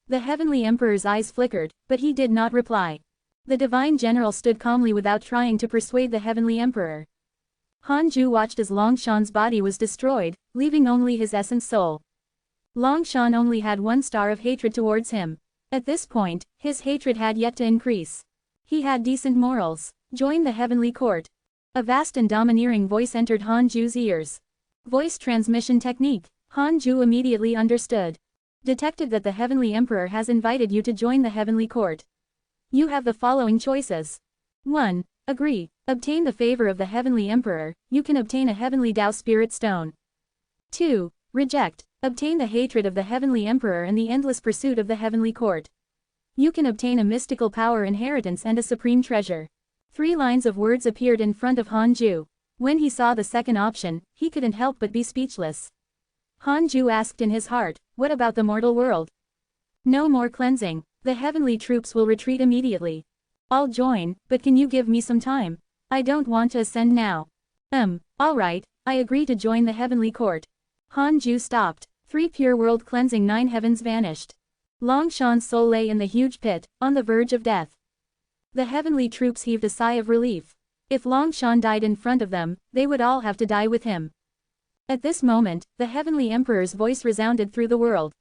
The Heavenly Emperor's eyes flickered, but he did not reply. The Divine General stood calmly without trying to persuade the Heavenly Emperor. Han Ju watched as Longshan's body was destroyed, leaving only his essence soul. Longshan only had 1 star of hatred towards him. At this point, his hatred had yet to increase. He had decent morals. Join the Heavenly Court. A vast and domineering voice entered Han Ju's ears. Voice transmission technique. Han Ju immediately understood. Detected that the Heavenly Emperor has invited you to join the Heavenly Court. You have the following choices. 1. Agree. Obtain the favor of the Heavenly Emperor, you can obtain a Heavenly Tao Spirit Stone. 2. Reject. Obtain the hatred of the Heavenly Emperor and the endless pursuit of the Heavenly Court. You can obtain a mystical power inheritance and a supreme treasure. 3 lines of words appeared in front of Han Ju. When he saw the second option, he couldn't help but be speechless. Han Ju asked in his heart, what about the mortal world? No more cleansing. The heavenly troops will retreat immediately. I'll join, but can you give me some time? I don't want to ascend now. Alright, I agree to join the Heavenly Court. Han Ju stopped. 3 pure world cleansing 9 heavens vanished. Longshan's soul lay in the huge pit, on the verge of death. The heavenly troops heaved a sigh of relief. If Longshan died in front of them, they would all have to die with him. At this moment, the Heavenly Emperor's voice resounded through the world.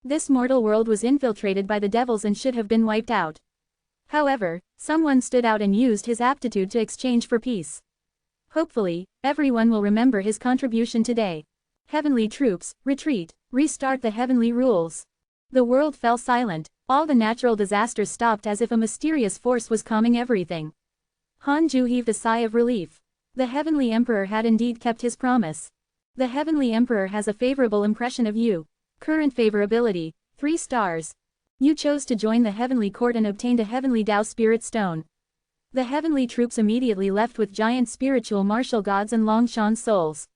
This mortal world was infiltrated by the devils and should have been wiped out. However, someone stood out and used his aptitude to exchange for peace. Hopefully, everyone will remember his contribution today. Heavenly troops, retreat, restart the heavenly rules. The world fell silent, all the natural disasters stopped as if a mysterious force was calming everything. Han Ju heaved a sigh of relief. The Heavenly Emperor had indeed kept his promise. The Heavenly Emperor has a favorable impression of you. Current favorability, 3 stars. You chose to join the Heavenly Court and obtained a Heavenly Tao Spirit Stone. The heavenly troops immediately left with giant spiritual martial gods and Longshan's souls.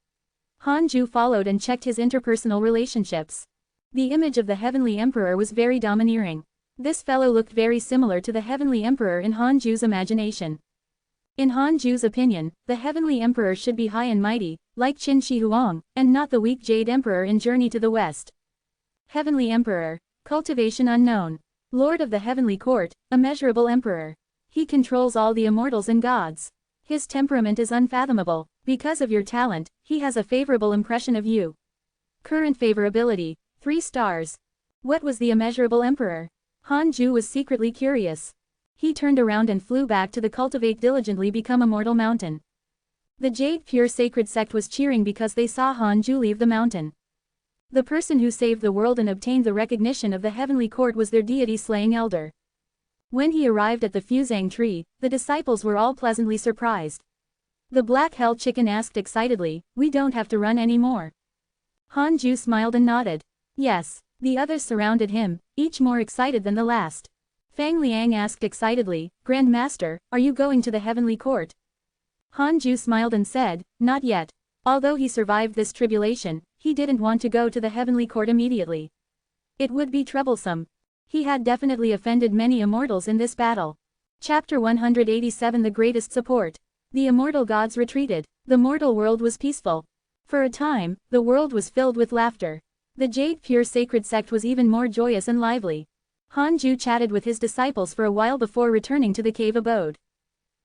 Han Ju followed and checked his interpersonal relationships. The image of the Heavenly Emperor was very domineering. This fellow looked very similar to the Heavenly Emperor in Han Ju's imagination. In Han Ju's opinion, the Heavenly Emperor should be high and mighty, like Qin Shi Huang, and not the weak Jade Emperor in Journey to the West. Heavenly Emperor. Cultivation unknown. Lord of the Heavenly Court, immeasurable Emperor. He controls all the immortals and gods. His temperament is unfathomable. Because of your talent, he has a favorable impression of you. Current favorability, 3 stars. What was the immeasurable Emperor? Han Ju was secretly curious. He turned around and flew back to the cultivate diligently become immortal mountain. The Jade Pure Sacred Sect was cheering because they saw Han Ju leave the mountain. The person who saved the world and obtained the recognition of the Heavenly Court was their deity-slaying elder. When he arrived at the Fuzang tree, the disciples were all pleasantly surprised. The Black Hell Chicken asked excitedly, we don't have to run anymore. Han Ju smiled and nodded. Yes. The others surrounded him, each more excited than the last. Fang Liang asked excitedly, Grand Master, are you going to the Heavenly Court? Han Ju smiled and said, not yet. Although he survived this tribulation, he didn't want to go to the Heavenly Court immediately. It would be troublesome. He had definitely offended many immortals in this battle. Chapter 187 The Greatest Support. The immortal gods retreated. The mortal world was peaceful. For a time, the world was filled with laughter. The Jade Pure Sacred Sect was even more joyous and lively. Han Ju chatted with his disciples for a while before returning to the cave abode.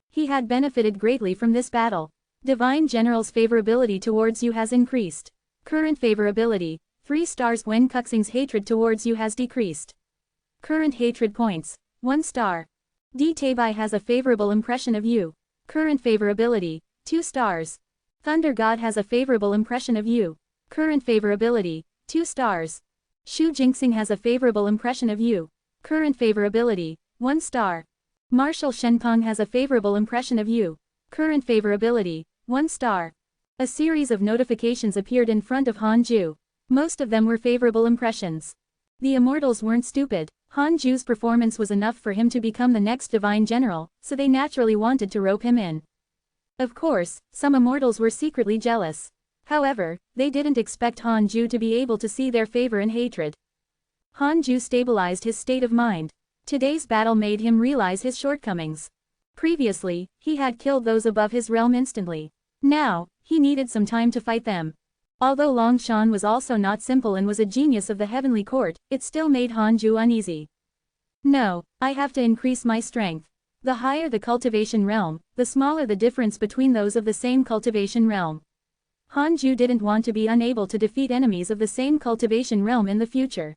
He had benefited greatly from this battle. Divine General's favorability towards you has increased. Current favorability, 3 stars. When Cuxing's hatred towards you has decreased. Current hatred points, 1 star. D. Tabai has a favorable impression of you. Current favorability, 2 stars. Thunder God has a favorable impression of you. Current favorability, 2 stars. Shu Jinxing has a favorable impression of you. Current favorability, 1 star. Marshal Shenpeng has a favorable impression of you. Current favorability, 1 star. A series of notifications appeared in front of Han Ju. Most of them were favorable impressions. The immortals weren't stupid. Han Ju's performance was enough for him to become the next divine general, so they naturally wanted to rope him in. Of course, some immortals were secretly jealous. However, they didn't expect Han Ju to be able to see their favor and hatred. Han Ju stabilized his state of mind. Today's battle made him realize his shortcomings. Previously, he had killed those above his realm instantly. Now, he needed some time to fight them. Although Long Shan was also not simple and was a genius of the heavenly court, it still made Han Ju uneasy. No, I have to increase my strength. The higher the cultivation realm, the smaller the difference between those of the same cultivation realm. Han Ju didn't want to be unable to defeat enemies of the same cultivation realm in the future.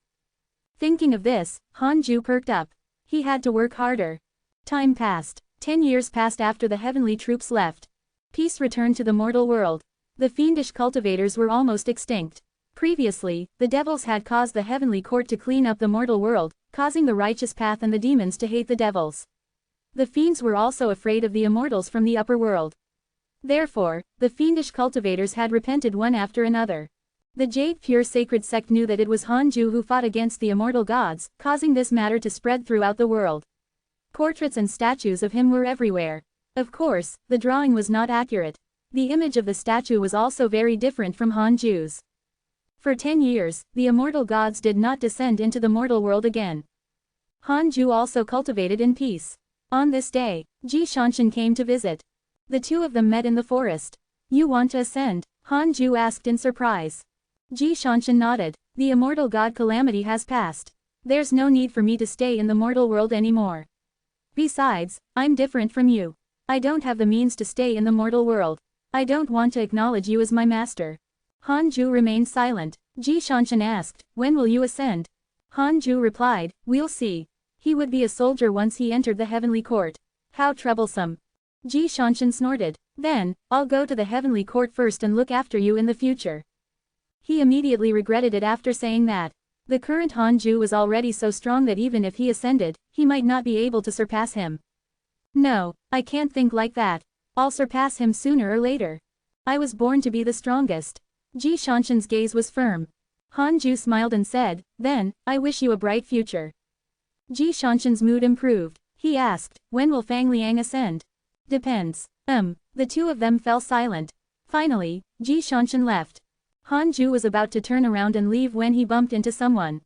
Thinking of this, Han Ju perked up. He had to work harder. Time passed. 10 years passed after the heavenly troops left. Peace returned to the mortal world. The fiendish cultivators were almost extinct. Previously, the devils had caused the heavenly court to clean up the mortal world, causing the righteous path and the demons to hate the devils. The fiends were also afraid of the immortals from the upper world. Therefore, the fiendish cultivators had repented one after another. The Jade Pure Sacred Sect knew that it was Han Ju who fought against the immortal gods, causing this matter to spread throughout the world. Portraits and statues of him were everywhere. Of course, the drawing was not accurate. The image of the statue was also very different from Han Ju's. For 10 years, the immortal gods did not descend into the mortal world again. Han Ju also cultivated in peace. On this day, Ji Shanshan came to visit. The two of them met in the forest. You want to ascend? Han Ju asked in surprise. Ji Shanshan nodded. The immortal god calamity has passed. There's no need for me to stay in the mortal world anymore. Besides, I'm different from you. I don't have the means to stay in the mortal world. I don't want to acknowledge you as my master. Han Ju remained silent. Ji Shanshan asked, when will you ascend? Han Ju replied, we'll see. He would be a soldier once he entered the heavenly court. How troublesome. Ji Shanshan snorted. Then, I'll go to the heavenly court first and look after you in the future. He immediately regretted it after saying that. The current Han Ju was already so strong that even if he ascended, he might not be able to surpass him. No, I can't think like that. I'll surpass him sooner or later. I was born to be the strongest. Ji Shanshan's gaze was firm. Han Ju smiled and said, then, I wish you a bright future. Ji Shanshan's mood improved. He asked, when will Fang Liang ascend? Depends. The two of them fell silent. Finally, Ji Shanshan left. Han Ju was about to turn around and leave when he bumped into someone.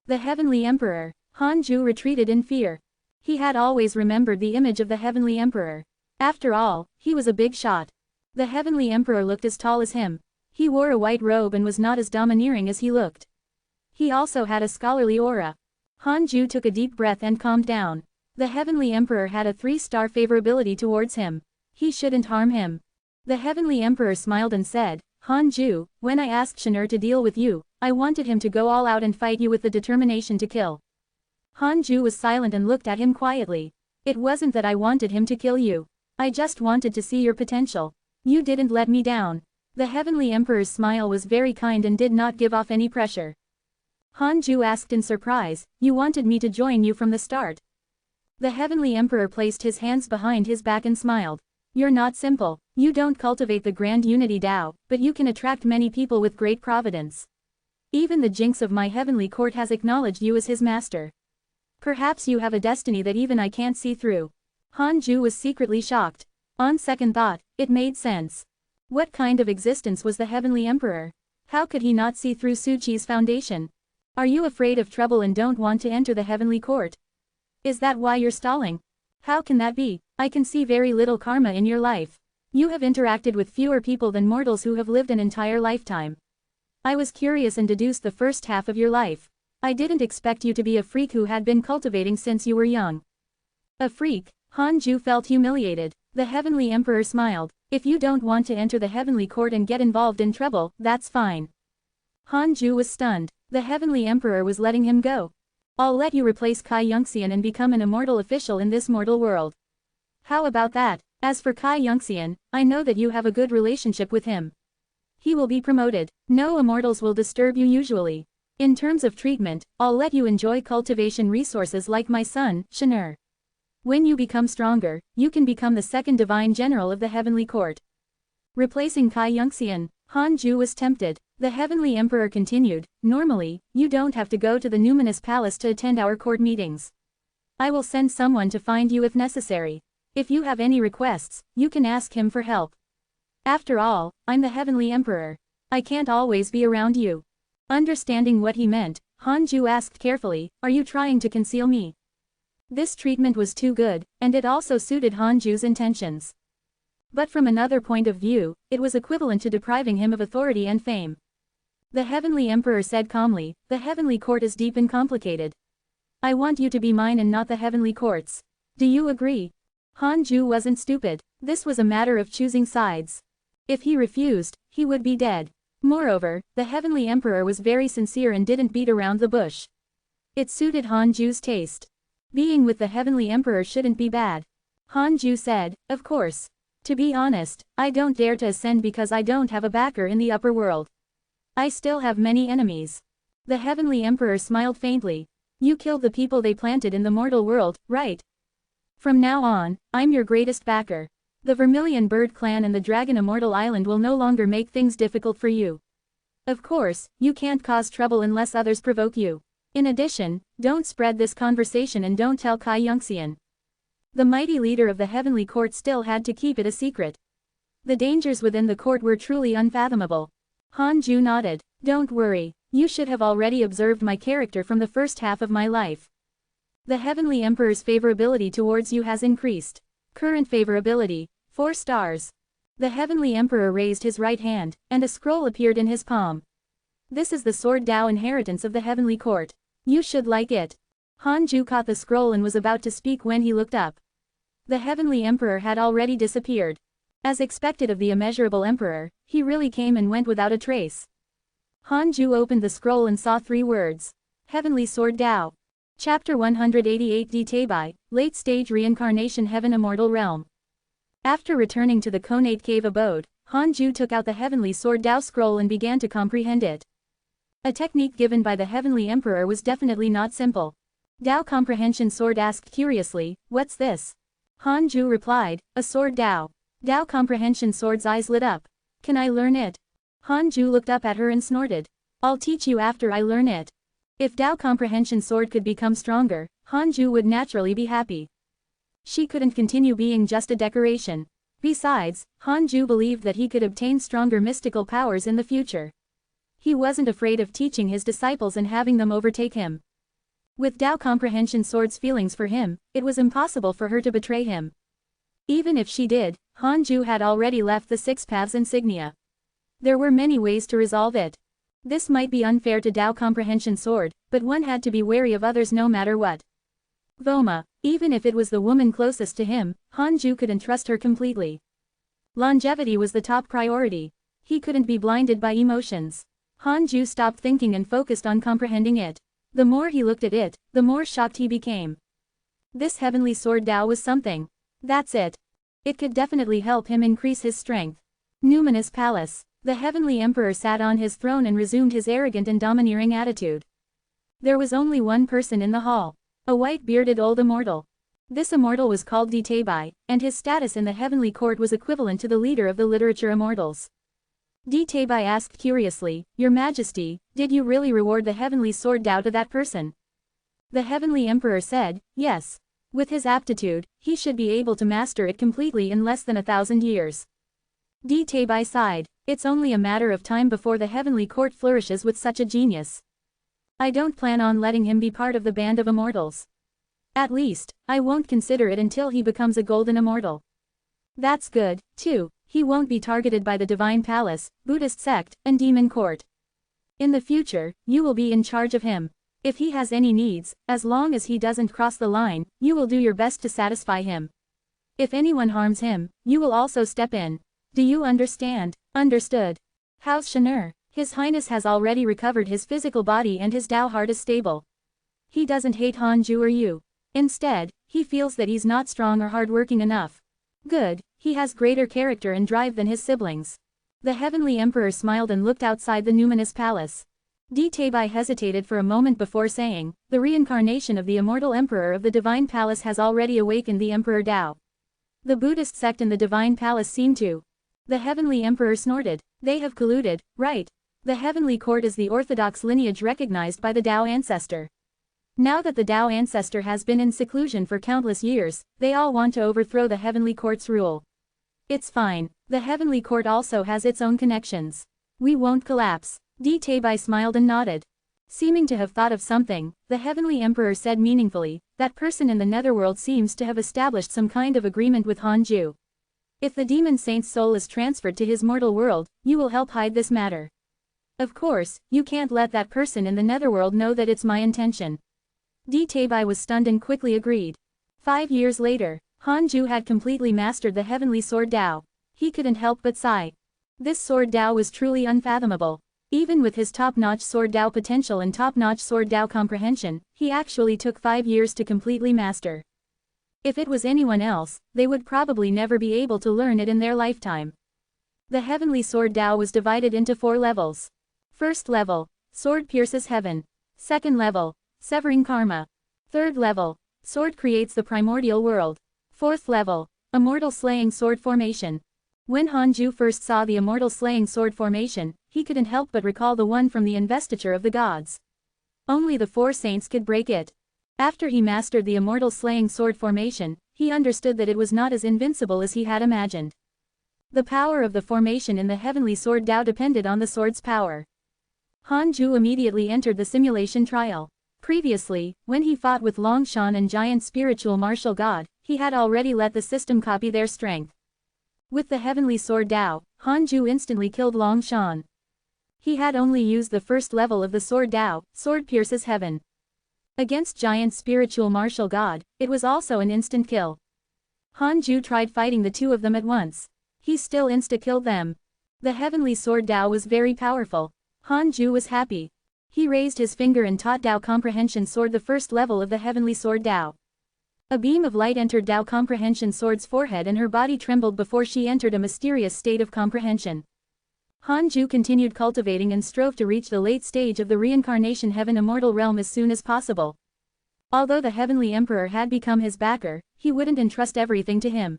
The Heavenly Emperor. Han Ju retreated in fear. He had always remembered the image of the Heavenly Emperor. After all, he was a big shot. The Heavenly Emperor looked as tall as him. He wore a white robe and was not as domineering as he looked. He also had a scholarly aura. Han Ju took a deep breath and calmed down. The Heavenly Emperor had a 3-star favorability towards him. He shouldn't harm him. The Heavenly Emperor smiled and said, Han Ju, when I asked Shinur to deal with you, I wanted him to go all out and fight you with the determination to kill. Han Ju was silent and looked at him quietly. It wasn't that I wanted him to kill you. I just wanted to see your potential. You didn't let me down. The Heavenly Emperor's smile was very kind and did not give off any pressure. Han Ju asked in surprise, you wanted me to join you from the start. The Heavenly Emperor placed his hands behind his back and smiled. You're not simple. You don't cultivate the grand unity Tao, but you can attract many people with great providence. Even the jinx of my heavenly court has acknowledged you as his master. Perhaps you have a destiny that even I can't see through. Han Ju was secretly shocked. On second thought, it made sense. What kind of existence was the Heavenly Emperor? How could he not see through Su Qi's foundation? Are you afraid of trouble and don't want to enter the heavenly court? Is that why you're stalling? How can that be? I can see very little karma in your life. You have interacted with fewer people than mortals who have lived an entire lifetime. I was curious and deduced the first half of your life. I didn't expect you to be a freak who had been cultivating since you were young. A freak? Han Ju felt humiliated. The Heavenly Emperor smiled. If you don't want to enter the heavenly court and get involved in trouble, that's fine. Han Ju was stunned. The Heavenly Emperor was letting him go. I'll let you replace Kai Yongxian and become an immortal official in this mortal world. How about that? As for Kai Yongxian, I know that you have a good relationship with him. He will be promoted. No immortals will disturb you usually. In terms of treatment, I'll let you enjoy cultivation resources like my son, Shinur. When you become stronger, you can become the second divine general of the heavenly court. Replacing Kai Yongxian, Han Ju was tempted. The Heavenly Emperor continued, normally, you don't have to go to the numinous palace to attend our court meetings. I will send someone to find you if necessary. If you have any requests, you can ask him for help. After all, I'm the Heavenly Emperor. I can't always be around you. Understanding what he meant, Hanju asked carefully, are you trying to conceal me? This treatment was too good, and it also suited Hanju's intentions. But from another point of view, it was equivalent to depriving him of authority and fame. The Heavenly Emperor said calmly, the Heavenly Court is deep and complicated. I want you to be mine and not the Heavenly Court's. Do you agree? Hanju wasn't stupid. This was a matter of choosing sides. If he refused, he would be dead. Moreover, the Heavenly Emperor was very sincere and didn't beat around the bush. It suited Hanju's taste. Being with the Heavenly Emperor shouldn't be bad. Hanju said, of course. To be honest, I don't dare to ascend because I don't have a backer in the upper world. I still have many enemies. The Heavenly Emperor smiled faintly. You killed the people they planted in the mortal world, right? From now on, I'm your greatest backer. The Vermilion Bird Clan and the Dragon Immortal Island will no longer make things difficult for you. Of course, you can't cause trouble unless others provoke you. In addition, don't spread this conversation and don't tell Kai Yunxian. The mighty leader of the Heavenly Court still had to keep it a secret. The dangers within the court were truly unfathomable. Hanju nodded. Don't worry, you should have already observed my character from the first half of my life. The Heavenly Emperor's favorability towards you has increased. Current favorability, 4 stars. The Heavenly Emperor raised his right hand, and a scroll appeared in his palm. This is the Sword Dao inheritance of the Heavenly Court. You should like it. Hanju caught the scroll and was about to speak when he looked up. The Heavenly Emperor had already disappeared. As expected of the immeasurable Emperor, he really came and went without a trace. Hanju opened the scroll and saw 3 words. Heavenly Sword Dao. Chapter 188 Detabai, Late Stage Reincarnation Heaven Immortal Realm. After returning to the Conate Cave abode, Hanju took out the Heavenly Sword Dao scroll and began to comprehend it. A technique given by the Heavenly Emperor was definitely not simple. Dao Comprehension Sword asked curiously, what's this? Hanju replied, a sword Dao. Dao Comprehension Sword's eyes lit up. Can I learn it? Hanju looked up at her and snorted. I'll teach you after I learn it. If Dao Comprehension Sword could become stronger, Hanju would naturally be happy. She couldn't continue being just a decoration. Besides, Hanju believed that he could obtain stronger mystical powers in the future. He wasn't afraid of teaching his disciples and having them overtake him. With Dao Comprehension Sword's feelings for him, it was impossible for her to betray him. Even if she did, Hanju had already left the 6 paths insignia. There were many ways to resolve it. This might be unfair to Dao Comprehension Sword, but one had to be wary of others no matter what. Voma, even if it was the woman closest to him, Hanju couldn't trust her completely. Longevity was the top priority. He couldn't be blinded by emotions. Hanju stopped thinking and focused on comprehending it. The more he looked at it, the more shocked he became. This Heavenly Sword Dao was something. That's it. It could definitely help him increase his strength. Numinous Palace. The Heavenly Emperor sat on his throne and resumed his arrogant and domineering attitude. There was only one person in the hall. A white-bearded old immortal. This immortal was called Detabai, and his status in the Heavenly Court was equivalent to the leader of the literature immortals. Detabai asked curiously, Your Majesty, did you really reward the Heavenly Sword Dao to that person? The Heavenly Emperor said, yes. With his aptitude, he should be able to master it completely in less than 1,000 years. Detabai sighed. It's only a matter of time before the Heavenly Court flourishes with such a genius. I don't plan on letting him be part of the band of immortals. At least, I won't consider it until he becomes a golden immortal. That's good, too. He won't be targeted by the Divine Palace, Buddhist sect, and Demon Court. In the future, you will be in charge of him. If he has any needs, as long as he doesn't cross the line, you will do your best to satisfy him. If anyone harms him, you will also step in. Do you understand? Understood. How's Shinur? His Highness has already recovered his physical body and his Dao heart is stable. He doesn't hate Hanju or you. Instead, he feels that he's not strong or hardworking enough. Good, he has greater character and drive than his siblings. The Heavenly Emperor smiled and looked outside the Numinous Palace. Detabai hesitated for a moment before saying, the reincarnation of the immortal Emperor of the Divine Palace has already awakened the Emperor Dao. The Buddhist sect in the Divine Palace seem to. The Heavenly Emperor snorted. They have colluded, right? The heavenly court is the orthodox lineage recognized by the Tao ancestor. Now that the Tao ancestor has been in seclusion for countless years, they all want to overthrow the heavenly court's rule. It's fine, the heavenly court also has its own connections. We won't collapse. Taebai smiled and nodded. Seeming to have thought of something, the heavenly emperor said meaningfully, that person in the netherworld seems to have established some kind of agreement with Hanju. If the demon saint's soul is transferred to his mortal world, you will help hide this matter. Of course, you can't let that person in the netherworld know that it's my intention. Taebai was stunned and quickly agreed. 5 years later, Hanju had completely mastered the heavenly sword Tao. He couldn't help but sigh. This sword Tao was truly unfathomable. Even with his top-notch sword Tao potential and top-notch sword Tao comprehension, he actually took 5 years to completely master. If it was anyone else, they would probably never be able to learn it in their lifetime. The heavenly sword Tao was divided into 4 levels. First level, sword pierces heaven. Second level, severing karma. Third level, sword creates the primordial world. Fourth level, immortal slaying sword formation. When Hanju first saw the immortal slaying sword formation, he couldn't help but recall the one from the investiture of the gods. Only the 4 saints could break it. After he mastered the immortal slaying sword formation, he understood that it was not as invincible as he had imagined. The power of the formation in the heavenly sword Tao depended on the sword's power. Hanju immediately entered the simulation trial. Previously, when he fought with Longshan and giant spiritual martial god, he had already let the system copy their strength. With the heavenly sword Tao, Hanju instantly killed Longshan. He had only used the first level of the sword Tao, sword pierces heaven. Against giant spiritual martial god, it was also an instant kill. Hanju tried fighting the 2 of them at once. He still insta-killed them. The heavenly sword Tao was very powerful. Hanju was happy. He raised his finger and taught Tao comprehension sword the first level of the heavenly sword Tao. A beam of light entered Tao comprehension sword's forehead and her body trembled before she entered a mysterious state of comprehension. Hanju continued cultivating and strove to reach the late stage of the reincarnation heaven immortal realm as soon as possible. Although the heavenly emperor had become his backer, he wouldn't entrust everything to him.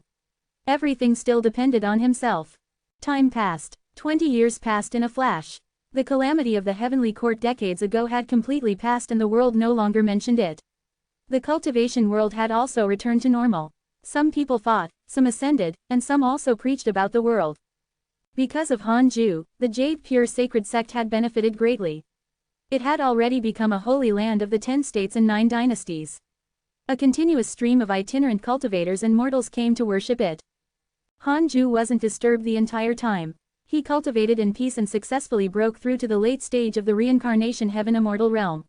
Everything still depended on himself. Time passed. 20 years passed in a flash. The calamity of the heavenly court decades ago had completely passed and the world no longer mentioned it. The cultivation world had also returned to normal. Some people fought, some ascended, and some also preached about the world. Because of Hanju, the Jade Pure Sacred Sect had benefited greatly. It had already become a holy land of the 10 states and 9 dynasties. A continuous stream of itinerant cultivators and mortals came to worship it. Hanju wasn't disturbed the entire time. He cultivated in peace and successfully broke through to the late stage of the reincarnation heaven immortal realm.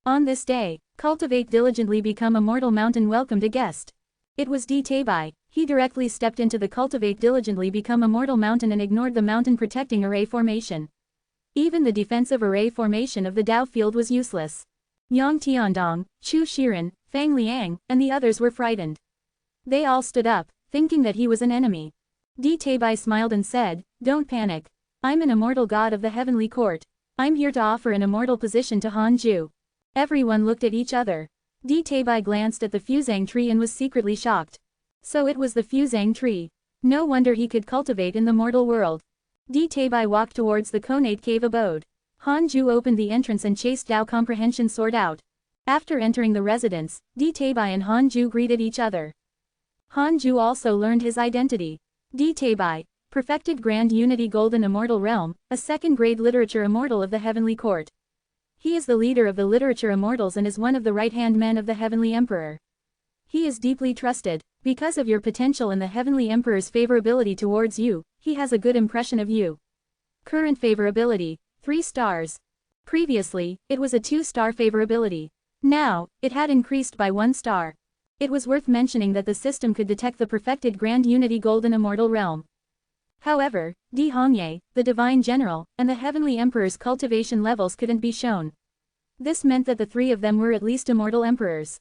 On this day, cultivate diligently become a mortal mountain welcomed a guest. It was Taebai. He directly stepped into the cultivate diligently become a mortal mountain and ignored the mountain protecting array formation. Even the defensive array formation of the Tao field was useless. Yang Tiandong, Chu Shiren, Fang Liang, and the others were frightened. They all stood up, thinking that he was an enemy. Taebai smiled and said, "Don't panic. I'm an immortal god of the heavenly court. I'm here to offer an immortal position to Hanju." Everyone looked at each other. Taebai glanced at the fusang tree and was secretly shocked. So it was the fusang tree. No wonder he could cultivate in the mortal world. Taebai walked towards the Konate cave abode. Hanju opened the entrance and chased Tao comprehension sword out. After entering the residence, Taebai and Hanju greeted each other. Hanju also learned his identity. Taebai, perfected Grand Unity Golden Immortal Realm, a second-grade literature immortal of the heavenly court. He is the leader of the literature immortals and is one of the right-hand men of the heavenly emperor. He is deeply trusted. Because of your potential and the heavenly emperor's favorability towards you, he has a good impression of you. Current favorability, 3 stars. Previously, it was a 2-star favorability. Now, it had increased by 1 star. It was worth mentioning that the system could detect the perfected Grand Unity Golden Immortal Realm. However, Di Hongye, the Divine General, and the Heavenly Emperor's cultivation levels couldn't be shown. This meant that the 3 of them were at least immortal emperors.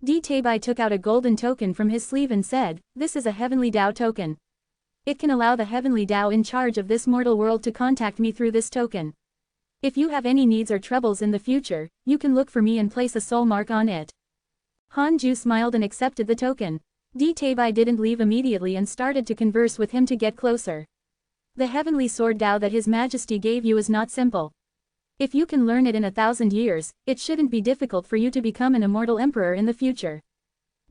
Taebai took out a golden token from his sleeve and said, "This is a Heavenly Tao token. It can allow the Heavenly Tao in charge of this mortal world to contact me through this token. If you have any needs or troubles in the future, you can look for me and place a soul mark on it." Hanju smiled and accepted the token. Taebai didn't leave immediately and started to converse with him to get closer. The heavenly sword Tao that His Majesty gave you is not simple. If you can learn it in 1,000 years, it shouldn't be difficult for you to become an immortal emperor in the future.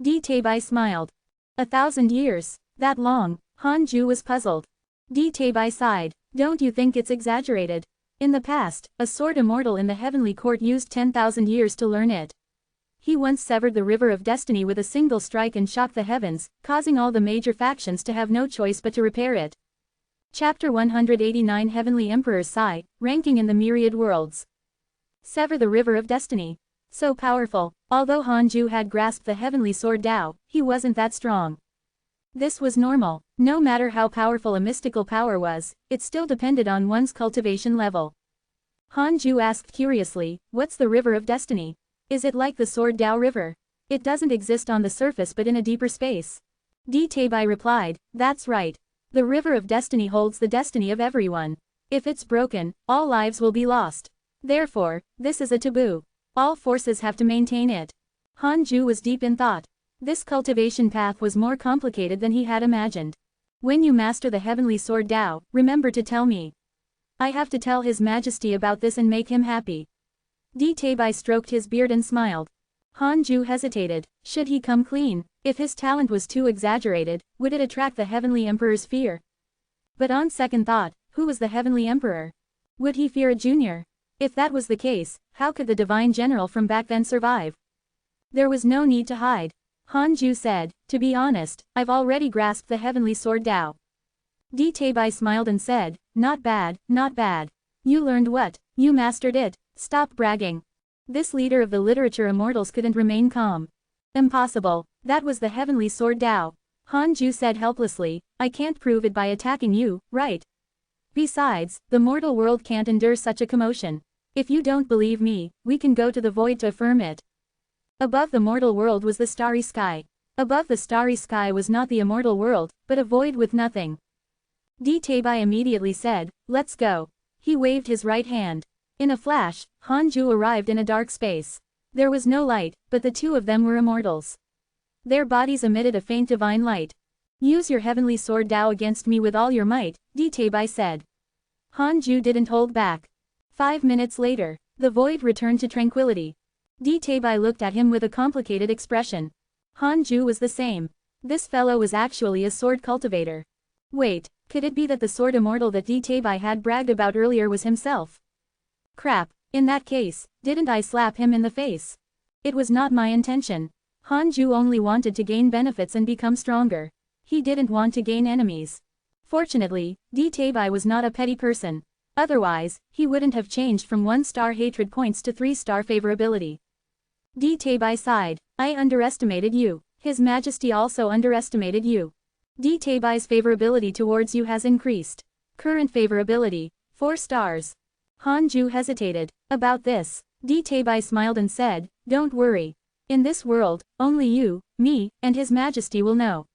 Di Teibai smiled. 1,000 years? That long? Han Ju was puzzled. Di Teibai sighed. Don't you think it's exaggerated? In the past, a sword immortal in the heavenly court used 10,000 years to learn it. He once severed the river of destiny with a single strike and shocked the heavens, causing all the major factions to have no choice but to repair it. Chapter 189 Heavenly Emperor's Sigh, ranking in the myriad worlds. Sever the river of destiny. So powerful. Although Han Ju had grasped the heavenly sword Tao, he wasn't that strong. This was normal. No matter how powerful a mystical power was, it still depended on one's cultivation level. Han Ju asked curiously, what's the river of destiny? Is it like the sword Tao river? It doesn't exist on the surface but in a deeper space. Di Teibai replied, that's right. The river of destiny holds the destiny of everyone. If it's broken, all lives will be lost. Therefore, this is a taboo. All forces have to maintain it. Han Ju was deep in thought. This cultivation path was more complicated than he had imagined. When you master the heavenly sword Tao, remember to tell me. I have to tell His Majesty about this and make him happy. Di Teibai stroked his beard and smiled. Han Ju hesitated. Should he come clean? If his talent was too exaggerated, would it attract the heavenly emperor's fear? But on second thought, who was the heavenly emperor? Would he fear a junior? If that was the case, how could the divine general from back then survive? There was no need to hide. Han Ju said, to be honest, I've already grasped the heavenly sword Tao. Di Teibai smiled and said, not bad, not bad. You learned what? You mastered it. Stop bragging. This leader of the literature immortals couldn't remain calm. Impossible. That was the heavenly sword Tao. Han Ju said helplessly, I can't prove it by attacking you, right? Besides, the mortal world can't endure such a commotion. If you don't believe me, we can go to the void to affirm it. Above the mortal world was the starry sky. Above the starry sky was not the immortal world, but a void with nothing. Di Teibai immediately said, let's go. He waved his right hand. In a flash, Han Ju arrived in a dark space. There was no light, but the two of them were immortals. Their bodies emitted a faint divine light. Use your heavenly sword Tao against me with all your might, Di Teibai said. Han Ju didn't hold back. 5 minutes later, the void returned to tranquility. Di Teibai looked at him with a complicated expression. Han Ju was the same. This fellow was actually a sword cultivator. Wait, could it be that the sword immortal that Di Teibai had bragged about earlier was himself? Crap, in that case, didn't I slap him in the face? It was not my intention. Han Ju only wanted to gain benefits and become stronger. He didn't want to gain enemies. Fortunately, Di Teibai was not a petty person. Otherwise, he wouldn't have changed from 1-star hatred points to 3-star favorability. Di Teibai sighed. I underestimated you. His Majesty also underestimated you. Di Teibai's favorability towards you has increased. Current favorability, 4 stars. Han Ju hesitated. About this, Di Teibai smiled and said, don't worry. In this world, only you, me, and His Majesty will know.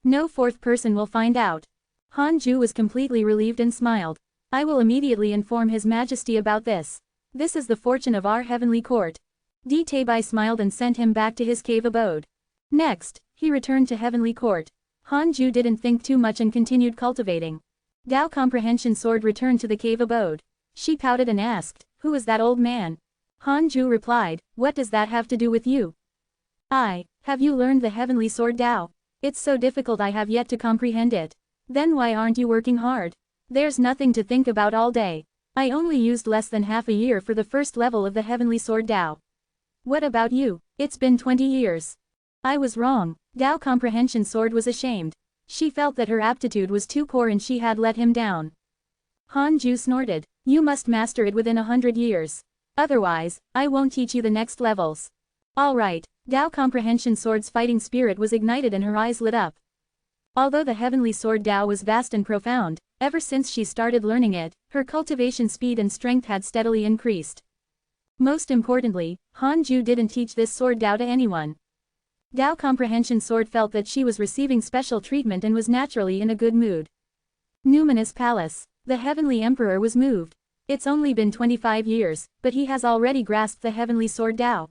No fourth person will find out. Han Ju was completely relieved and smiled. I will immediately inform His Majesty about this. This is the fortune of our heavenly court. Di Teibai smiled and sent him back to his cave abode. Next, he returned to heavenly court. Han Ju didn't think too much and continued cultivating. Tao Comprehension Sword returned to the cave abode. She pouted and asked, who is that old man? Han Ju replied, what does that have to do with you? Have you learned the heavenly sword Tao? It's so difficult I have yet to comprehend it. Then why aren't you working hard? There's nothing to think about all day. I only used less than half a year for the first level of the heavenly sword Tao. What about you? It's been 20 years. I was wrong. Tao Comprehension Sword was ashamed. She felt that her aptitude was too poor and she had let him down. Han Ju snorted. You must master it within 100 years. Otherwise, I won't teach you the next levels. Alright, Tao Comprehension Sword's fighting spirit was ignited and her eyes lit up. Although the heavenly sword Tao was vast and profound, ever since she started learning it, her cultivation speed and strength had steadily increased. Most importantly, Han Ju didn't teach this sword Tao to anyone. Tao Comprehension Sword felt that she was receiving special treatment and was naturally in a good mood. Numinous Palace. The heavenly emperor was moved. It's only been 25 years, but he has already grasped the heavenly sword Tao.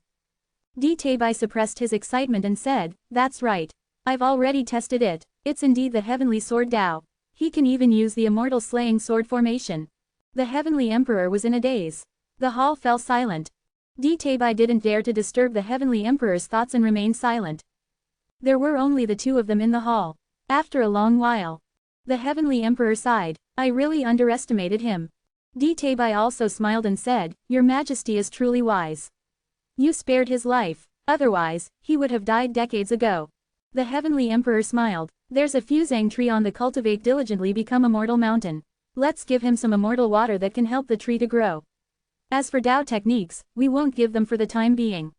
Di Teibai suppressed his excitement and said, that's right. I've already tested it. It's indeed the heavenly sword Tao. He can even use the immortal slaying sword formation. The Heavenly Emperor was in a daze. The hall fell silent. Tabai didn't dare to disturb the Heavenly Emperor's thoughts and remained silent. There were only the two of them in the hall. After a long while, the Heavenly Emperor sighed. I really underestimated him. Tabai also smiled and said, Your Majesty is truly wise. You spared his life. Otherwise, he would have died decades ago. The Heavenly Emperor smiled. There's a fusang tree on the cultivate diligently become immortal mountain. Let's give him some immortal water that can help the tree to grow. As for Tao techniques, we won't give them for the time being.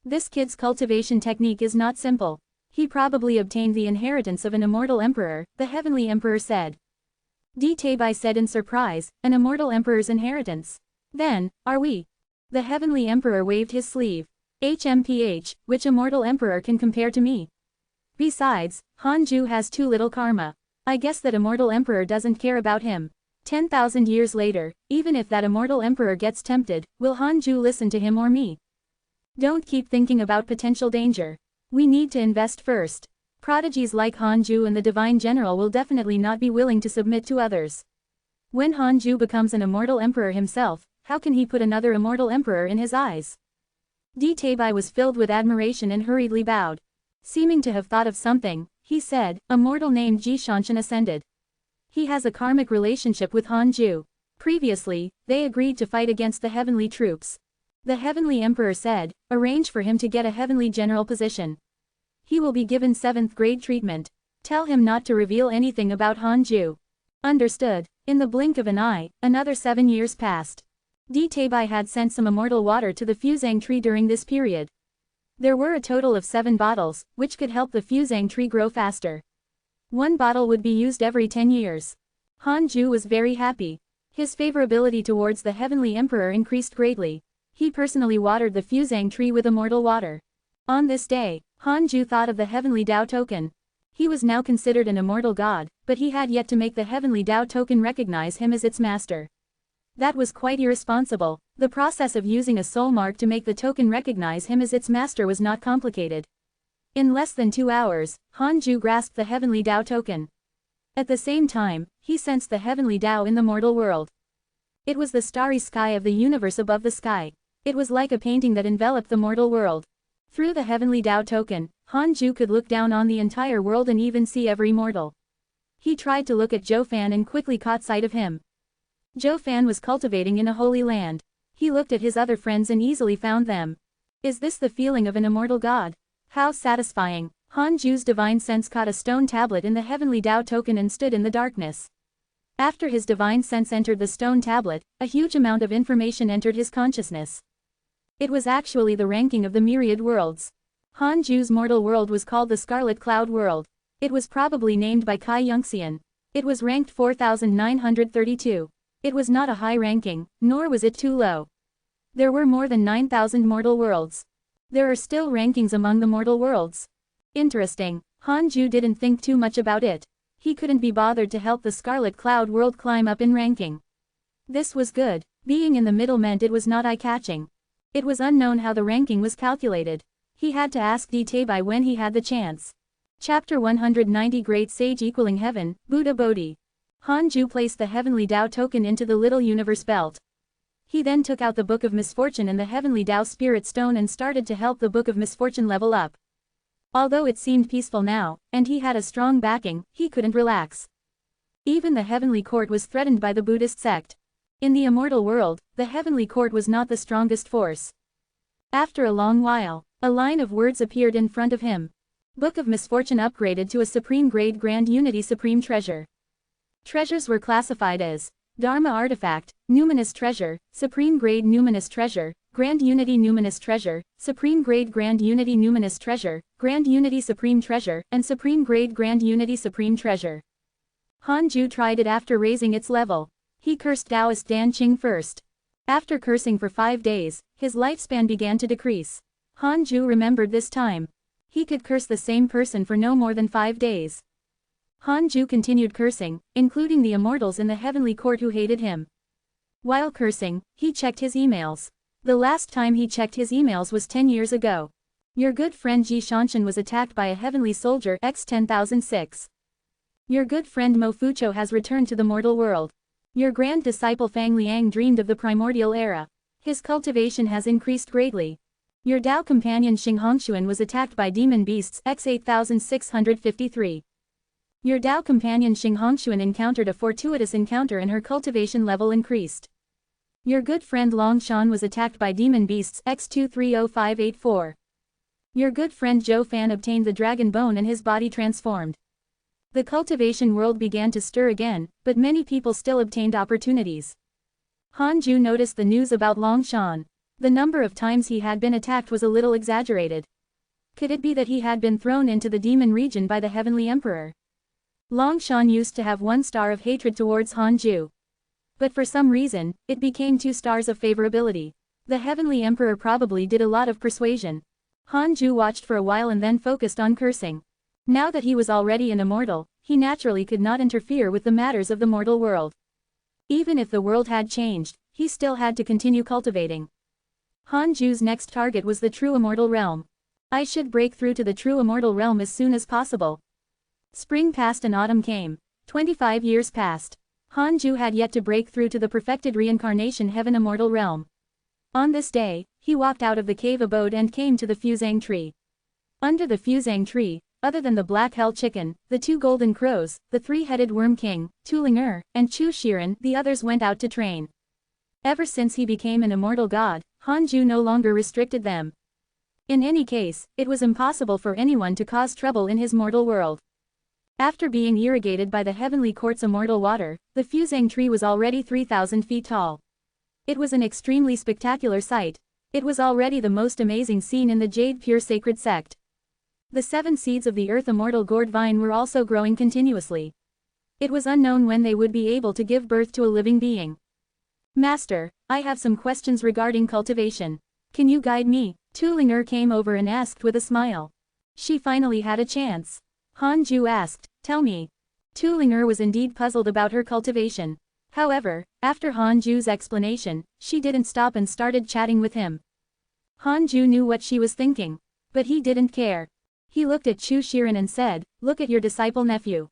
This kid's cultivation technique is not simple. He probably obtained the inheritance of an immortal emperor, the Heavenly Emperor said. Tabai said in surprise, an immortal emperor's inheritance. Then, are we? The Heavenly Emperor waved his sleeve. HMPH, which immortal emperor can compare to me? Besides, Hanju has too little karma. I guess that immortal emperor doesn't care about him. 10,000 years later, even if that immortal emperor gets tempted, will Hanju listen to him or me? Don't keep thinking about potential danger. We need to invest first. Prodigies like Hanju and the Divine General will definitely not be willing to submit to others. When Hanju becomes an immortal emperor himself, how can he put another immortal emperor in his eyes? Tabai was filled with admiration and hurriedly bowed. Seeming to have thought of something, he said, a mortal named Jishanshan ascended. He has a karmic relationship with Hanju. Previously, they agreed to fight against the heavenly troops. The Heavenly Emperor said, arrange for him to get a heavenly general position. He will be given 7th grade treatment. Tell him not to reveal anything about Hanju. Understood. In the blink of an eye, another 7 years passed. Tabai had sent some immortal water to the fusang tree during this period. There were a total of 7 bottles, which could help the fusang tree grow faster. 1 bottle would be used every 10 years. Hanju was very happy. His favorability towards the Heavenly Emperor increased greatly. He personally watered the fusang tree with immortal water. On this day, Hanju thought of the Heavenly Tao token. He was now considered an immortal god, but he had yet to make the Heavenly Tao token recognize him as its master. That was quite irresponsible. The process of using a soul mark to make the token recognize him as its master was not complicated. In less than 2 hours, Hanju grasped the Heavenly Tao token. At the same time, he sensed the Heavenly Tao in the mortal world. It was the starry sky of the universe above the sky. It was like a painting that enveloped the mortal world. Through the Heavenly Tao token, Hanju could look down on the entire world and even see every mortal. He tried to look at Zhou Fan and quickly caught sight of him. Zhou Fan was cultivating in a holy land. He looked at his other friends and easily found them. Is this the feeling of an immortal god? How satisfying. Hanju's divine sense caught a stone tablet in the Heavenly Tao token and stood in the darkness. After his divine sense entered the stone tablet, a huge amount of information entered his consciousness. It was actually the ranking of the myriad worlds. Hanju's mortal world was called the Scarlet Cloud World. It was probably named by Kai Yunxian. It was ranked 4932. It was not a high ranking, nor was it too low. There were more than 9,000 mortal worlds. There are still rankings among the mortal worlds. Interesting. Hanju didn't think too much about it. He couldn't be bothered to help the Scarlet Cloud World climb up in ranking. This was good. Being in the middle meant it was not eye-catching. It was unknown how the ranking was calculated. He had to ask Tabai when he had the chance. Chapter 190 Great Sage Equaling Heaven, Buddha Bodhi. Hanju placed the Heavenly Tao token into the little universe belt. He then took out the Book of Misfortune and the Heavenly Tao Spirit Stone and started to help the Book of Misfortune level up. Although it seemed peaceful now, and he had a strong backing, he couldn't relax. Even the Heavenly Court was threatened by the Buddhist sect. In the immortal world, the Heavenly Court was not the strongest force. After a long while, a line of words appeared in front of him. Book of Misfortune upgraded to a Supreme Grade Grand Unity Supreme Treasure. Treasures were classified as Dharma Artifact, Numinous Treasure, Supreme Grade Numinous Treasure, Grand Unity Numinous Treasure, Supreme Grade Grand Unity Numinous Treasure, Grand Unity Supreme Treasure, and Supreme Grade Grand Unity Supreme Treasure. Hanju tried it after raising its level. He cursed Taoist Dan Qing first. After cursing for 5 days, his lifespan began to decrease. Hanju remembered this time. He could curse the same person for no more than 5 days. Hanju continued cursing, including the immortals in the Heavenly Court who hated him. While cursing, he checked his emails. The last time he checked his emails was 10 years ago. Your good friend Ji Shanshan was attacked by a heavenly soldier X 10006. Your good friend Mo Fucho has returned to the mortal world. Your grand disciple Fang Liang dreamed of the primordial era. His cultivation has increased greatly. Your Tao companion Xing Hongshuan was attacked by demon beasts X8653. Your Tao companion Xing Hongshuan encountered a fortuitous encounter and her cultivation level increased. Your good friend Long Shan was attacked by demon beasts X230584. Your good friend Zhou Fan obtained the dragon bone and his body transformed. The cultivation world began to stir again, but many people still obtained opportunities. Han Ju noticed the news about Long Shan. The number of times he had been attacked was a little exaggerated. Could it be that he had been thrown into the demon region by the Heavenly Emperor? Long Shan used to have 1 star of hatred towards Han Ju. But for some reason, it became 2 stars of favorability. The Heavenly Emperor probably did a lot of persuasion. Han Ju watched for a while and then focused on cursing. Now that he was already an immortal, he naturally could not interfere with the matters of the mortal world. Even if the world had changed, he still had to continue cultivating. Han Ju's next target was the true immortal realm. I should break through to the true immortal realm as soon as possible. Spring passed and autumn came. 25 years passed. Han Ju had yet to break through to the perfected reincarnation heaven immortal realm. On this day, he walked out of the cave abode and came to the fusang tree. Under the fusang tree, other than the black hell chicken, the 2 golden crows, the 3-headed worm king, Tu-Ling-Er, and Chu Shiren, the others went out to train. Ever since he became an immortal god, Han Ju no longer restricted them. In any case, it was impossible for anyone to cause trouble in his mortal world. After being irrigated by the heavenly court's immortal water, the fusang tree was already 3,000 feet tall. It was an extremely spectacular sight. It was already the most amazing scene in the Jade Pure Sacred Sect. The 7 seeds of the earth immortal gourd vine were also growing continuously. It was unknown when they would be able to give birth to a living being. Master, I have some questions regarding cultivation. Can you guide me? Tu-Ling-Er came over and asked with a smile. She finally had a chance. Han Ju asked, tell me. Tu-Ling-Er was indeed puzzled about her cultivation. However, after Han Ju's explanation, she didn't stop and started chatting with him. Han Ju knew what she was thinking. But he didn't care. He looked at Chu Shiren and said, look at your disciple nephew.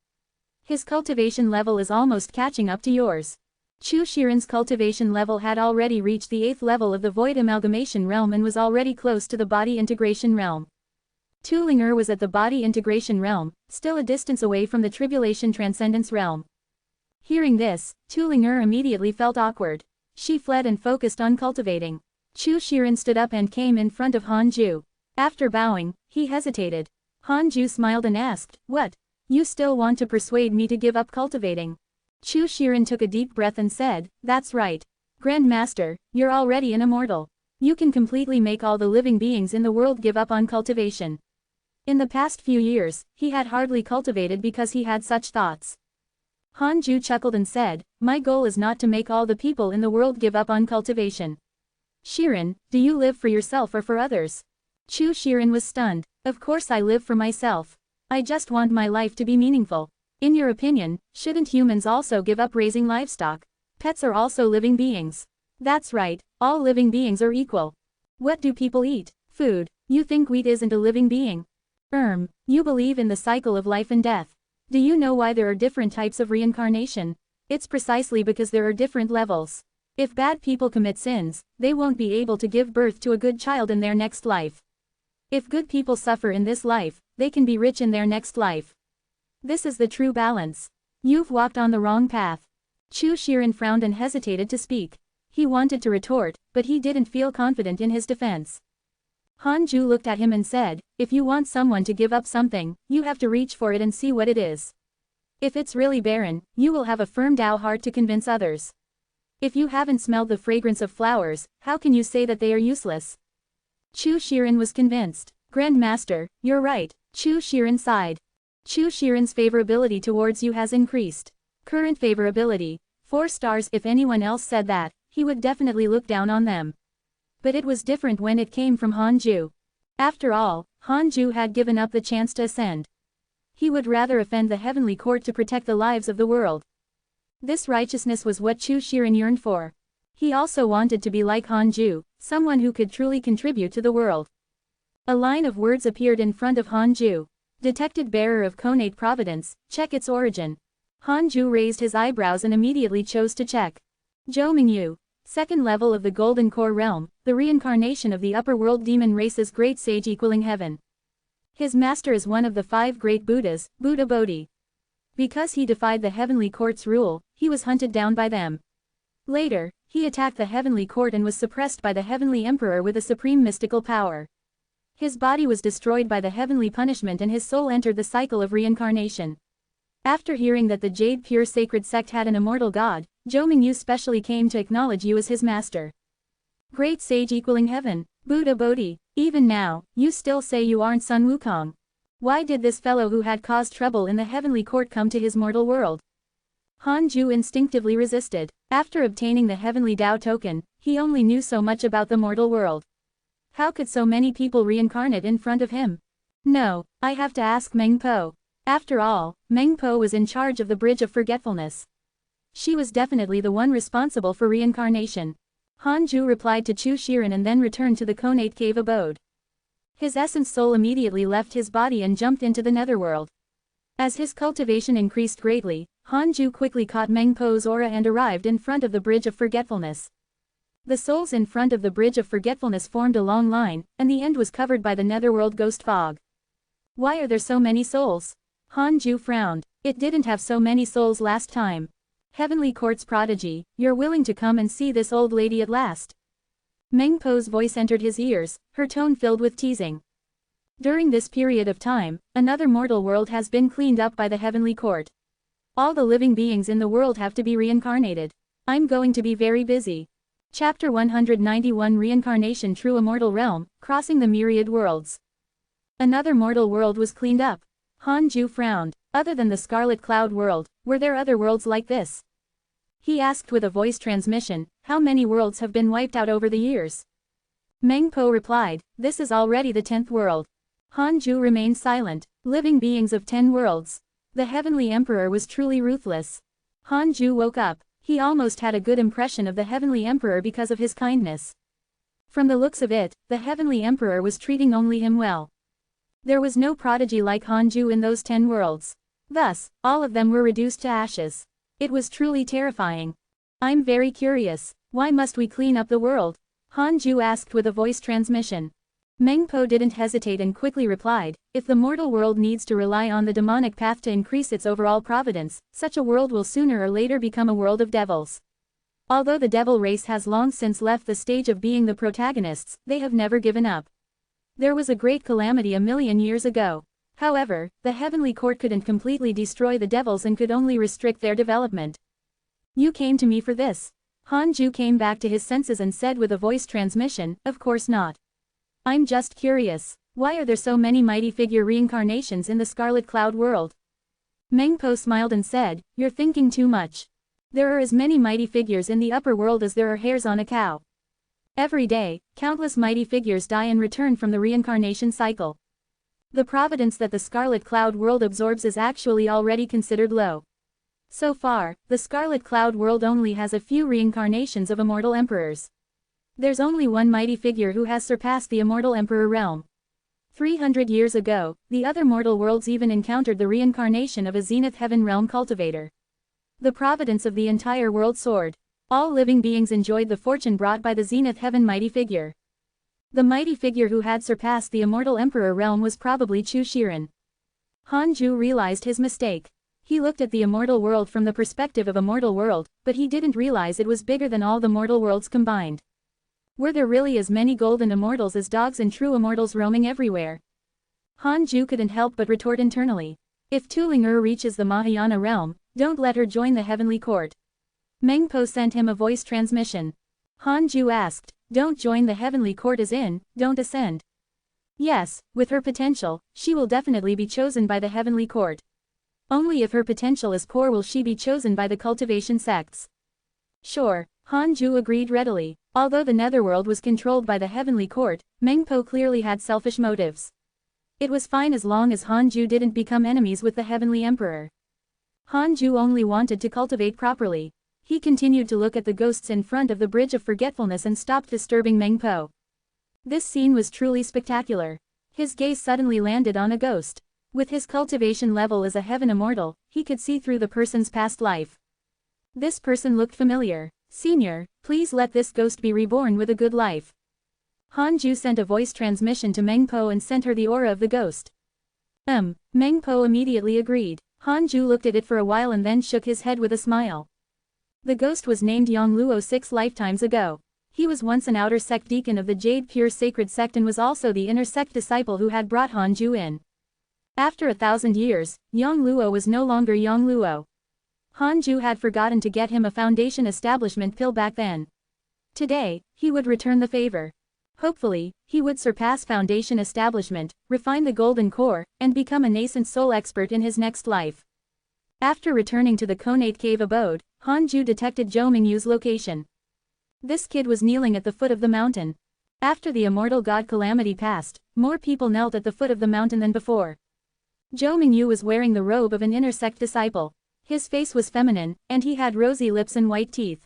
His cultivation level is almost catching up to yours. Chu Shiren's cultivation level had already reached the 8th level of the Void Amalgamation Realm and was already close to the Body Integration Realm. Tu-Ling-Er was at the Body Integration Realm, still a distance away from the Tribulation Transcendence Realm. Hearing this, Tu-Ling-Er immediately felt awkward. She fled and focused on cultivating. Chu Shiren stood up and came in front of Han Ju. After bowing, he hesitated. Han Ju smiled and asked, what? You still want to persuade me to give up cultivating? Chu Shiren took a deep breath and said, that's right. Grand Master, you're already an immortal. You can completely make all the living beings in the world give up on cultivation. In the past few years, he had hardly cultivated because he had such thoughts. Han Ju chuckled and said, my goal is not to make all the people in the world give up on cultivation. Shiren, do you live for yourself or for others? Chu Shiren was stunned. Of course I live for myself. I just want my life to be meaningful. In your opinion, shouldn't humans also give up raising livestock? Pets are also living beings. That's right, all living beings are equal. What do people eat? Food. You think wheat isn't a living being? You believe in the cycle of life and death. Do you know why there are different types of reincarnation? It's precisely because there are different levels. If bad people commit sins, they won't be able to give birth to a good child in their next life. If good people suffer in this life, they can be rich in their next life. This is the true balance. You've walked on the wrong path. Chu Shiren frowned and hesitated to speak. He wanted to retort, but he didn't feel confident in his defense. Han Ju looked at him and said, if you want someone to give up something, you have to reach for it and see what it is. If it's really barren, you will have a firm Tao heart to convince others. If you haven't smelled the fragrance of flowers, how can you say that they are useless? Chu Shiren was convinced. Grand Master, you're right. Chu Shiren sighed. Chu Shiren's favorability towards you has increased. Current favorability, 4 stars. If anyone else said that, he would definitely look down on them. But it was different when it came from Han Ju. After all, Han Ju had given up the chance to ascend. He would rather offend the heavenly court to protect the lives of the world. This righteousness was what Chu Shiren yearned for. He also wanted to be like Han Ju, someone who could truly contribute to the world. A line of words appeared in front of Han Ju. Detected bearer of Konate Providence, check its origin. Han Ju raised his eyebrows and immediately chose to check. Zhou Mingyu. Second level of the Golden Core Realm, the reincarnation of the upper world demon race's great sage equaling heaven. His master is one of the 5 great Buddhas, Buddha Bodhi. Because he defied the heavenly court's rule, he was hunted down by them. Later, he attacked the heavenly court and was suppressed by the heavenly emperor with a supreme mystical power. His body was destroyed by the heavenly punishment and his soul entered the cycle of reincarnation. After hearing that the Jade Pure Sacred Sect had an immortal god, Zhou Mingyu specially came to acknowledge you as his master. Great sage equaling heaven, Buddha Bodhi, even now, you still say you aren't Sun Wukong. Why did this fellow who had caused trouble in the heavenly court come to his mortal world? Han Ju instinctively resisted. After obtaining the heavenly Tao token, he only knew so much about the mortal world. How could so many people reincarnate in front of him? No, I have to ask Meng Po. After all, Meng Po was in charge of the Bridge of Forgetfulness. She was definitely the one responsible for reincarnation. Han Ju replied to Chu Shiren and then returned to the Konate cave abode. His essence soul immediately left his body and jumped into the netherworld. As his cultivation increased greatly, Han Ju quickly caught Meng Po's aura and arrived in front of the Bridge of Forgetfulness. The souls in front of the Bridge of Forgetfulness formed a long line, and the end was covered by the netherworld ghost fog. Why are there so many souls? Han Ju frowned. It didn't have so many souls last time. Heavenly Court's prodigy, you're willing to come and see this old lady at last? Meng Po's voice entered his ears, her tone filled with teasing. During this period of time, another mortal world has been cleaned up by the Heavenly Court. All the living beings in the world have to be reincarnated. I'm going to be very busy. Chapter 191 Reincarnation True Immortal Realm, Crossing the Myriad Worlds. Another mortal world was cleaned up. Han Ju frowned. Other than the Scarlet Cloud world, were there other worlds like this? He asked with a voice transmission, how many worlds have been wiped out over the years? Meng Po replied, this is already the 10th world. Han Ju remained silent. Living beings of 10 worlds. The Heavenly Emperor was truly ruthless. Han Ju woke up. He almost had a good impression of the Heavenly Emperor because of his kindness. From the looks of it, the Heavenly Emperor was treating only him well. There was no prodigy like Han Ju in those 10 worlds. Thus, all of them were reduced to ashes. It was truly terrifying. I'm very curious. Why must we clean up the world? Han Ju asked with a voice transmission. Meng Po didn't hesitate and quickly replied, if the mortal world needs to rely on the demonic path to increase its overall providence, such a world will sooner or later become a world of devils. Although the devil race has long since left the stage of being the protagonists, they have never given up. There was a great calamity a million years ago. However, the Heavenly Court couldn't completely destroy the devils and could only restrict their development. You came to me for this. Han Ju came back to his senses and said with a voice transmission, of course not. I'm just curious. Why are there so many mighty figure reincarnations in the Scarlet Cloud world? Meng Po smiled and said, you're thinking too much. There are as many mighty figures in the upper world as there are hairs on a cow. Every day, countless mighty figures die and return from the reincarnation cycle. The providence that the Scarlet Cloud world absorbs is actually already considered low. So far, the Scarlet Cloud world only has a few reincarnations of immortal emperors. There's only one mighty figure who has surpassed the immortal emperor realm. 300 years ago, the other mortal worlds even encountered the reincarnation of a zenith heaven realm cultivator. The providence of the entire world soared. All living beings enjoyed the fortune brought by the zenith heaven mighty figure. The mighty figure who had surpassed the immortal emperor realm was probably Chu Shiren. Han Ju realized his mistake. He looked at the immortal world from the perspective of a mortal world, but he didn't realize it was bigger than all the mortal worlds combined. Were there really as many golden immortals as dogs and true immortals roaming everywhere? Han Ju couldn't help but retort internally. If Tu Ling reaches the Mahayana realm, don't let her join the Heavenly Court. Meng Po sent him a voice transmission. Han Ju asked, don't join the Heavenly Court as in, don't ascend. Yes, with her potential, she will definitely be chosen by the Heavenly Court. Only if her potential is poor will she be chosen by the cultivation sects. Sure, Han Ju agreed readily. Although the netherworld was controlled by the Heavenly Court, Meng Po clearly had selfish motives. It was fine as long as Han Ju didn't become enemies with the Heavenly Emperor. Han Ju only wanted to cultivate properly. He continued to look at the ghosts in front of the Bridge of Forgetfulness and stopped disturbing Meng Po. This scene was truly spectacular. His gaze suddenly landed on a ghost. With his cultivation level as a heaven immortal, he could see through the person's past life. This person looked familiar. Senior, please let this ghost be reborn with a good life. Hanju sent a voice transmission to Mengpo and sent her the aura of the ghost. Mengpo immediately agreed. Hanju looked at it for a while and then shook his head with a smile. The ghost was named Yongluo 6 lifetimes ago. He was once an outer sect deacon of the Jade Pure Sacred Sect and was also the inner sect disciple who had brought Hanju in. After 1,000 years, Yongluo was no longer Yongluo. Hanju had forgotten to get him a foundation establishment pill back then. Today, he would return the favor. Hopefully, he would surpass foundation establishment, refine the golden core, and become a nascent soul expert in his next life. After returning to the Konate cave abode, Hanju detected Zhou Mingyu's location. This kid was kneeling at the foot of the mountain. After the immortal god calamity passed, more people knelt at the foot of the mountain than before. Zhou Mingyu was wearing the robe of an inner sect disciple. His face was feminine, and he had rosy lips and white teeth.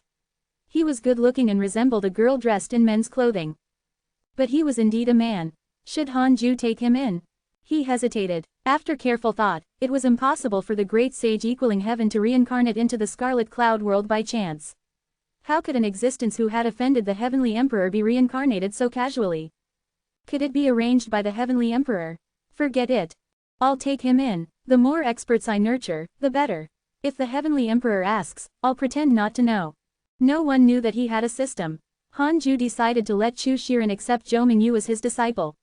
He was good-looking and resembled a girl dressed in men's clothing. But he was indeed a man. Should Hanju take him in? He hesitated. After careful thought, it was impossible for the great sage equaling heaven to reincarnate into the Scarlet Cloud world by chance. How could an existence who had offended the Heavenly Emperor be reincarnated so casually? Could it be arranged by the Heavenly Emperor? Forget it. I'll take him in. The more experts I nurture, the better. If the Heavenly Emperor asks, I'll pretend not to know. No one knew that he had a system. Hanju decided to let Chu Shiren accept Zhou Mingyu as his disciple.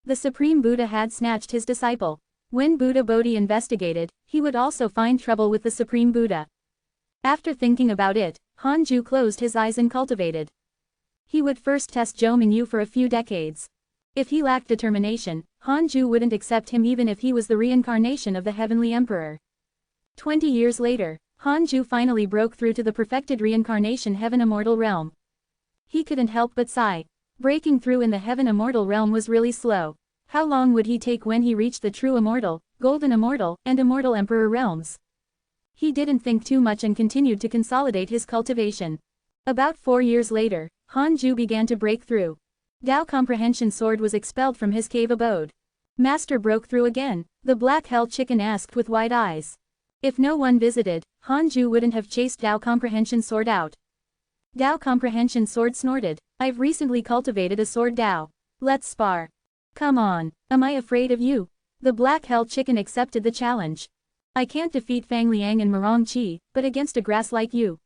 The Supreme Buddha had snatched his disciple. When Buddha Bodhi investigated, he would also find trouble with the Supreme Buddha. After thinking about it, Hanju closed his eyes and cultivated. He would first test Zhou Mingyu for a few decades. If he lacked determination, Hanju wouldn't accept him even if he was the reincarnation of the Heavenly Emperor. 20 years later, Hanju finally broke through to the perfected reincarnation Heaven Immortal realm. He couldn't help but sigh. Breaking through in the Heaven Immortal realm was really slow. How long would he take when he reached the true Immortal, Golden Immortal, and Immortal Emperor realms? He didn't think too much and continued to consolidate his cultivation. About 4 years later, Hanju began to break through. Dao Comprehension Sword was expelled from his cave abode. Master broke through again, the Black Hell Chicken asked with wide eyes. If no one visited, Hanju wouldn't have chased Dao Comprehension Sword out. Dao Comprehension Sword snorted. I've recently cultivated a sword Dao. Let's spar. Come on, am I afraid of you? The Black Hell Chicken accepted the challenge. I can't defeat Fang Liang and Marong Qi, but against a grass like you.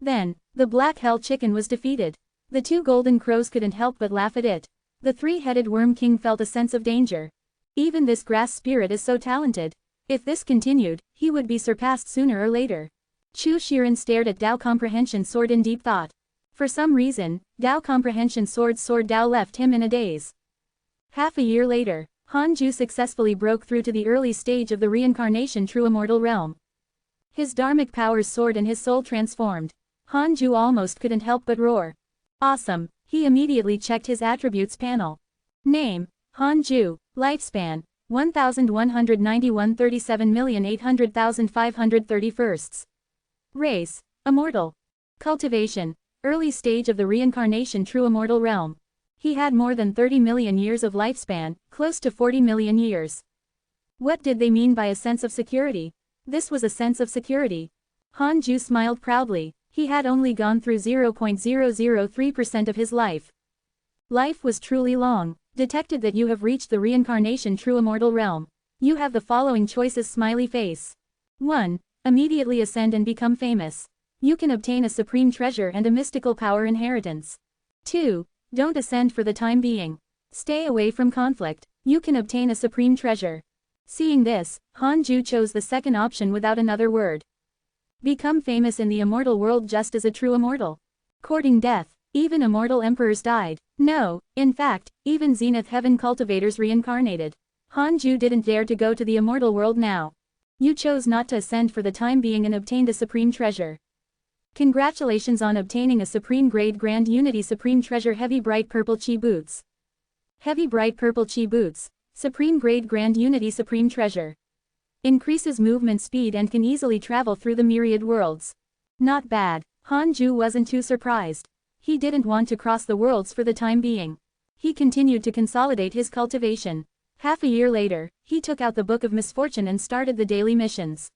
Then, the Black Hell Chicken was defeated. The two golden crows couldn't help but laugh at it. The three-headed Worm King felt a sense of danger. Even this grass spirit is so talented. If this continued, he would be surpassed sooner or later. Chu Shiren stared at Dao Comprehension Sword in deep thought. For some reason, Dao Comprehension Sword Dao left him in a daze. Half a year later, Hanju successfully broke through to the early stage of the reincarnation true immortal realm. His dharmic powers soared and his soul transformed. Hanju almost couldn't help but roar. Awesome, he immediately checked his attributes panel. Name, Hanju, lifespan, 1191 37,800,531. Race, immortal. Cultivation, early stage of the reincarnation true immortal realm. He had more than 30 million years of lifespan, close to 40 million years. What did they mean by a sense of security? This was a sense of security. Hanju smiled proudly. He had only gone through 0.003% of his life. Life was truly long. Detected that you have reached the reincarnation true immortal realm. You have the following choices smiley face. 1. Immediately ascend and become famous. You can obtain a supreme treasure and a mystical power inheritance. 2. Don't ascend for the time being. Stay away from conflict. You can obtain a supreme treasure. Seeing this, Hanju chose the second option without another word. Become famous in the immortal world just as a true immortal. Courting death. Even immortal emperors died. No, in fact, even Zenith Heaven cultivators reincarnated. Hanju didn't dare to go to the immortal world now. You chose not to ascend for the time being and obtained a supreme treasure. Congratulations on obtaining a supreme grade Grand Unity Supreme Treasure Heavy Bright Purple Chi Boots. Heavy Bright Purple Chi Boots, Supreme Grade Grand Unity Supreme Treasure. Increases movement speed and can easily travel through the myriad worlds. Not bad. Hanju wasn't too surprised. He didn't want to cross the worlds for the time being. He continued to consolidate his cultivation. Half a year later, he took out the Book of Misfortune and started the daily missions.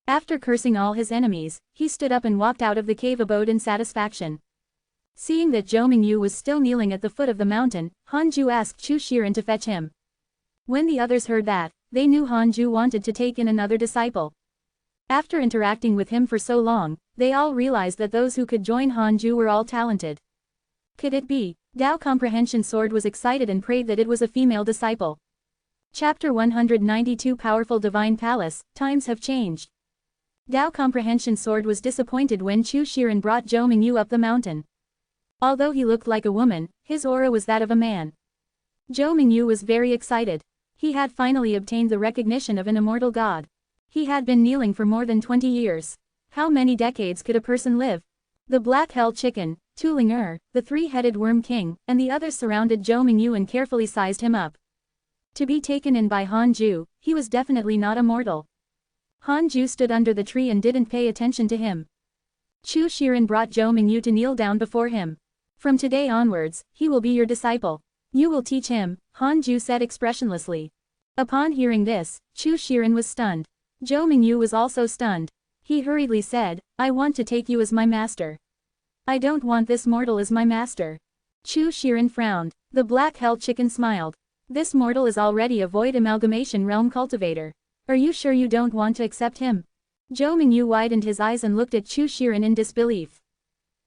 After cursing all his enemies, he stood up and walked out of the cave abode in satisfaction. Seeing that Zhou Mingyu was still kneeling at the foot of the mountain, Hanju asked Chu Shiren to fetch him. When the others heard that, they knew Hanju wanted to take in another disciple. After interacting with him for so long, they all realized that those who could join Hanju were all talented. Could it be? Dao Comprehension Sword was excited and prayed that it was a female disciple. Chapter 192 Powerful Divine Palace, Times Have Changed. Dao Comprehension Sword was disappointed when Chu Shiren brought Zhou Mingyu up the mountain. Although he looked like a woman, his aura was that of a man. Zhou Mingyu was very excited. He had finally obtained the recognition of an immortal god. He had been kneeling for more than 20 years. How many decades could a person live? The Black Hell Chicken, Tu Ling, the Three-Headed Worm King, and the others surrounded Zhou Mingyu and carefully sized him up. To be taken in by Hanju, he was definitely not a mortal. Hanju stood under the tree and didn't pay attention to him. Chu Shiren brought Zhou Mingyu to kneel down before him. From today onwards, he will be your disciple. You will teach him, Hanju said expressionlessly. Upon hearing this, Chu Shiren was stunned. Zhou Mingyu was also stunned. He hurriedly said, I want to take you as my master. I don't want this mortal as my master. Chu Shiren frowned. The Black Hell Chicken smiled. This mortal is already a void amalgamation realm cultivator. Are you sure you don't want to accept him? Zhou Mingyu widened his eyes and looked at Chu Shiren in disbelief.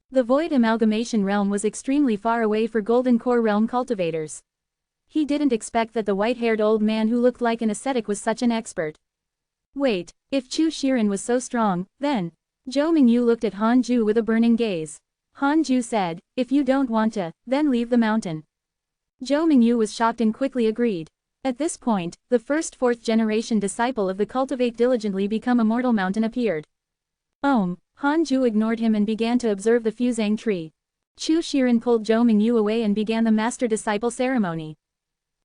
The void amalgamation realm was extremely far away for golden core realm cultivators. He didn't expect that the white-haired old man who looked like an ascetic was such an expert. Wait, if Chu Shiren was so strong, then... Zhou Mingyu looked at Hanju with a burning gaze. Hanju said, if you don't want to, then leave the mountain. Zhou Mingyu was shocked and quickly agreed. At this point, the first fourth-generation disciple of the Cultivate Diligently Become Immortal mountain appeared. Hanju ignored him and began to observe the fusang tree. Chu Shiren pulled Zhou Mingyu away and began the master-disciple ceremony.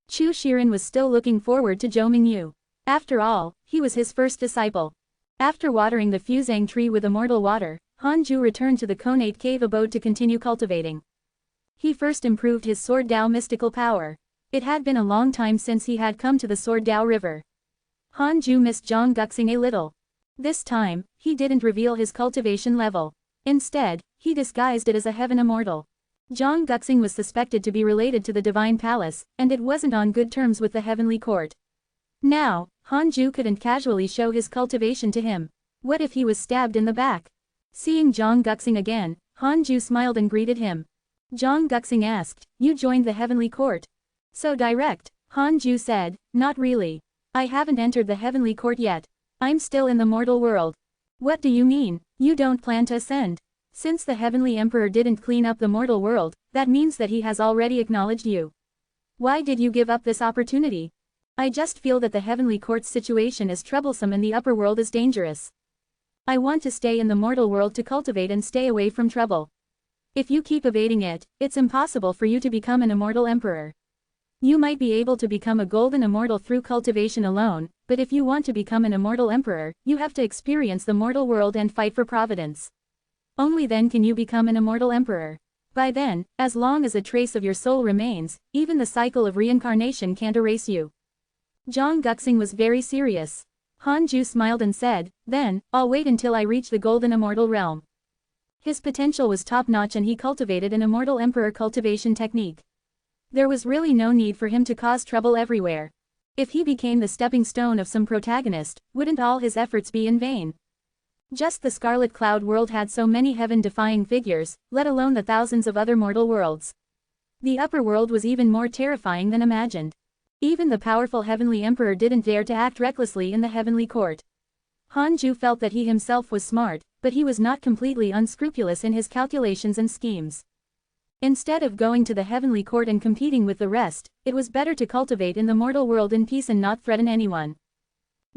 Chu Shiren was still looking forward to Zhou Mingyu. After all, he was his first disciple. After watering the fusang tree with immortal water, Hanju returned to the Conate Cave abode to continue cultivating. He first improved his Sword Dao mystical power. It had been a long time since he had come to the Sword Dao River. Hanju missed Zhang Guxing a little. This time, he didn't reveal his cultivation level. Instead, he disguised it as a heaven immortal. Zhang Guxing was suspected to be related to the Divine Palace, and it wasn't on good terms with the Heavenly Court. Now, Hanju couldn't casually show his cultivation to him. What if he was stabbed in the back? Seeing Zhang Guxing again, Hanju smiled and greeted him. Zhang Guxing asked, you joined the Heavenly Court? So direct, Hanju said, not really. I haven't entered the Heavenly Court yet. I'm still in the mortal world. What do you mean, you don't plan to ascend? Since the Heavenly Emperor didn't clean up the mortal world, that means that he has already acknowledged you. Why did you give up this opportunity? I just feel that the Heavenly Court's situation is troublesome and the upper world is dangerous. I want to stay in the mortal world to cultivate and stay away from trouble. If you keep evading it, it's impossible for you to become an immortal emperor. You might be able to become a golden immortal through cultivation alone, but if you want to become an immortal emperor, you have to experience the mortal world and fight for Providence. Only then can you become an immortal emperor. By then, as long as a trace of your soul remains, even the cycle of reincarnation can't erase you. Zhang Guxing was very serious. Hanju smiled and said, then, I'll wait until I reach the golden immortal realm. His potential was top-notch and he cultivated an immortal emperor cultivation technique. There was really no need for him to cause trouble everywhere. If he became the stepping stone of some protagonist, wouldn't all his efforts be in vain? Just the Scarlet Cloud world had so many heaven-defying figures, let alone the thousands of other mortal worlds. The upper world was even more terrifying than imagined. Even the powerful Heavenly Emperor didn't dare to act recklessly in the Heavenly Court. Hanju felt that he himself was smart, but he was not completely unscrupulous in his calculations and schemes. Instead of going to the Heavenly Court and competing with the rest, it was better to cultivate in the mortal world in peace and not threaten anyone.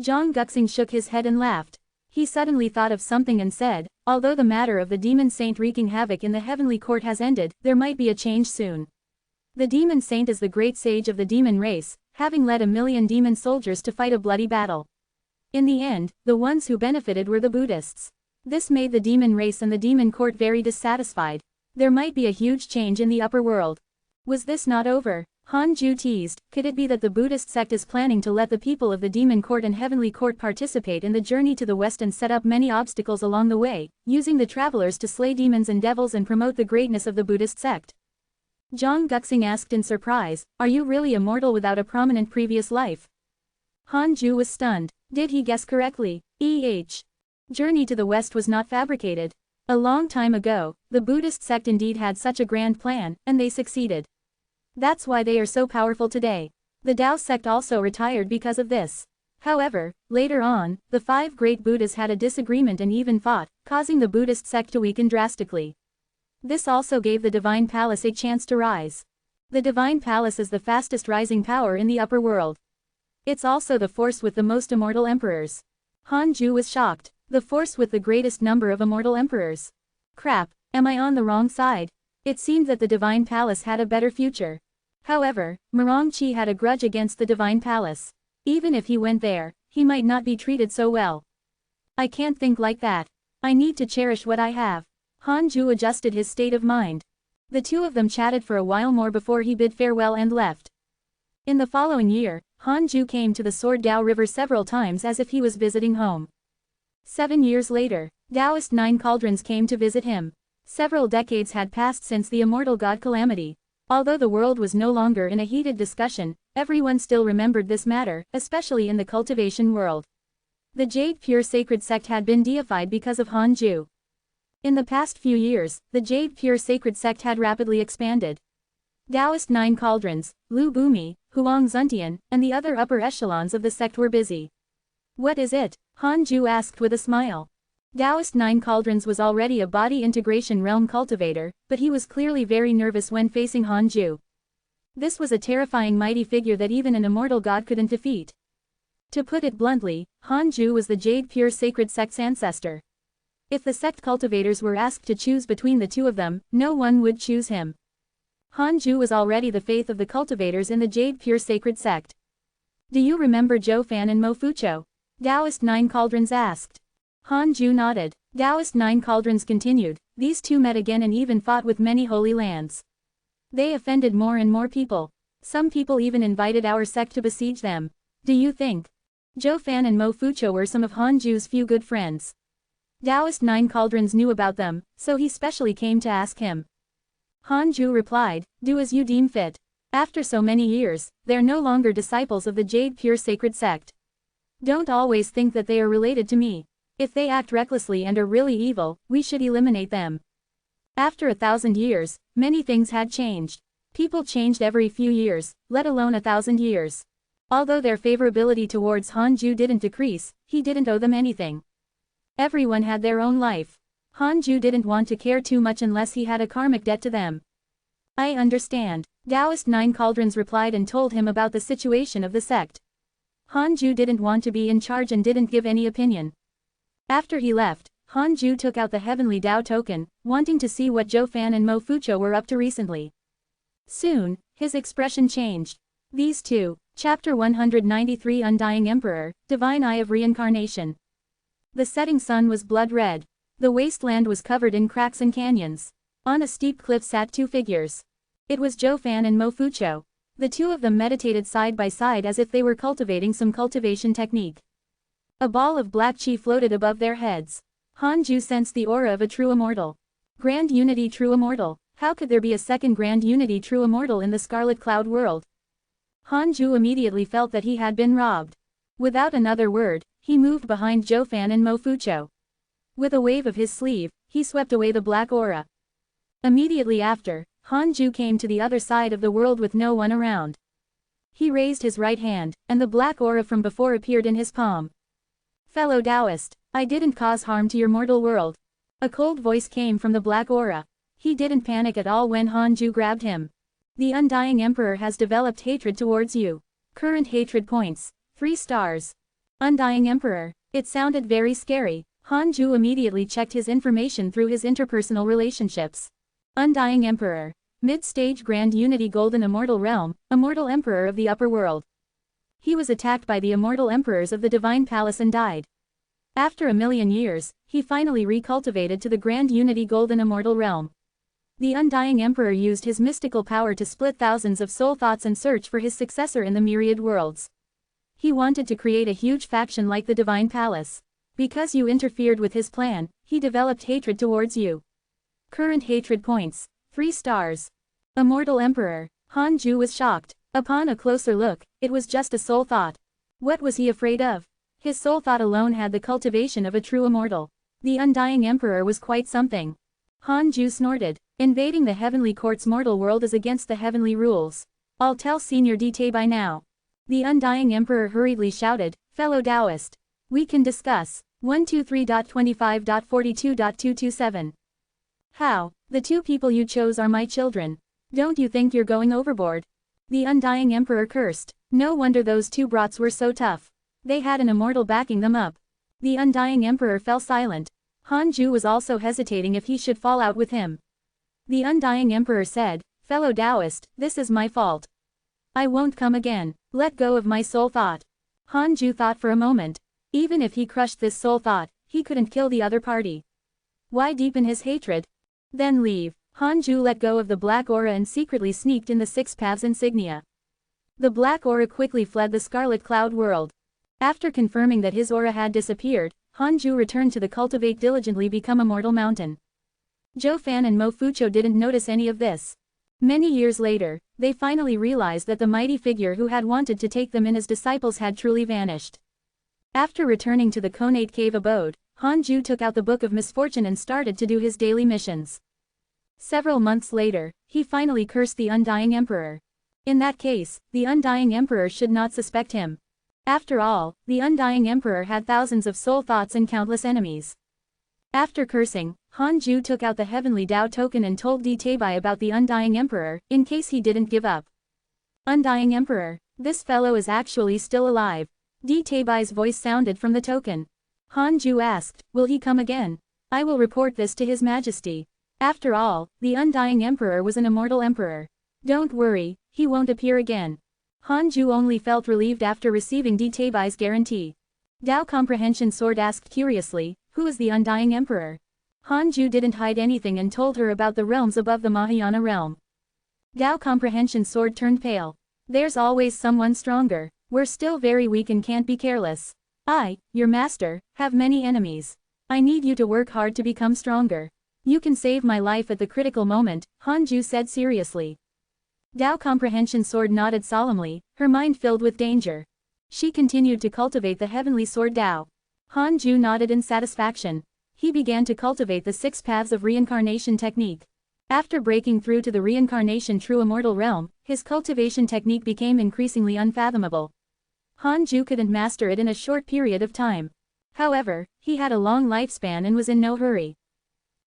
Zhang Guxing shook his head and laughed. He suddenly thought of something and said, although the matter of the demon saint wreaking havoc in the Heavenly Court has ended, there might be a change soon. The demon saint is the great sage of the demon race, having led 1,000,000 demon soldiers to fight a bloody battle. In the end, the ones who benefited were the Buddhists. This made the demon race and the demon court very dissatisfied. There might be a huge change in the upper world. Was this not over? Han Ju teased, could it be that the Buddhist sect is planning to let the people of the demon court and heavenly court participate in the journey to the west and set up many obstacles along the way, using the travelers to slay demons and devils and promote the greatness of the Buddhist sect? Zhang Guxing asked in surprise, are you really immortal without a prominent previous life? Han Ju was stunned. Did he guess correctly? Journey to the west was not fabricated. A long time ago, the Buddhist sect indeed had such a grand plan, and they succeeded. That's why they are so powerful today. The Tao sect also retired because of this. However, later on, the 5 great Buddhas had a disagreement and even fought, causing the Buddhist sect to weaken drastically. This also gave the Divine Palace a chance to rise. The Divine Palace is the fastest rising power in the upper world. It's also the force with the most immortal emperors. Han Ju was shocked. The force with the greatest number of immortal emperors. Crap, am I on the wrong side? It seemed that the Divine Palace had a better future. However, Murong Qi had a grudge against the Divine Palace. Even if he went there, he might not be treated so well. I can't think like that. I need to cherish what I have. Han Ju adjusted his state of mind. The two of them chatted for a while more before he bid farewell and left. In the following year, Han Ju came to the Sword Dao River several times as if he was visiting home. 7 years later, Taoist 9 Cauldrons came to visit him. Several decades had passed since the immortal god calamity. Although the world was no longer in a heated discussion, everyone still remembered this matter, especially in the cultivation world. The Jade Pure Sacred Sect had been deified because of Han Ju. In the past few years, the Jade Pure Sacred Sect had rapidly expanded. Taoist 9 Cauldrons, Lu Bumi, Huang Zuntian, and the other upper echelons of the sect were busy. What is it? Han Ju asked with a smile. Taoist 9 Cauldrons was already a body integration realm cultivator, but he was clearly very nervous when facing Han Ju. This was a terrifying mighty figure that even an immortal god couldn't defeat. To put it bluntly, Han Ju was the Jade Pure Sacred Sect's ancestor. If the sect cultivators were asked to choose between the two of them, no one would choose him. Han Ju was already the faith of the cultivators in the Jade Pure Sacred Sect. Do you remember Zhou Fan and Mo Fucho? Taoist 9 Cauldrons asked. Han Ju nodded. Taoist 9 Cauldrons continued, these two met again and even fought with many holy lands. They offended more and more people. Some people even invited our sect to besiege them. Do you think Zhou Fan and Mo Fucho were some of Han Ju's few good friends? Taoist 9 Cauldrons knew about them, so he specially came to ask him. Han Ju replied, do as you deem fit. After so many years, they're no longer disciples of the Jade Pure Sacred Sect. Don't always think that they are related to me. If they act recklessly and are really evil, we should eliminate them. After 1,000 years, many things had changed. People changed every few years, let alone 1,000 years. Although their favorability towards Han Ju didn't decrease, he didn't owe them anything. Everyone had their own life. Han Ju didn't want to care too much unless he had a karmic debt to them. I understand. Taoist 9 Cauldrons replied and told him about the situation of the sect. Han Ju didn't want to be in charge and didn't give any opinion. After he left, Han Ju took out the Heavenly Dao token, wanting to see what Zhou Fan and Mo Fucho were up to recently. Soon, his expression changed. These two, Chapter 193 Undying Emperor, Divine Eye of Reincarnation. The setting sun was blood red. The wasteland was covered in cracks and canyons. On a steep cliff sat two figures. It was Zhou Fan and Mo Fucho. The two of them meditated side by side as if they were cultivating some cultivation technique. A ball of black chi floated above their heads. Han Ju sensed the aura of a true immortal. Grand Unity True Immortal. How could there be a second Grand Unity True Immortal in the Scarlet Cloud world? Han Ju immediately felt that he had been robbed. Without another word, he moved behind Zhou Fan and Mo Fucho. With a wave of his sleeve, he swept away the black aura. Immediately after, Han Ju came to the other side of the world with no one around. He raised his right hand, and the black aura from before appeared in his palm. Fellow Taoist, I didn't cause harm to your mortal world. A cold voice came from the black aura. He didn't panic at all when Han Ju grabbed him. The Undying Emperor has developed hatred towards you. Current hatred points, 3 stars. Undying Emperor. It sounded very scary. Han Ju immediately checked his information through his interpersonal relationships. Undying Emperor. Mid-stage Grand Unity Golden Immortal Realm, Immortal Emperor of the Upper World. He was attacked by the Immortal Emperors of the Divine Palace and died. After 1,000,000 years, he finally recultivated to the Grand Unity Golden Immortal Realm. The Undying Emperor used his mystical power to split thousands of soul thoughts and search for his successor in the myriad worlds. He wanted to create a huge faction like the Divine Palace. Because you interfered with his plan, he developed hatred towards you. Current hatred points: 3 stars. Immortal Emperor. Han Ju was shocked. Upon a closer look, it was just a soul thought. What was he afraid of? His soul thought alone had the cultivation of a true immortal. The Undying Emperor was quite something. Han Ju snorted. Invading the heavenly court's mortal world is against the heavenly rules. I'll tell Senior Dite by now. The Undying Emperor hurriedly shouted, fellow Taoist. We can discuss. 123.25.42.227. How? The 2 people you chose are my children. Don't you think you're going overboard? The Undying Emperor cursed. No wonder those 2 brats were so tough. They had an immortal backing them up. The Undying Emperor fell silent. Han Ju was also hesitating if he should fall out with him. The Undying Emperor said, fellow Taoist, this is my fault. I won't come again. Let go of my soul thought. Han Ju thought for a moment. Even if he crushed this soul thought, he couldn't kill the other party. Why deepen his hatred? Then leave. Han Ju let go of the black aura and secretly sneaked in the 6 paths insignia. The black aura quickly fled the scarlet cloud world. After confirming that his aura had disappeared, Han Ju returned to the cultivate diligently become immortal mountain. Zhou Fan and Mo Fucho didn't notice any of this. Many years later, they finally realized that the mighty figure who had wanted to take them in as disciples had truly vanished. After returning to the Conate Cave abode, Han Ju took out the Book of Misfortune and started to do his daily missions. Several months later, he finally cursed the Undying Emperor. In that case, the Undying Emperor should not suspect him. After all, the Undying Emperor had thousands of soul thoughts and countless enemies. After cursing, Han Ju took out the Heavenly Tao token and told Di Taebai about the Undying Emperor, in case he didn't give up. Undying Emperor. This fellow is actually still alive. Di Taebai's voice sounded from the token. Han Ju asked, will he come again? I will report this to His Majesty. After all, the Undying Emperor was an immortal emperor. Don't worry, he won't appear again. Han Ju only felt relieved after receiving Di Taebai's guarantee. Tao Comprehension Sword asked curiously, who is the Undying Emperor? Han Ju didn't hide anything and told her about the realms above the Mahayana realm. Tao Comprehension Sword turned pale. There's always someone stronger. We're still very weak and can't be careless. I, your master, have many enemies. I need you to work hard to become stronger. You can save my life at the critical moment, Han Ju said seriously. Tao Comprehension Sword nodded solemnly, her mind filled with danger. She continued to cultivate the heavenly sword Tao. Han Ju nodded in satisfaction. He began to cultivate the 6 paths of reincarnation technique. After breaking through to the reincarnation true immortal realm, his cultivation technique became increasingly unfathomable. Han Ju couldn't master it in a short period of time. However, he had a long lifespan and was in no hurry.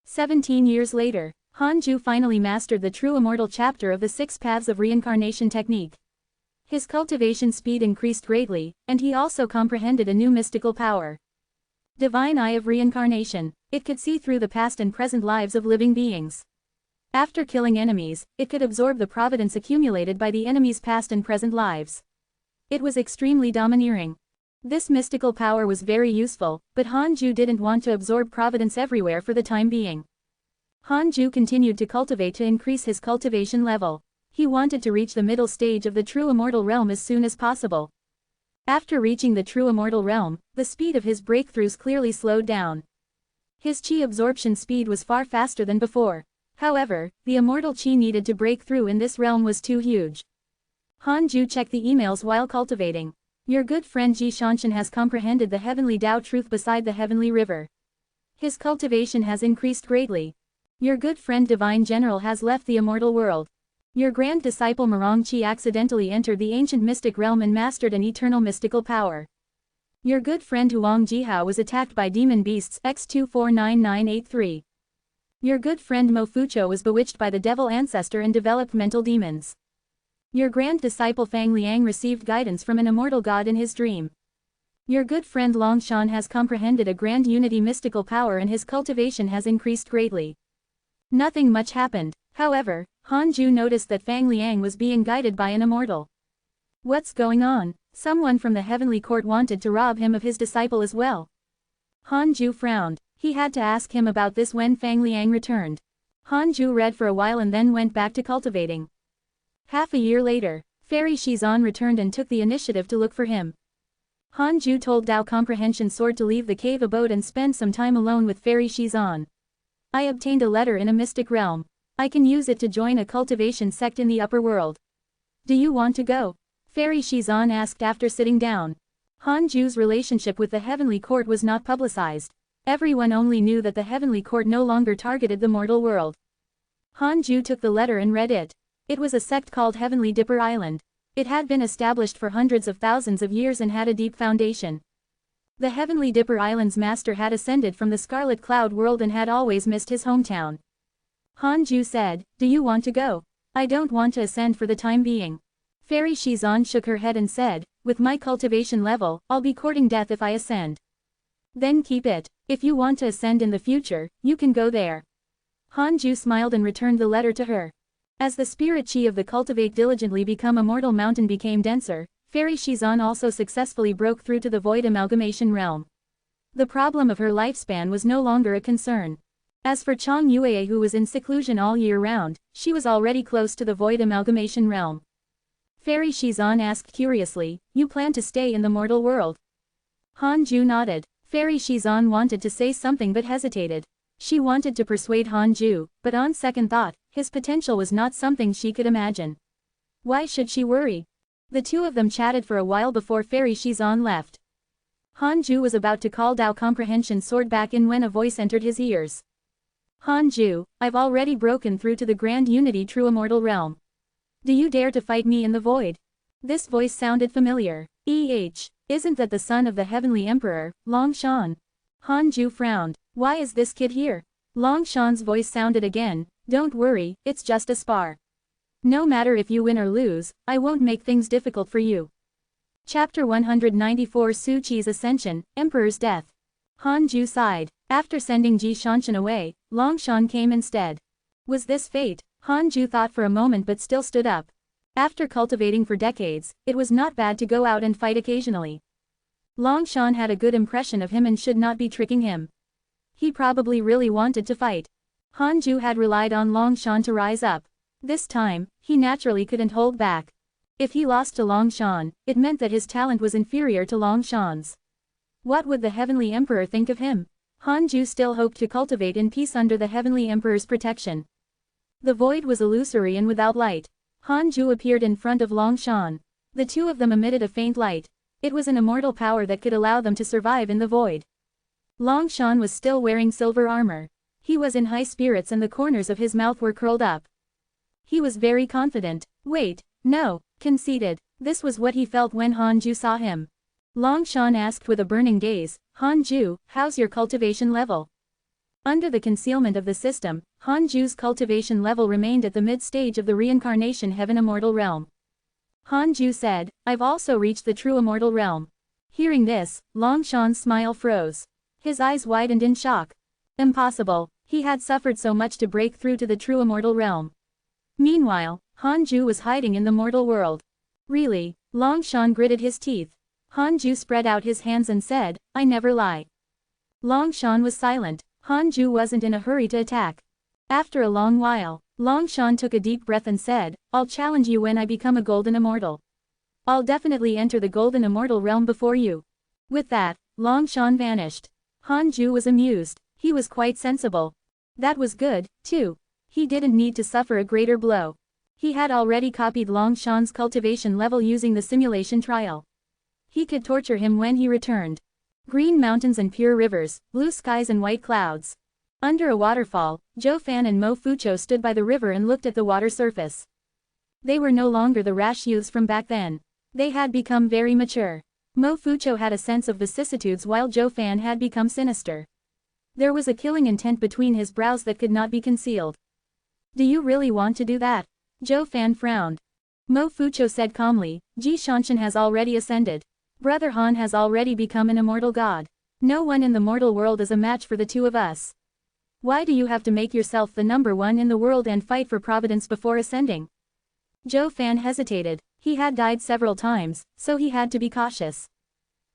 17 years later, Han Ju finally mastered the true immortal chapter of the 6 paths of reincarnation technique. His cultivation speed increased greatly, and he also comprehended a new mystical power. Divine Eye of Reincarnation. It could see through the past and present lives of living beings. After killing enemies, it could absorb the providence accumulated by the enemy's past and present lives. It was extremely domineering. This mystical power was very useful, but Han Ju didn't want to absorb providence everywhere for the time being. Han Ju continued to cultivate to increase his cultivation level. He wanted to reach the middle stage of the true immortal realm as soon as possible. After reaching the true immortal realm, the speed of his breakthroughs clearly slowed down. His chi absorption speed was far faster than before. However, the immortal chi needed to break through in this realm was too huge. Han Ju checked the emails while cultivating. Your good friend Ji Shanshan has comprehended the heavenly Tao truth beside the heavenly river. His cultivation has increased greatly. Your good friend Divine General has left the immortal world. Your grand disciple Marong Chi accidentally entered the ancient mystic realm and mastered an eternal mystical power. Your good friend Huang Jihao was attacked by demon beasts X249983. Your good friend Mo Fucho was bewitched by the devil ancestor and developed mental demons. Your grand disciple Fang Liang received guidance from an immortal god in his dream. Your good friend Long Shan has comprehended a grand unity mystical power and his cultivation has increased greatly. Nothing much happened. However, Han Ju noticed that Fang Liang was being guided by an immortal. What's going on? Someone from the heavenly court wanted to rob him of his disciple as well. Han Ju frowned. He had to ask him about this when Fang Liang returned. Han Ju read for a while and then went back to cultivating. Half a year later, Fairy Shizan returned and took the initiative to look for him. Han Ju told Dao Comprehension Sword to leave the cave abode and spend some time alone with Fairy Shizan. I obtained a letter in a mystic realm. I can use it to join a cultivation sect in the upper world. Do you want to go? Fairy Shizan asked after sitting down. Han Ju's relationship with the heavenly court was not publicized. Everyone only knew that the heavenly court no longer targeted the mortal world. Han Ju took the letter and read it. It was a sect called Heavenly Dipper Island. It had been established for hundreds of thousands of years and had a deep foundation. The Heavenly Dipper Island's master had ascended from the Scarlet Cloud world and had always missed his hometown. Han Ju said, "Do you want to go?" "I don't want to ascend for the time being." Fairy Shizan shook her head and said, "With my cultivation level, I'll be courting death if I ascend." "Then keep it. If you want to ascend in the future, you can go there." Han Ju smiled and returned the letter to her. As the spirit chi of the cultivate diligently become a mortal mountain became denser, Fairy Shizan also successfully broke through to the void amalgamation realm. The problem of her lifespan was no longer a concern. As for Chang Yue, who was in seclusion all year round, she was already close to the void amalgamation realm. Fairy Shizan asked curiously, "You plan to stay in the mortal world?" Han Ju nodded. Fairy Shizan wanted to say something but hesitated. She wanted to persuade Han Ju, but on second thought, his potential was not something she could imagine. Why should she worry? The two of them chatted for a while before Fairy Shizan left. Han Ju was about to call Dao Comprehension Sword back in when a voice entered his ears. "Han Ju, I've already broken through to the Grand Unity True Immortal Realm. Do you dare to fight me in the void?" This voice sounded familiar. Isn't that the son of the Heavenly Emperor, Long Shan? Han Ju frowned. Why is this kid here? Long Shan's voice sounded again, "Don't worry, it's just a spar. No matter if you win or lose, I won't make things difficult for you." Chapter 194 Su Qi's Ascension, Emperor's Death. Han Ju sighed. After sending Ji Shanshan away, Long Shan came instead. Was this fate? Han Ju thought for a moment but still stood up. After cultivating for decades, it was not bad to go out and fight occasionally. Long Shan had a good impression of him and should not be tricking him. He probably really wanted to fight. Han Ju had relied on Long Shan to rise up. This time, he naturally couldn't hold back. If he lost to Long Shan, it meant that his talent was inferior to Long Shan's. What would the Heavenly Emperor think of him? Han Ju still hoped to cultivate in peace under the Heavenly Emperor's protection. The void was illusory and without light. Han Ju appeared in front of Long Shan. The two of them emitted a faint light. It was an immortal power that could allow them to survive in the void. Long Shan was still wearing silver armor. He was in high spirits and the corners of his mouth were curled up. He was very confident. Wait, no, conceited. This was what he felt when Han Ju saw him. Long Shan asked with a burning gaze, "Han Ju, how's your cultivation level?" Under the concealment of the system, Han Ju's cultivation level remained at the mid-stage of the reincarnation heaven immortal realm. Han Ju said, "I've also reached the true immortal realm." Hearing this, Long Shan's smile froze. His eyes widened in shock. Impossible. He had suffered so much to break through to the true immortal realm. Meanwhile, Han Ju was hiding in the mortal world. Really? Long Shan gritted his teeth. Han Ju spread out his hands and said, "I never lie." Long Shan was silent. Han Ju wasn't in a hurry to attack. After a long while, Long Shan took a deep breath and said, "I'll challenge you when I become a golden immortal. I'll definitely enter the golden immortal realm before you." With that, Long Shan vanished. Han Ju was amused. He was quite sensible. That was good, too. He didn't need to suffer a greater blow. He had already copied Long Shan's cultivation level using the simulation trial. He could torture him when he returned. Green mountains and pure rivers, blue skies and white clouds. Under a waterfall, Zhou Fan and Mo Fucho stood by the river and looked at the water surface. They were no longer the rash youths from back then. They had become very mature. Mo Fucho had a sense of vicissitudes while Zhou Fan had become sinister. There was a killing intent between his brows that could not be concealed. "Do you really want to do that?" Zhou Fan frowned. Mo Fucho said calmly, "Ji Shanshan has already ascended. Brother Han has already become an immortal god. No one in the mortal world is a match for the two of us. Why do you have to make yourself the number one in the world and fight for Providence before ascending?" Zhou Fan hesitated. He had died several times, so he had to be cautious.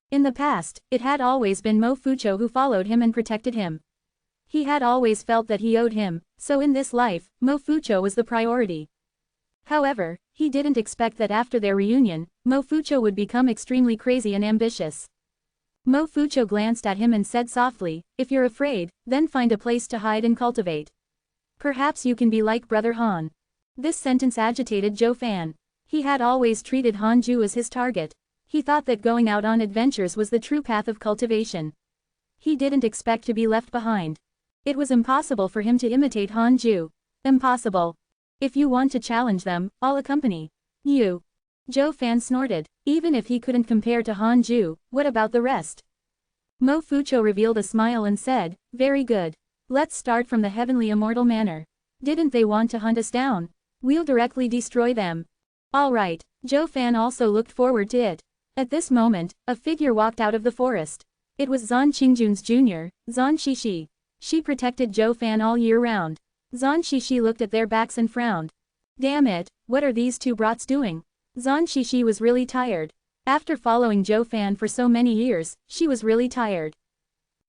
In the past, it had always been Mo Fucho who followed him and protected him. He had always felt that he owed him, so in this life, Mo Fucho was the priority. However, he didn't expect that after their reunion, Mo Fucho would become extremely crazy and ambitious. Mo Fucho glanced at him and said softly, "If you're afraid, then find a place to hide and cultivate. Perhaps you can be like Brother Han." This sentence agitated Zhou Fan. He had always treated Han Ju as his target. He thought that going out on adventures was the true path of cultivation. He didn't expect to be left behind. It was impossible for him to imitate Han Ju. Impossible. If you want to challenge them, I'll accompany you. Zhou Fan snorted. Even if he couldn't compare to Han Ju, what about the rest? Mo Fucho revealed a smile and said, "Very good. Let's start from the heavenly immortal manor. Didn't they want to hunt us down? We'll directly destroy them." All right. Zhou Fan also looked forward to it. At this moment, a figure walked out of the forest. It was Zan Qingjun's junior, Zan Shishi. She protected Zhou Fan all year round. Zan Shishi looked at their backs and frowned. Damn it, what are these two brats doing? Zan Shishi was really tired. After following Zhou Fan for so many years, she was really tired.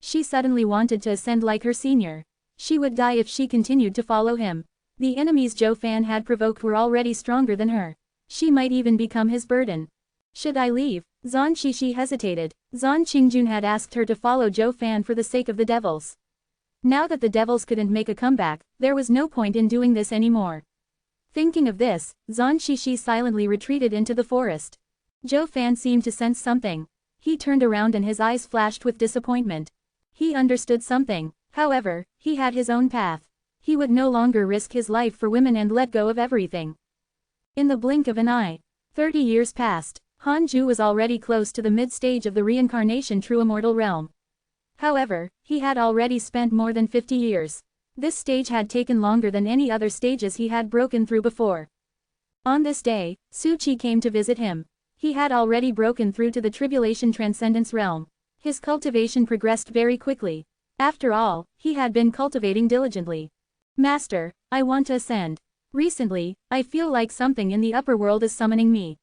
She suddenly wanted to ascend like her senior. She would die if she continued to follow him. The enemies Zhou Fan had provoked were already stronger than her. She might even become his burden. Should I leave? Zan Shishi hesitated. Zan Qingjun had asked her to follow Zhou Fan for the sake of the devils. Now that the devils couldn't make a comeback, there was no point in doing this anymore. Thinking of this, Zan Shishi silently retreated into the forest. Zhou Fan seemed to sense something. He turned around and his eyes flashed with disappointment. He understood something. However, he had his own path. He would no longer risk his life for women and let go of everything. In the blink of an eye, 30 years passed. Han Ju was already close to the mid-stage of the reincarnation true immortal realm. However, he had already spent more than 50 years. This stage had taken longer than any other stages he had broken through before. On this day, Su Qi came to visit him. He had already broken through to the tribulation transcendence realm. His cultivation progressed very quickly. After all, he had been cultivating diligently. "Master, I want to ascend. Recently, I feel like something in the upper world is summoning me."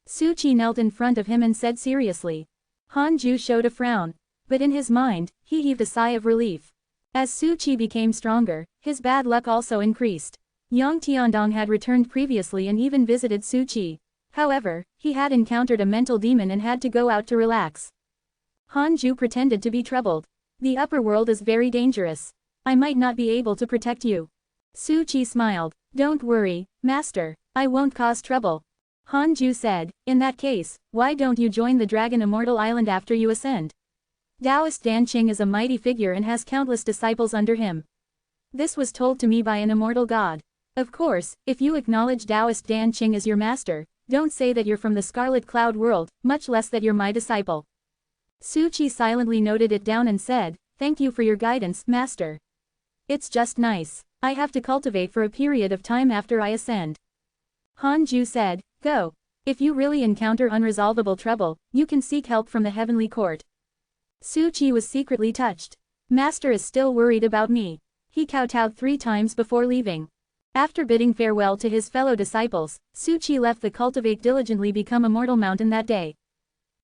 Su Qi knelt in front of him and said seriously. Han Ju showed a frown. But in his mind, he heaved a sigh of relief. As Su Qi became stronger, his bad luck also increased. Yang Tiandong had returned previously and even visited Su Qi. However, he had encountered a mental demon and had to go out to relax. Han Ju pretended to be troubled. "The upper world is very dangerous. I might not be able to protect you." Su Qi smiled. "Don't worry, master, I won't cause trouble." Han Ju said, "In that case, why don't you join the Dragon Immortal Island after you ascend? Taoist Dan Qing is a mighty figure and has countless disciples under him. This was told to me by an immortal god. Of course, if you acknowledge Taoist Dan Qing as your master, don't say that you're from the Scarlet Cloud world, much less that you're my disciple." Su Qi silently noted it down and said, "Thank you for your guidance, master. It's just nice. I have to cultivate for a period of time after I ascend." Han Ju said, "Go. If you really encounter unresolvable trouble, you can seek help from the heavenly court." Su Qi was secretly touched. "Master is still worried about me." He kowtowed 3 times before leaving. After bidding farewell to his fellow disciples, Su Qi left the Cultivate Diligently Become Immortal mountain that day.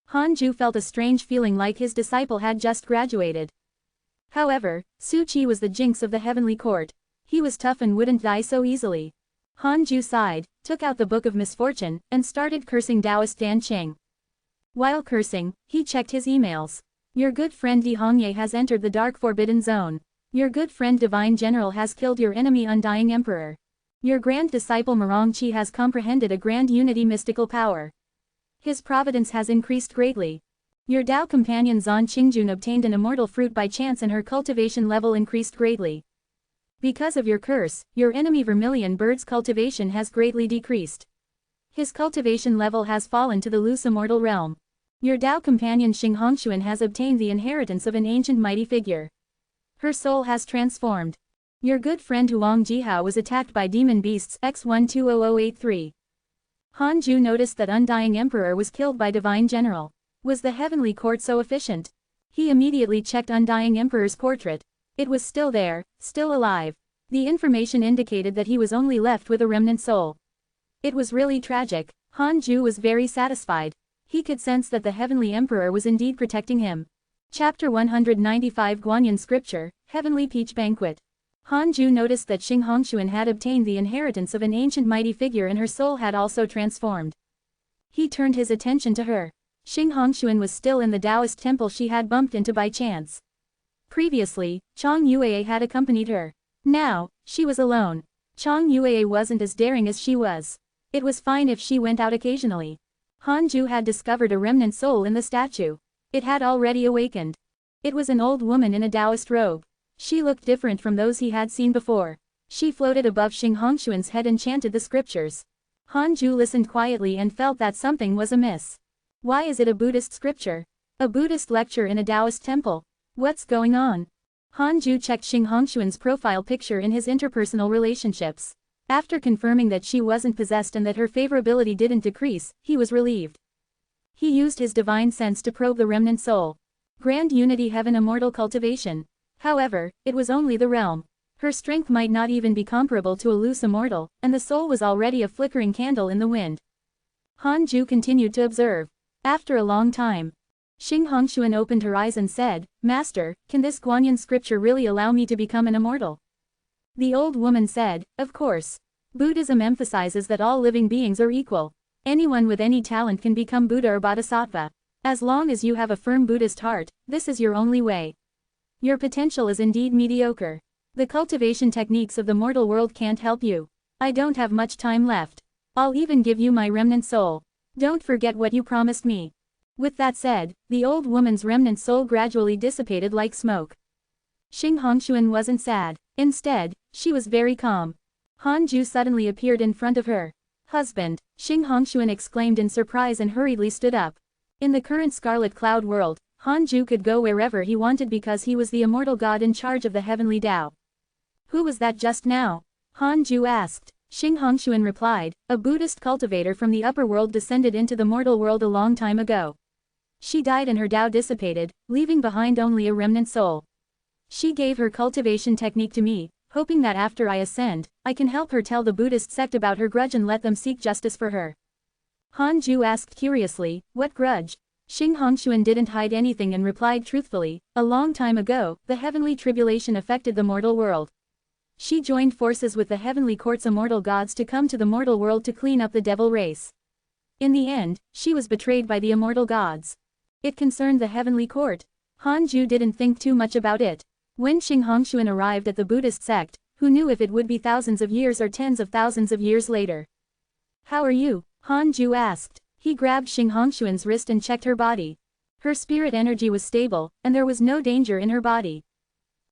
Han Ju felt a strange feeling like his disciple had just graduated. However, Su Qi was the jinx of the heavenly court. He was tough and wouldn't die so easily. Han Ju sighed, took out the Book of Misfortune, and started cursing Taoist Dan Qing. While cursing, he checked his emails. "Your good friend Di Hongye has entered the dark forbidden zone. Your good friend Divine General has killed your enemy Undying Emperor. Your grand disciple Marong Chi has comprehended a grand unity mystical power. His providence has increased greatly. Your Tao companion Zan Qingjun obtained an immortal fruit by chance and her cultivation level increased greatly. Because of your curse, your enemy Vermilion Bird's cultivation has greatly decreased. His cultivation level has fallen to the loose immortal realm. Your Tao companion Xing Hongshuan has obtained the inheritance of an ancient mighty figure. Her soul has transformed. Your good friend Huang Jihao was attacked by demon beasts X120083. Han Ju noticed that Undying Emperor was killed by Divine General. Was the heavenly court so efficient? He immediately checked Undying Emperor's portrait. It was still there, still alive. The information indicated that he was only left with a remnant soul. It was really tragic. Han Ju was very satisfied. He could sense that the heavenly emperor was indeed protecting him. Chapter 195 Guanyin Scripture, Heavenly Peach Banquet. Han Ju noticed that Xing Hongshuan had obtained the inheritance of an ancient mighty figure and her soul had also transformed. He turned his attention to her. Xing Hongshuan was still in the Taoist temple she had bumped into by chance. Previously, Chang Yue had accompanied her. Now, she was alone. Chang Yue wasn't as daring as she was. It was fine if she went out occasionally. Han Ju had discovered a remnant soul in the statue. It had already awakened. It was an old woman in a Taoist robe. She looked different from those he had seen before. She floated above Xing Hongshuan's head and chanted the scriptures. Han Ju listened quietly and felt that something was amiss. Why is it a Buddhist scripture? A Buddhist lecture in a Taoist temple? What's going on? Han Ju checked Xing Hongshuan's profile picture in his interpersonal relationships. After confirming that she wasn't possessed and that her favorability didn't decrease, he was relieved. He used his divine sense to probe the remnant soul. Grand Unity Heaven Immortal Cultivation. However, it was only the realm. Her strength might not even be comparable to a loose immortal, and the soul was already a flickering candle in the wind. Han Ju continued to observe. After a long time, Xing Hongshuan opened her eyes and said, "Master, can this Guanyin scripture really allow me to become an immortal?" The old woman said, "Of course. Buddhism emphasizes that all living beings are equal. Anyone with any talent can become Buddha or Bodhisattva. As long as you have a firm Buddhist heart, this is your only way. Your potential is indeed mediocre. The cultivation techniques of the mortal world can't help you. I don't have much time left. I'll even give you my remnant soul. Don't forget what you promised me." With that said, the old woman's remnant soul gradually dissipated like smoke. Xing Hongshuan wasn't sad. Instead, she was very calm. Han Ju suddenly appeared in front of her. "Husband," Xing Hongshuan exclaimed in surprise and hurriedly stood up. In the current Scarlet Cloud world, Han Ju could go wherever he wanted because he was the immortal god in charge of the heavenly Tao. "Who was that just now?" Han Ju asked. Xing Hongshuan replied, "A Buddhist cultivator from the upper world descended into the mortal world a long time ago. She died and her Tao dissipated, leaving behind only a remnant soul. She gave her cultivation technique to me, hoping that after I ascend, I can help her tell the Buddhist sect about her grudge and let them seek justice for her." Han Ju asked curiously, "What grudge?" Xing Hongshuan didn't hide anything and replied truthfully, "A long time ago, the heavenly tribulation affected the mortal world. She joined forces with the heavenly court's immortal gods to come to the mortal world to clean up the devil race. In the end, she was betrayed by the immortal gods. It concerned the heavenly court." Han Ju didn't think too much about it. When Xing Hongshuan arrived at the Buddhist sect, who knew if it would be thousands of years or tens of thousands of years later? "How are you?" Han Ju asked. He grabbed Xing Hongshuan's wrist and checked her body. Her spirit energy was stable, and there was no danger in her body.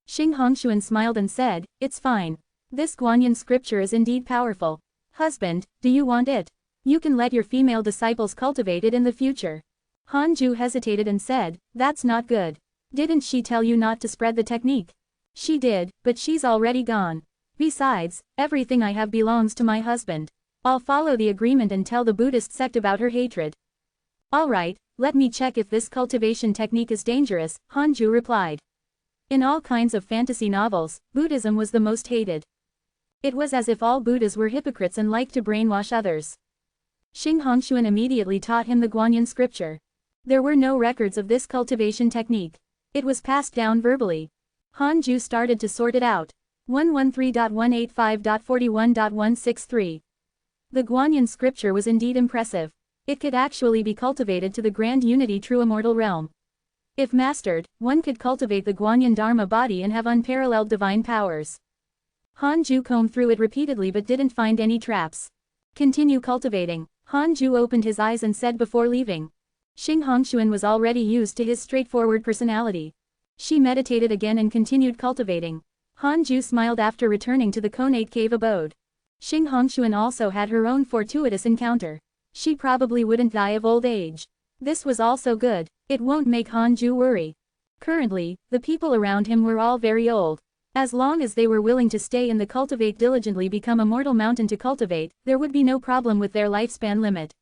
Xing Hongshuan smiled and said, "It's fine. This Guanyin scripture is indeed powerful. Husband, do you want it? You can let your female disciples cultivate it in the future." Han Ju hesitated and said, "That's not good. Didn't she tell you not to spread the technique?" "She did, but she's already gone. Besides, everything I have belongs to my husband. I'll follow the agreement and tell the Buddhist sect about her hatred." "Alright, let me check if this cultivation technique is dangerous," Han Ju replied. In all kinds of fantasy novels, Buddhism was the most hated. It was as if all Buddhas were hypocrites and liked to brainwash others. Xing Hongshuan immediately taught him the Guanyin scripture. There were no records of this cultivation technique. It was passed down verbally. Han Ju started to sort it out. 113.185.41.163. The Guanyin scripture was indeed impressive. It could actually be cultivated to the grand unity true immortal realm. If mastered, one could cultivate the Guanyin Dharma body and have unparalleled divine powers. Han Ju combed through it repeatedly but didn't find any traps. "Continue cultivating." Han Ju opened his eyes and said before leaving. Xing Hongshuan was already used to his straightforward personality. She meditated again and continued cultivating. Han Ju smiled after returning to the Conate cave abode. Xing Hongshuan also had her own fortuitous encounter. She probably wouldn't die of old age. This was also good. It won't make Han Ju worry. Currently, the people around him were all very old. As long as they were willing to stay in the cultivate diligently become a mortal mountain to cultivate, there would be no problem with their lifespan limit.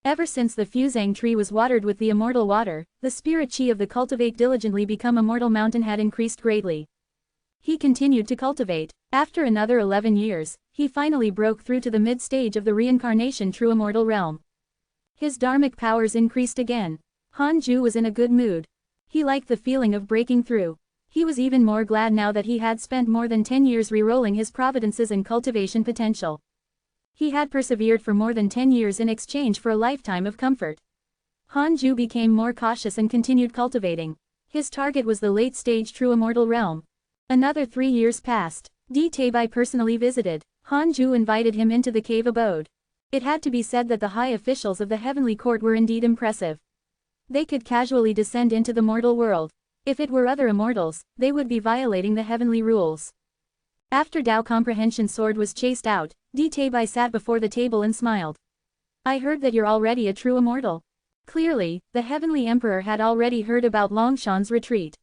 Ever since the fusang tree was watered with the immortal water, the spirit chi of the cultivate diligently become immortal mountain had increased greatly. He continued to cultivate. After another 11 years, he finally broke through to the mid-stage of the reincarnation true immortal realm. His dharmic powers increased again. Han Ju was in a good mood. He liked the feeling of breaking through. He was even more glad now that he had spent more than 10 years re-rolling his providences and cultivation potential. He had persevered for more than 10 years in exchange for a lifetime of comfort. Hanju became more cautious and continued cultivating. His target was the late-stage true immortal realm. Another 3 years passed. Taebi personally visited. Hanju invited him into the cave abode. It had to be said that the high officials of the heavenly court were indeed impressive. They could casually descend into the mortal world. If it were other immortals, they would be violating the heavenly rules. After Dao Comprehension Sword was chased out, Taebi sat before the table and smiled. I heard that you're already a true immortal. Clearly, the heavenly emperor had already heard about Longshan's retreat.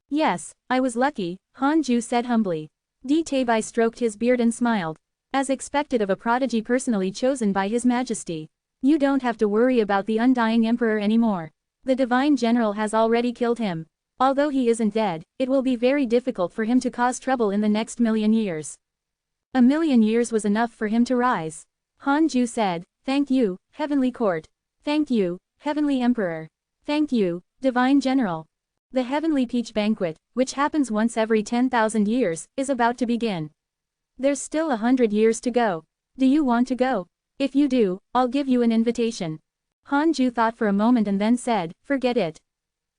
Yes, I was lucky, Hanju said humbly. Taebi stroked his beard and smiled. As expected of a prodigy personally chosen by His Majesty. You don't have to worry about the undying emperor anymore. The divine general has already killed him. Although he isn't dead, it will be very difficult for him to cause trouble in the next 1,000,000 years. 1,000,000 years was enough for him to rise. Hanju said, thank you, Heavenly Court. Thank you, Heavenly Emperor. Thank you, Divine General. The Heavenly Peach Banquet, which happens once every 10,000 years, is about to begin. There's still 100 years to go. Do you want to go? If you do, I'll give you an invitation. Hanju thought for a moment and then said, forget it.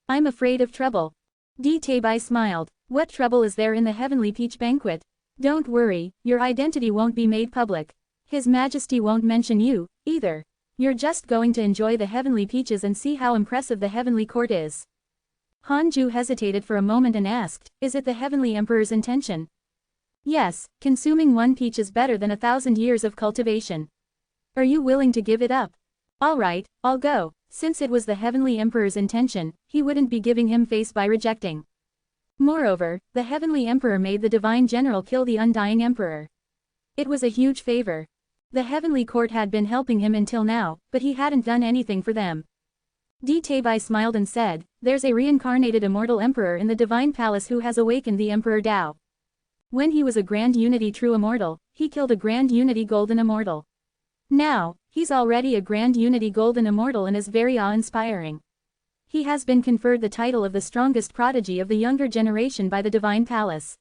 I'm afraid of trouble. Taebi smiled. What trouble is there in the Heavenly Peach Banquet? Don't worry, your identity won't be made public. His Majesty won't mention you, either. You're just going to enjoy the Heavenly Peaches and see how impressive the Heavenly Court is. Hanju hesitated for a moment and asked, is it the Heavenly Emperor's intention? Yes, consuming 1 peach is better than 1,000 years of cultivation. Are you willing to give it up? Alright, I'll go. Since it was the Heavenly Emperor's intention, he wouldn't be giving him face by rejecting. Moreover, the Heavenly Emperor made the Divine General kill the Undying Emperor. It was a huge favor. The Heavenly Court had been helping him until now, but he hadn't done anything for them. Taebi smiled and said, there's a reincarnated immortal emperor in the Divine Palace who has awakened the Emperor Dao. When he was a Grand Unity True Immortal, he killed a Grand Unity Golden Immortal. Now, he's already a Grand Unity Golden Immortal and is very awe-inspiring. He has been conferred the title of the strongest prodigy of the younger generation by the Divine Palace.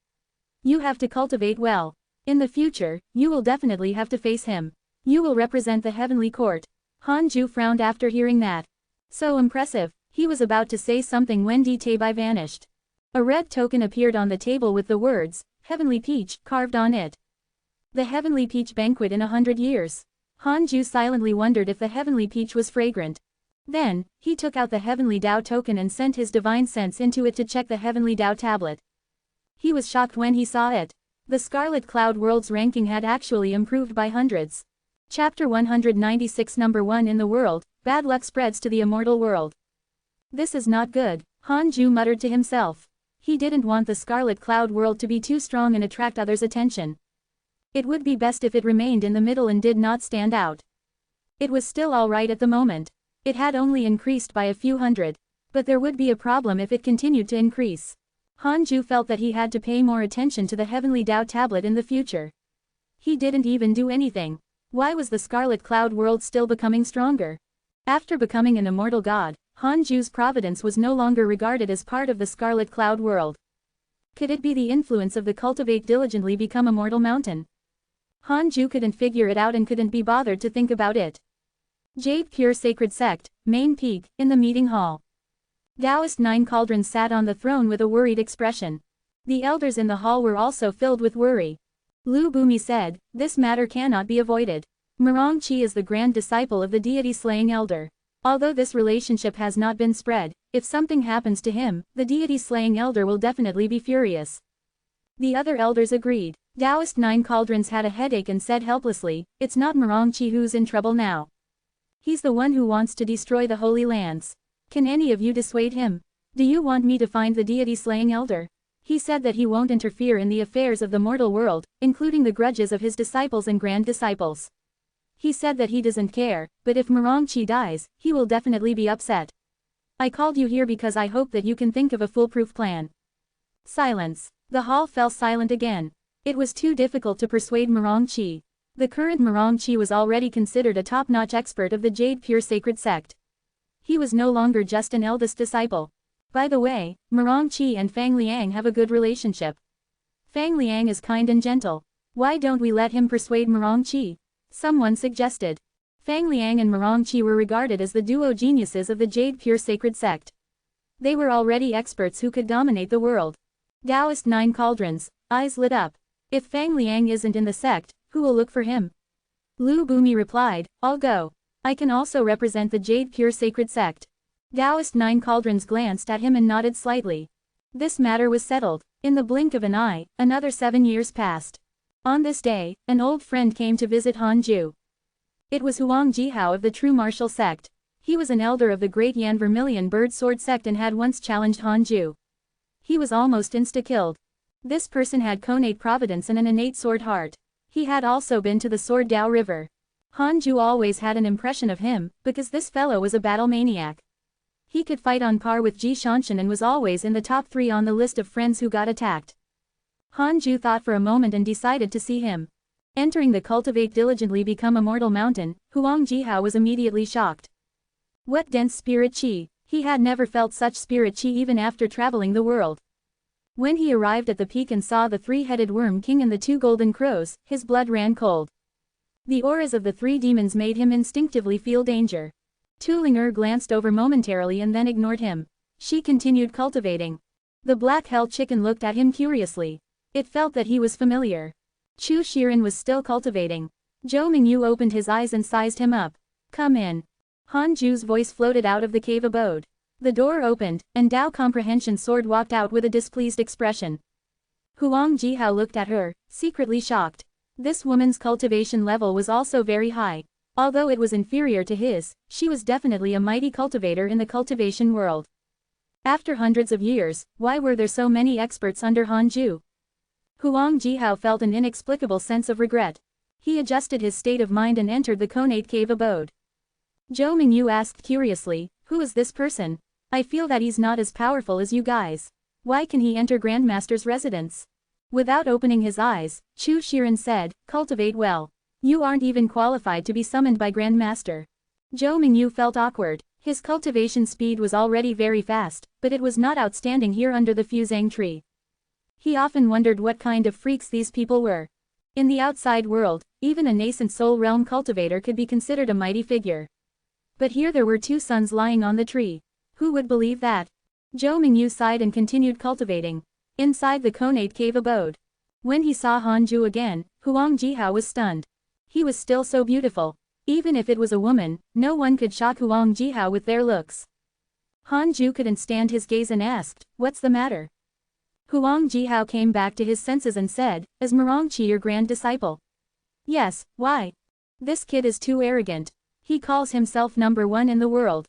You have to cultivate well. In the future, you will definitely have to face him. You will represent the Heavenly Court. Hanju frowned after hearing that. So impressive. He was about to say something when Taebi vanished. A red token appeared on the table with the words, Heavenly Peach, carved on it. The Heavenly Peach Banquet in 100 years. Hanju silently wondered if the Heavenly Peach was fragrant. Then, he took out the Heavenly Dao token and sent his divine sense into it to check the Heavenly Dao tablet. He was shocked when he saw it. The Scarlet Cloud World's ranking had actually improved by hundreds. Chapter 196 Number 1 in the world, bad luck spreads to the immortal world. This is not good, Hanju muttered to himself. He didn't want the Scarlet Cloud World to be too strong and attract others' attention. It would be best if it remained in the middle and did not stand out. It was still alright at the moment. It had only increased by a few hundred. But there would be a problem if it continued to increase. Hanju felt that he had to pay more attention to the Heavenly Dao tablet in the future. He didn't even do anything. Why was the Scarlet Cloud World still becoming stronger? After becoming an immortal god, Hanju's Providence was no longer regarded as part of the Scarlet Cloud World. Could it be the influence of the cultivate diligently become immortal mountain? Hanju couldn't figure it out and couldn't be bothered to think about it. Jade Pure Sacred Sect, main peak, in the meeting hall. Taoist 9 Cauldrons sat on the throne with a worried expression. The elders in the hall were also filled with worry. Lu Bumi said, this matter cannot be avoided. Murong Chi is the grand disciple of the deity-slaying elder. Although this relationship has not been spread, if something happens to him, the deity-slaying elder will definitely be furious. The other elders agreed. Taoist 9 Cauldrons had a headache and said helplessly, it's not Murong Chi who's in trouble now. He's the one who wants to destroy the Holy Lands. Can any of you dissuade him? Do you want me to find the deity-slaying elder? He said that he won't interfere in the affairs of the mortal world, including the grudges of his disciples and grand disciples. He said that he doesn't care, but if Murong Chi dies, he will definitely be upset. I called you here because I hope that you can think of a foolproof plan. Silence. The hall fell silent again. It was too difficult to persuade Murong Chi. The current Murong Chi was already considered a top-notch expert of the Jade Pure Sacred Sect. He was no longer just an eldest disciple. By the way, Marong Chi and Fang Liang have a good relationship. Fang Liang is kind and gentle. Why don't we let him persuade Marong Chi? Someone suggested. Fang Liang and Marong Chi were regarded as the duo geniuses of the Jade Pure Sacred Sect. They were already experts who could dominate the world. Taoist 9 Cauldrons, eyes lit up. If Fang Liang isn't in the sect, who will look for him? Lu Bumi replied, I'll go. I can also represent the Jade Pure Sacred Sect. Taoist 9 Cauldrons glanced at him and nodded slightly. This matter was settled. In the blink of an eye, another 7 years passed. On this day, an old friend came to visit Hanju. It was Huang Jihao of the True Martial Sect. He was an elder of the Great Yan Vermilion Bird Sword Sect and had once challenged Hanju. He was almost insta-killed. This person had connate providence and an innate sword heart. He had also been to the Sword Dao River. Hanju always had an impression of him, because this fellow was a battle maniac. He could fight on par with Ji Shanshan and was always in the top 3 on the list of friends who got attacked. Hanju thought for a moment and decided to see him. Entering the Cultivate Diligently Become Immortal mountain, Huang Jihao was immediately shocked. What dense spirit chi! He had never felt such spirit chi even after traveling the world. When he arrived at the peak and saw the 3-headed Worm King and the 2 golden crows, his blood ran cold. The auras of the 3 demons made him instinctively feel danger. Tulinger glanced over momentarily and then ignored him. She continued cultivating. The black hell chicken looked at him curiously. It felt that he was familiar. Chu Shiren was still cultivating. Zhou Mingyu opened his eyes and sized him up. Come in. Hanju's voice floated out of the cave abode. The door opened, and Dao Comprehension Sword walked out with a displeased expression. Huang Jihao looked at her, secretly shocked. This woman's cultivation level was also very high. Although it was inferior to his, she was definitely a mighty cultivator in the cultivation world. After hundreds of years, why were there so many experts under Hanju? Huang Jihao felt an inexplicable sense of regret. He adjusted his state of mind and entered the connate cave abode. Zhou Mingyu asked curiously, who is this person? I feel that he's not as powerful as you guys. Why can he enter Grandmaster's residence? Without opening his eyes, Chu Shiren said, cultivate well. You aren't even qualified to be summoned by Grandmaster. Zhou Mingyu felt awkward. His cultivation speed was already very fast, but it was not outstanding here under the fusang tree. He often wondered what kind of freaks these people were. In the outside world, even a nascent soul realm cultivator could be considered a mighty figure. But here there were 2 suns lying on the tree. Who would believe that? Zhou Mingyu sighed and continued cultivating. Inside the connate cave abode. When he saw Hanju again, Huang Jihao was stunned. He was still so beautiful. Even if it was a woman, no one could shock Huang Jihao with their looks. Hanju couldn't stand his gaze and asked, what's the matter? Huang Jihao came back to his senses and said, is Marong Chi your grand disciple? Yes, why? This kid is too arrogant. He calls himself number 1 in the world.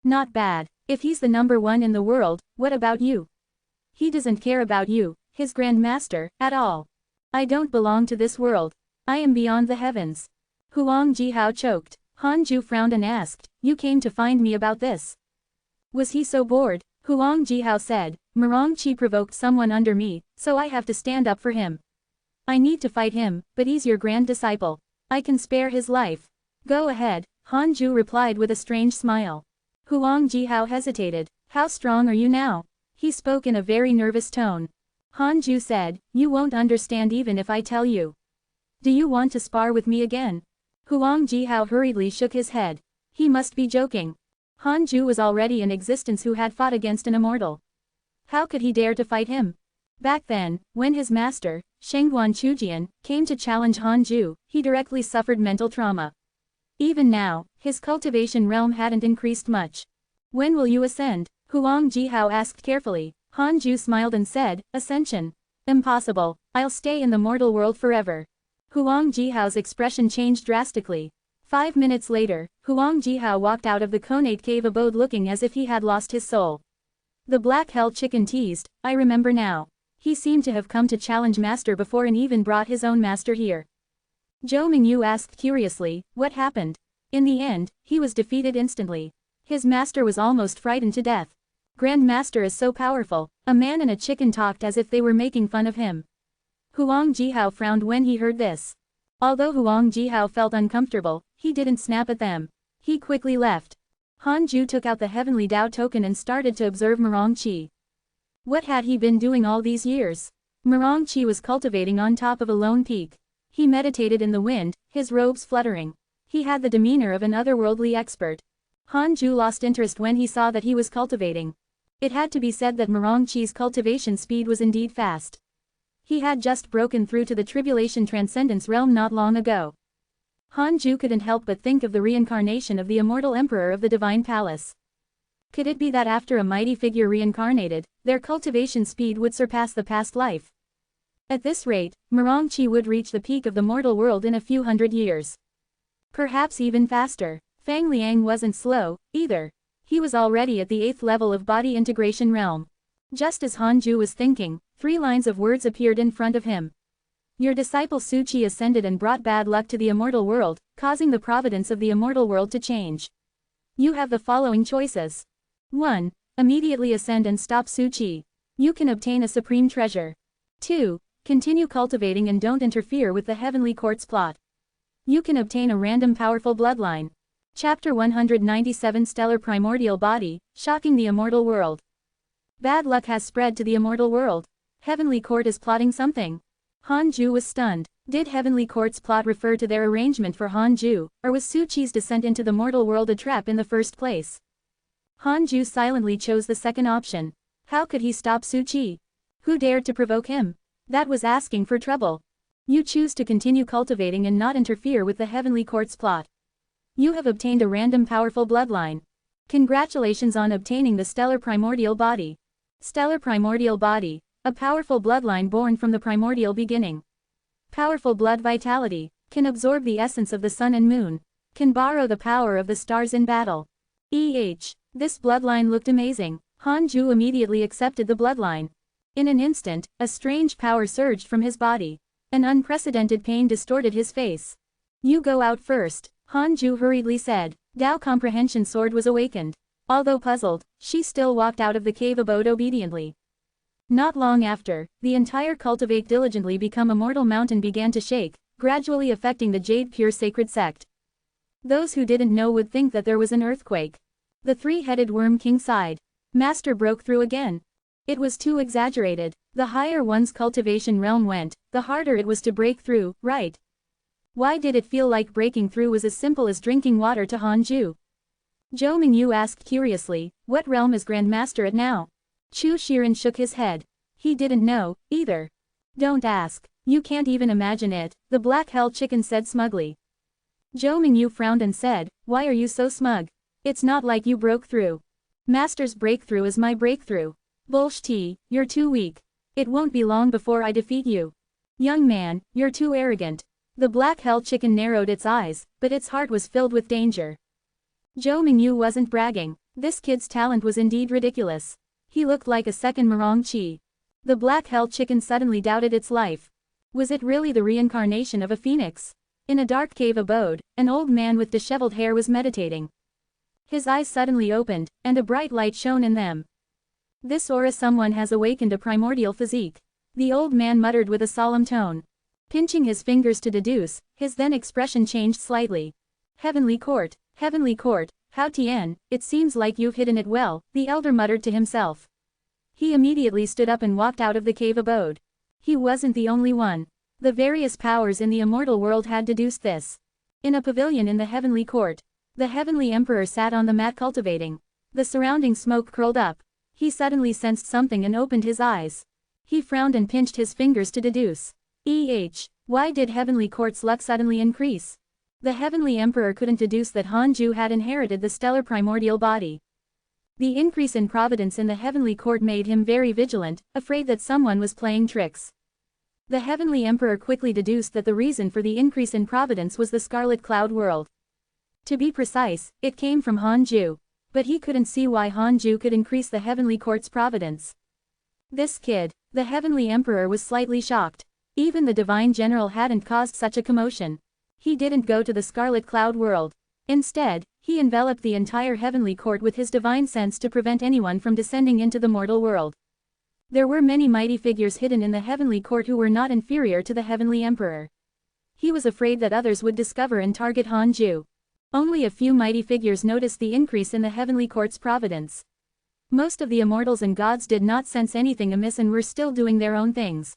Not bad. If he's the number 1 in the world, what about you? He doesn't care about you, his grandmaster, at all. I don't belong to this world. I am beyond the heavens. Huang Jihao choked. Hanju frowned and asked, you came to find me about this? Was he so bored? Huang Jihao said, Marong Chi provoked someone under me, so I have to stand up for him. I need to fight him, but he's your grand disciple. I can spare his life. Go ahead, Hanju replied with a strange smile. Huang Jihao hesitated. How strong are you now? He spoke in a very nervous tone. Hanju said, you won't understand even if I tell you. Do you want to spar with me again? Huang Jihao hurriedly shook his head. He must be joking. Hanju was already in existence who had fought against an immortal. How could he dare to fight him? Back then, when his master, Shengguan Chujian, came to challenge Hanju, he directly suffered mental trauma. Even now, his cultivation realm hadn't increased much. When will you ascend? Huang Jihao asked carefully. Hanju smiled and said, Ascension. Impossible. I'll stay in the mortal world forever. Huang Jihao's expression changed drastically. 5 minutes later, Huang Jihao walked out of the connate cave abode looking as if he had lost his soul. The black hell chicken teased, I remember now. He seemed to have come to challenge master before and even brought his own master here. Zhou Mingyu asked curiously, what happened? In the end, he was defeated instantly. His master was almost frightened to death. Grandmaster is so powerful. A man and a chicken talked as if they were making fun of him. Huang Jihao frowned when he heard this. Although Huang Jihao felt uncomfortable, he didn't snap at them. He quickly left. Hanju took out the heavenly Dao token and started to observe Marongchi. What had he been doing all these years? Marongchi was cultivating on top of a lone peak. He meditated in the wind, his robes fluttering. He had the demeanor of an otherworldly expert. Hanju lost interest when he saw that he was cultivating. It had to be said that Marongchi's cultivation speed was indeed fast. He had just broken through to the tribulation transcendence realm not long ago. Hanju couldn't help but think of the reincarnation of the immortal emperor of the divine palace. Could it be that after a mighty figure reincarnated, their cultivation speed would surpass the past life? At this rate, Marongchi would reach the peak of the mortal world in a few hundred years. Perhaps even faster. Fang Liang wasn't slow, either. He was already at the 8th level of body integration realm. Just as Hanju was thinking, 3 lines of words appeared in front of him. Your disciple Su Qi ascended and brought bad luck to the immortal world, causing the providence of the immortal world to change. You have the following choices. 1. Immediately ascend and stop Su Qi. You can obtain a supreme treasure. 2. Continue cultivating and don't interfere with the heavenly court's plot. You can obtain a random powerful bloodline. Chapter 197 Stellar Primordial Body, Shocking the Immortal World. Bad luck has spread to the immortal world. Heavenly Court is plotting something. Hanju was stunned. Did Heavenly Court's plot refer to their arrangement for Hanju, or was Su Qi's descent into the mortal world a trap in the first place? Hanju silently chose the second option. How could he stop Su Qi? Who dared to provoke him? That was asking for trouble. You choose to continue cultivating and not interfere with the Heavenly Court's plot. You have obtained a random powerful bloodline. Congratulations on obtaining the Stellar Primordial Body. Stellar Primordial Body, a powerful bloodline born from the primordial beginning. Powerful blood vitality, can absorb the essence of the sun and moon, can borrow the power of the stars in battle. This bloodline looked amazing. Hanju immediately accepted the bloodline. In an instant, a strange power surged from his body. An unprecedented pain distorted his face. You go out first, Hanju hurriedly said. Dao comprehension sword was awakened. Although puzzled, she still walked out of the cave abode obediently. Not long after, the entire cultivate diligently become immortal mountain began to shake, gradually affecting the Jade Pure Sacred Sect. Those who didn't know would think that there was an earthquake. The 3-headed worm king sighed. Master broke through again. It was too exaggerated. The higher one's cultivation realm went, the harder it was to break through, right? Why did it feel like breaking through was as simple as drinking water to Hanju? Zhou Mingyu asked curiously, what realm is Grandmaster at now? Chu Shiren shook his head. He didn't know, either. Don't ask. You can't even imagine it, the Black Hell Chicken said smugly. Zhou Mingyu frowned and said, why are you so smug? It's not like you broke through. Master's breakthrough is my breakthrough. Bullshit, you're too weak. It won't be long before I defeat you. Young man, you're too arrogant. The Black Hell Chicken narrowed its eyes, but its heart was filled with danger. Zhou Mingyu wasn't bragging. This kid's talent was indeed ridiculous. He looked like a second Marongchi. The Black Hell Chicken suddenly doubted its life. Was it really the reincarnation of a phoenix? In a dark cave abode, an old man with disheveled hair was meditating. His eyes suddenly opened, and a bright light shone in them. This aura someone has awakened a primordial physique. The old man muttered with a solemn tone. Pinching his fingers to deduce, his then expression changed slightly. Heavenly Court, Hao Tian, it seems like you've hidden it well, the elder muttered to himself. He immediately stood up and walked out of the cave abode. He wasn't the only one. The various powers in the immortal world had deduced this. In a pavilion in the Heavenly Court, the Heavenly Emperor sat on the mat cultivating. The surrounding smoke curled up. He suddenly sensed something and opened his eyes. He frowned and pinched his fingers to deduce. Why did Heavenly Court's luck suddenly increase? The Heavenly Emperor couldn't deduce that Hanju had inherited the stellar primordial body. The increase in providence in the Heavenly Court made him very vigilant, afraid that someone was playing tricks. The Heavenly Emperor quickly deduced that the reason for the increase in providence was the Scarlet Cloud world. To be precise, it came from Hanju. But he couldn't see why Hanju could increase the Heavenly Court's providence. This kid, the Heavenly Emperor was slightly shocked. Even the Divine General hadn't caused such a commotion. He didn't go to the Scarlet Cloud world. Instead, he enveloped the entire Heavenly Court with his divine sense to prevent anyone from descending into the mortal world. There were many mighty figures hidden in the Heavenly Court who were not inferior to the Heavenly Emperor. He was afraid that others would discover and target Hanju. Only a few mighty figures noticed the increase in the heavenly court's providence. Most of the immortals and gods did not sense anything amiss and were still doing their own things.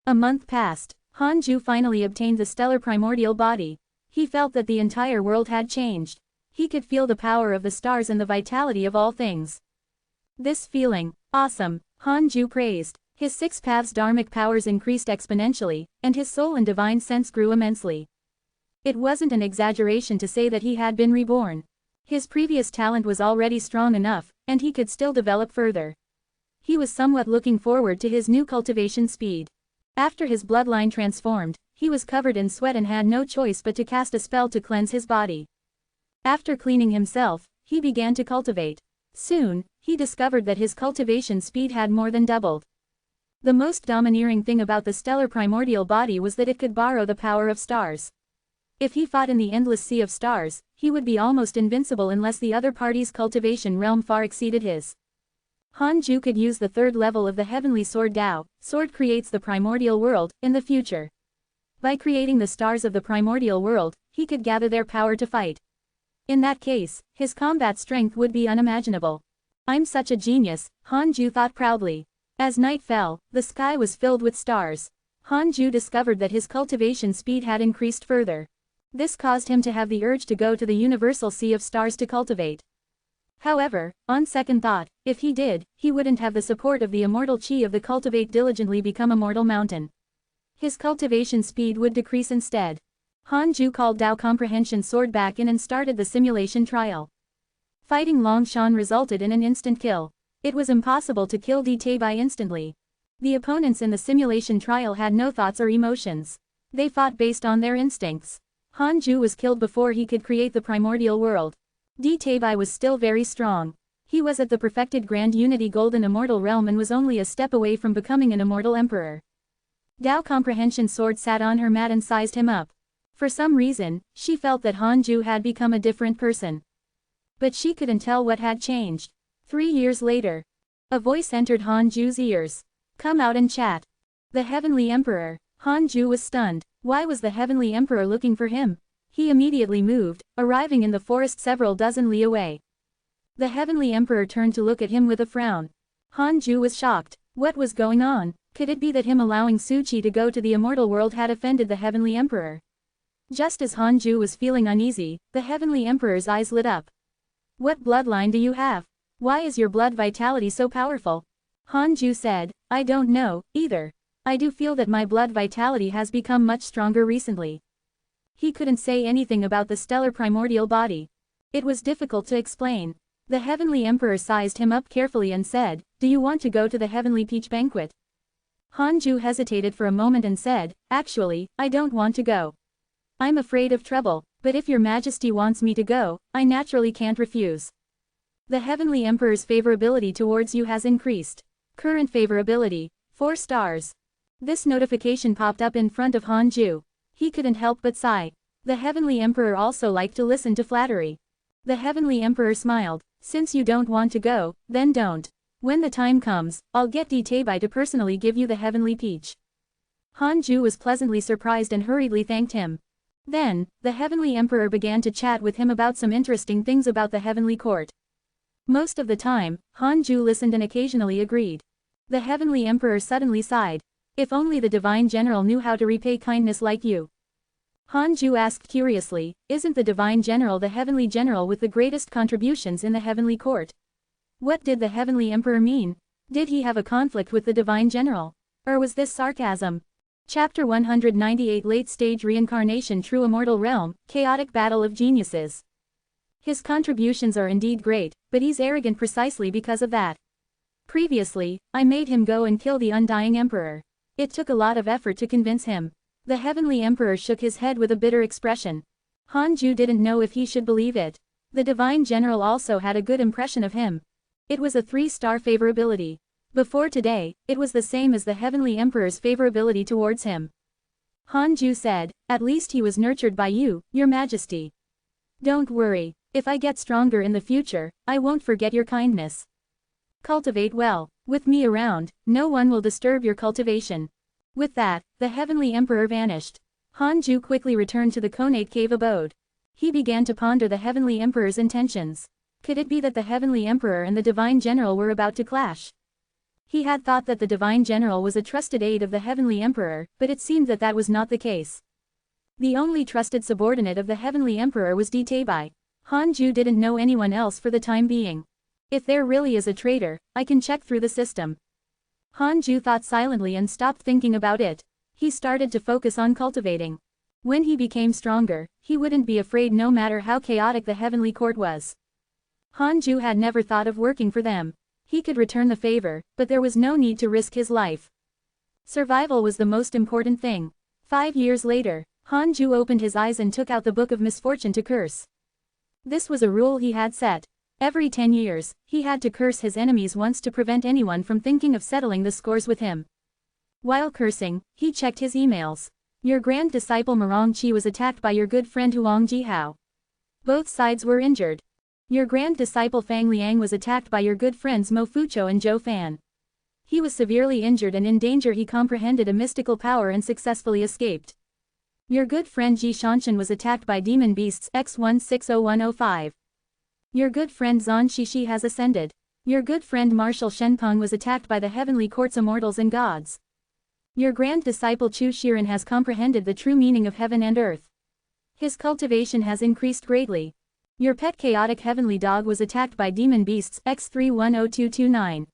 A month passed. Hanju finally obtained the stellar primordial body. He felt that the entire world had changed. He could feel the power of the stars and the vitality of all things. This feeling, awesome, Hanju praised. His six paths dharmic powers increased exponentially, and his soul and divine sense grew immensely. It wasn't an exaggeration to say that he had been reborn. His previous talent was already strong enough, and he could still develop further. He was somewhat looking forward to his new cultivation speed. After his bloodline transformed, he was covered in sweat and had no choice but to cast a spell to cleanse his body. After cleaning himself, he began to cultivate. Soon, he discovered that his cultivation speed had more than doubled. The most domineering thing about the stellar primordial body was that it could borrow the power of stars. If he fought in the endless sea of stars, he would be almost invincible unless the other party's cultivation realm far exceeded his. Hanju could use the third level of the heavenly sword Tao. Sword creates the primordial world, in the future. By creating the stars of the primordial world, he could gather their power to fight. In that case, his combat strength would be unimaginable. I'm such a genius, Hanju thought proudly. As night fell, the sky was filled with stars. Hanju discovered that his cultivation speed had increased further. This caused him to have the urge to go to the universal sea of stars to cultivate. However, on second thought, if he did, he wouldn't have the support of the immortal chi of the cultivate diligently become a mortal mountain. His cultivation speed would decrease instead. Hanju called Tao comprehension sword back in and started the simulation trial. Fighting Long Shan resulted in an instant kill. It was impossible to kill Taebai instantly. The opponents in the simulation trial had no thoughts or emotions. They fought based on their instincts. Hanju was killed before he could create the primordial world. Taebai was still very strong. He was at the perfected grand unity golden immortal realm and was only a step away from becoming an immortal emperor. Tao comprehension sword sat on her mat and sized him up. For some reason, she felt that Hanju had become a different person. But she couldn't tell what had changed. 3 years later, a voice entered Hanju's ears. Come out and chat. The heavenly emperor. Hanju was stunned. Why was the heavenly emperor looking for him? He immediately moved, arriving in the forest several dozen li away. The heavenly emperor turned to look at him with a frown. Hanju was shocked. What was going on? Could it be that him allowing Suchi to go to the immortal world had offended the heavenly emperor? Just as Hanju was feeling uneasy, the heavenly emperor's eyes lit up. What bloodline do you have? Why is your blood vitality so powerful? Hanju said, I don't know, either. I do feel that my blood vitality has become much stronger recently. He couldn't say anything about the stellar primordial body. It was difficult to explain. The heavenly emperor sized him up carefully and said, do you want to go to the heavenly peach banquet? Hanju hesitated for a moment and said, actually, I don't want to go. I'm afraid of trouble, but if your majesty wants me to go, I naturally can't refuse. The heavenly emperor's favorability towards you has increased. Current favorability, 4 stars. This notification popped up in front of Hanju. He couldn't help but sigh. The heavenly emperor also liked to listen to flattery. The heavenly emperor smiled. Since you don't want to go, then don't. When the time comes, I'll get Taebai to personally give you the heavenly peach. Hanju was pleasantly surprised and hurriedly thanked him. Then, the heavenly emperor began to chat with him about some interesting things about the heavenly court. Most of the time, Hanju listened and occasionally agreed. The heavenly emperor suddenly sighed. If only the divine general knew how to repay kindness like you. Hanju asked curiously, isn't the divine general the heavenly general with the greatest contributions in the heavenly court? What did the heavenly emperor mean? Did he have a conflict with the divine general? Or was this sarcasm? Chapter 198 Late Stage Reincarnation True Immortal Realm, Chaotic Battle of Geniuses. His contributions are indeed great, but he's arrogant precisely because of that. Previously, I made him go and kill the undying emperor. It took a lot of effort to convince him. The heavenly emperor shook his head with a bitter expression. Hanju didn't know if he should believe it. The divine general also had a good impression of him. It was a 3-star favorability. Before today, it was the same as the heavenly emperor's favorability towards him. Hanju said, at least he was nurtured by you, your majesty. Don't worry, if I get stronger in the future, I won't forget your kindness. Cultivate well. With me around, no one will disturb your cultivation. With that, the heavenly emperor vanished. Hanju quickly returned to the Konate cave abode. He began to ponder the Heavenly Emperor's intentions. Could it be that the Heavenly Emperor and the Divine General were about to clash? He had thought that the Divine General was a trusted aide of the Heavenly Emperor, but it seemed that that was not the case. The only trusted subordinate of the Heavenly Emperor was Taebai. Hanju didn't know anyone else for the time being. If there really is a traitor, I can check through the system. Hanju thought silently and stopped thinking about it. He started to focus on cultivating. When he became stronger, he wouldn't be afraid no matter how chaotic the Heavenly Court was. Hanju had never thought of working for them. He could return the favor, but there was no need to risk his life. Survival was the most important thing. 5 years later, Hanju opened his eyes and took out the Book of Misfortune to curse. This was a rule he had set. Every 10 years, he had to curse his enemies once to prevent anyone from thinking of settling the scores with him. While cursing, he checked his emails. Your grand disciple Marong Chi was attacked by your good friend Huang Jihao. Both sides were injured. Your grand disciple Fang Liang was attacked by your good friends Mo Fucho and Zhou Fan. He was severely injured and in danger. He comprehended a mystical power and successfully escaped. Your good friend Ji Shanshan was attacked by demon beasts X160105. Your good friend Zan Shishi has ascended. Your good friend Marshal Shenpeng was attacked by the heavenly court's immortals and gods. Your grand disciple Chu Shiren has comprehended the true meaning of heaven and earth. His cultivation has increased greatly. Your pet chaotic heavenly dog was attacked by demon beasts X310229.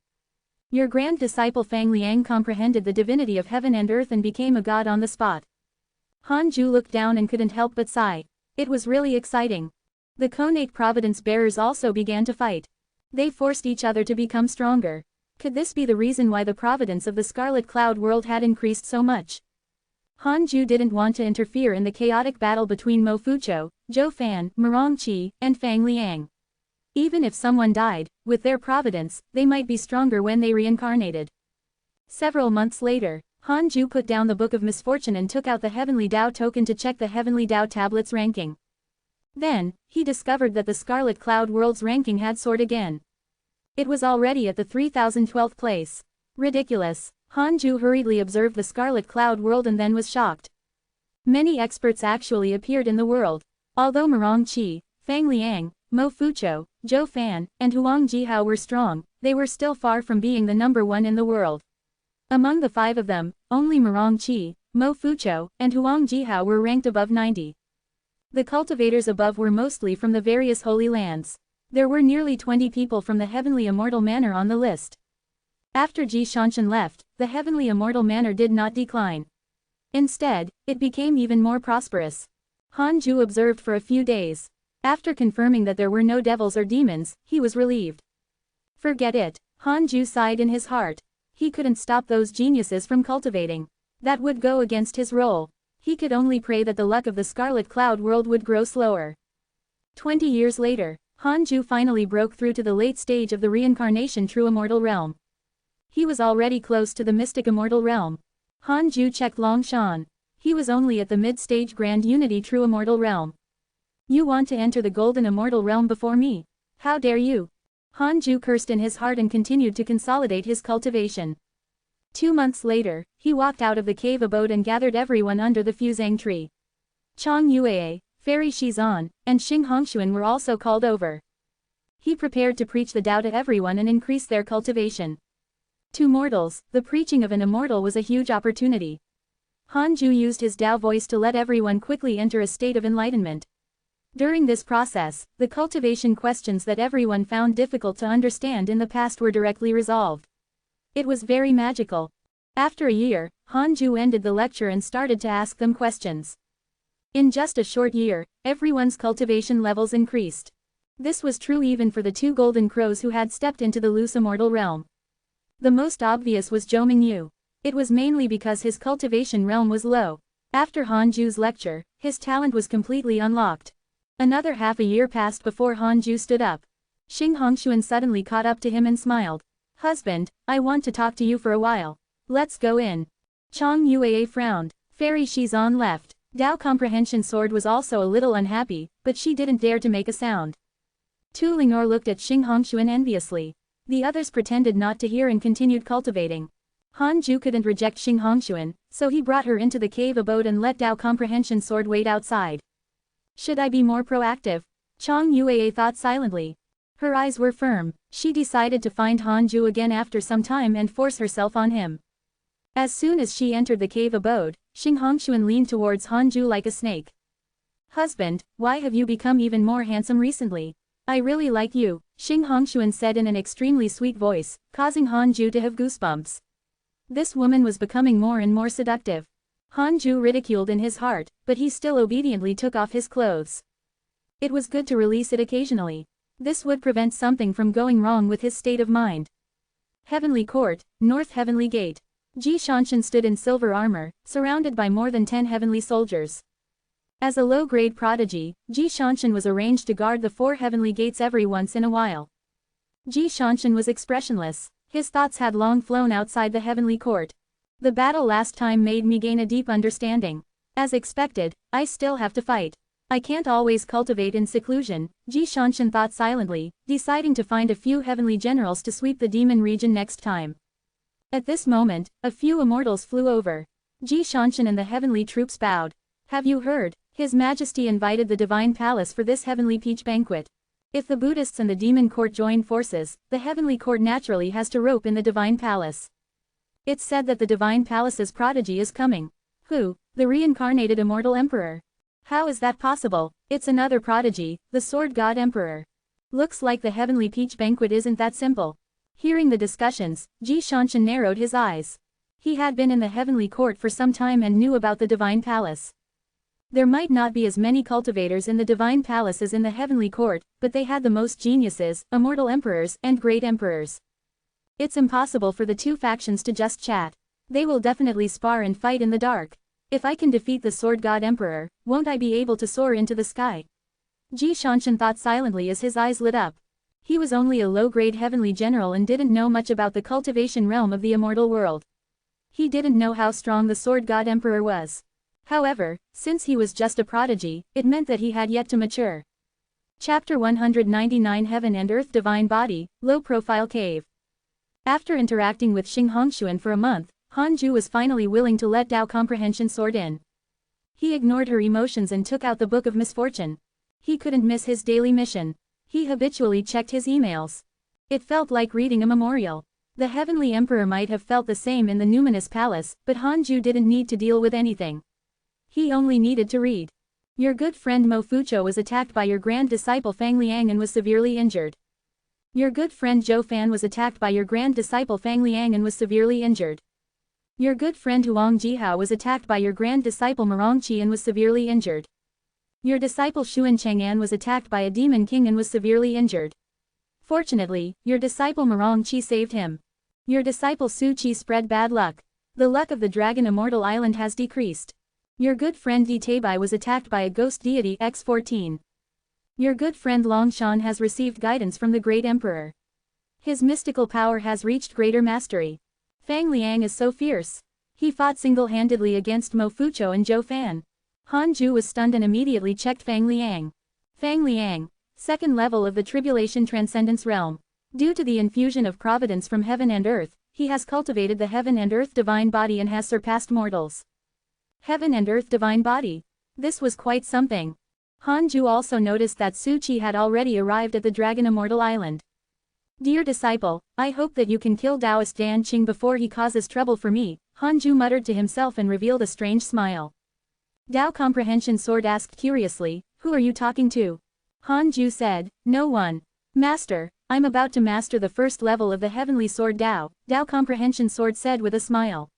Your grand disciple Fang Liang comprehended the divinity of heaven and earth and became a god on the spot. Hanju looked down and couldn't help but sigh. It was really exciting. The Konate Providence bearers also began to fight. They forced each other to become stronger. Could this be the reason why the providence of the Scarlet Cloud world had increased so much? Hanju didn't want to interfere in the chaotic battle between Mo Fucho, Zhou Fan, Marong Chi, and Fang Liang. Even if someone died, with their providence, they might be stronger when they reincarnated. Several months later, Hanju put down the Book of Misfortune and took out the Heavenly Dao token to check the Heavenly Dao tablet's ranking. Then, he discovered that the Scarlet Cloud world's ranking had soared again. It was already at the 3012th place. Ridiculous. Hanju hurriedly observed the Scarlet Cloud world and then was shocked. Many experts actually appeared in the world. Although Marong Chi, Fang Liang, Mo Fucho, Zhou Fan, and Huang Jihao were strong, they were still far from being the number one in the world. Among the 5 of them, only Marong Chi, Mo Fucho, and Huang Jihao were ranked above 90. The cultivators above were mostly from the various holy lands. There were nearly 20 people from the Heavenly Immortal Manor on the list. After Ji Shanshan left, the Heavenly Immortal Manor did not decline. Instead, it became even more prosperous. Hanju observed for a few days. After confirming that there were no devils or demons, he was relieved. Forget it, Hanju sighed in his heart. He couldn't stop those geniuses from cultivating. That would go against his role. He could only pray that the luck of the Scarlet Cloud world would grow slower. 20 years later, Hanju finally broke through to the late stage of the reincarnation true immortal realm. He was already close to the mystic immortal realm. Hanju checked Longshan. He was only at the mid-stage grand unity true immortal realm. You want to enter the golden immortal realm before me? How dare you? Hanju cursed in his heart and continued to consolidate his cultivation. 2 months later, he walked out of the cave abode and gathered everyone under the fusang tree. Chang Yuei, Fairy Shizan, and Xing Hongshuan were also called over. He prepared to preach the Tao to everyone and increase their cultivation. To mortals, the preaching of an immortal was a huge opportunity. Hanju used his Tao voice to let everyone quickly enter a state of enlightenment. During this process, the cultivation questions that everyone found difficult to understand in the past were directly resolved. It was very magical. After a year, Hanju ended the lecture and started to ask them questions. In just a short year, everyone's cultivation levels increased. This was true even for the 2 golden crows who had stepped into the loose immortal realm. The most obvious was Zhou Mingyu. It was mainly because his cultivation realm was low. After Hanju's lecture, his talent was completely unlocked. Another half a year passed before Hanju stood up. Xing Hongshuan suddenly caught up to him and smiled. Husband, I want to talk to you for a while. Let's go in. Chang Yuei frowned. Fairy Shizan left. Tao Comprehension Sword was also a little unhappy, but she didn't dare to make a sound. Tu Linor looked at Xing Hongshuan enviously. The others pretended not to hear and continued cultivating. Hanju couldn't reject Xing Hongshuan, so he brought her into the cave abode and let Tao Comprehension Sword wait outside. Should I be more proactive? Chang Yueya thought silently. Her eyes were firm. She decided to find Hanju again after some time and force herself on him. As soon as she entered the cave abode, Xing Hongshuan leaned towards Hanju like a snake. Husband, why have you become even more handsome recently? I really like you, Xing Hongshuan said in an extremely sweet voice, causing Hanju to have goosebumps. This woman was becoming more and more seductive. Hanju ridiculed in his heart, but he still obediently took off his clothes. It was good to release it occasionally. This would prevent something from going wrong with his state of mind. Heavenly Court, North Heavenly Gate. Ji Shanshan stood in silver armor, surrounded by more than 10 heavenly soldiers. As a low-grade prodigy, Ji Shanshan was arranged to guard the 4 heavenly gates every once in a while. Ji Shanshan was expressionless. His thoughts had long flown outside the heavenly court. The battle last time made me gain a deep understanding. As expected, I still have to fight. I can't always cultivate in seclusion, Ji Shanshan thought silently, deciding to find a few heavenly generals to sweep the demon region next time. At this moment, a few immortals flew over. Ji Shanshan and the heavenly troops bowed. Have you heard? His Majesty invited the Divine Palace for this heavenly peach banquet. If the Buddhists and the demon court join forces, the heavenly court naturally has to rope in the Divine Palace. It's said that the Divine Palace's prodigy is coming. Who? The reincarnated immortal emperor. How is that possible? It's another prodigy, the Sword God Emperor. Looks like the heavenly peach banquet isn't that simple. Hearing the discussions, Ji Shanshan narrowed his eyes. He had been in the heavenly court for some time and knew about the Divine Palace. There might not be as many cultivators in the Divine Palace as in the heavenly court, but they had the most geniuses, immortal emperors, and great emperors. It's impossible for the 2 factions to just chat. They will definitely spar and fight in the dark. If I can defeat the Sword God Emperor, won't I be able to soar into the sky? Ji Shanshan thought silently as his eyes lit up. He was only a low-grade heavenly general and didn't know much about the cultivation realm of the immortal world. He didn't know how strong the Sword God Emperor was. However, since he was just a prodigy, it meant that he had yet to mature. Chapter 199 Heaven and Earth Divine Body, Low-Profile Cave. After interacting with Xing Hongshuan for a month, Hanju was finally willing to let Dao Comprehension Sword in. He ignored her emotions and took out the Book of Misfortune. He couldn't miss his daily mission. He habitually checked his emails. It felt like reading a memorial. The Heavenly Emperor might have felt the same in the Numinous Palace, but Hanju didn't need to deal with anything. He only needed to read. Your good friend Mo Fucho was attacked by your grand disciple Fang Liang and was severely injured. Your good friend Zhou Fan was attacked by your grand disciple Fang Liang and was severely injured. Your good friend Huang Jihao was attacked by your grand disciple Marong Qi and was severely injured. Your disciple Xuan Chang'an was attacked by a demon king and was severely injured. Fortunately, your disciple Marong Qi saved him. Your disciple Su Qi spread bad luck. The luck of the Dragon Immortal Island has decreased. Your good friend Di Teibai was attacked by a ghost deity X14. Your good friend Long Shan has received guidance from the Great Emperor. His mystical power has reached greater mastery. Fang Liang is so fierce. He fought single-handedly against Mo Fucho and Zhou Fan. Hanju was stunned and immediately checked Fang Liang. Fang Liang, 2nd level of the Tribulation Transcendence Realm. Due to the infusion of Providence from heaven and earth, he has cultivated the heaven and earth divine body and has surpassed mortals. Heaven and earth divine body. This was quite something. Hanju also noticed that Su Qi had already arrived at the Dragon Immortal Island. Dear disciple, I hope that you can kill Taoist Dan Qing before he causes trouble for me, Hanju muttered to himself and revealed a strange smile. Dao Comprehension Sword asked curiously, who are you talking to? Hanju said, no one. Master, I'm about to master the 1st level of the heavenly sword Dao, Dao Comprehension Sword said with a smile.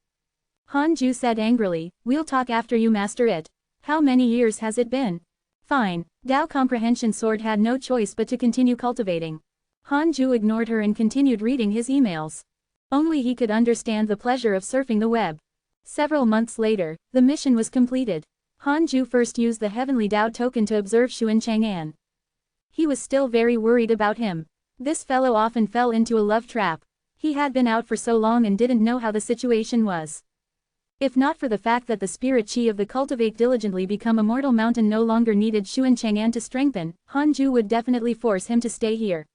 Hanju said angrily, we'll talk after you master it. How many years has it been? Fine, Dao Comprehension Sword had no choice but to continue cultivating. Hanju ignored her and continued reading his emails. Only he could understand the pleasure of surfing the web. Several months later, the mission was completed. Hanju first used the Heavenly Dao token to observe Xuan Chang'an. He was still very worried about him. This fellow often fell into a love trap. He had been out for so long and didn't know how the situation was. If not for the fact that the spirit chi of the cultivate diligently become immortal mountain no longer needed Xuan Chang'an to strengthen, Hanju would definitely force him to stay here.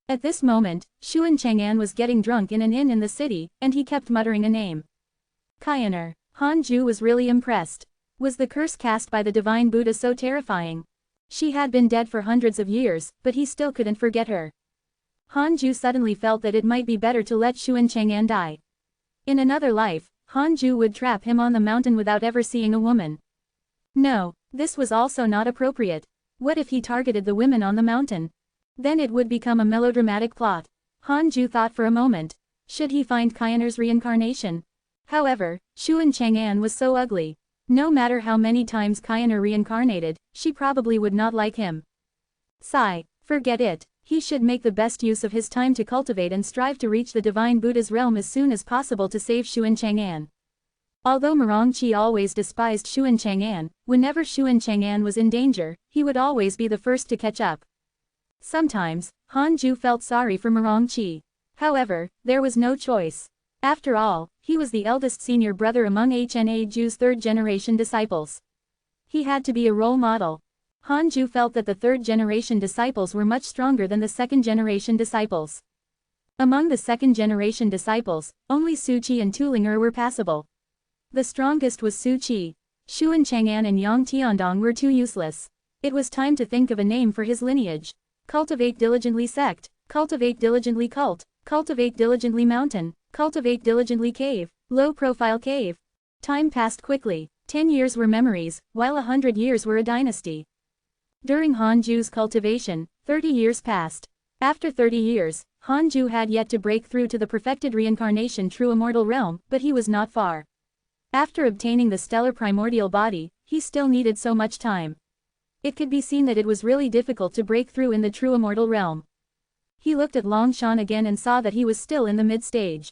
At this moment, Xuan Chang'an was getting drunk in an inn in the city, and he kept muttering a name. Kyaner. Hanju was really impressed. Was the curse cast by the divine Buddha so terrifying? She had been dead for hundreds of years, but he still couldn't forget her. Hanju suddenly felt that it might be better to let Xuan Chang'an die. In another life, Hanju would trap him on the mountain without ever seeing a woman. No, this was also not appropriate. What if he targeted the women on the mountain? Then it would become a melodramatic plot. Hanju thought for a moment. Should he find Kainer's reincarnation? However, Xuan Chang'an was so ugly. No matter how many times Kainer reincarnated, she probably would not like him. Sigh, forget it. He should make the best use of his time to cultivate and strive to reach the divine Buddha's realm as soon as possible to save Xuan Chang'an. Although Marongqi always despised Xuan Chang'an, whenever Xuan Chang'an was in danger, he would always be the first to catch up. Sometimes, Hanju felt sorry for Marongqi. However, there was no choice. After all, he was the eldest senior brother among Hna Ju's third-generation disciples. He had to be a role model. Hanju felt that the third-generation disciples were much stronger than the second-generation disciples. Among the second-generation disciples, only Su Qi and Tulinger were passable. The strongest was Su Qi. Xuan Chang'an and Yang Tiandong were too useless. It was time to think of a name for his lineage. Cultivate diligently sect, cultivate diligently cult, cultivate diligently mountain, cultivate diligently cave, low-profile cave. Time passed quickly. 10 years were memories, while 100 years were a dynasty. During Hanju's cultivation, 30 years passed. After 30 years, Hanju had yet to break through to the perfected reincarnation true immortal realm, but he was not far. After obtaining the stellar primordial body, he still needed so much time. It could be seen that it was really difficult to break through in the true immortal realm. He looked at Longshan again and saw that he was still in the mid-stage.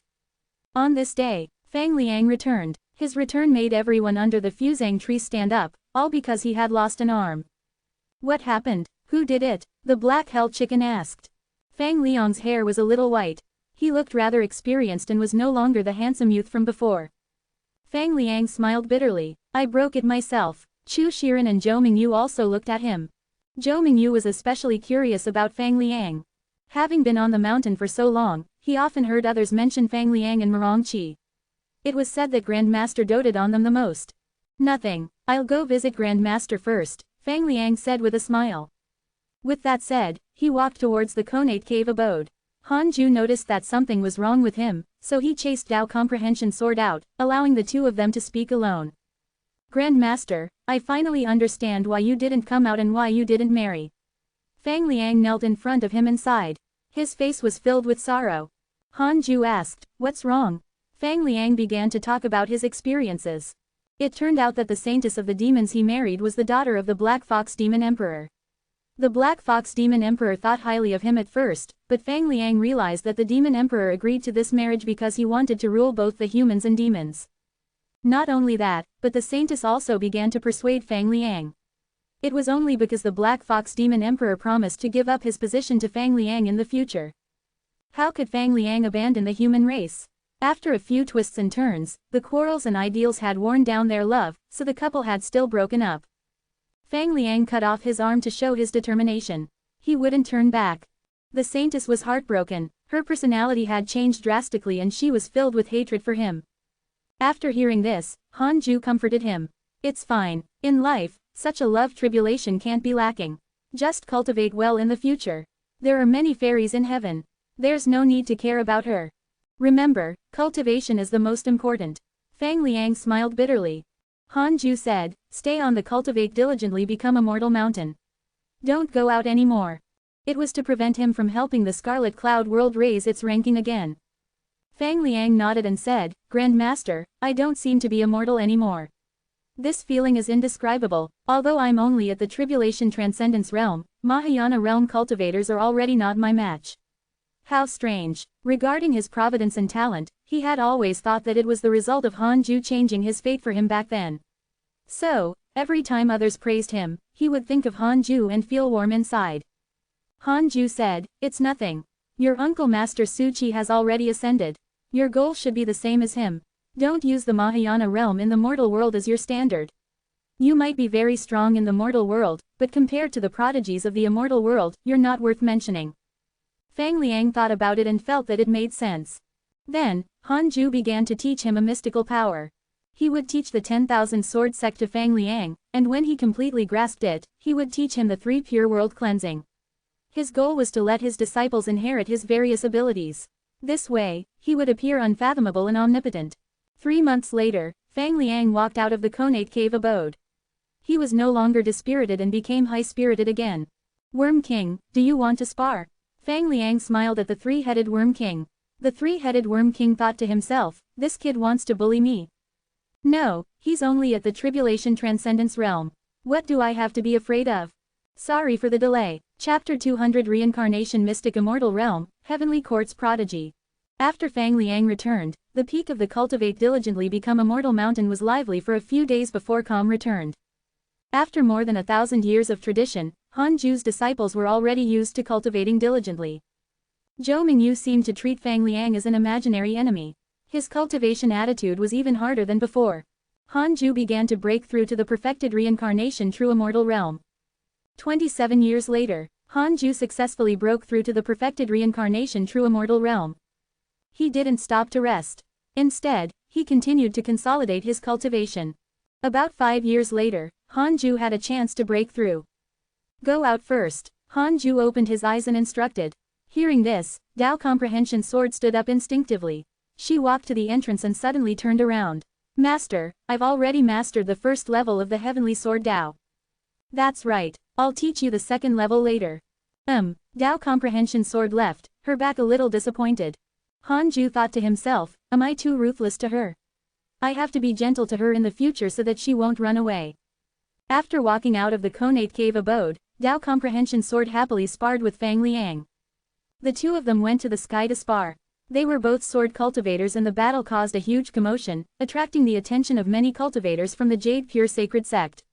On this day, Fang Liang returned. His return made everyone under the fusang tree stand up, all because he had lost an arm. What happened? Who did it? The black-held chicken asked. Fang Liang's hair was a little white. He looked rather experienced and was no longer the handsome youth from before. Fang Liang smiled bitterly. I broke it myself. Chu Shiren and Zhou Mingyu also looked at him. Zhou Mingyu was especially curious about Fang Liang. Having been on the mountain for so long, he often heard others mention Fang Liang and Marongqi. It was said that Grandmaster doted on them the most. Nothing. I'll go visit Grandmaster first, Fang Liang said with a smile. With that said, he walked towards the Konate cave abode. Hanju noticed that something was wrong with him, so he chased Dao Comprehension Sword out, allowing the two of them to speak alone. Grandmaster, I finally understand why you didn't come out and why you didn't marry. Fang Liang knelt in front of him and sighed. His face was filled with sorrow. Hanju asked, what's wrong? Fang Liang began to talk about his experiences. It turned out that the saintess of the demons he married was the daughter of the Black Fox Demon Emperor. The Black Fox Demon Emperor thought highly of him at first, but Fang Liang realized that the Demon Emperor agreed to this marriage because he wanted to rule both the humans and demons. Not only that, but the saintess also began to persuade Fang Liang. It was only because the Black Fox Demon Emperor promised to give up his position to Fang Liang in the future. How could Fang Liang abandon the human race? After a few twists and turns, the quarrels and ideals had worn down their love, so the couple had still broken up. Fang Liang cut off his arm to show his determination. He wouldn't turn back. The saintess was heartbroken. Her personality had changed drastically and she was filled with hatred for him. After hearing this, Hanju comforted him. It's fine. In life, such a love tribulation can't be lacking. Just cultivate well in the future. There are many fairies in heaven. There's no need to care about her. Remember, cultivation is the most important. Fang Liang smiled bitterly. Hanju said, stay on the cultivate diligently become immortal mountain. Don't go out anymore. It was to prevent him from helping the Scarlet Cloud world raise its ranking again. Fang Liang nodded and said, Grandmaster, I don't seem to be immortal anymore. This feeling is indescribable. Although I'm only at the Tribulation Transcendence realm, Mahayana realm cultivators are already not my match. How strange. Regarding his providence and talent, he had always thought that it was the result of Hanju changing his fate for him back then. So, every time others praised him, he would think of Hanju and feel warm inside. Hanju said, it's nothing. Your uncle Master Su Qi has already ascended. Your goal should be the same as him. Don't use the Mahayana realm in the mortal world as your standard. You might be very strong in the mortal world, but compared to the prodigies of the immortal world, you're not worth mentioning. Fang Liang thought about it and felt that it made sense. Then, Hanju began to teach him a mystical power. He would teach the 10,000 sword sect to Fang Liang, and when he completely grasped it, he would teach him the 3 pure world cleansing. His goal was to let his disciples inherit his various abilities. This way, he would appear unfathomable and omnipotent. 3 months later, Fang Liang walked out of the Conate cave abode. He was no longer dispirited and became high-spirited again. Worm King, do you want to spar? Fang Liang smiled at the 3-headed Worm King. The 3-headed Worm King thought to himself, this kid wants to bully me. No, he's only at the Tribulation Transcendence realm. What do I have to be afraid of? Sorry for the delay. Chapter 200 Reincarnation Mystic Immortal Realm, Heavenly Court's Prodigy. After Fang Liang returned, the peak of the Cultivate Diligently Become Immortal mountain was lively for a few days before calm returned. After more than 1,000 years of tradition, Han Ju's disciples were already used to cultivating diligently. Zhou Mingyu seemed to treat Fang Liang as an imaginary enemy. His cultivation attitude was even harder than before. Han Ju began to break through to the perfected reincarnation true immortal realm. 27 years later, Han Ju successfully broke through to the perfected reincarnation true immortal realm. He didn't stop to rest. Instead, he continued to consolidate his cultivation. About 5 years later, Han Ju had a chance to break through. Go out first. Han Ju opened his eyes and instructed. Hearing this, Dao Comprehension Sword stood up instinctively. She walked to the entrance and suddenly turned around. Master, I've already mastered the first level of the Heavenly Sword Dao. That's right, I'll teach you the second level later. Dao Comprehension Sword left, her back a little disappointed. Han Ju thought to himself, am I too ruthless to her? I have to be gentle to her in the future so that she won't run away. After walking out of the Conate cave abode, Dao Comprehension Sword happily sparred with Fang Liang. The two of them went to the sky to spar. They were both sword cultivators and the battle caused a huge commotion, attracting the attention of many cultivators from the Jade Pure Sacred Sect.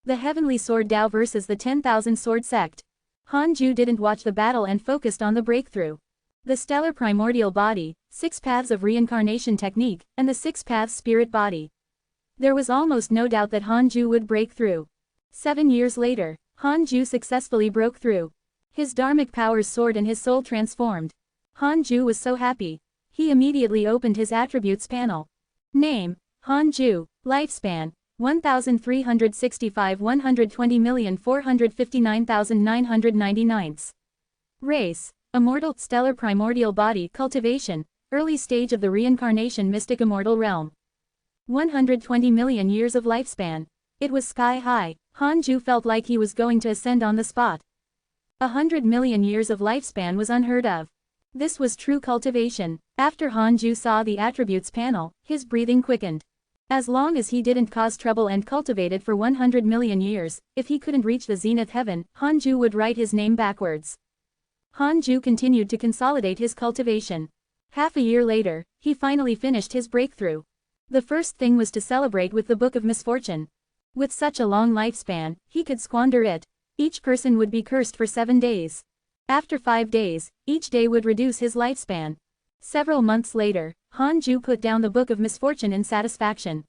The Heavenly Sword Dao versus the 10,000 Sword Sect. Han Ju didn't watch the battle and focused on the breakthrough. The Stellar Primordial Body, 6 Paths of Reincarnation Technique, and the 6 Paths Spirit Body. There was almost no doubt that Han Ju would break through. 7 years later, Han Ju successfully broke through. His Dharmic powers soared and his soul transformed. Han Ju was so happy. He immediately opened his attributes panel. Name, Han Ju. Lifespan, 1365 120,459,999. Race, Immortal Stellar Primordial Body Cultivation, early stage of the Reincarnation Mystic Immortal Realm. 120 million years of lifespan. It was sky high. Han Ju felt like he was going to ascend on the spot. 100 million years of lifespan was unheard of. This was true cultivation. After Han Ju saw the attributes panel, his breathing quickened. As long as he didn't cause trouble and cultivated for 100 million years, if he couldn't reach the zenith heaven, Han Ju would write his name backwards. Han Ju continued to consolidate his cultivation. Half a year later, he finally finished his breakthrough. The first thing was to celebrate with the Book of Misfortune. With such a long lifespan, he could squander it. Each person would be cursed for 7 days. After 5 days, each day would reduce his lifespan. Several months later, Han Ju put down the Book of Misfortune in satisfaction.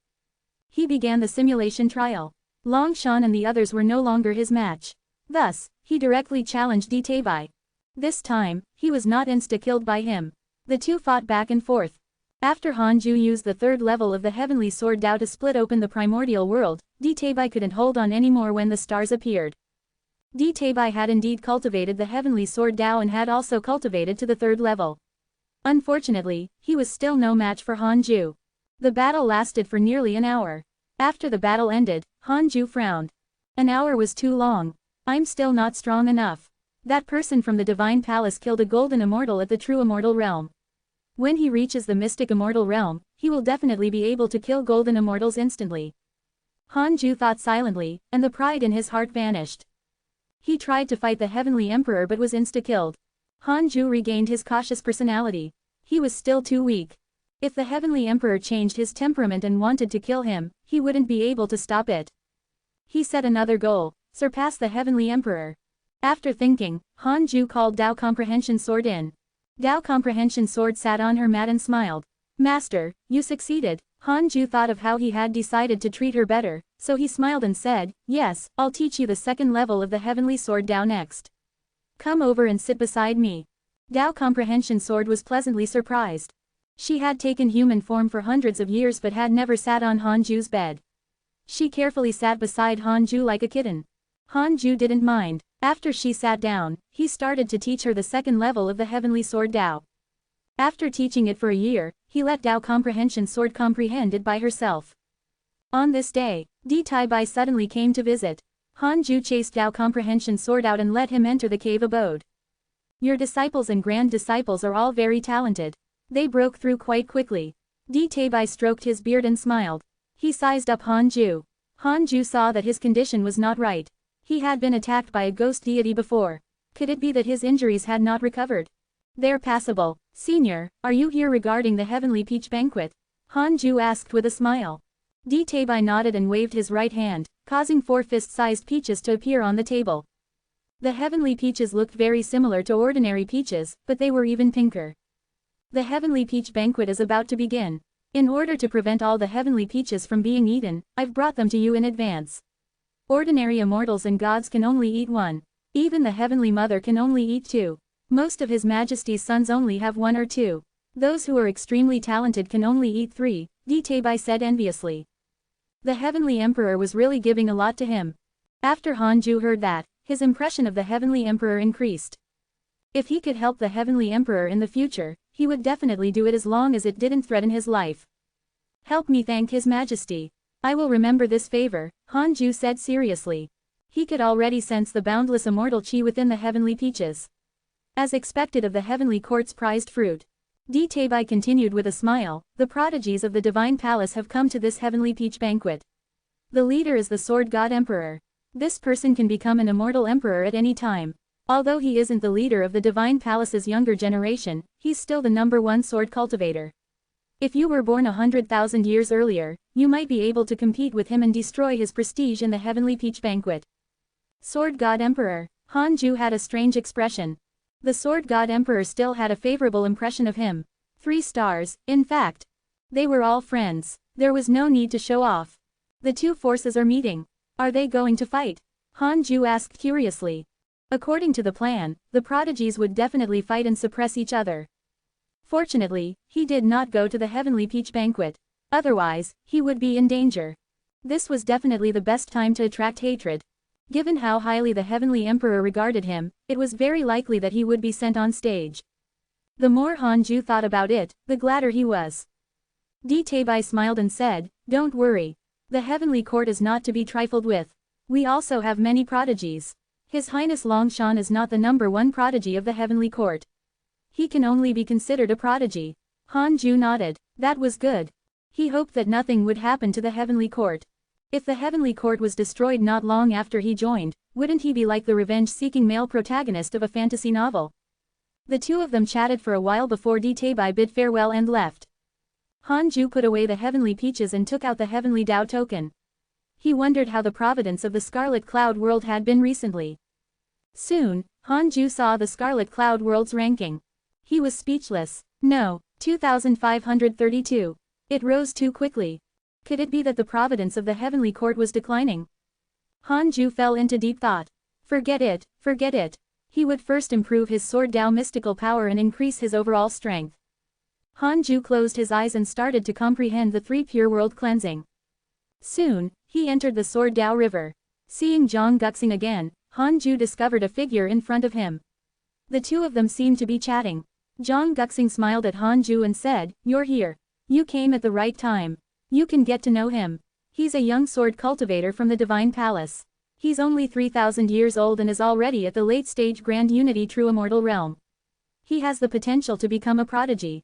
He began the simulation trial. Long Shan and the others were no longer his match. Thus, he directly challenged Di Teibai. This time, he was not insta-killed by him. The two fought back and forth. After Han Ju used the third level of the Heavenly Sword Dao to split open the primordial world, Di Teibai couldn't hold on anymore when the stars appeared. Di Teibai had indeed cultivated the Heavenly Sword Dao and had also cultivated to the third level. Unfortunately, he was still no match for Han Ju. The battle lasted for nearly an hour. After the battle ended, Han Ju frowned. An hour was too long. I'm still not strong enough. That person from the Divine Palace killed a golden immortal at the true immortal realm. When he reaches the mystic immortal realm, he will definitely be able to kill golden immortals instantly. Han Ju thought silently, and the pride in his heart vanished. He tried to fight the Heavenly Emperor but was insta-killed. Han Ju regained his cautious personality. He was still too weak. If the Heavenly Emperor changed his temperament and wanted to kill him, he wouldn't be able to stop it. He set another goal, surpass the Heavenly Emperor. After thinking, Han Ju called Dao Comprehension Sword in. Dao Comprehension Sword sat on her mat and smiled. Master, you succeeded. Han Ju thought of how he had decided to treat her better, so he smiled and said, yes, I'll teach you the second level of the Heavenly Sword Dao next. Come over and sit beside me. Dao Comprehension Sword was pleasantly surprised. She had taken human form for hundreds of years but had never sat on Hanju's bed. She carefully sat beside Hanju like a kitten. Hanju didn't mind. After she sat down, he started to teach her the second level of the heavenly sword Dao. After teaching it for a year, he let Dao comprehension sword comprehend it by herself. On this day, Di Tai Bai suddenly came to visit. Hanju chased Dao comprehension sword out and let him enter the cave abode. Your disciples and grand disciples are all very talented. They broke through quite quickly. Di Tai Bai stroked his beard and smiled. He sized up Hanju. Hanju saw that his condition was not right. He had been attacked by a ghost deity before. Could it be that his injuries had not recovered? They're passable. Senior, are you here regarding the heavenly peach banquet? Hanju asked with a smile. Di Tai Bai nodded and waved his right hand, causing 4 fist-sized peaches to appear on the table. The heavenly peaches looked very similar to ordinary peaches, but they were even pinker. The heavenly peach banquet is about to begin. In order to prevent all the heavenly peaches from being eaten, I've brought them to you in advance. Ordinary immortals and gods can only eat 1. Even the Heavenly Mother can only eat 2. Most of His Majesty's sons only have 1 or 2. Those who are extremely talented can only eat 3, Di Tai Bai said enviously. The Heavenly Emperor was really giving a lot to him. After Hanju heard that, his impression of the Heavenly Emperor increased. If he could help the Heavenly Emperor in the future, he would definitely do it as long as it didn't threaten his life. Help me thank His Majesty. I will remember this favor, Hanju said seriously. He could already sense the boundless immortal chi within the heavenly peaches. As expected of the heavenly court's prized fruit. Di Tai Bai continued with a smile, the prodigies of the divine palace have come to this heavenly peach banquet. The leader is the sword god emperor. This person can become an immortal emperor at any time. Although he isn't the leader of the divine palace's younger generation, he's still the #1 sword cultivator. If you were born 100,000 years earlier, you might be able to compete with him and destroy his prestige in the heavenly peach banquet. Sword God Emperor. Hanju had a strange expression. The Sword God Emperor still had a favorable impression of him. 3 stars, in fact. They were all friends. There was no need to show off. The 2 forces are meeting. Are they going to fight? Hanju asked curiously. According to the plan, the prodigies would definitely fight and suppress each other. Fortunately, he did not go to the heavenly peach banquet. Otherwise, he would be in danger. This was definitely the best time to attract hatred. Given how highly the heavenly emperor regarded him, it was very likely that he would be sent on stage. The more Hanju thought about it, the gladder he was. Di Tai Bai smiled and said, "Don't worry. The heavenly court is not to be trifled with. We also have many prodigies. His Highness Longshan is not the #1 prodigy of the heavenly court. He can only be considered a prodigy." Hanju nodded. That was good. He hoped that nothing would happen to the heavenly court. If the heavenly court was destroyed not long after he joined, wouldn't he be like the revenge-seeking male protagonist of a fantasy novel? The 2 of them chatted for a while before Di Tai Bai bid farewell and left. Hanju put away the heavenly peaches and took out the heavenly Dao token. He wondered how the Providence of the Scarlet Cloud World had been recently. Soon, Hanju saw the Scarlet Cloud World's ranking. He was speechless. No, 2532. It rose too quickly. Could it be that the providence of the heavenly court was declining? Hanju fell into deep thought. Forget it, forget it. He would first improve his sword Dao mystical power and increase his overall strength. Hanju closed his eyes and started to comprehend the 3 pure world cleansing. Soon, he entered the sword Dao river. Seeing Zhang Guxing again, Hanju discovered a figure in front of him. The 2 of them seemed to be chatting. Zhang Guxing smiled at Hanju and said, "You're here. You came at the right time. You can get to know him. He's a young sword cultivator from the Divine Palace. He's only 3,000 years old and is already at the late-stage Grand Unity True Immortal realm. He has the potential to become a prodigy.